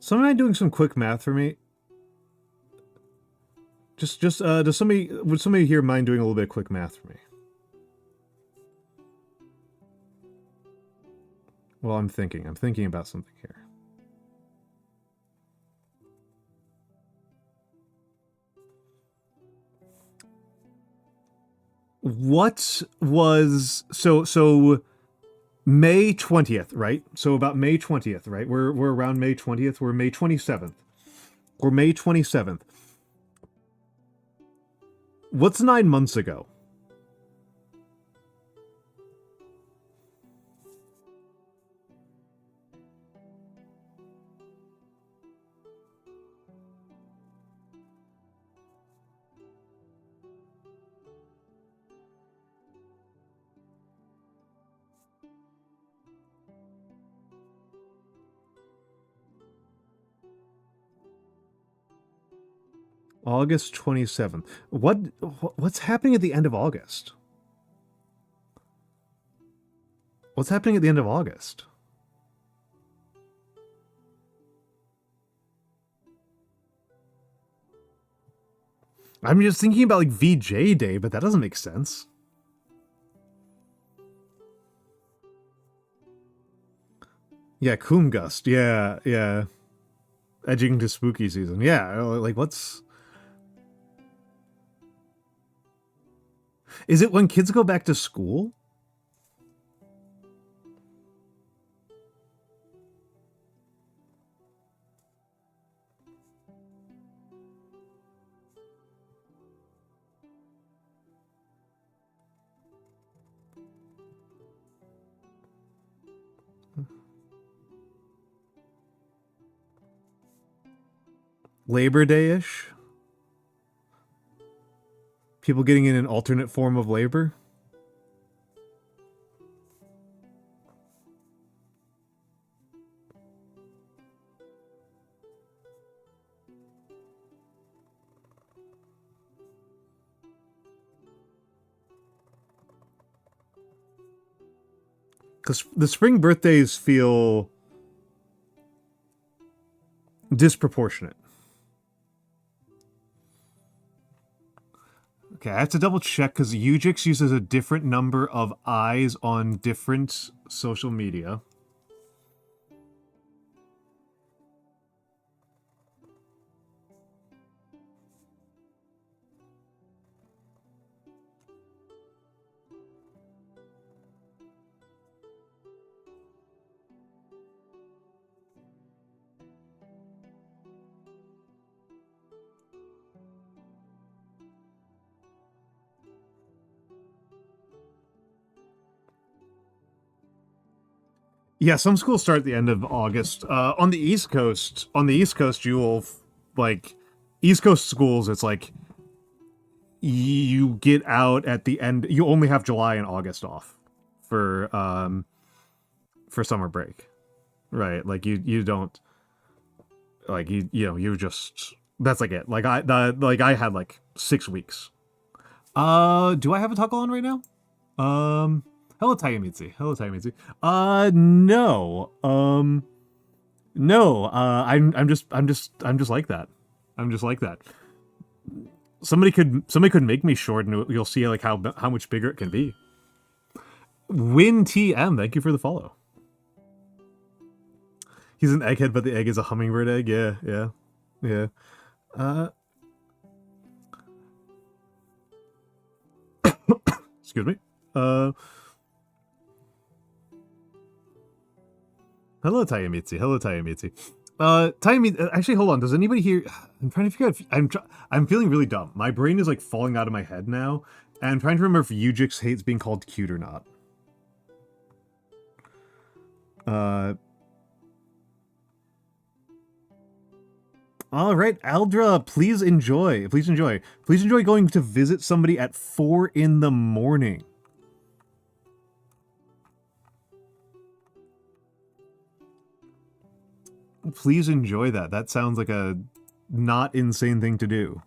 Somebody doing some quick math for me? Would somebody here mind doing a little bit of quick math for me? Well, I'm thinking about something here. What was so May 20th, right? So about May 20th, right? We're around May 20th. We're May 27th. We're May 27th. What's 9 months ago? August 27th. What's happening at the end of August? What's happening at the end of August? I'm just thinking about like VJ Day, but that doesn't make sense. Yeah, Coomgust. Yeah, yeah. Edging to spooky season. Yeah, like what's... Is it when kids go back to school? Labor Day-ish? People getting in an alternate form of labor? Because the spring birthdays feel disproportionate. Okay, I have to double check because UGIX uses a different number of eyes on different social media. Yeah, some schools start at the end of August. On the East Coast, you will like East Coast schools. It's like you get out at the end. You only have July and August off for summer break, right? Like you don't like you just that's like it. Like I had like 6 weeks. Do I have a toggle on right now? Hello Tayamitsu. Hello Tayamitsu. No. No. I'm just like that. I'm just like that. Somebody could make me short, and you'll see like how much bigger it can be. Win TM, thank you for the follow. He's an egghead, but the egg is a hummingbird egg. Yeah, yeah, yeah. Excuse me. Hello, Tayamitsu. Hello, Tayamitsu. Tayamitsu, actually, hold on. Does anybody here... I'm trying to figure out... I'm feeling really dumb. My brain is, like, falling out of my head now, and I'm trying to remember if UGIX hates being called cute or not. All right, Aldra, please enjoy. Please enjoy. Please enjoy going to visit somebody at 4 in the morning. Please enjoy that. That sounds like a not insane thing to do.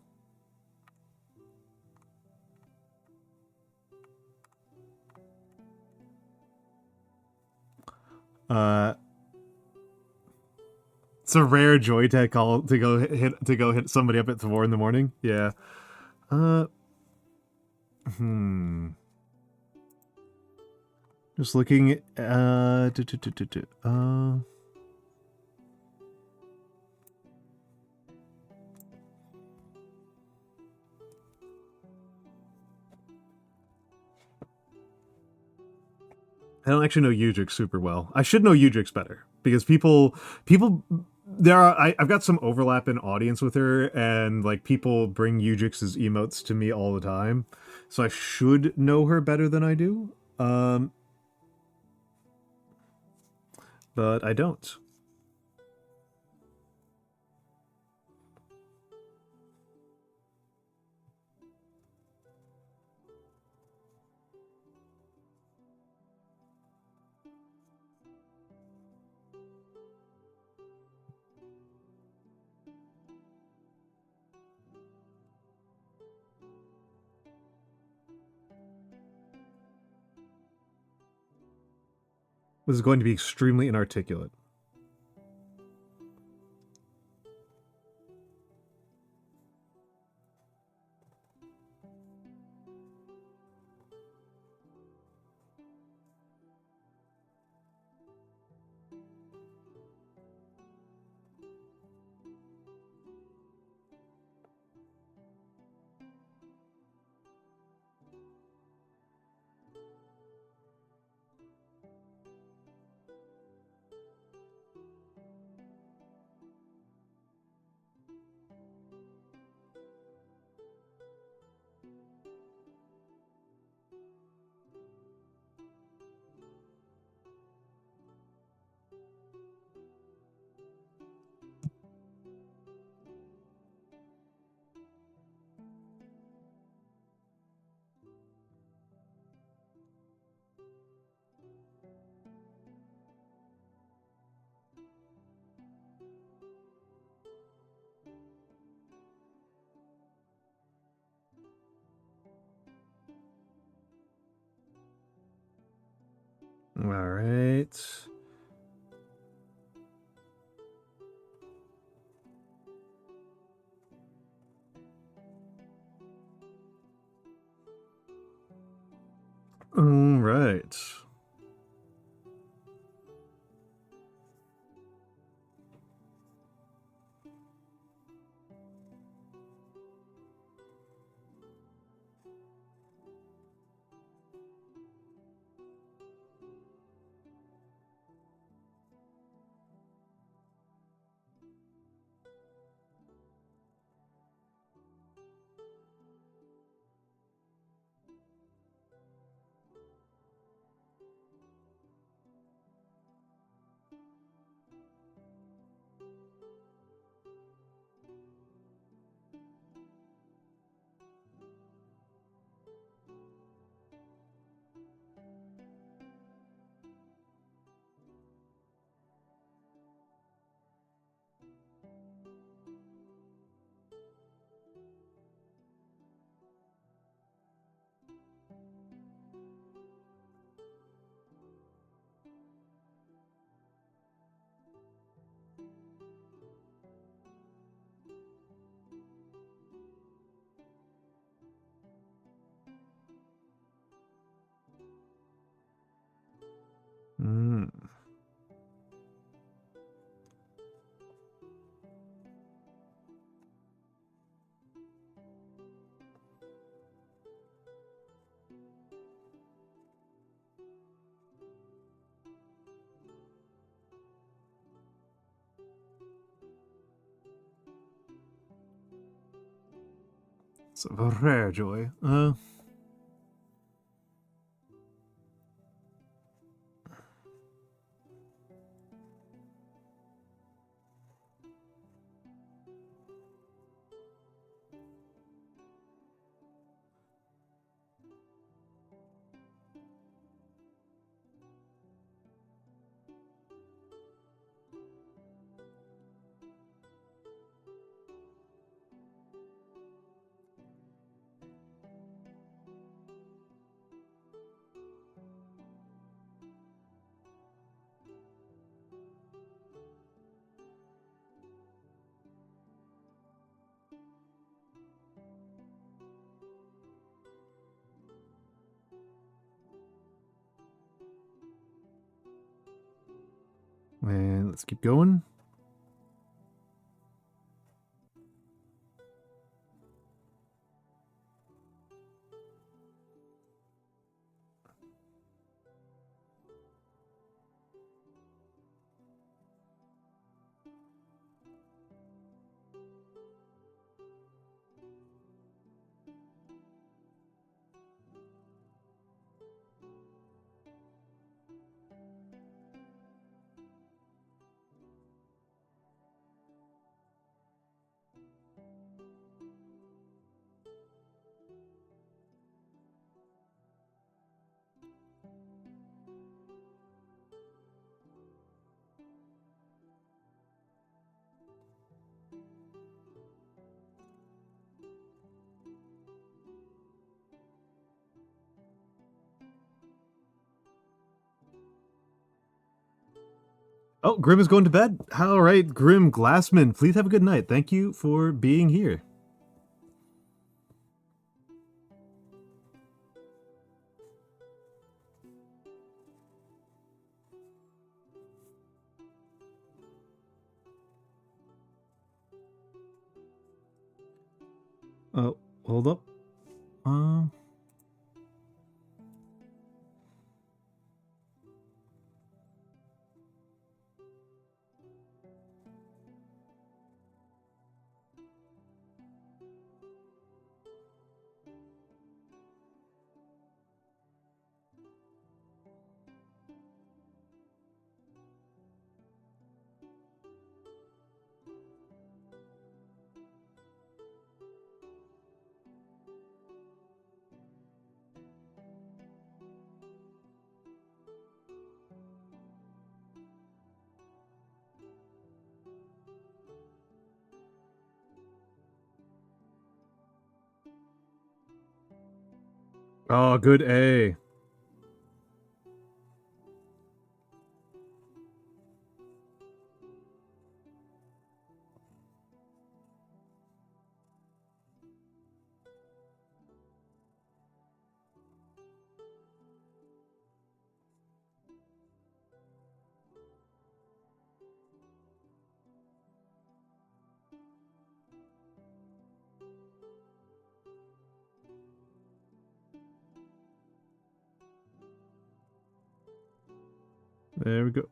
It's a rare joy to call to go hit somebody up at 4 in the morning. Yeah. Just looking. I don't actually know UGIX super well. I should know UGIX better because people I've got some overlap in audience with her, and like people bring UGIX's emotes to me all the time, so I should know her better than I do. But I don't. This is going to be extremely inarticulate. All right. All right. Mm. It's a rare joy. And let's keep going. Oh, Grim is going to bed. All right, Grim Glassman, please have a good night. Thank you for being here. Oh, hold up. Oh, good A. There we go.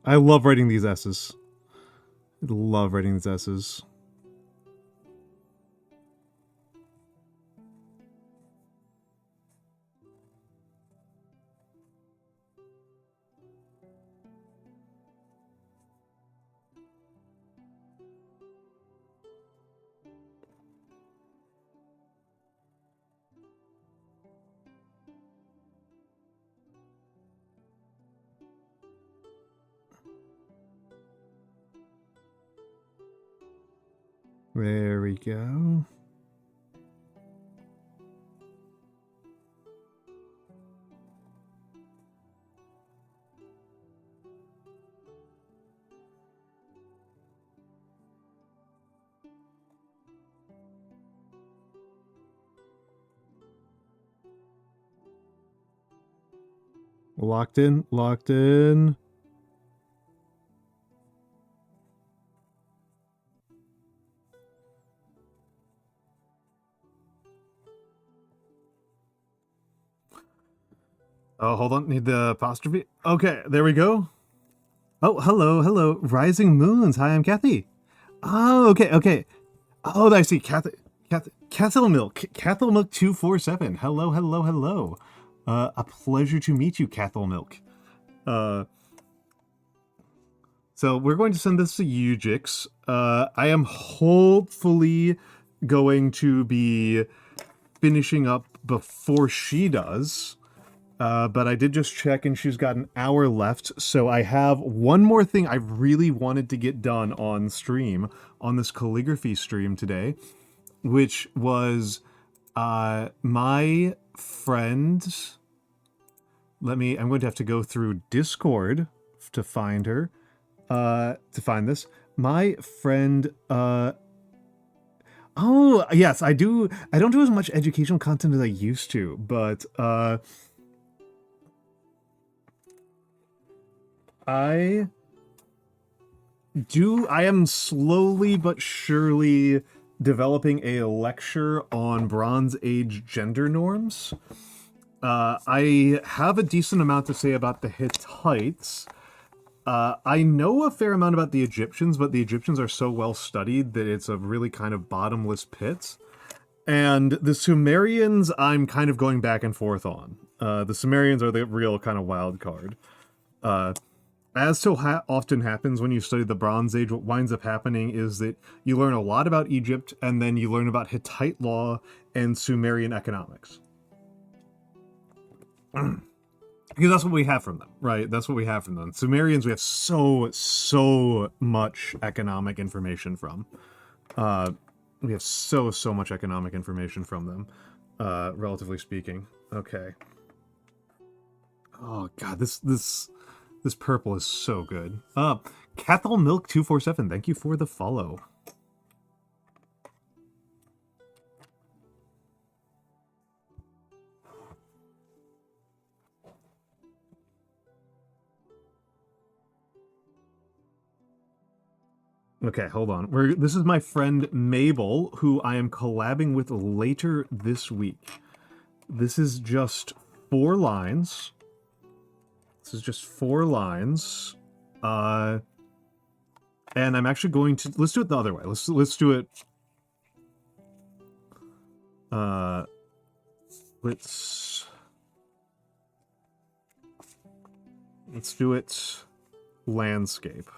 I love writing these S's. I love writing these S's. There we go. Locked in, locked in. Oh, hold on. Need the apostrophe. Okay, there we go. Oh, hello, hello. Rising Moons. Hi, I'm Kathy. Oh, okay, okay. Oh, I see. Cathel Milk. Cathel Milk 247. Hello, hello, hello. A pleasure to meet you, Cathel Milk. So we're going to send this to Ujix. I am hopefully going to be finishing up before she does. But I did just check and she's got an hour left. So I have one more thing I really wanted to get done on stream, on this calligraphy stream today, which was my friend. I'm going to have to go through Discord to find her, to find this. My friend, oh, yes, I do. I don't do as much educational content as I used to, but, I am slowly but surely developing a lecture on Bronze Age gender norms. I have a decent amount to say about the Hittites. I know a fair amount about the Egyptians, but the Egyptians are so well studied that it's a really kind of bottomless pit. And the Sumerians, I'm kind of going back and forth on. The Sumerians are the real kind of wild card. As so often happens when you study the Bronze Age, what winds up happening is that you learn a lot about Egypt, and then you learn about Hittite law and Sumerian economics. Because that's what we have from them, right? That's what we have from them. Sumerians, we have so much economic information from. We have so much economic information from them, relatively speaking. Okay. Oh, God, this purple is so good. Cathel Milk 247, thank you for the follow. Okay, hold on. This is my friend Mabel, who I am collabing with later this week. This is just 4 lines. This is just 4 lines. And I'm actually going to... Let's do it the other way. Let's do it... Let's do it landscape.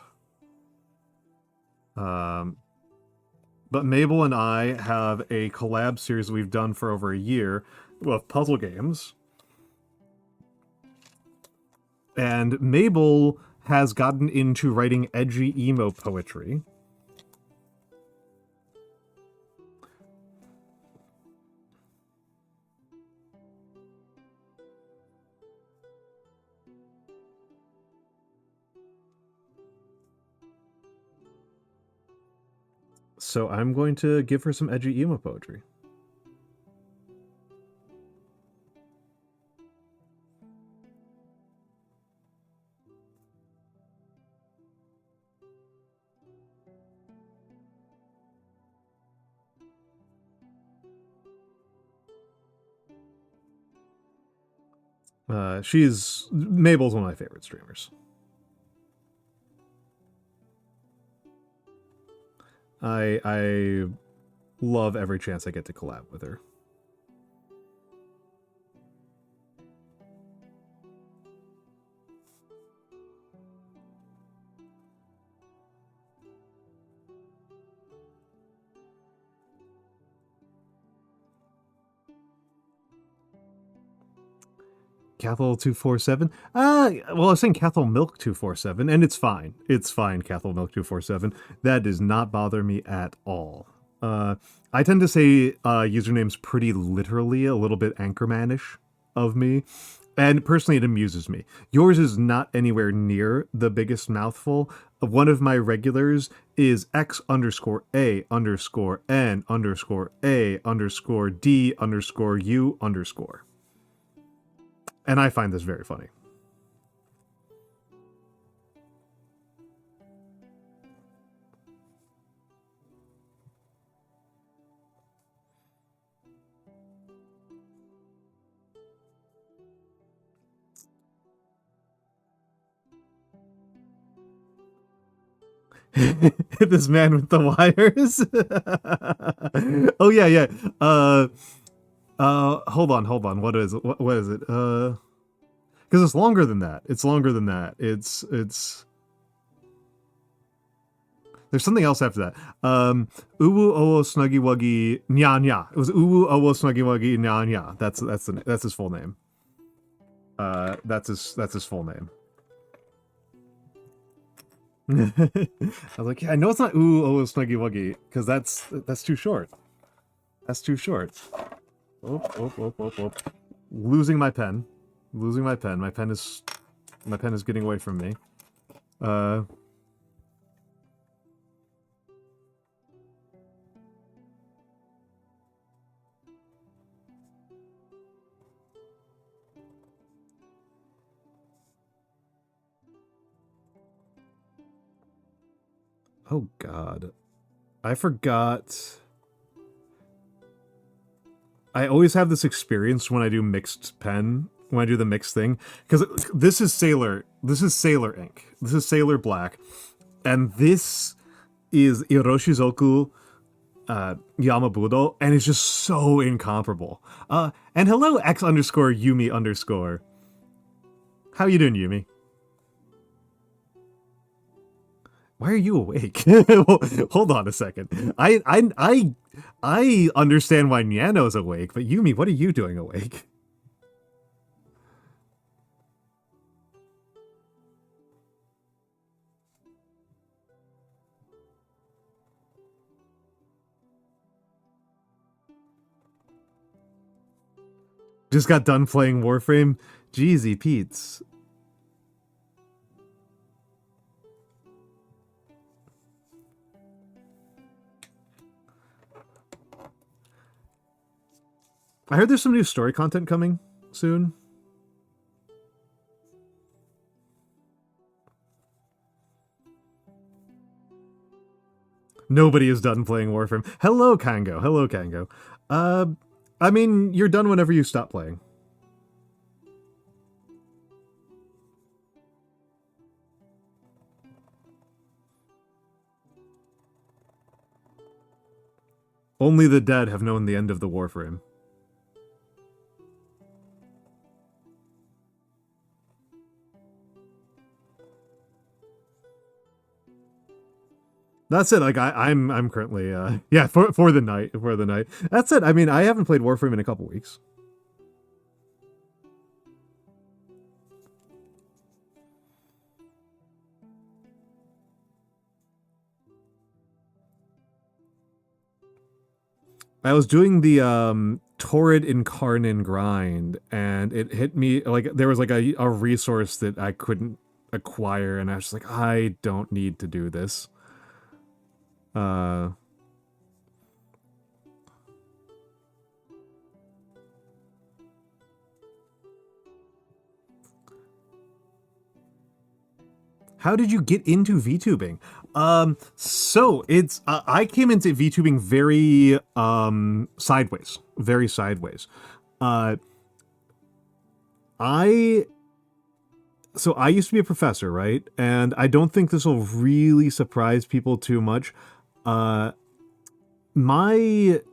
But Mabel and I have a collab series we've done for over a year of puzzle games. And Mabel has gotten into writing edgy emo poetry. So I'm going to give her some edgy emo poetry. Mabel's one of my favorite streamers. I love every chance I get to collab with her. Cathal 247. Well, I was saying Cathal Milk 247, and it's fine. It's fine, Cathal Milk 247. That does not bother me at all. I tend to say usernames pretty literally, a little bit Anchorman-ish of me. And personally, it amuses me. Yours is not anywhere near the biggest mouthful. One of my regulars is X_A_N_A_D_U_. And I find this very funny. This man with the wires. Oh yeah. Hold on. What is it? What is it? Because it's longer than that. It's there's something else after that. Uwu owo snuggy wuggy nya nya. It was Uwu owo snuggy wuggy nya nya. That's his full name. That's his full name. I was like, yeah, I know it's not Uwu owo snuggy wuggy because that's too short. That's too short. Oh. Losing my pen. My pen is getting away from me. Oh God. I forgot. I always have this experience when I do mixed pen, when I do the mixed thing, because this is Sailor ink. This is Sailor Black, and this is Iroshizoku Yamabudo, and it's just so incomparable. And hello X_Yumi_. How you doing, Yumi? Why are you awake? Hold on a second. I understand why Nyano's awake, but Yumi, what are you doing awake? Just got done playing Warframe? Jeezy Pete's. I heard there's some new story content coming soon. Nobody is done playing Warframe. Hello, Kango. I mean, you're done whenever you stop playing. Only the dead have known the end of the Warframe. That's it. Like I'm currently for the night. That's it. I mean, I haven't played Warframe in a couple weeks. I was doing the Torrid Incarnin grind, and it hit me like there was like a resource that I couldn't acquire, and I was just like, I don't need to do this. How did you get into VTubing? So it's I came into VTubing very sideways, very sideways. I used to be a professor, right? And I don't think this will really surprise people too much. My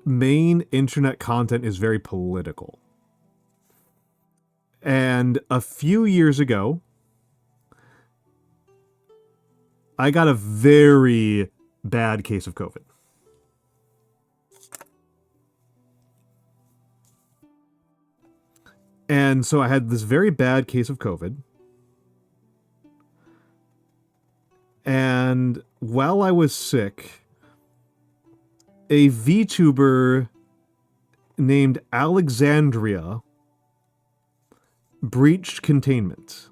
main internet content is very political. And a few years ago, I got a very bad case of COVID. And so I had this very bad case of COVID. And while I was sick, a VTuber named Alexandria breached containment.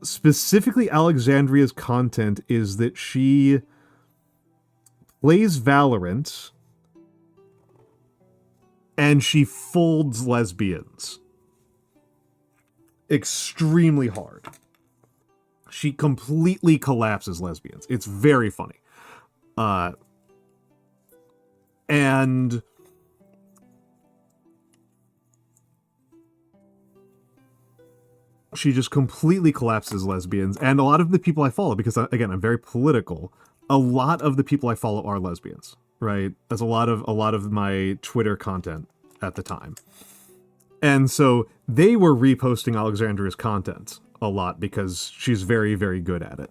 Specifically, Alexandria's content is that she plays Valorant and she folds lesbians extremely hard. She completely collapses lesbians. It's very funny. And she just completely collapses lesbians. And a lot of the people I follow, because again, I'm very political, a lot of the people I follow are lesbians, right? That's a lot of my Twitter content at the time. And so they were reposting Alexandria's content a lot because she's very, very good at it.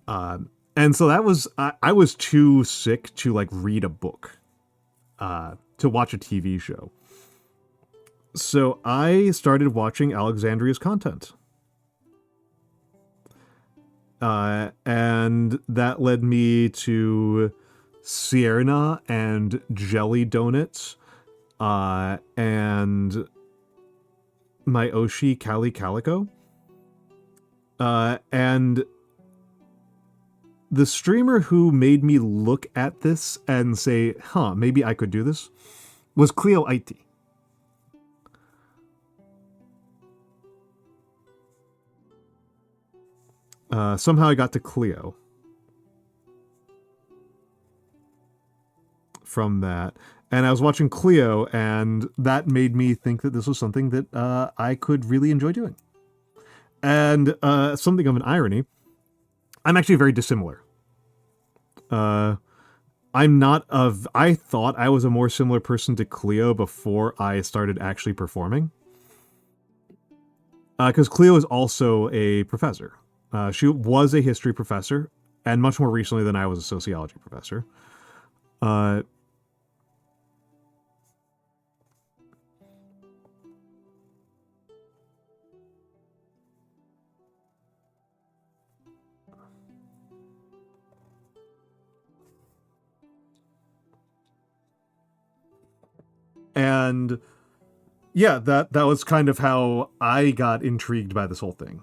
And so that was, I was too sick to like read a book, to watch a TV show. So I started watching Alexandria's content. And that led me to Sierra and Jelly Donuts, and my Oshi Cali Calico. And the streamer who made me look at this and say, maybe I could do this, was Cleo IT. Somehow I got to Cleo from that. And I was watching Cleo, and that made me think that this was something that I could really enjoy doing. And something of an irony, I'm actually very dissimilar. I thought I was a more similar person to Cleo before I started actually performing. Because Cleo is also a professor. She was a history professor, and much more recently than I was a sociology professor. And yeah, that was kind of how I got intrigued by this whole thing.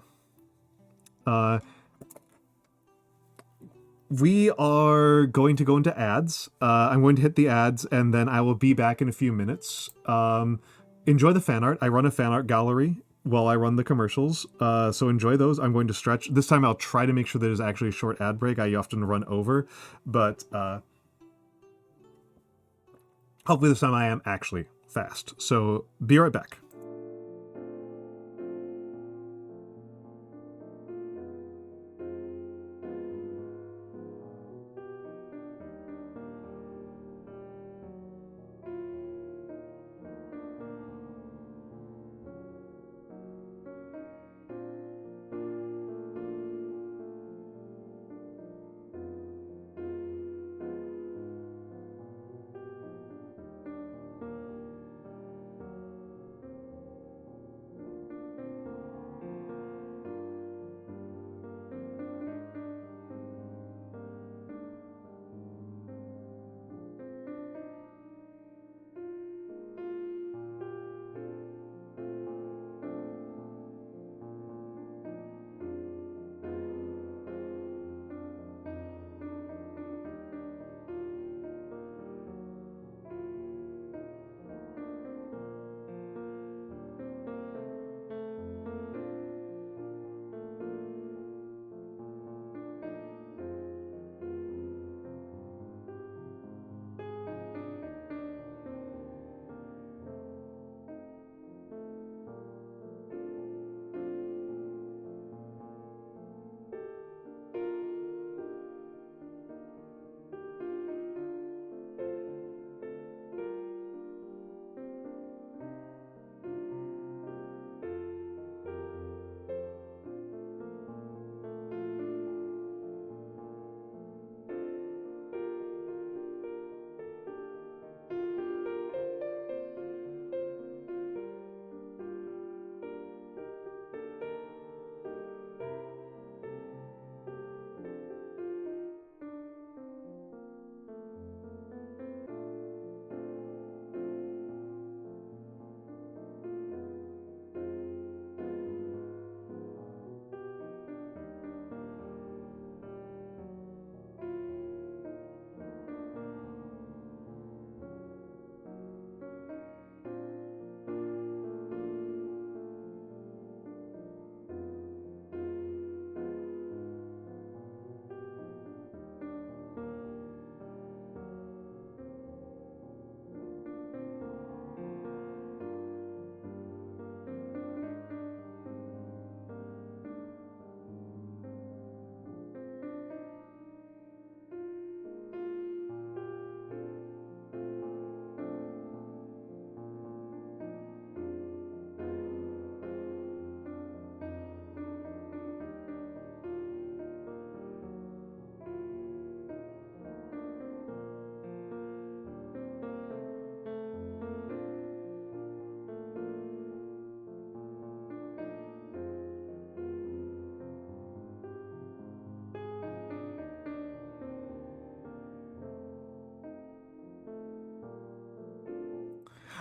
We are going to go into ads. I'm going to hit the ads, and then I will be back in a few minutes. Enjoy the fan art. I run a fan art gallery while I run the commercials, so enjoy those. I'm going to stretch. This time I'll try to make sure there's actually a short ad break. I often run over, but hopefully this time I am actually fast. So be right back.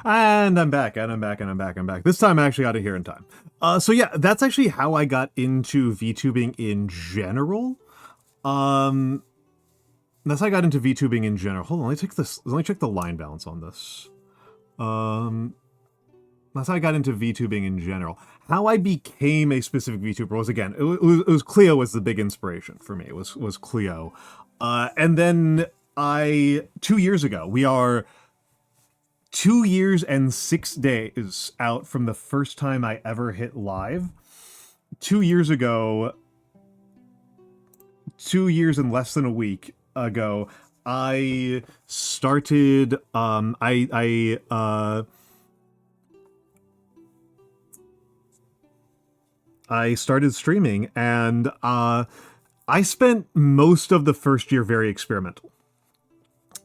And I'm back, and I'm back, and I'm back, I'm back. This time I actually got it here in time. So yeah, that's actually how I got into VTubing in general. That's how I got into VTubing in general. Hold on, let me check the line balance on this. That's how I got into VTubing in general. How I became a specific VTuber was, again, it was Clio was the big inspiration for me. It was Clio. And then 2 years ago, we are 2 years and 6 days out from the first time I ever hit live. 2 years ago, 2 years and less than a week ago, I started, I started streaming, and I spent most of the first year very experimental.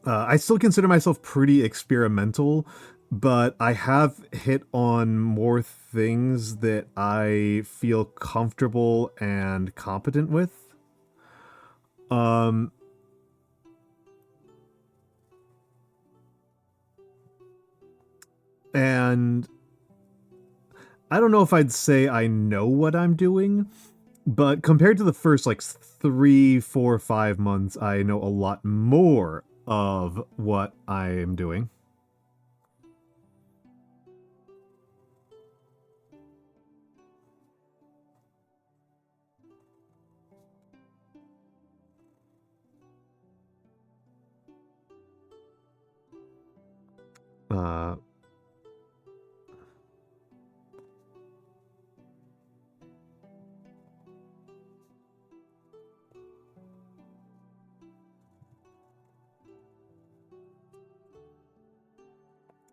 I still consider myself pretty experimental, but I have hit on more things that I feel comfortable and competent with. And I don't know if I'd say I know what I'm doing, but compared to the first, like, 3, 4, 5 months, I know a lot more of what I am doing.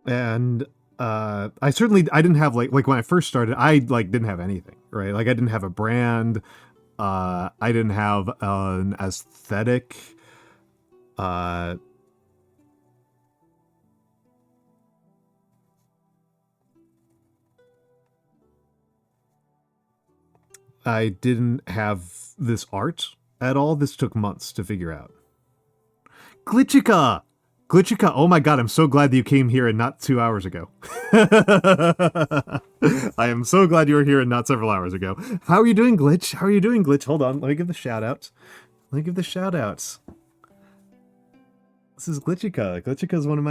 And I didn't have like when I first started, I didn't have anything, right? Like, I didn't have a brand. I didn't have an aesthetic. I didn't have this art at all. This took months to figure out. Glitchica! Glitchica, oh my god, I'm so glad that you came here and not 2 hours ago. I am so glad you were here and not several hours ago. How are you doing, Glitch? How are you doing, Glitch? Hold on, let me give the shout-outs. Let me give the shout-outs. This is Glitchica. Glitchica is one of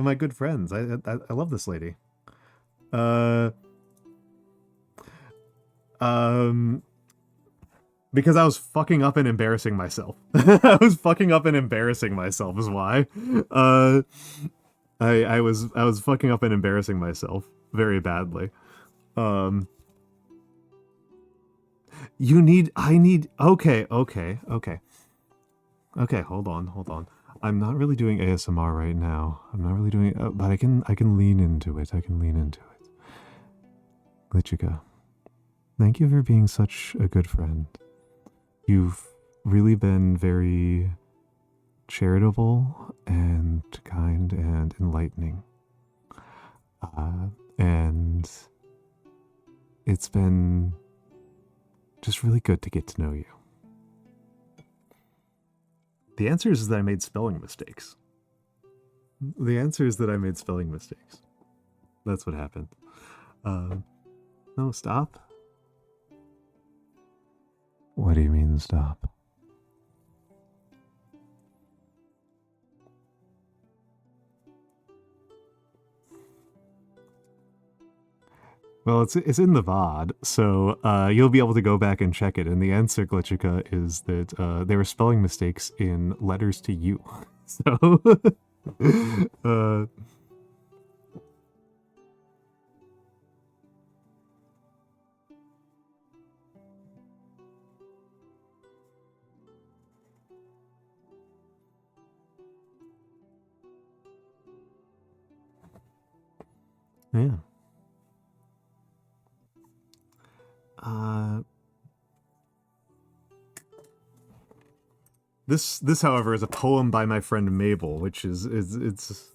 my good friends. I love this lady. Because I was fucking up and embarrassing myself. I was fucking up and embarrassing myself is why. I was fucking up and embarrassing myself very badly. I need okay, hold on. I'm not really doing ASMR right now. I'm not really doing but I can lean into it. Glitchica, thank you for being such a good friend. You've really been very charitable and kind and enlightening. And it's been just really good to get to know you. The answer is that I made spelling mistakes. That's what happened. No, stop. What do you mean, stop? Well, it's in the VOD, so you'll be able to go back and check it. And the answer, Glitchica, is that there were spelling mistakes in letters to you. So, yeah. This, however, is a poem by my friend Mabel, which it's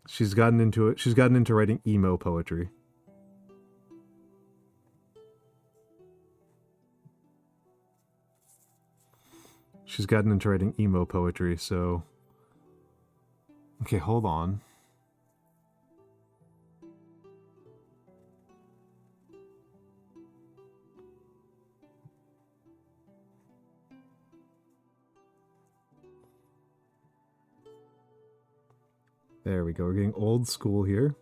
She's gotten into it. She's gotten into writing emo poetry. She's gotten into writing emo poetry, so... Okay, hold on. There we go. We're getting old school here.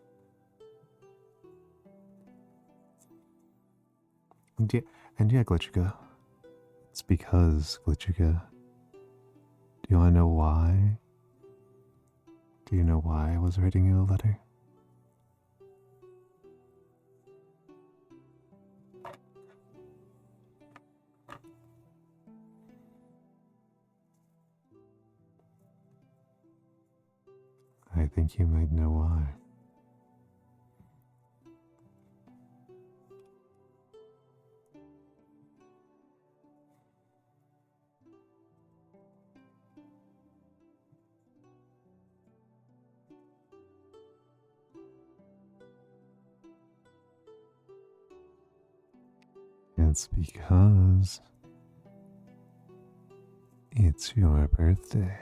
And yeah, Glitchica. It's because, Glitchica. Do you want to know why? Do you know why I was writing you a letter? I think you might know why. It's because it's your birthday.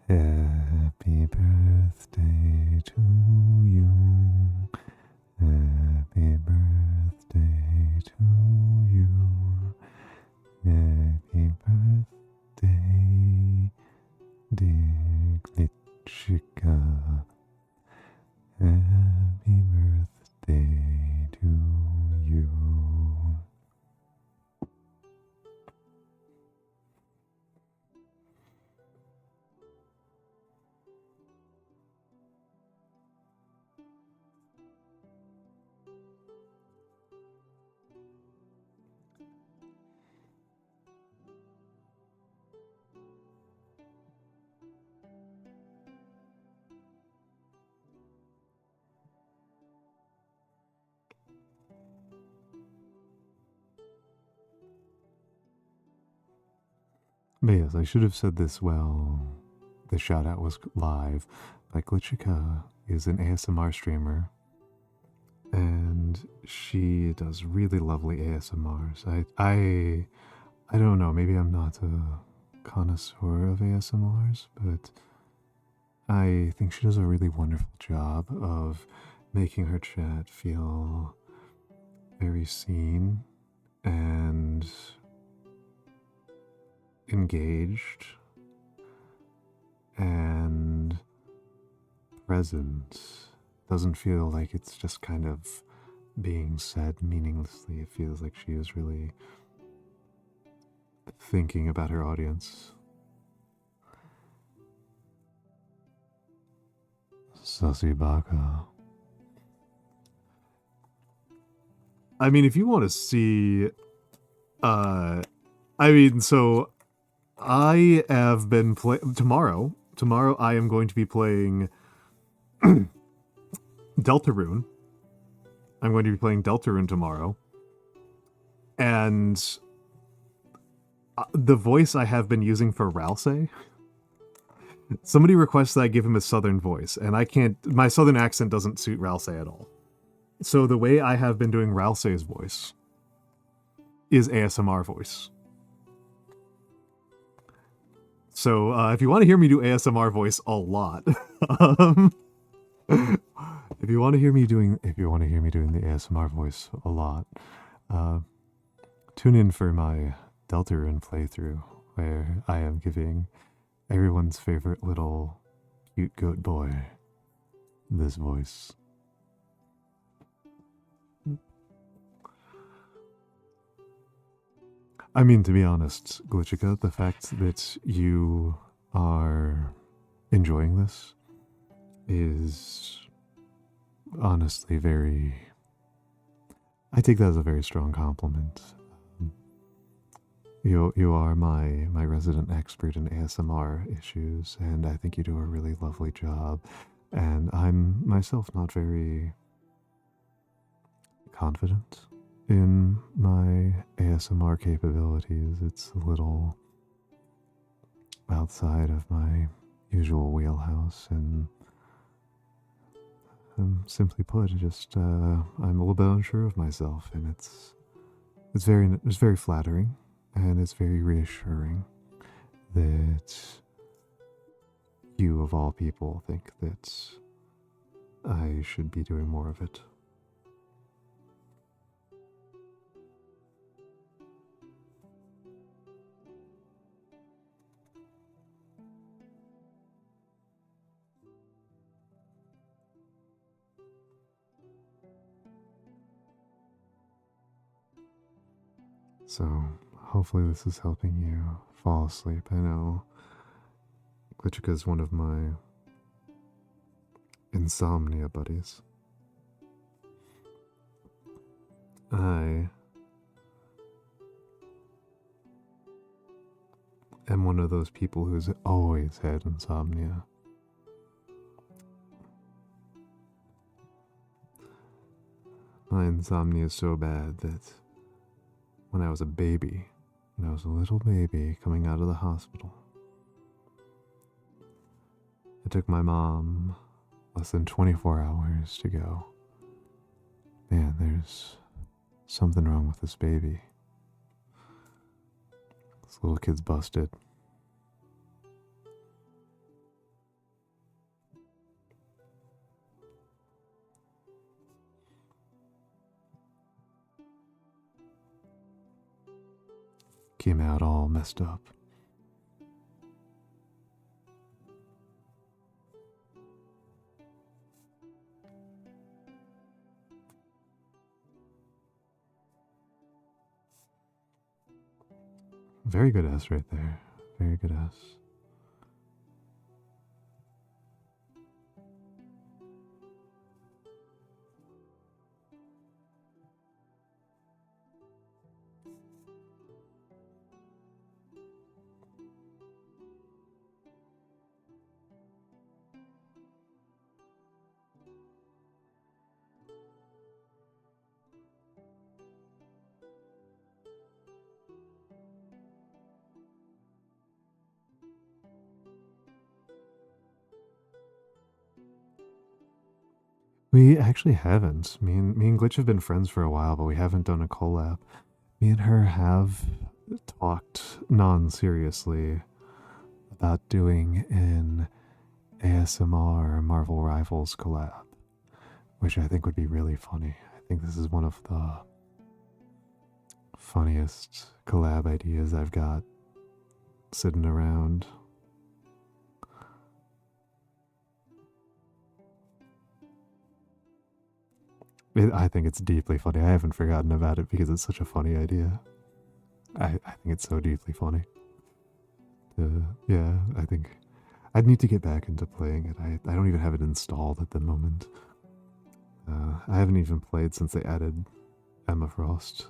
Happy birthday to you. Happy birthday to you. Happy birthday, dear Glitchica. Happy birthday to you. But yes, I should have said this while the shout out was live. But Glitchica is an ASMR streamer, and she does really lovely ASMRs. I don't know, maybe I'm not a connoisseur of ASMRs, but I think she does a really wonderful job of making her chat feel very seen and engaged and present. Doesn't feel like it's just kind of being said meaninglessly. It feels like she is really thinking about her audience. Sussy Baka. I mean, if you want to see, so I have been tomorrow I am going to be playing Deltarune. I'm going to be playing Deltarune tomorrow. And the voice I have been using for Ralsei, somebody requests that I give him a southern voice, and I can't, my southern accent doesn't suit Ralsei at all. So the way I have been doing Ralsei's voice is ASMR voice. So if you want to hear me do ASMR voice a lot, if you want to hear me doing the ASMR voice a lot, tune in for my Deltarune playthrough, where I am giving everyone's favorite little cute goat boy this voice. I mean, to be honest, Glitchica, the fact that you are enjoying this is honestly I take that as a very strong compliment. You are my resident expert in ASMR issues, and I think you do a really lovely job. And I'm myself not very confident in my ASMR capabilities. It's a little outside of my usual wheelhouse, and simply put, just I'm a little bit unsure of myself, and it's very flattering, and it's very reassuring that you of all people think that I should be doing more of it. So, hopefully this is helping you fall asleep. I know Glitchika is one of my insomnia buddies. I am one of those people who's always had insomnia. My insomnia is so bad that when I was a baby, when I was a little baby coming out of the hospital, it took my mom less than 24 hours to go, man, there's something wrong with this baby. This little kid's busted. Came out all messed up. Very good S right there. Very good S. We actually haven't. Me and Glitch have been friends for a while, but we haven't done a collab. Me and her have talked non-seriously about doing an ASMR Marvel Rivals collab, which I think would be really funny. I think this is one of the funniest collab ideas I've got sitting around. I think it's deeply funny. I haven't forgotten about it because it's such a funny idea. I think it's so deeply funny. Yeah, I think I'd need to get back into playing it. I don't even have it installed at the moment. I haven't even played since they added Emma Frost.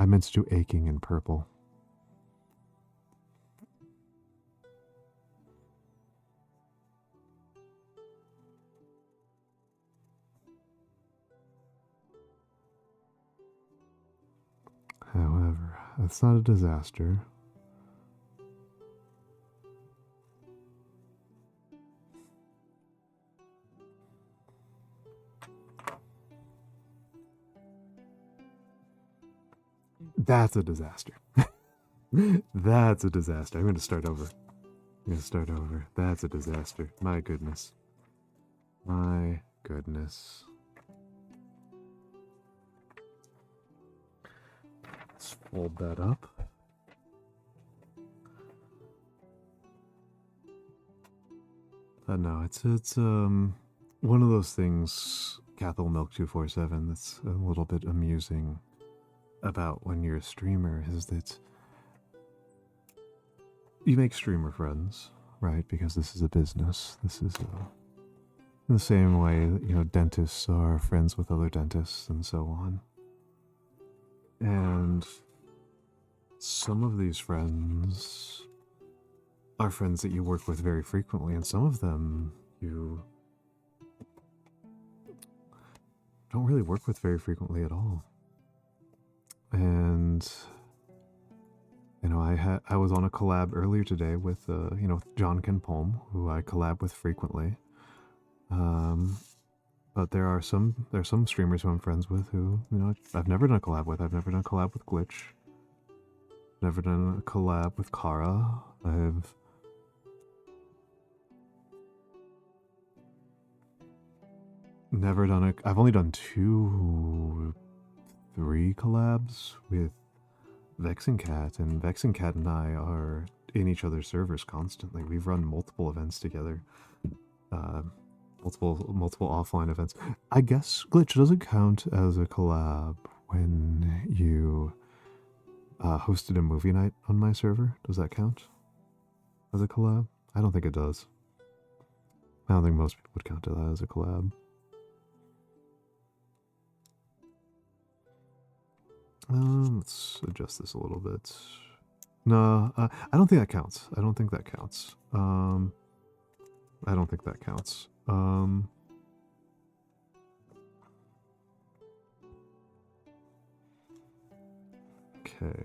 I meant to do Aching in Purple. However, it's not a disaster. That's a disaster. That's a disaster. I'm going to start over. That's a disaster. My goodness. My goodness. Let's fold that up. No, it's one of those things, Cathal Milk 247, that's a little bit amusing about when you're a streamer is that you make streamer friends, right? Because this is a business. This is in the same way, you know, dentists are friends with other dentists and so on. And some of these friends are friends that you work with very frequently, and some of them don't really work with very frequently at all. And you know, I was on a collab earlier today with you know, John Ken Palm, who I collab with frequently. But there's some streamers who I'm friends with who, you know, I've never done a collab with. I've never done a collab with Glitch. Never done a collab with Kara. I've never done I've only done 2, 3 collabs with Vexing Cat, and Vexing Cat and I are in each other's servers constantly. We've run multiple events together. Multiple offline events. I guess Glitch doesn't count as a collab when you hosted a movie night on my server. Does that count as a collab? I don't think it does. I don't think most people would count that as a collab. Let's adjust this a little bit. No, I don't think that counts. I don't think that counts. I don't think that counts. Okay.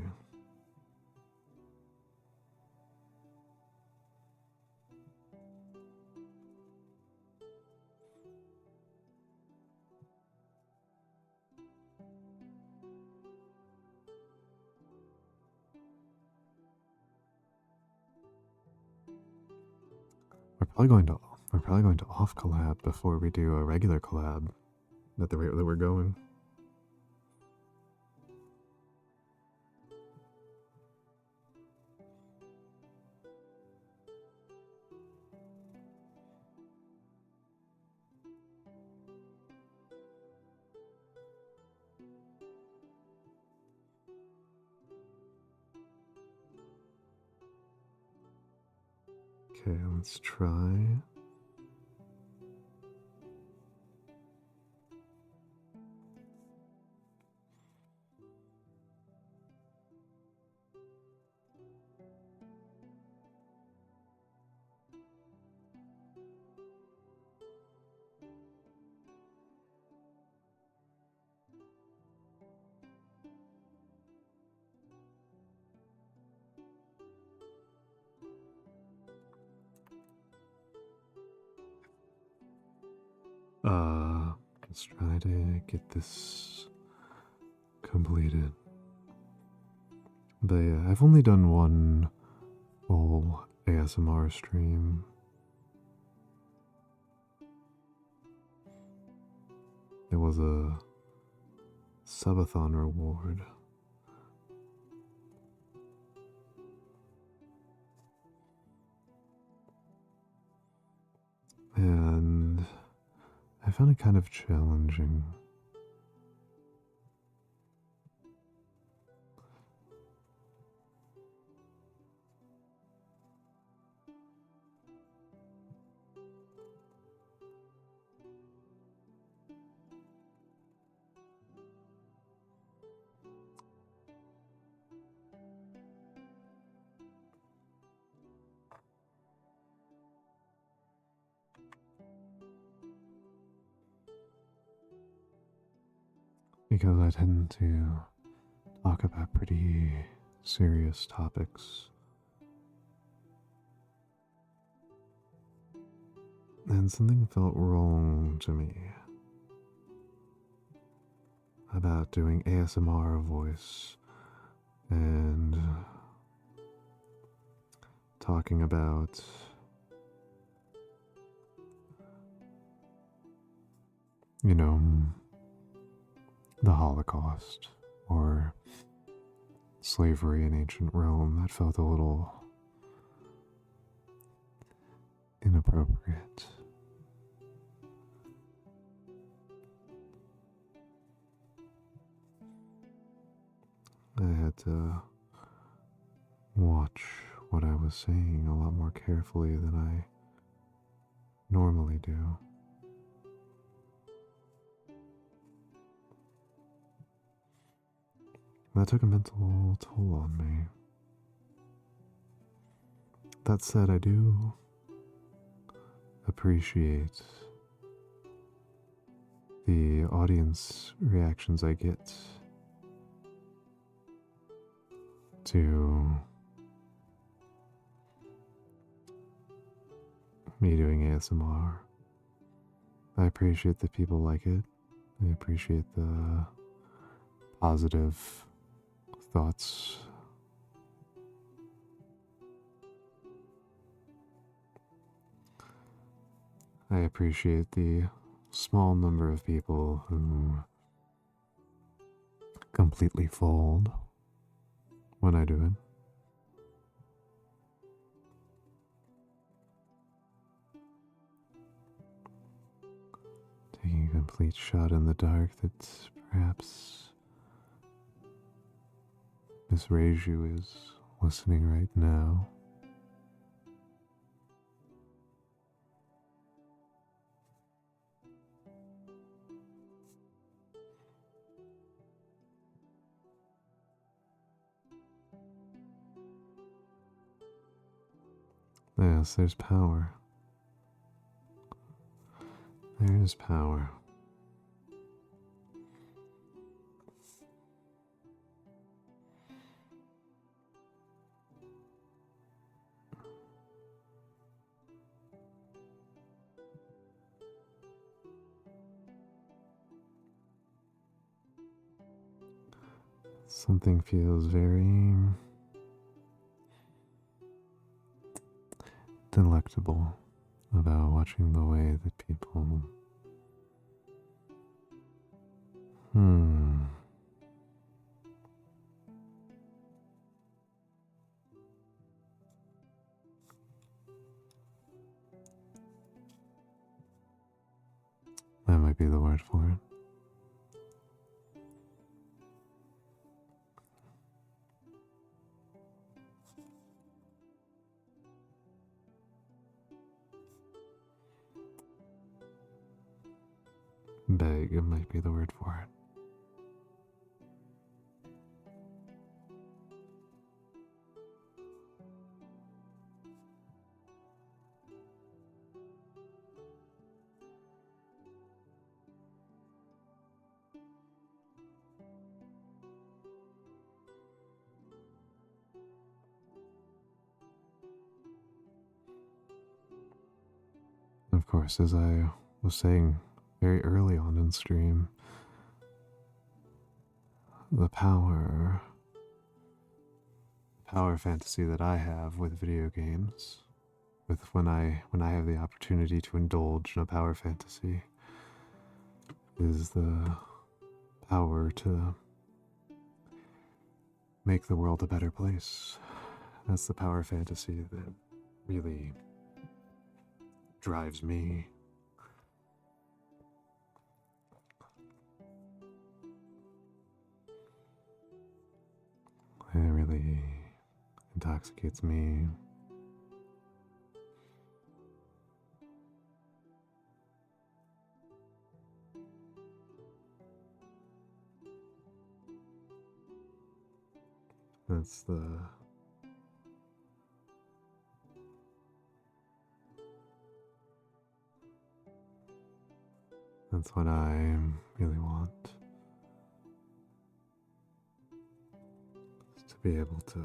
We're probably going to off collab before we do a regular collab at the rate that we're going. Okay, let's try. Let's try to get this completed. But yeah, I've only done one full ASMR stream. It was a subathon reward. And I found it kind of challenging. Because I tend to talk about pretty serious topics. And something felt wrong to me about doing ASMR voice and talking about the Holocaust or slavery in ancient Rome. That felt a little inappropriate. I had to watch what I was saying a lot more carefully than I normally do. That took a mental toll on me. That said, I do appreciate the audience reactions I get to me doing ASMR. I appreciate that people like it. I appreciate the positive thoughts. I appreciate the small number of people who completely fold when I do it. Taking a complete shot in the dark that perhaps Miss Reiju is listening right now. Yes, there's power. There is power. Something feels very delectable about watching the way that people that might be the word for it. Beg might be the word for it. Of course, as I was saying very early on in stream, the power fantasy that I have with video games, with when I have the opportunity to indulge in a power fantasy, is the power to make the world a better place. That's the power fantasy that really drives me. It really intoxicates me. That's what I really want. Is to be able to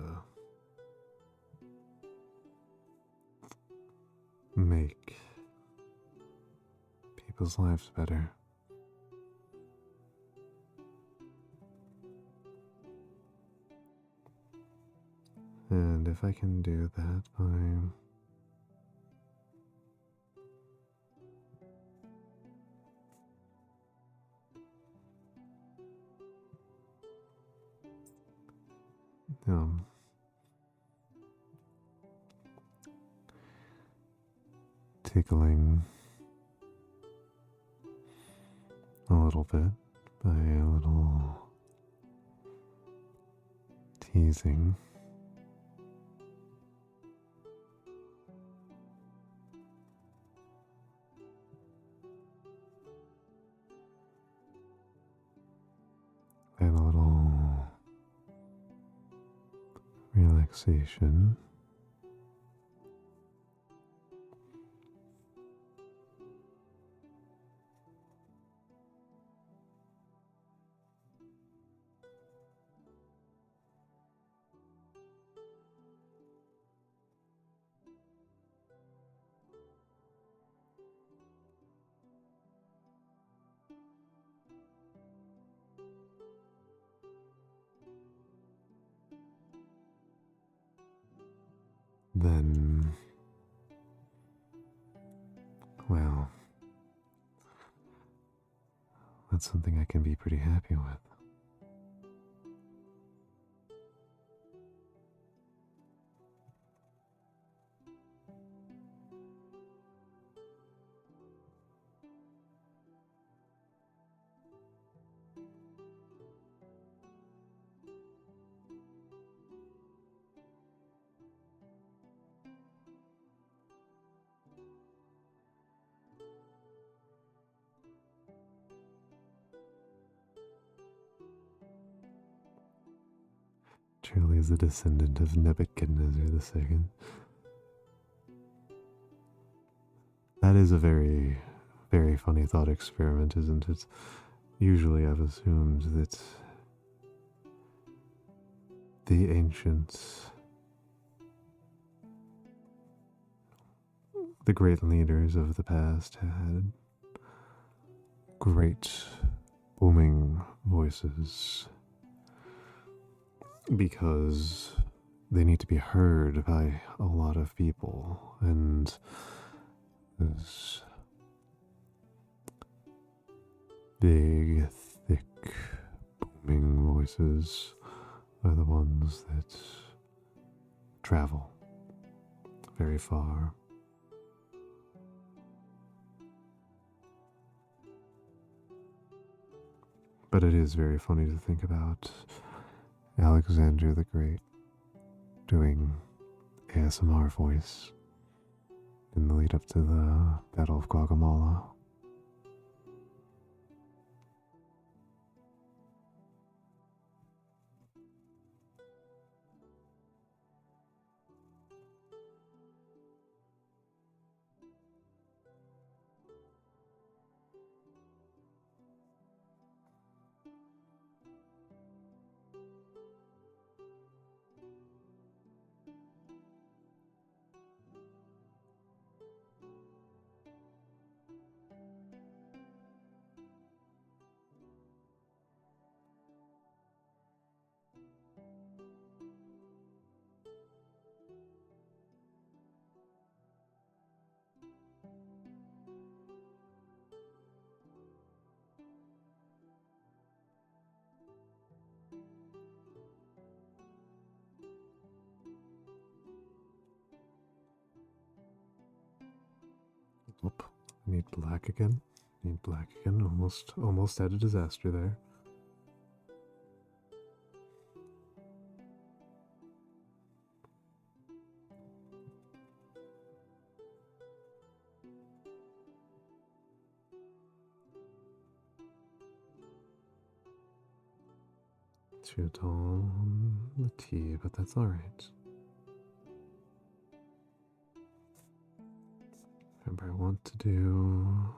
make people's lives better. And if I can do that by tickling a little bit, by a little teasing, and a little relaxation. then, well, that's something I can be pretty happy with. Charlie is a descendant of Nebuchadnezzar II. That is a very, very funny thought experiment, isn't it? Usually I've assumed that the ancients, the great leaders of the past, had great booming voices because they need to be heard by a lot of people, and those big, thick, booming voices are the ones that travel very far. But it is very funny to think about Alexander the Great doing ASMR voice in the lead up to the Battle of Guatemala. Oop, I need black again. Need black again. Almost had a disaster there. Too tall on the T, but that's alright. Remember, I want to do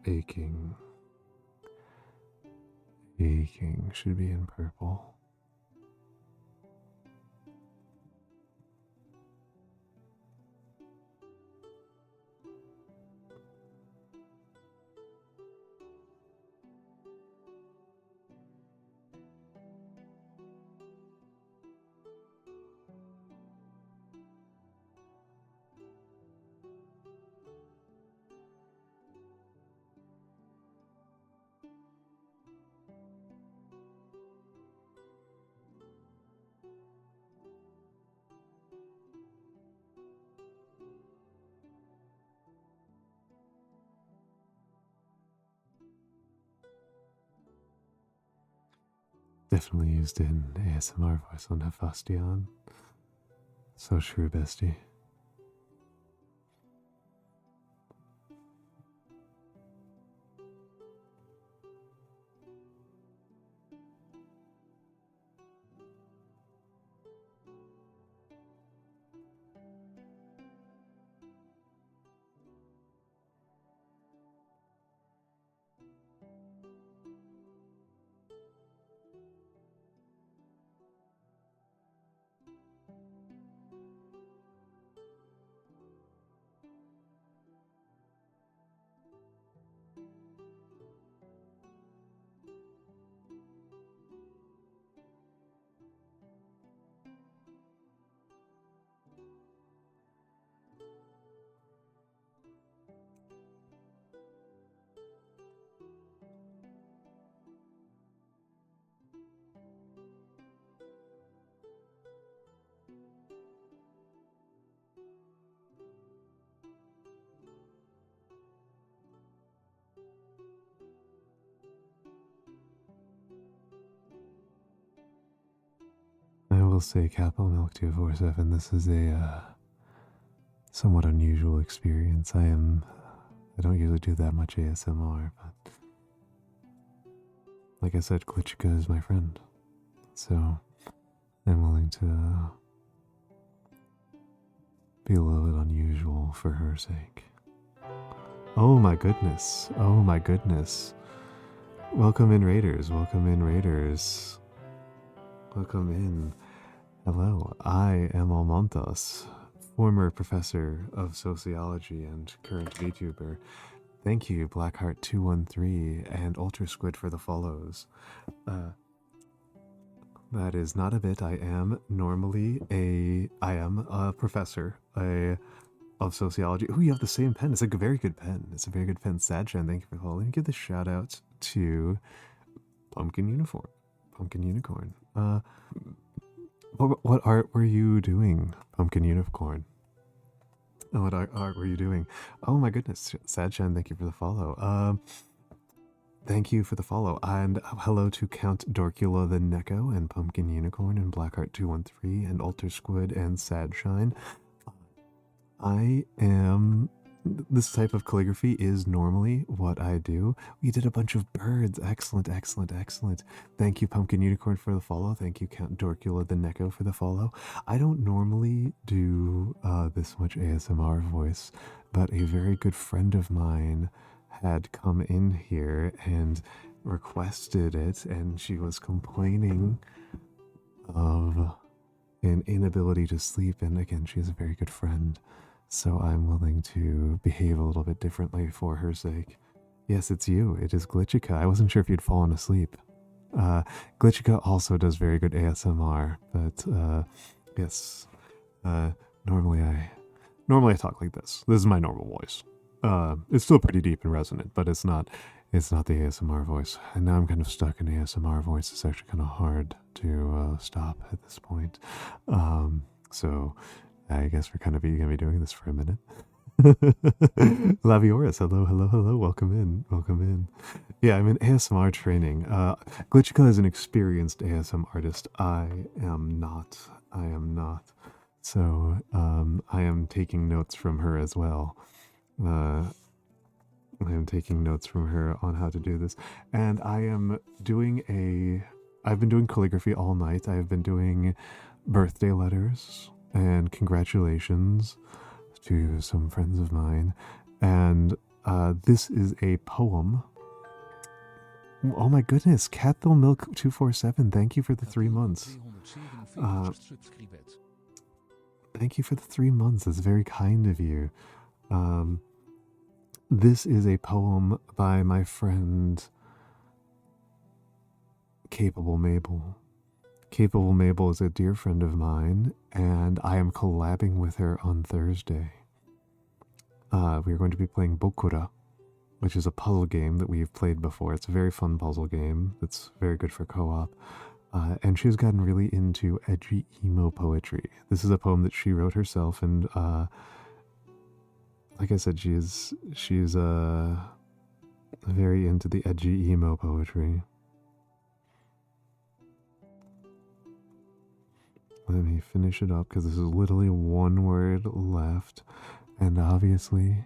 aching. Aching should be in purple. Definitely used in ASMR voice on Hephaestion. So true, bestie. will say, Capital Milk 247, this is a somewhat unusual experience. I don't usually do that much ASMR, but like I said, Glitchika is my friend, so I'm willing to be a little bit unusual for her sake. Oh my goodness. Oh my goodness. Welcome in, Raiders. Welcome in, Raiders. Welcome in. Hello, I am Almantas, former professor of sociology and current VTuber. Thank you, Blackheart213 and Ultra Squid for the follows. That is not a bit. I am a professor of sociology. Oh, you have the same pen. It's a very good pen. It's a very good pen. Sadjan, thank you for following. Let me give the shout out to Pumpkin Unicorn. What art were you doing, Pumpkin Unicorn? What art were you doing? Oh my goodness, Sadjan, thank you for the follow. Thank you for the follow, and hello to Count Dorcula the Neko and Pumpkin Unicorn and Blackheart213 and Alter Squid and Sadshine. This type of calligraphy is normally what I do. We did a bunch of birds. Excellent, excellent, excellent. Thank you, Pumpkin Unicorn, for the follow. Thank you, Count Dorcula the Neko, for the follow. I don't normally do this much ASMR voice, but a very good friend of mine had come in here and requested it, and she was complaining of an inability to sleep, and again, she is a very good friend, so I'm willing to behave a little bit differently for her sake. Yes, it's you. It is Glitchika. I wasn't sure if you'd fallen asleep. Glitchika also does very good ASMR, but yes, normally I talk like this. This is my normal voice. It's still pretty deep and resonant, but it's not the ASMR voice. And now I'm kind of stuck in ASMR voice. It's actually kind of hard to stop at this point. So I guess we're kind of going to be doing this for a minute. Lavioris, hello, welcome in. Yeah, I'm in ASMR training. Glitchika is an experienced ASM artist. I am not. So I am taking notes from her as well. I am taking notes from her on how to do this, and I've been doing calligraphy all night. I have been doing birthday letters and congratulations to some friends of mine, and this is a poem. Oh my goodness, Capital Milk 247, thank you for the 3 months. Thank you for the 3 months. It's very kind of you. This is a poem by my friend Capable Mabel. Capable Mabel is a dear friend of mine, and I am collabing with her on Thursday. We're going to be playing Bokura, which is a puzzle game that we've played before. It's a very fun puzzle game that's very good for co-op. And she's gotten really into edgy emo poetry. This is a poem that she wrote herself, and like I said, she's very into the edgy emo poetry. Let me finish it up because this is literally one word left, and obviously,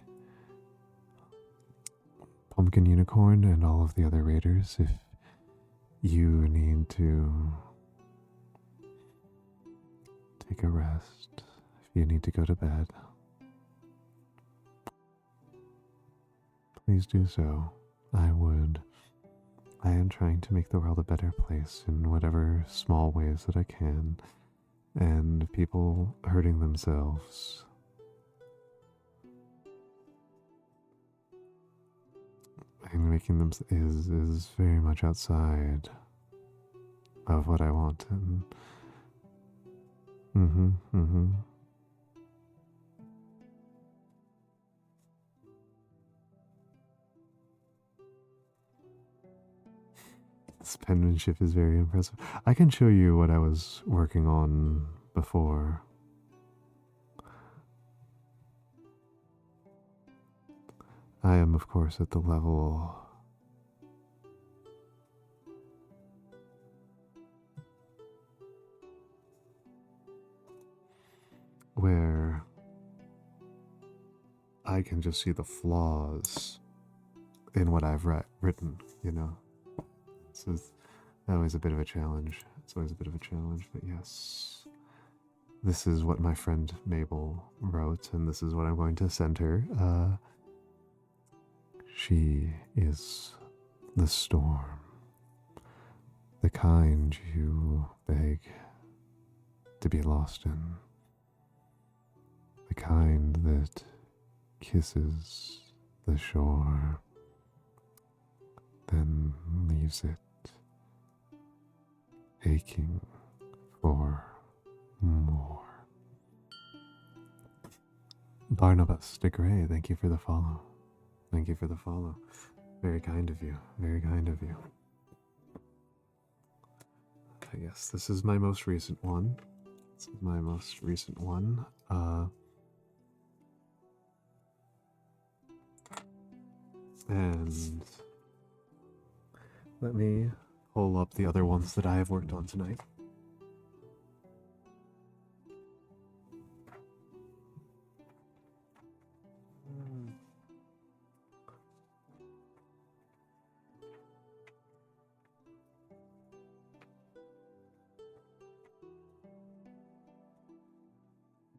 Pumpkin Unicorn and all of the other raiders, if you need to take a rest, if you need to go to bed, please do so. I am trying to make the world a better place in whatever small ways that I can, and people hurting themselves and making them is very much outside of what I want. And This penmanship is very impressive. I can show you what I was working on before. I am, of course, at the level where I can just see the flaws in what I've written, you know. So it's always a bit of a challenge. It's always a bit of a challenge, but yes. This is what my friend Mabel wrote, and this is what I'm going to send her. She is the storm, the kind you beg to be lost in, the kind that kisses the shore, then leaves it aching for more. Barnabas DeGray, thank you for the follow. Thank you for the follow. Very kind of you. Very kind of you. Yes, this is my most recent one. This is my most recent one. And let me pull up the other ones that I have worked on tonight.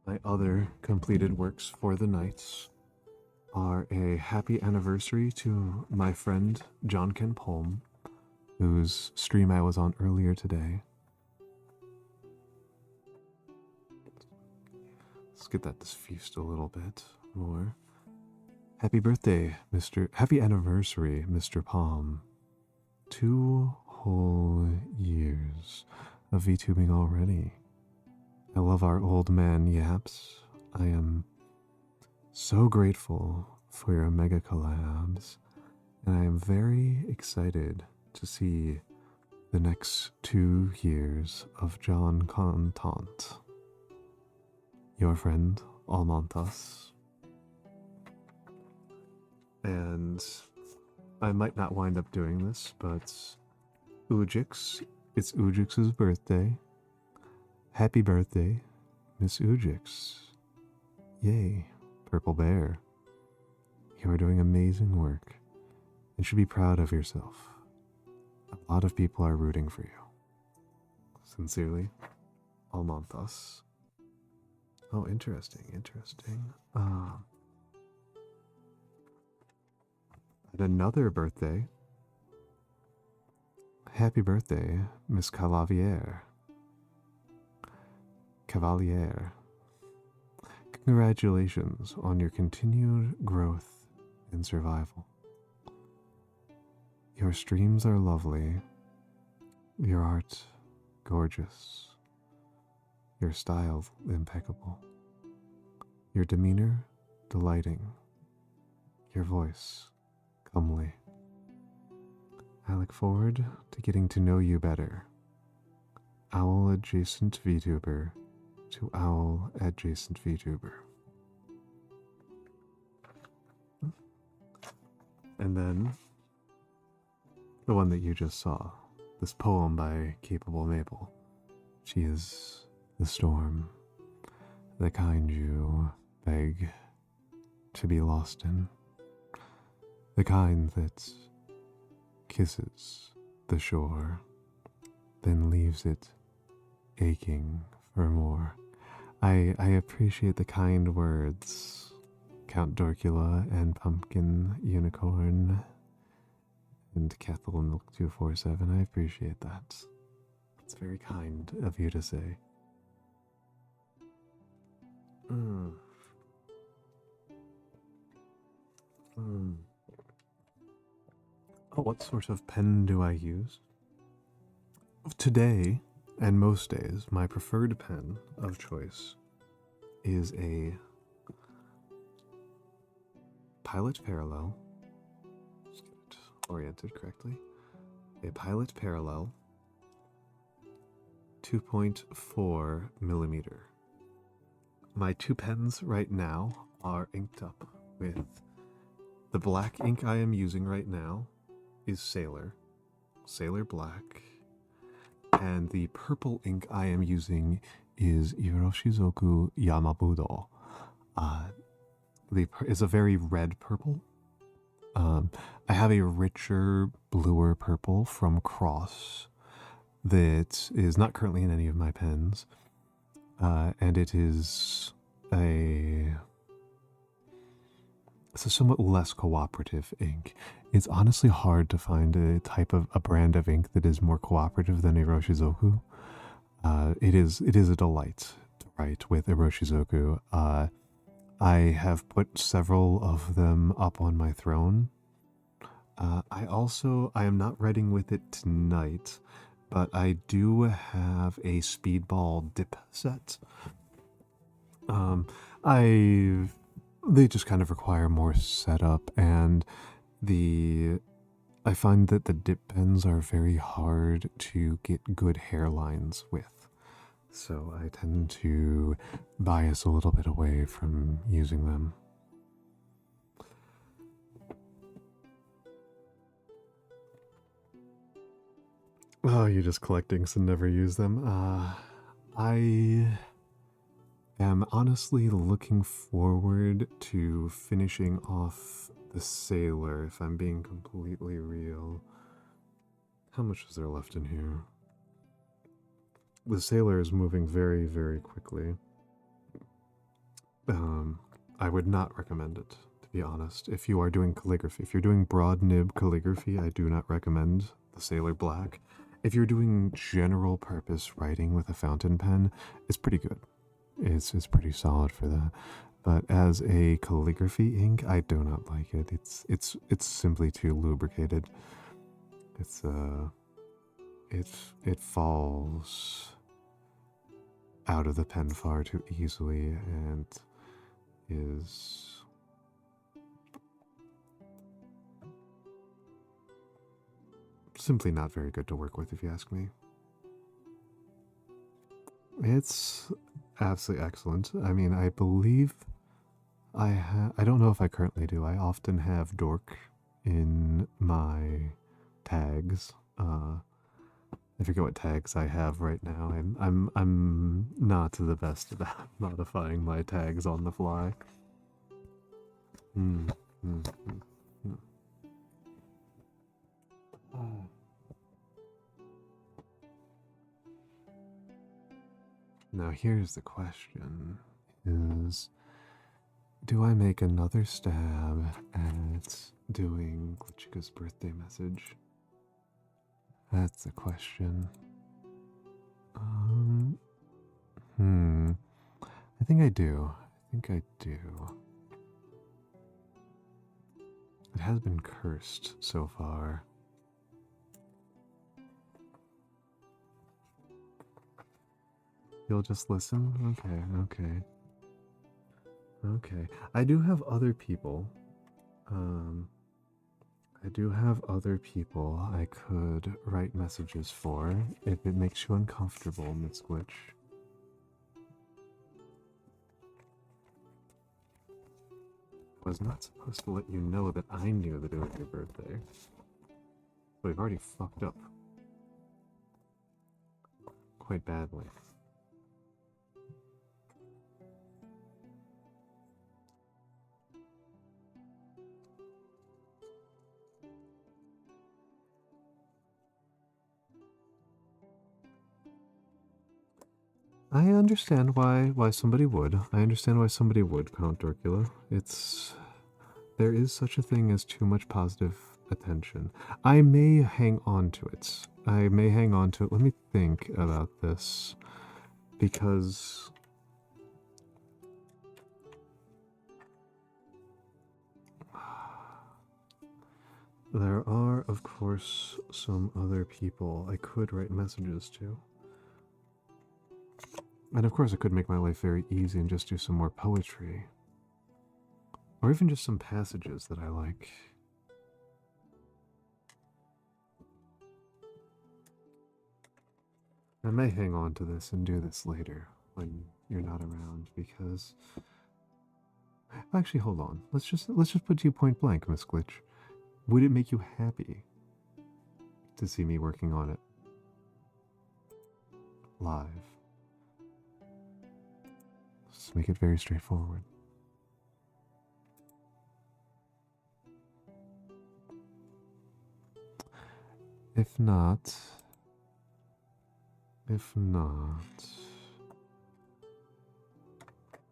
My other completed works for the nights are a happy anniversary to my friend John Ken Palm, whose stream I was on earlier today. Let's get that diffused a little bit more. Happy birthday, Happy anniversary, Mr. Palm. 2 whole years of VTubing already. I love our old man yaps. I am so grateful for your mega collabs, and I am very excited to see the next 2 years of John Contant. Your friend, Almantas. And I might not wind up doing this, but Ujix, it's Ujix's birthday. Happy birthday, Miss Ujix. Yay, Purple Bear. You are doing amazing work and should be proud of yourself. A lot of people are rooting for you. Sincerely, Almantas. Oh, interesting, interesting. And another birthday. Happy birthday, Miss Kavalliere. Congratulations on your continued growth and survival. Your streams are lovely. Your art, gorgeous. Your style, impeccable. Your demeanor, delighting. Your voice, comely. I look forward to getting to know you better. Owl adjacent VTuber to owl adjacent VTuber. And then the one that you just saw, this poem by Capable Maple. She is the storm, the kind you beg to be lost in, the kind that kisses the shore, then leaves it aching for more. I appreciate the kind words, Count Dorcula and Pumpkin Unicorn and Cathal Milk 247. I appreciate that. It's very kind of you to say. Oh, what sort of pen do I use? Today, and most days, my preferred pen of choice is a Pilot Parallel. Let's get it oriented correctly. A Pilot Parallel 2.4 millimeter. My 2 pens right now are inked up with the black ink I am using right now is Sailor Black, and the purple ink I am using is Iroshizoku Yamabudo. It's a very red purple. I have a richer, bluer purple from Cross that is not currently in any of my pens. And it's a somewhat less cooperative ink. It's honestly hard to find a brand of ink that is more cooperative than Iroshizoku. It is a delight to write with Iroshizoku. I have put several of them up on my throne. I am not writing with it tonight, but I do have a speedball dip set. They just kind of require more setup, and I find that the dip pens are very hard to get good hairlines with. So I tend to bias a little bit away from using them. Oh, you just collect inks and never use them? I am honestly looking forward to finishing off the Sailor, if I'm being completely real. How much is there left in here? The Sailor is moving very, very quickly. I would not recommend it, to be honest. If you are doing calligraphy, if you're doing broad nib calligraphy, I do not recommend the Sailor Black. If you're doing general purpose writing with a fountain pen, it's pretty good. It's pretty solid for that. But as a calligraphy ink, I do not like it. It's simply too lubricated. It falls out of the pen far too easily and is simply not very good to work with, if you ask me. It's absolutely excellent. I mean, I believe I don't know if I currently do. I often have dork in my tags. I forget what tags I have right now, and I'm not the best about modifying my tags on the fly. Now here's the question, is do I make another stab at doing Glitchika's birthday message? That's the question. I think I do. It has been cursed so far. You'll just listen? Okay. I do have other people. I could write messages for if it makes you uncomfortable, Miss Glitch. I was not supposed to let you know that I knew that it was your birthday. So we've already fucked up. Quite badly. I understand why somebody would. I understand why somebody would, Count Dorkula. There is such a thing as too much positive attention. I may hang on to it. Let me think about this. Because there are, of course, some other people I could write messages to. And of course I could make my life very easy and just do some more poetry. Or even just some passages that I like. I may hang on to this and do this later when you're not around because... Actually, hold on. Let's just put you point blank, Miss Glitch. Would it make you happy to see me working on it live? Just make it very straightforward. If not,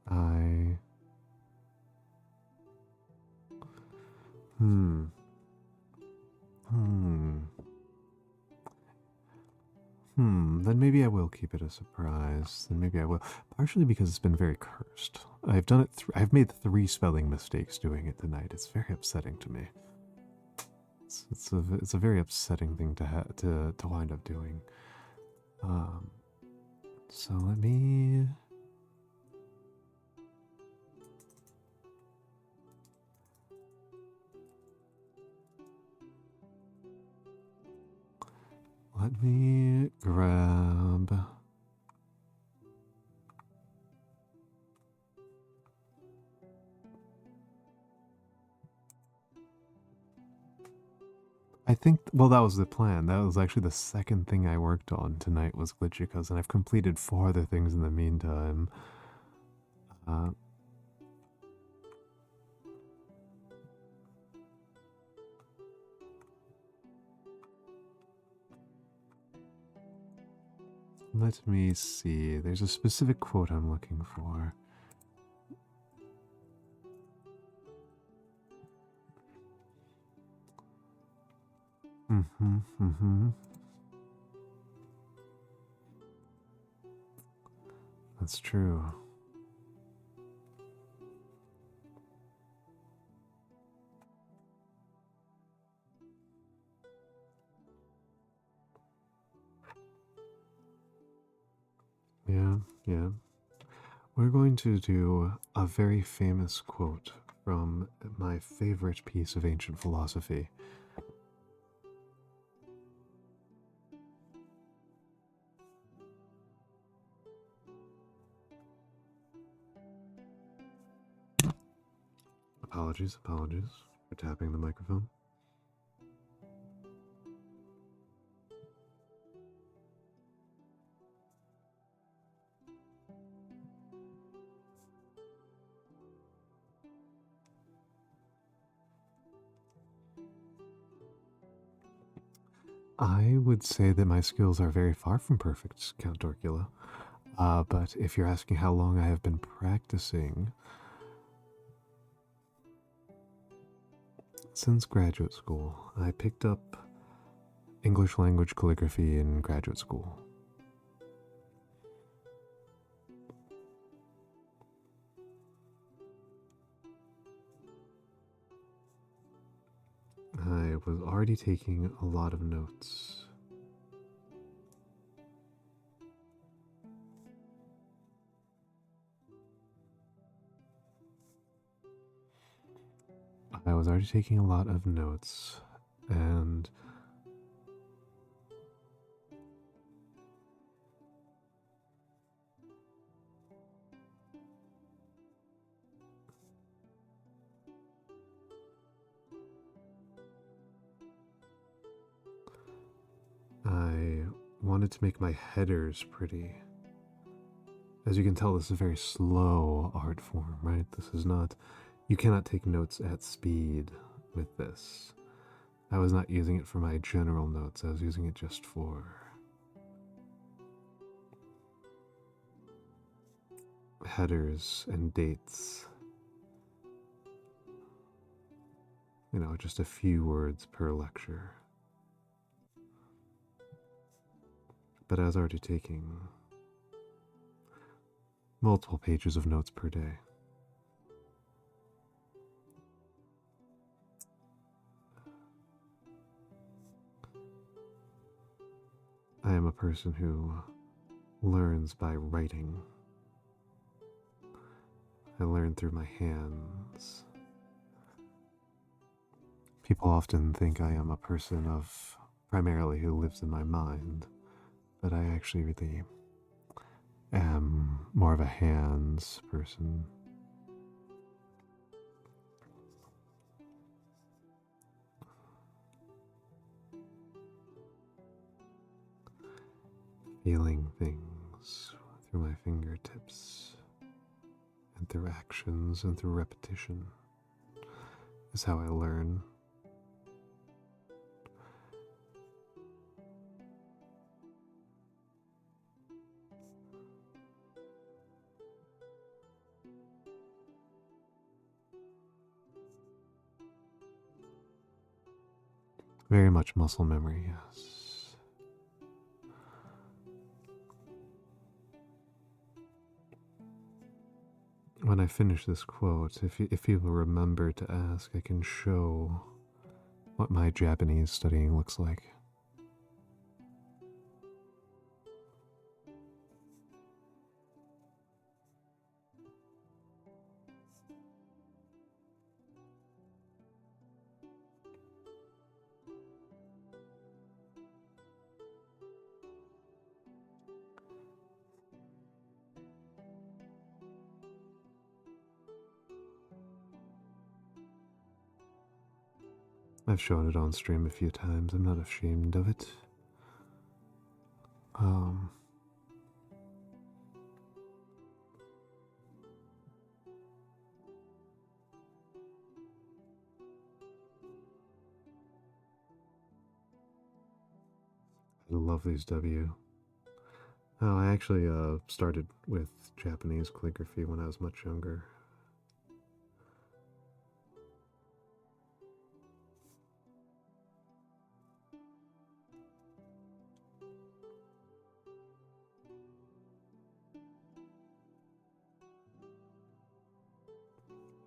I... Then maybe I will keep it a surprise. Then maybe I will. Partially because it's been very cursed. I've done it. I've made 3 spelling mistakes doing it tonight. It's very upsetting to me. It's a very upsetting thing to wind up doing. So let me. Let me grab. I think, well, that was the plan. That was actually the second thing I worked on tonight was Glitchicos, and I've completed 4 other things in the meantime. Let me see. There's a specific quote I'm looking for. That's true. Yeah. We're going to do a very famous quote from my favorite piece of ancient philosophy. Apologies for tapping the microphone. I would say that my skills are very far from perfect, Count Dorkula. But if you're asking how long I have been practicing, since graduate school, I picked up English language calligraphy in graduate school. I was already taking a lot of notes. And I wanted to make my headers pretty. As you can tell, this is a very slow art form, right? This is not, you cannot take notes at speed with this. I was not using it for my general notes, I was using it just for headers and dates. You know, just a few words per lecture. But I was already taking multiple pages of notes per day. I am a person who learns by writing. I learn through my hands. People often think I am a person of primarily who lives in my mind, but I actually really am more of a hands person. Feeling things through my fingertips. through actions and through repetition is how I learn. Very much muscle memory, yes. When I finish this quote, if you will remember to ask, I can show what my Japanese studying looks like. I've shown it on stream a few times. I'm not ashamed of it. I love these W. Oh, I actually started with Japanese calligraphy when I was much younger.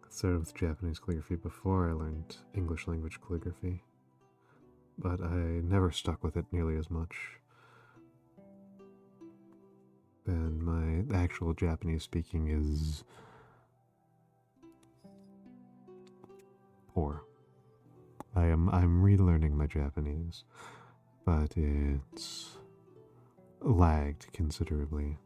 I started with Japanese calligraphy before I learned English language calligraphy, but I never stuck with it nearly as much. And my actual Japanese speaking is poor. I'm relearning my Japanese, but it's lagged considerably.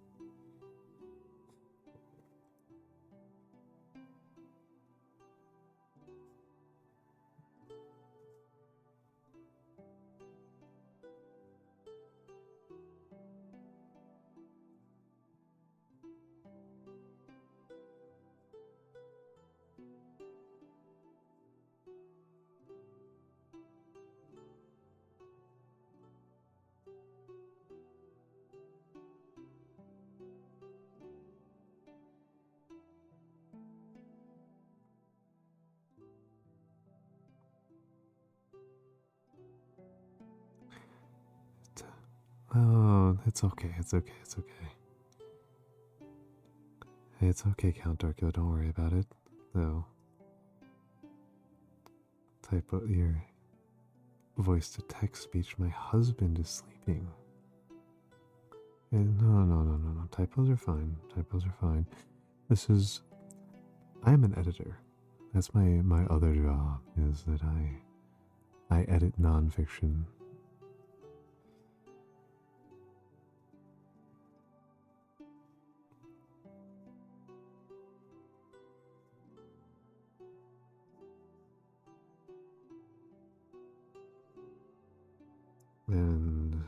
Oh, it's okay, it's okay, it's okay. It's okay, Count Darko, don't worry about it, though. Type out your voice-to-text speech, my husband is sleeping. And no, typos are fine, typos are fine. I'm an editor. That's my other job, is that I edit nonfiction. And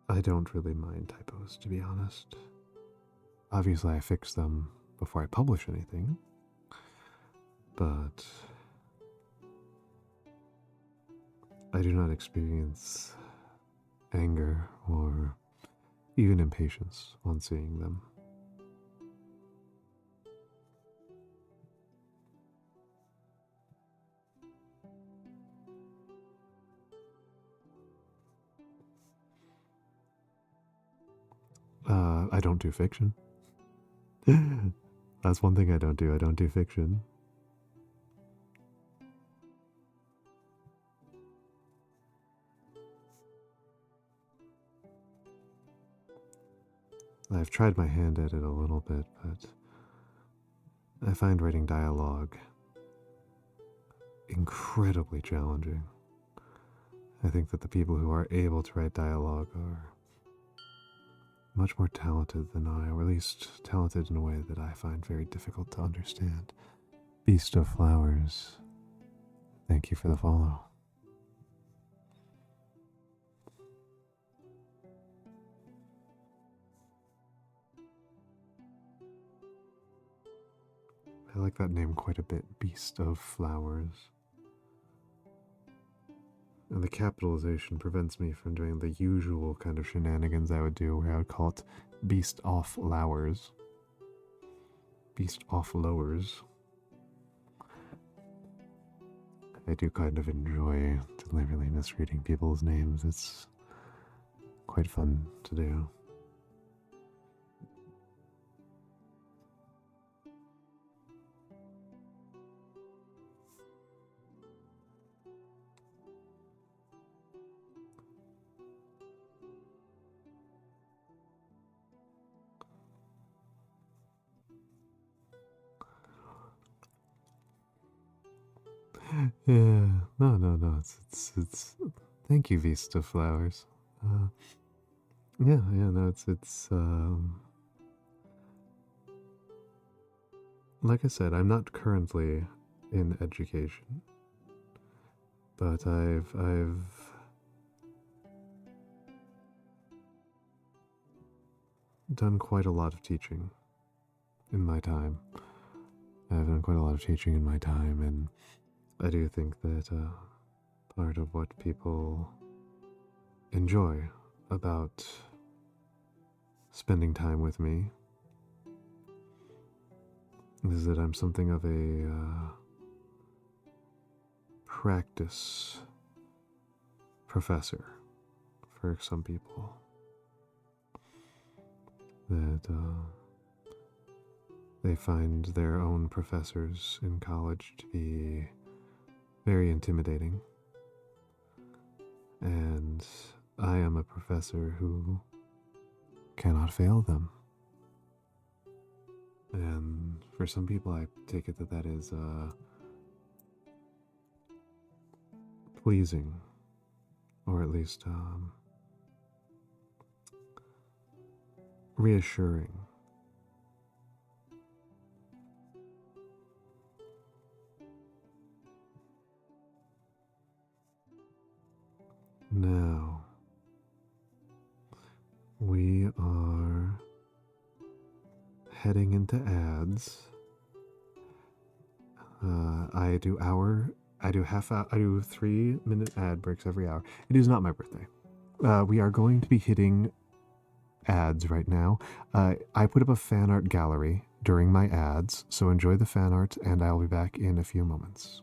I don't really mind typos, to be honest. Obviously, I fix them before I publish anything, but I do not experience anger or even impatience on seeing them. I don't do fiction. That's one thing I don't do. I don't do fiction. I've tried my hand at it a little bit, but I find writing dialogue incredibly challenging. I think that the people who are able to write dialogue are much more talented than I, or at least talented in a way that I find very difficult to understand. Beast of Flowers, thank you for the follow. I like that name quite a bit, Beast of Flowers. And the capitalization prevents me from doing the usual kind of shenanigans I would do, where I would call it Beast Off Lowers. Beast Off Lowers. I do kind of enjoy deliberately misreading people's names. It's quite fun to do. Yeah, no, it's thank you, Vista Flowers. Yeah, no, it's like I said, I'm not currently in education, but I've done quite a lot of teaching in my time. I've done quite a lot of teaching in my time, and I do think that part of what people enjoy about spending time with me is that I'm something of a practice professor for some people. That they find their own professors in college to be very intimidating. And I am a professor who cannot fail them. And for some people, I take it that that is pleasing, or at least reassuring. Now, we are heading into ads. I do 3-minute ad breaks every hour. It is not my birthday. We are going to be hitting ads right now. I put up a fan art gallery during my ads, so enjoy the fan art, and I'll be back in a few moments.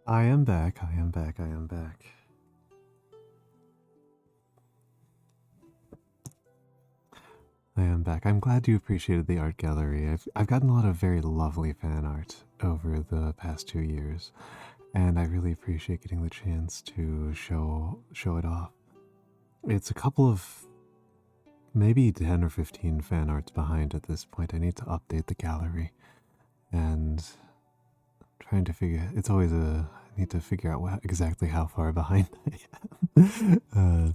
I am back. I am back. I am back. I am back. I'm glad you appreciated the art gallery. I've gotten a lot of very lovely fan art over the past 2 years, and I really appreciate getting the chance to show it off. It's a couple of maybe 10 or 15 fan arts behind at this point. I need to update the gallery, and trying to figure. It's always a. I need to figure out exactly how far behind I am.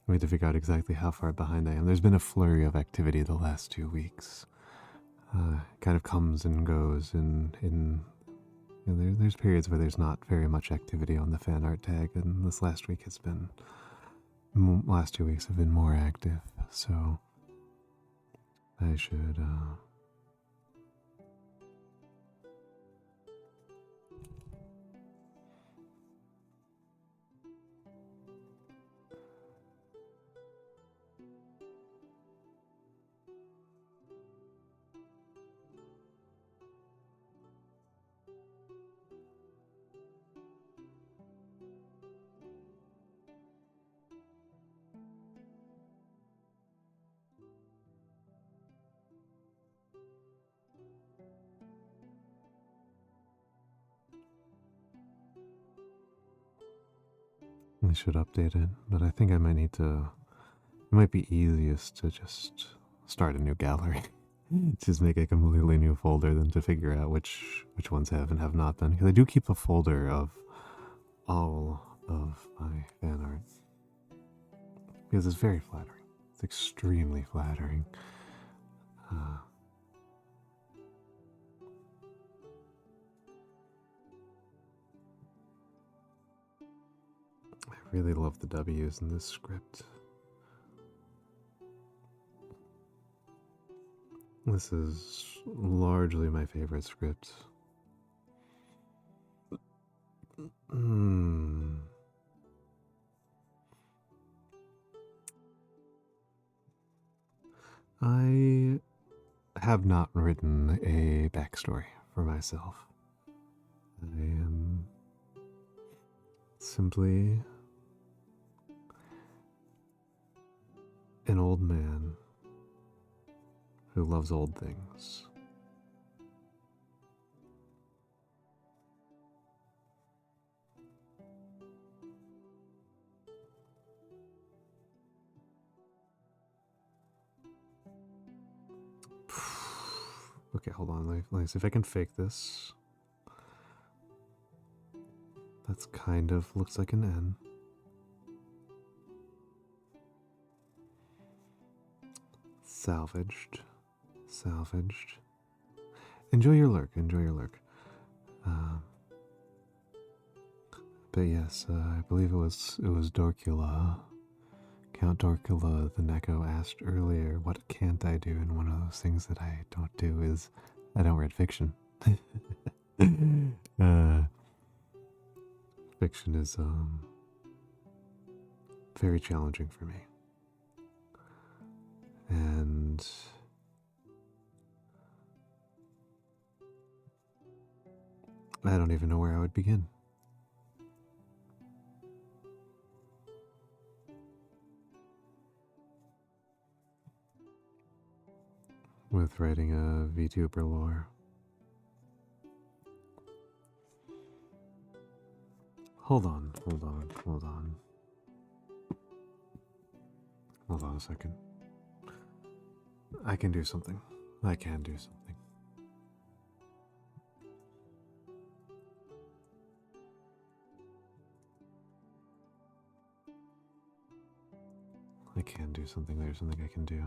I need to figure out exactly how far behind I am. There's been a flurry of activity the last 2 weeks. Kind of comes and goes, and there's periods where there's not very much activity on the fan art tag, and this last week has been. Last 2 weeks have been more active, so I should. I should update it, but I think I might need to. It might be easiest to just start a new gallery. Just make a completely new folder than to figure out which ones have and have not been. Because I do keep a folder of all of my fan art. Because it's very flattering. It's extremely flattering. I really love the W's in this script. This is largely my favorite script. I have not written a backstory for myself. I am simply an old man who loves old things. Okay, hold on. Let me see if I can fake this. That's kind of looks like an N. Salvaged. Salvaged. Enjoy your lurk. Enjoy your lurk. But yes, I believe it was Dorkula. Count Dorkula the Neko asked earlier, what can't I do? And one of those things that I don't do is I don't read fiction. Fiction is very challenging for me. And I don't even know where I would begin. With writing a VTuber lore. Hold on. Hold on a second. I can do something. I can do something. I can do something. There's something I can do.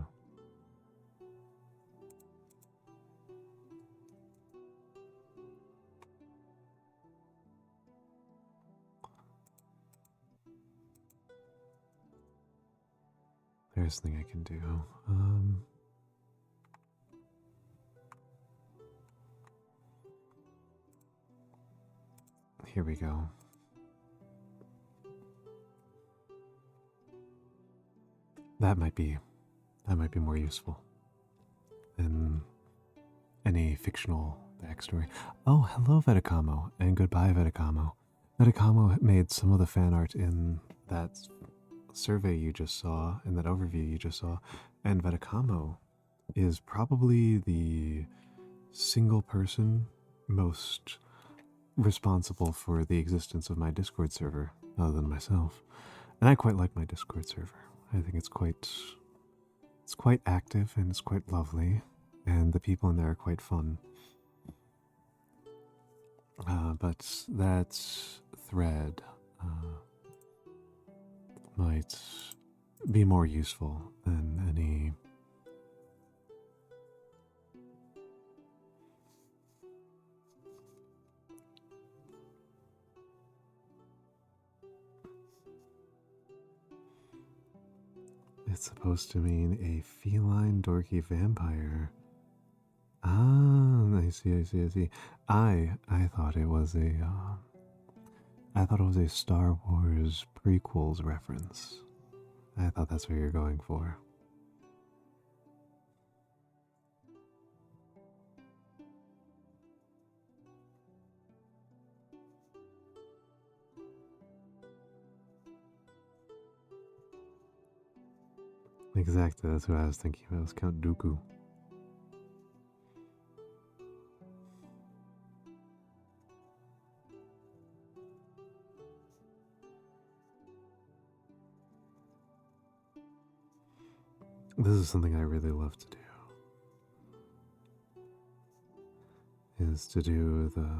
There's something I can do. Here we go. That might be more useful than any fictional backstory. Oh, hello, Veticamo, and goodbye, Veticamo. Metacamo made some of the fan art in that survey you just saw, in that overview you just saw, and Metacamo is probably the single person most responsible for the existence of my Discord server, other than myself. And I quite like my Discord server. I think it's quite active and it's quite lovely, and the people in there are quite fun. But that thread might be more useful than any. It's supposed to mean a feline dorky vampire. Ah, I see. I thought it was a Star Wars prequels reference. I thought that's what you're going for. Exactly, that's what I was thinking about. It was Count Dooku. This is something I really love to do. Is to do the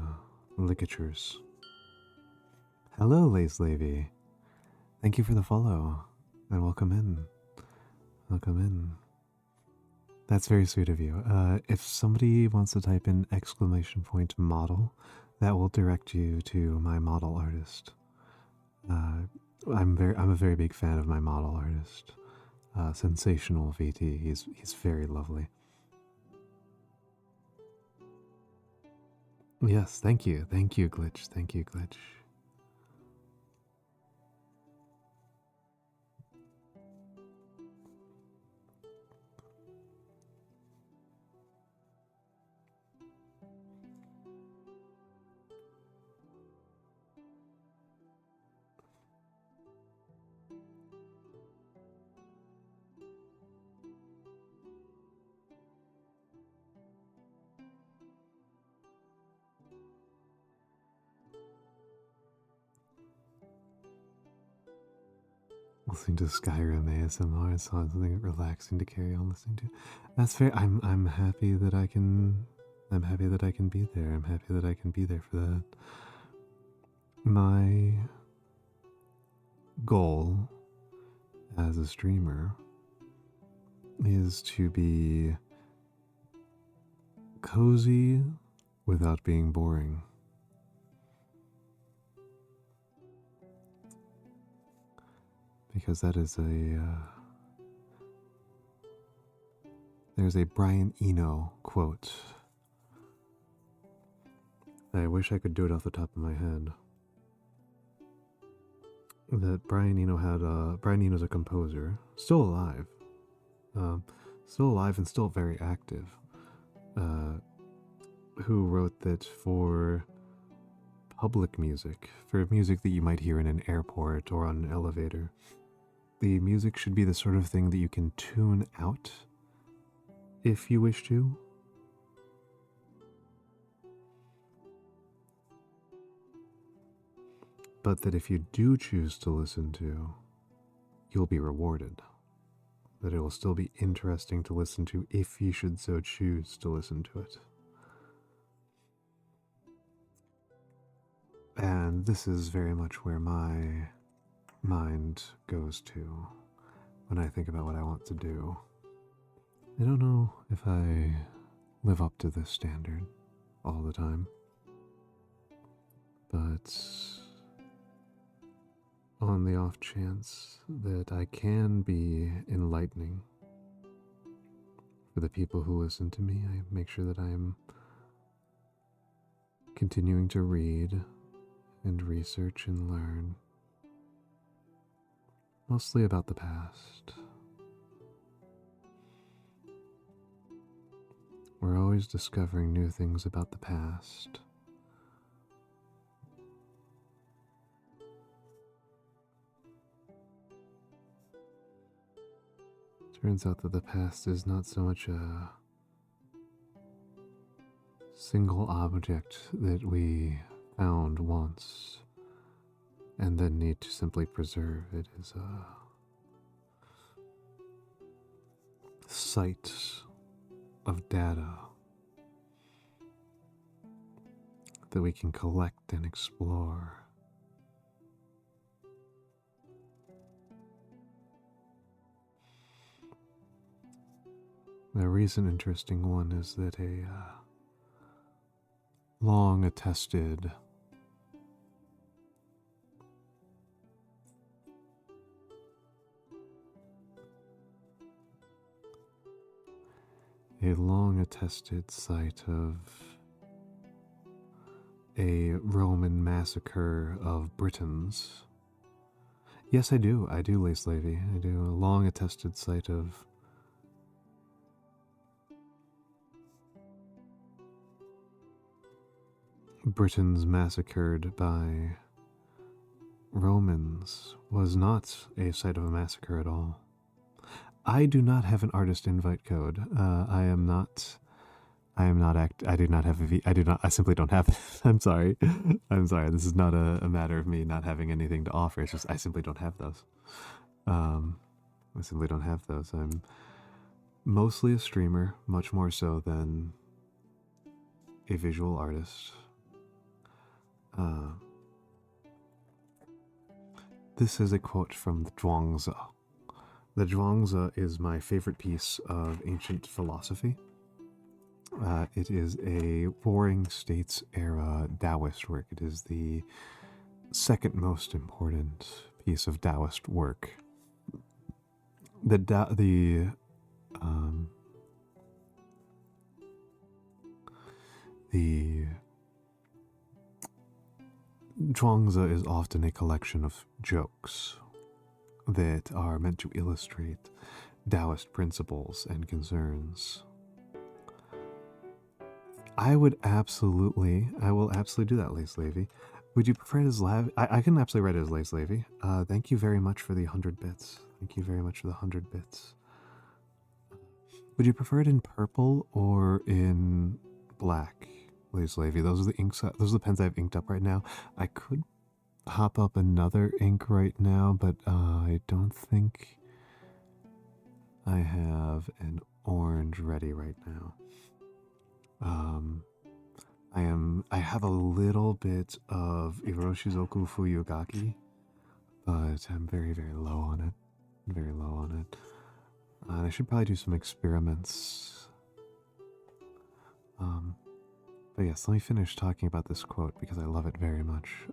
ligatures. Hello, Lace Levy. Thank you for the follow, and welcome in. Welcome in. That's very sweet of you. If somebody wants to type in !model, that will direct you to my model artist. I'm a very big fan of my model artist, SensationalVT. He's very lovely. Yes, thank you, Glitch. Thank you, Glitch. Listening to Skyrim ASMR and saw something relaxing to carry on listening to. That's fair. I'm happy that I can. I'm happy that I can be there. I'm happy that I can be there for that. My goal as a streamer is to be cozy without being boring. Because that is there's a Brian Eno quote. I wish I could do it off the top of my head. That Brian Eno had, Brian Eno's a composer, still alive and still very active, who wrote that for public music, for music that you might hear in an airport or on an elevator, the music should be the sort of thing that you can tune out if you wish to. But that if you do choose to listen to, you'll be rewarded. That it will still be interesting to listen to if you should so choose to listen to it. And this is very much where my mind goes to when I think about what I want to do. I don't know if I live up to this standard all the time, but on the off chance that I can be enlightening for the people who listen to me, I make sure that I am continuing to read and research and learn, mostly about the past. We're always discovering new things about the past. Turns out that the past is not so much a single object that we found once and then need to simply preserve. It is a site of data that we can collect and explore. A recent interesting one is that a long attested site of a Roman massacre of Britons. Yes, I do, Lace Levy. I do. A long attested site of Britons massacred by Romans was not a site of a massacre at all. I do not have an artist invite code. I simply don't have it. I'm sorry. This is not a matter of me not having anything to offer. It's just I simply don't have those. I'm mostly a streamer, much more so than a visual artist. This is a quote from the Zhuangzi. The Zhuangzi is my favorite piece of ancient philosophy. It is a Warring States era Taoist work. It is the second most important piece of Taoist work. The Zhuangzi is often a collection of jokes that are meant to illustrate Taoist principles and concerns. I will absolutely do that, Lace Levy. Would you prefer it as I can absolutely write it as Lace Levy. Thank you very much for the 100 bits. Thank you very much for the 100 bits. Would you prefer it in purple or in black, Lace Levy? Those are the pens I've inked up right now. I could hop up another ink right now, but I don't think I have an orange ready right now. I have a little bit of Iroshizoku Fuyugaki, but I'm very, very low on it. I should probably do some experiments. But yes, let me finish talking about this quote because I love it very much.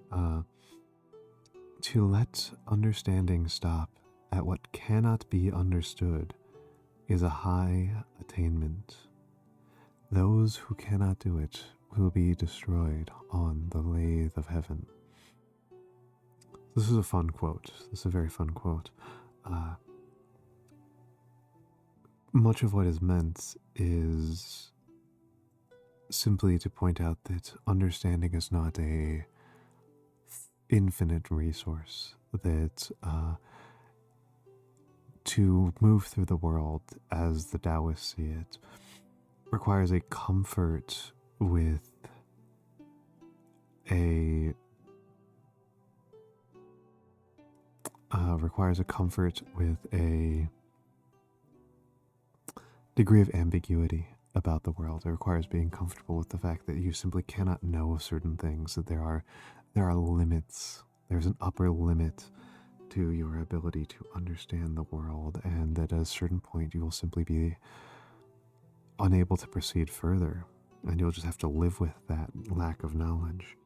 To let understanding stop at what cannot be understood is a high attainment. Those who cannot do it will be destroyed on the lathe of heaven. This is a fun quote. This is a very fun quote. Much of what is meant is simply to point out that understanding is not a infinite resource, that to move through the world as the Taoists see it requires a comfort with a degree of ambiguity about the world. It requires being comfortable with the fact that you simply cannot know certain things, that there are limits. There's an upper limit to your ability to understand the world, and that at a certain point you will simply be unable to proceed further, and you'll just have to live with that lack of knowledge.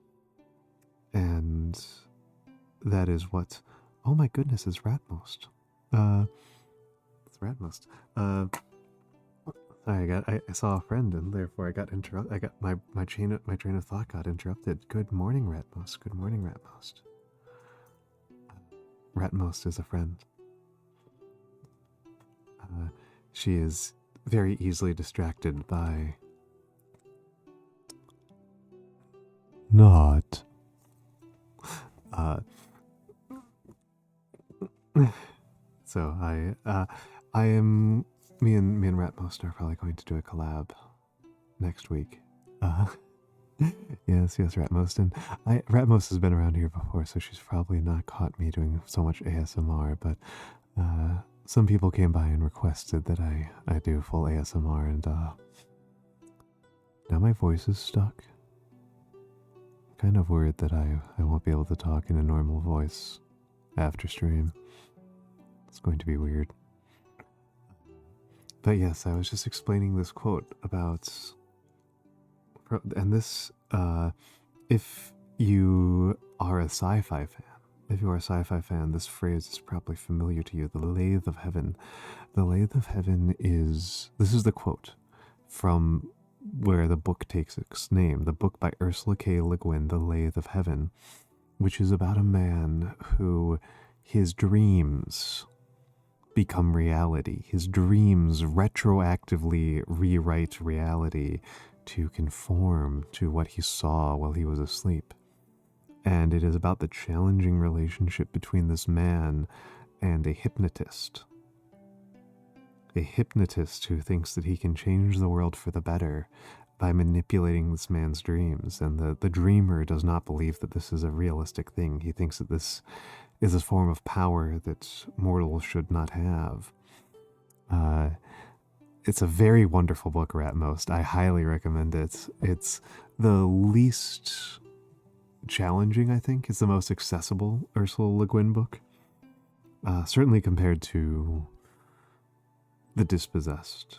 And that is what... Oh my goodness, it's Ratmost. It's Ratmost. I saw a friend, and therefore I got interrupted. I got my train of thought got interrupted. Good morning, Ratmost. Good morning, Ratmost. Ratmost is a friend. She is very easily distracted by not. So Me and Ratmost are probably going to do a collab next week. Yes, Ratmost, and Ratmost has been around here before, so she's probably not caught me doing so much ASMR. But some people came by and requested that I do full ASMR, and now my voice is stuck. Kind of worried that I won't be able to talk in a normal voice after stream. It's going to be weird. But yes, I was just explaining this quote about, and this, if you are a sci-fi fan, this phrase is probably familiar to you, the lathe of heaven. The lathe of heaven this is the quote from where the book takes its name, the book by Ursula K. Le Guin, The Lathe of Heaven, which is about a man who, his dreams become reality. His dreams retroactively rewrite reality to conform to what he saw while he was asleep. And it is about the challenging relationship between this man and a hypnotist. A hypnotist who thinks that he can change the world for the better by manipulating this man's dreams. And the dreamer does not believe that this is a realistic thing. He thinks that this is a form of power that mortals should not have. It's a very wonderful book, Ratmost. I highly recommend it. It's the least challenging, I think. It's the most accessible Ursula Le Guin book. Certainly compared to The Dispossessed.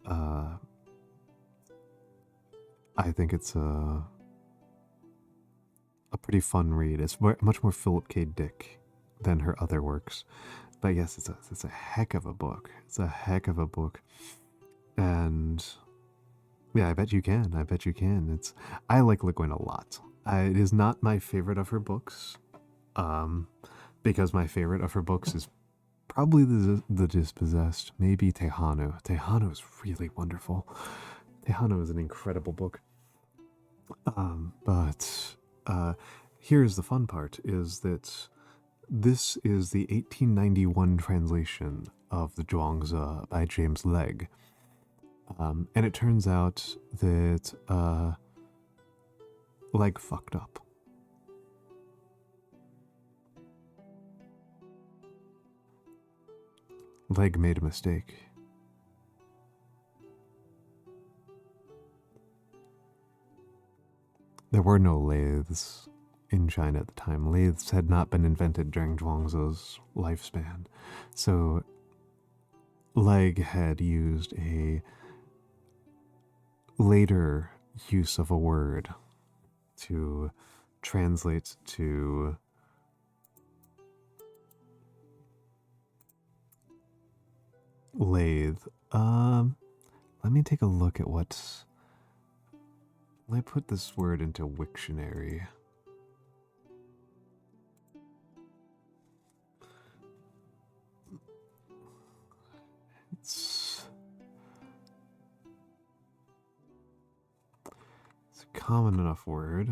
I think it's a pretty fun read. It's much more Philip K. Dick than her other works. But yes, it's a heck of a book. It's a heck of a book. And yeah, I bet you can. I like Le Guin a lot. It is not my favorite of her books. Because my favorite of her books is probably the Dispossessed, maybe Tejano. Tejano is really wonderful. Tejano is an incredible book. But here's the fun part, is that this is the 1891 translation of the Zhuangzi by James Legge. And it turns out that Legge fucked up. Legge made a mistake. There were no lathes in China at the time. Lathes had not been invented during Zhuangzi's lifespan. So Legge had used a later use of a word to translate to lathe. Let me take a look at what... Let me put this word into Wiktionary. It's a common enough word.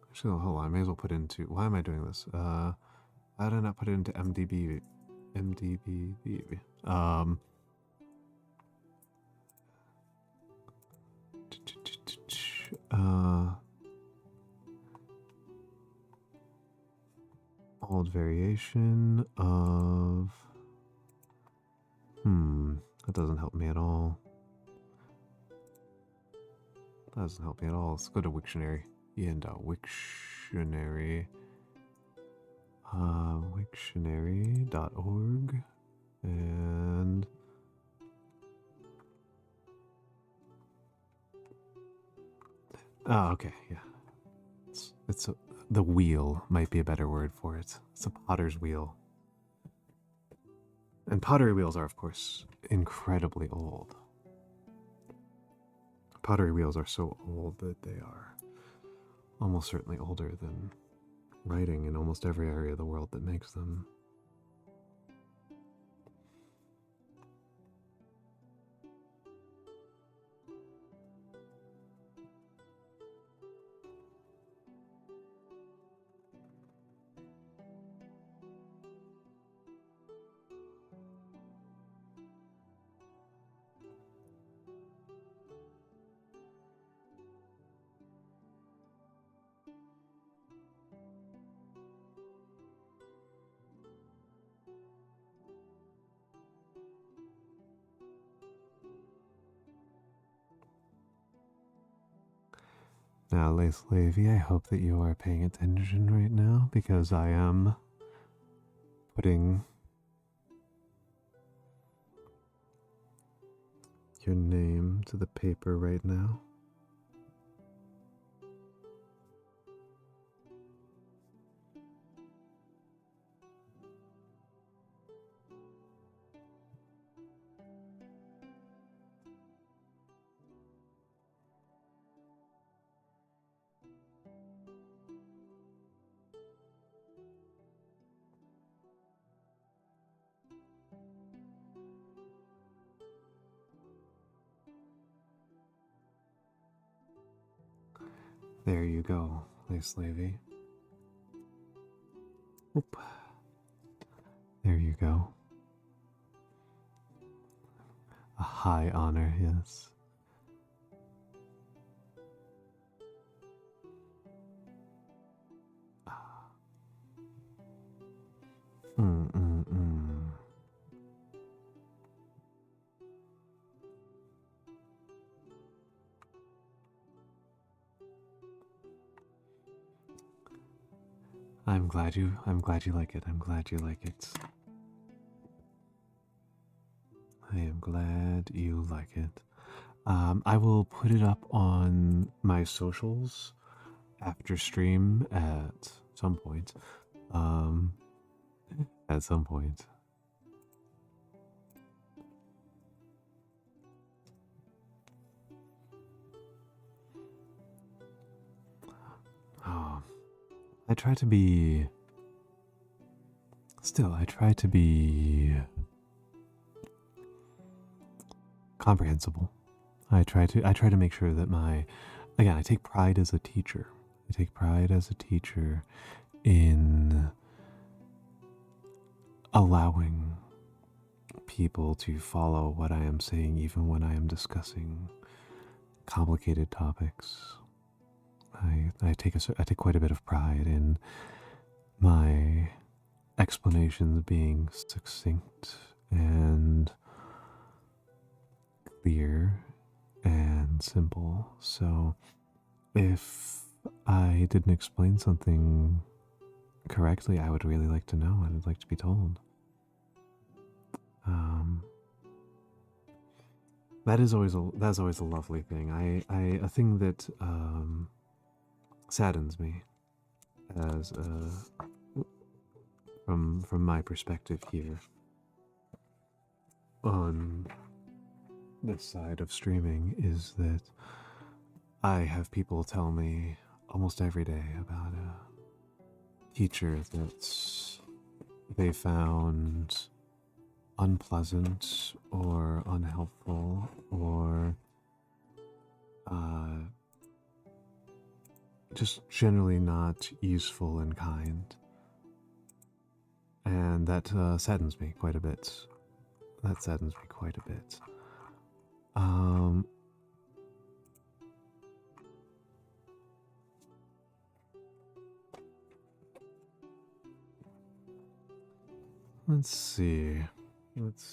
Actually, hold on. I may as well put into... Why am I doing this? Why did I not put it into MDB? Old variation of... That doesn't help me at all. Doesn't help me at all. Let's go to Wiktionary. Wiktionary. Wiktionary.org. And... Oh, okay, yeah. The wheel might be a better word for it. It's a potter's wheel. And pottery wheels are, of course, incredibly old. Pottery wheels are so old that they are almost certainly older than writing in almost every area of the world that makes them. Now, Lace Levy, I hope that you are paying attention right now because I am putting your name to the paper right now. There you go, Lace Levy. Oop. There you go. A high honor, yes. I'm glad you like it. I'm glad you like it. I am glad you like it. I will put it up on my socials after stream at some point. At some point. Oh, I try to be comprehensible. I try to make sure that again, I take pride as a teacher. I take pride as a teacher in allowing people to follow what I am saying even when I am discussing complicated topics. I take quite a bit of pride in my explanations being succinct and clear and simple. So if I didn't explain something correctly, I would really like to know. I'd like to be told. That's always a lovely thing. A thing that saddens me as from my perspective here on this side of streaming is that I have people tell me almost every day about a teacher that they found unpleasant or unhelpful or just generally not useful and kind. And that saddens me quite a bit. That saddens me quite a bit. Let's see. Let's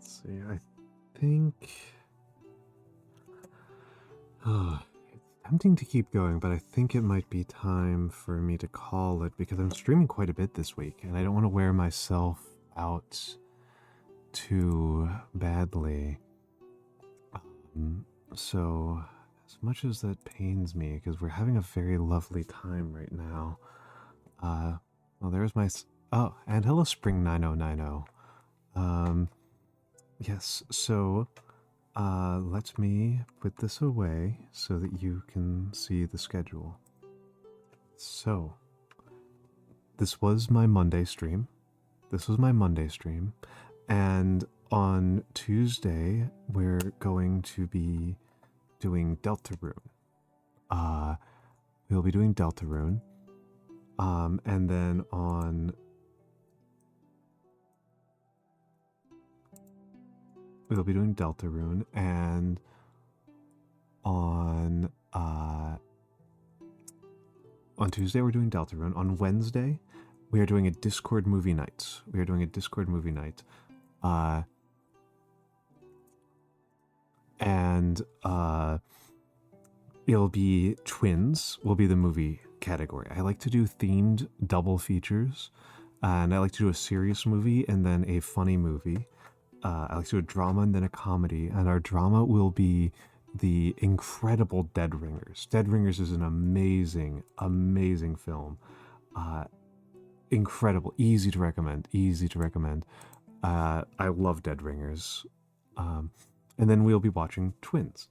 see, I think... it's tempting to keep going, but I think it might be time for me to call it because I'm streaming quite a bit this week, and I don't want to wear myself out too badly. So, as much as that pains me, because we're having a very lovely time right now. Well, there's my... Oh, and hello, Spring 9090. Yes, so, let me put this away so that you can see the schedule. So, this was my Monday stream. And on Tuesday, we're going to be doing Deltarune. We'll be doing Deltarune. And then we'll be doing Deltarune, and on Tuesday we're doing Deltarune. On Wednesday we are doing a Discord movie night. And it'll be Twins will be the movie category. I like to do themed double features, and I like to do a serious movie and then a funny movie. I like to do a drama and then a comedy, and our drama will be the incredible Dead Ringers. Dead Ringers is an amazing, amazing film. Incredible, easy to recommend. I love Dead Ringers. And then we'll be watching Twins,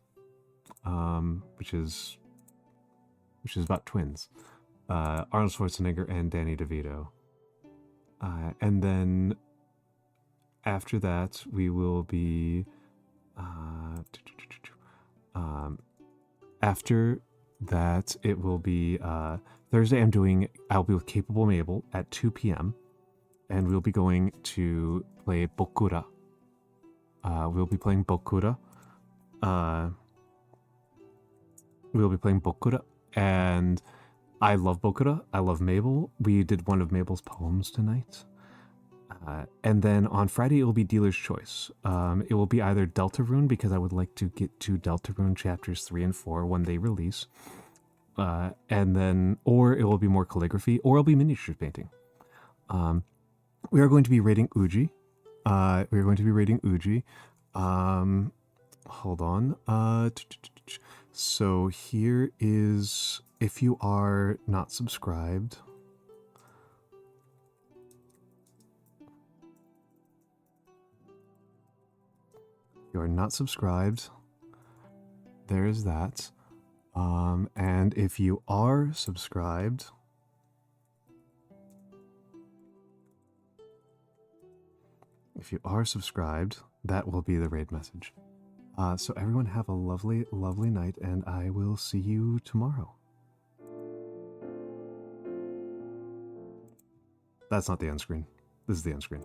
which is about twins, Arnold Schwarzenegger and Danny DeVito. And then after that, we will be after that it will be Thursday. I'll be with Capable Mabel at 2 p.m. and we'll be going to play Bokura. We'll be playing Bokura. And I love Bokura. I love Mabel. We did one of Mabel's poems tonight. And then on Friday, it will be Dealer's Choice. It will be either Deltarune, because I would like to get to Deltarune chapters 3 and 4 when they release. Or it will be more calligraphy, or it'll be miniature painting. We are going to be rating Uji. Hold on. So here is, if you are not subscribed, there is that. And if you are subscribed, that will be the raid message. So everyone have a lovely, lovely night, and I will see you tomorrow. That's not the end screen. This is the end screen.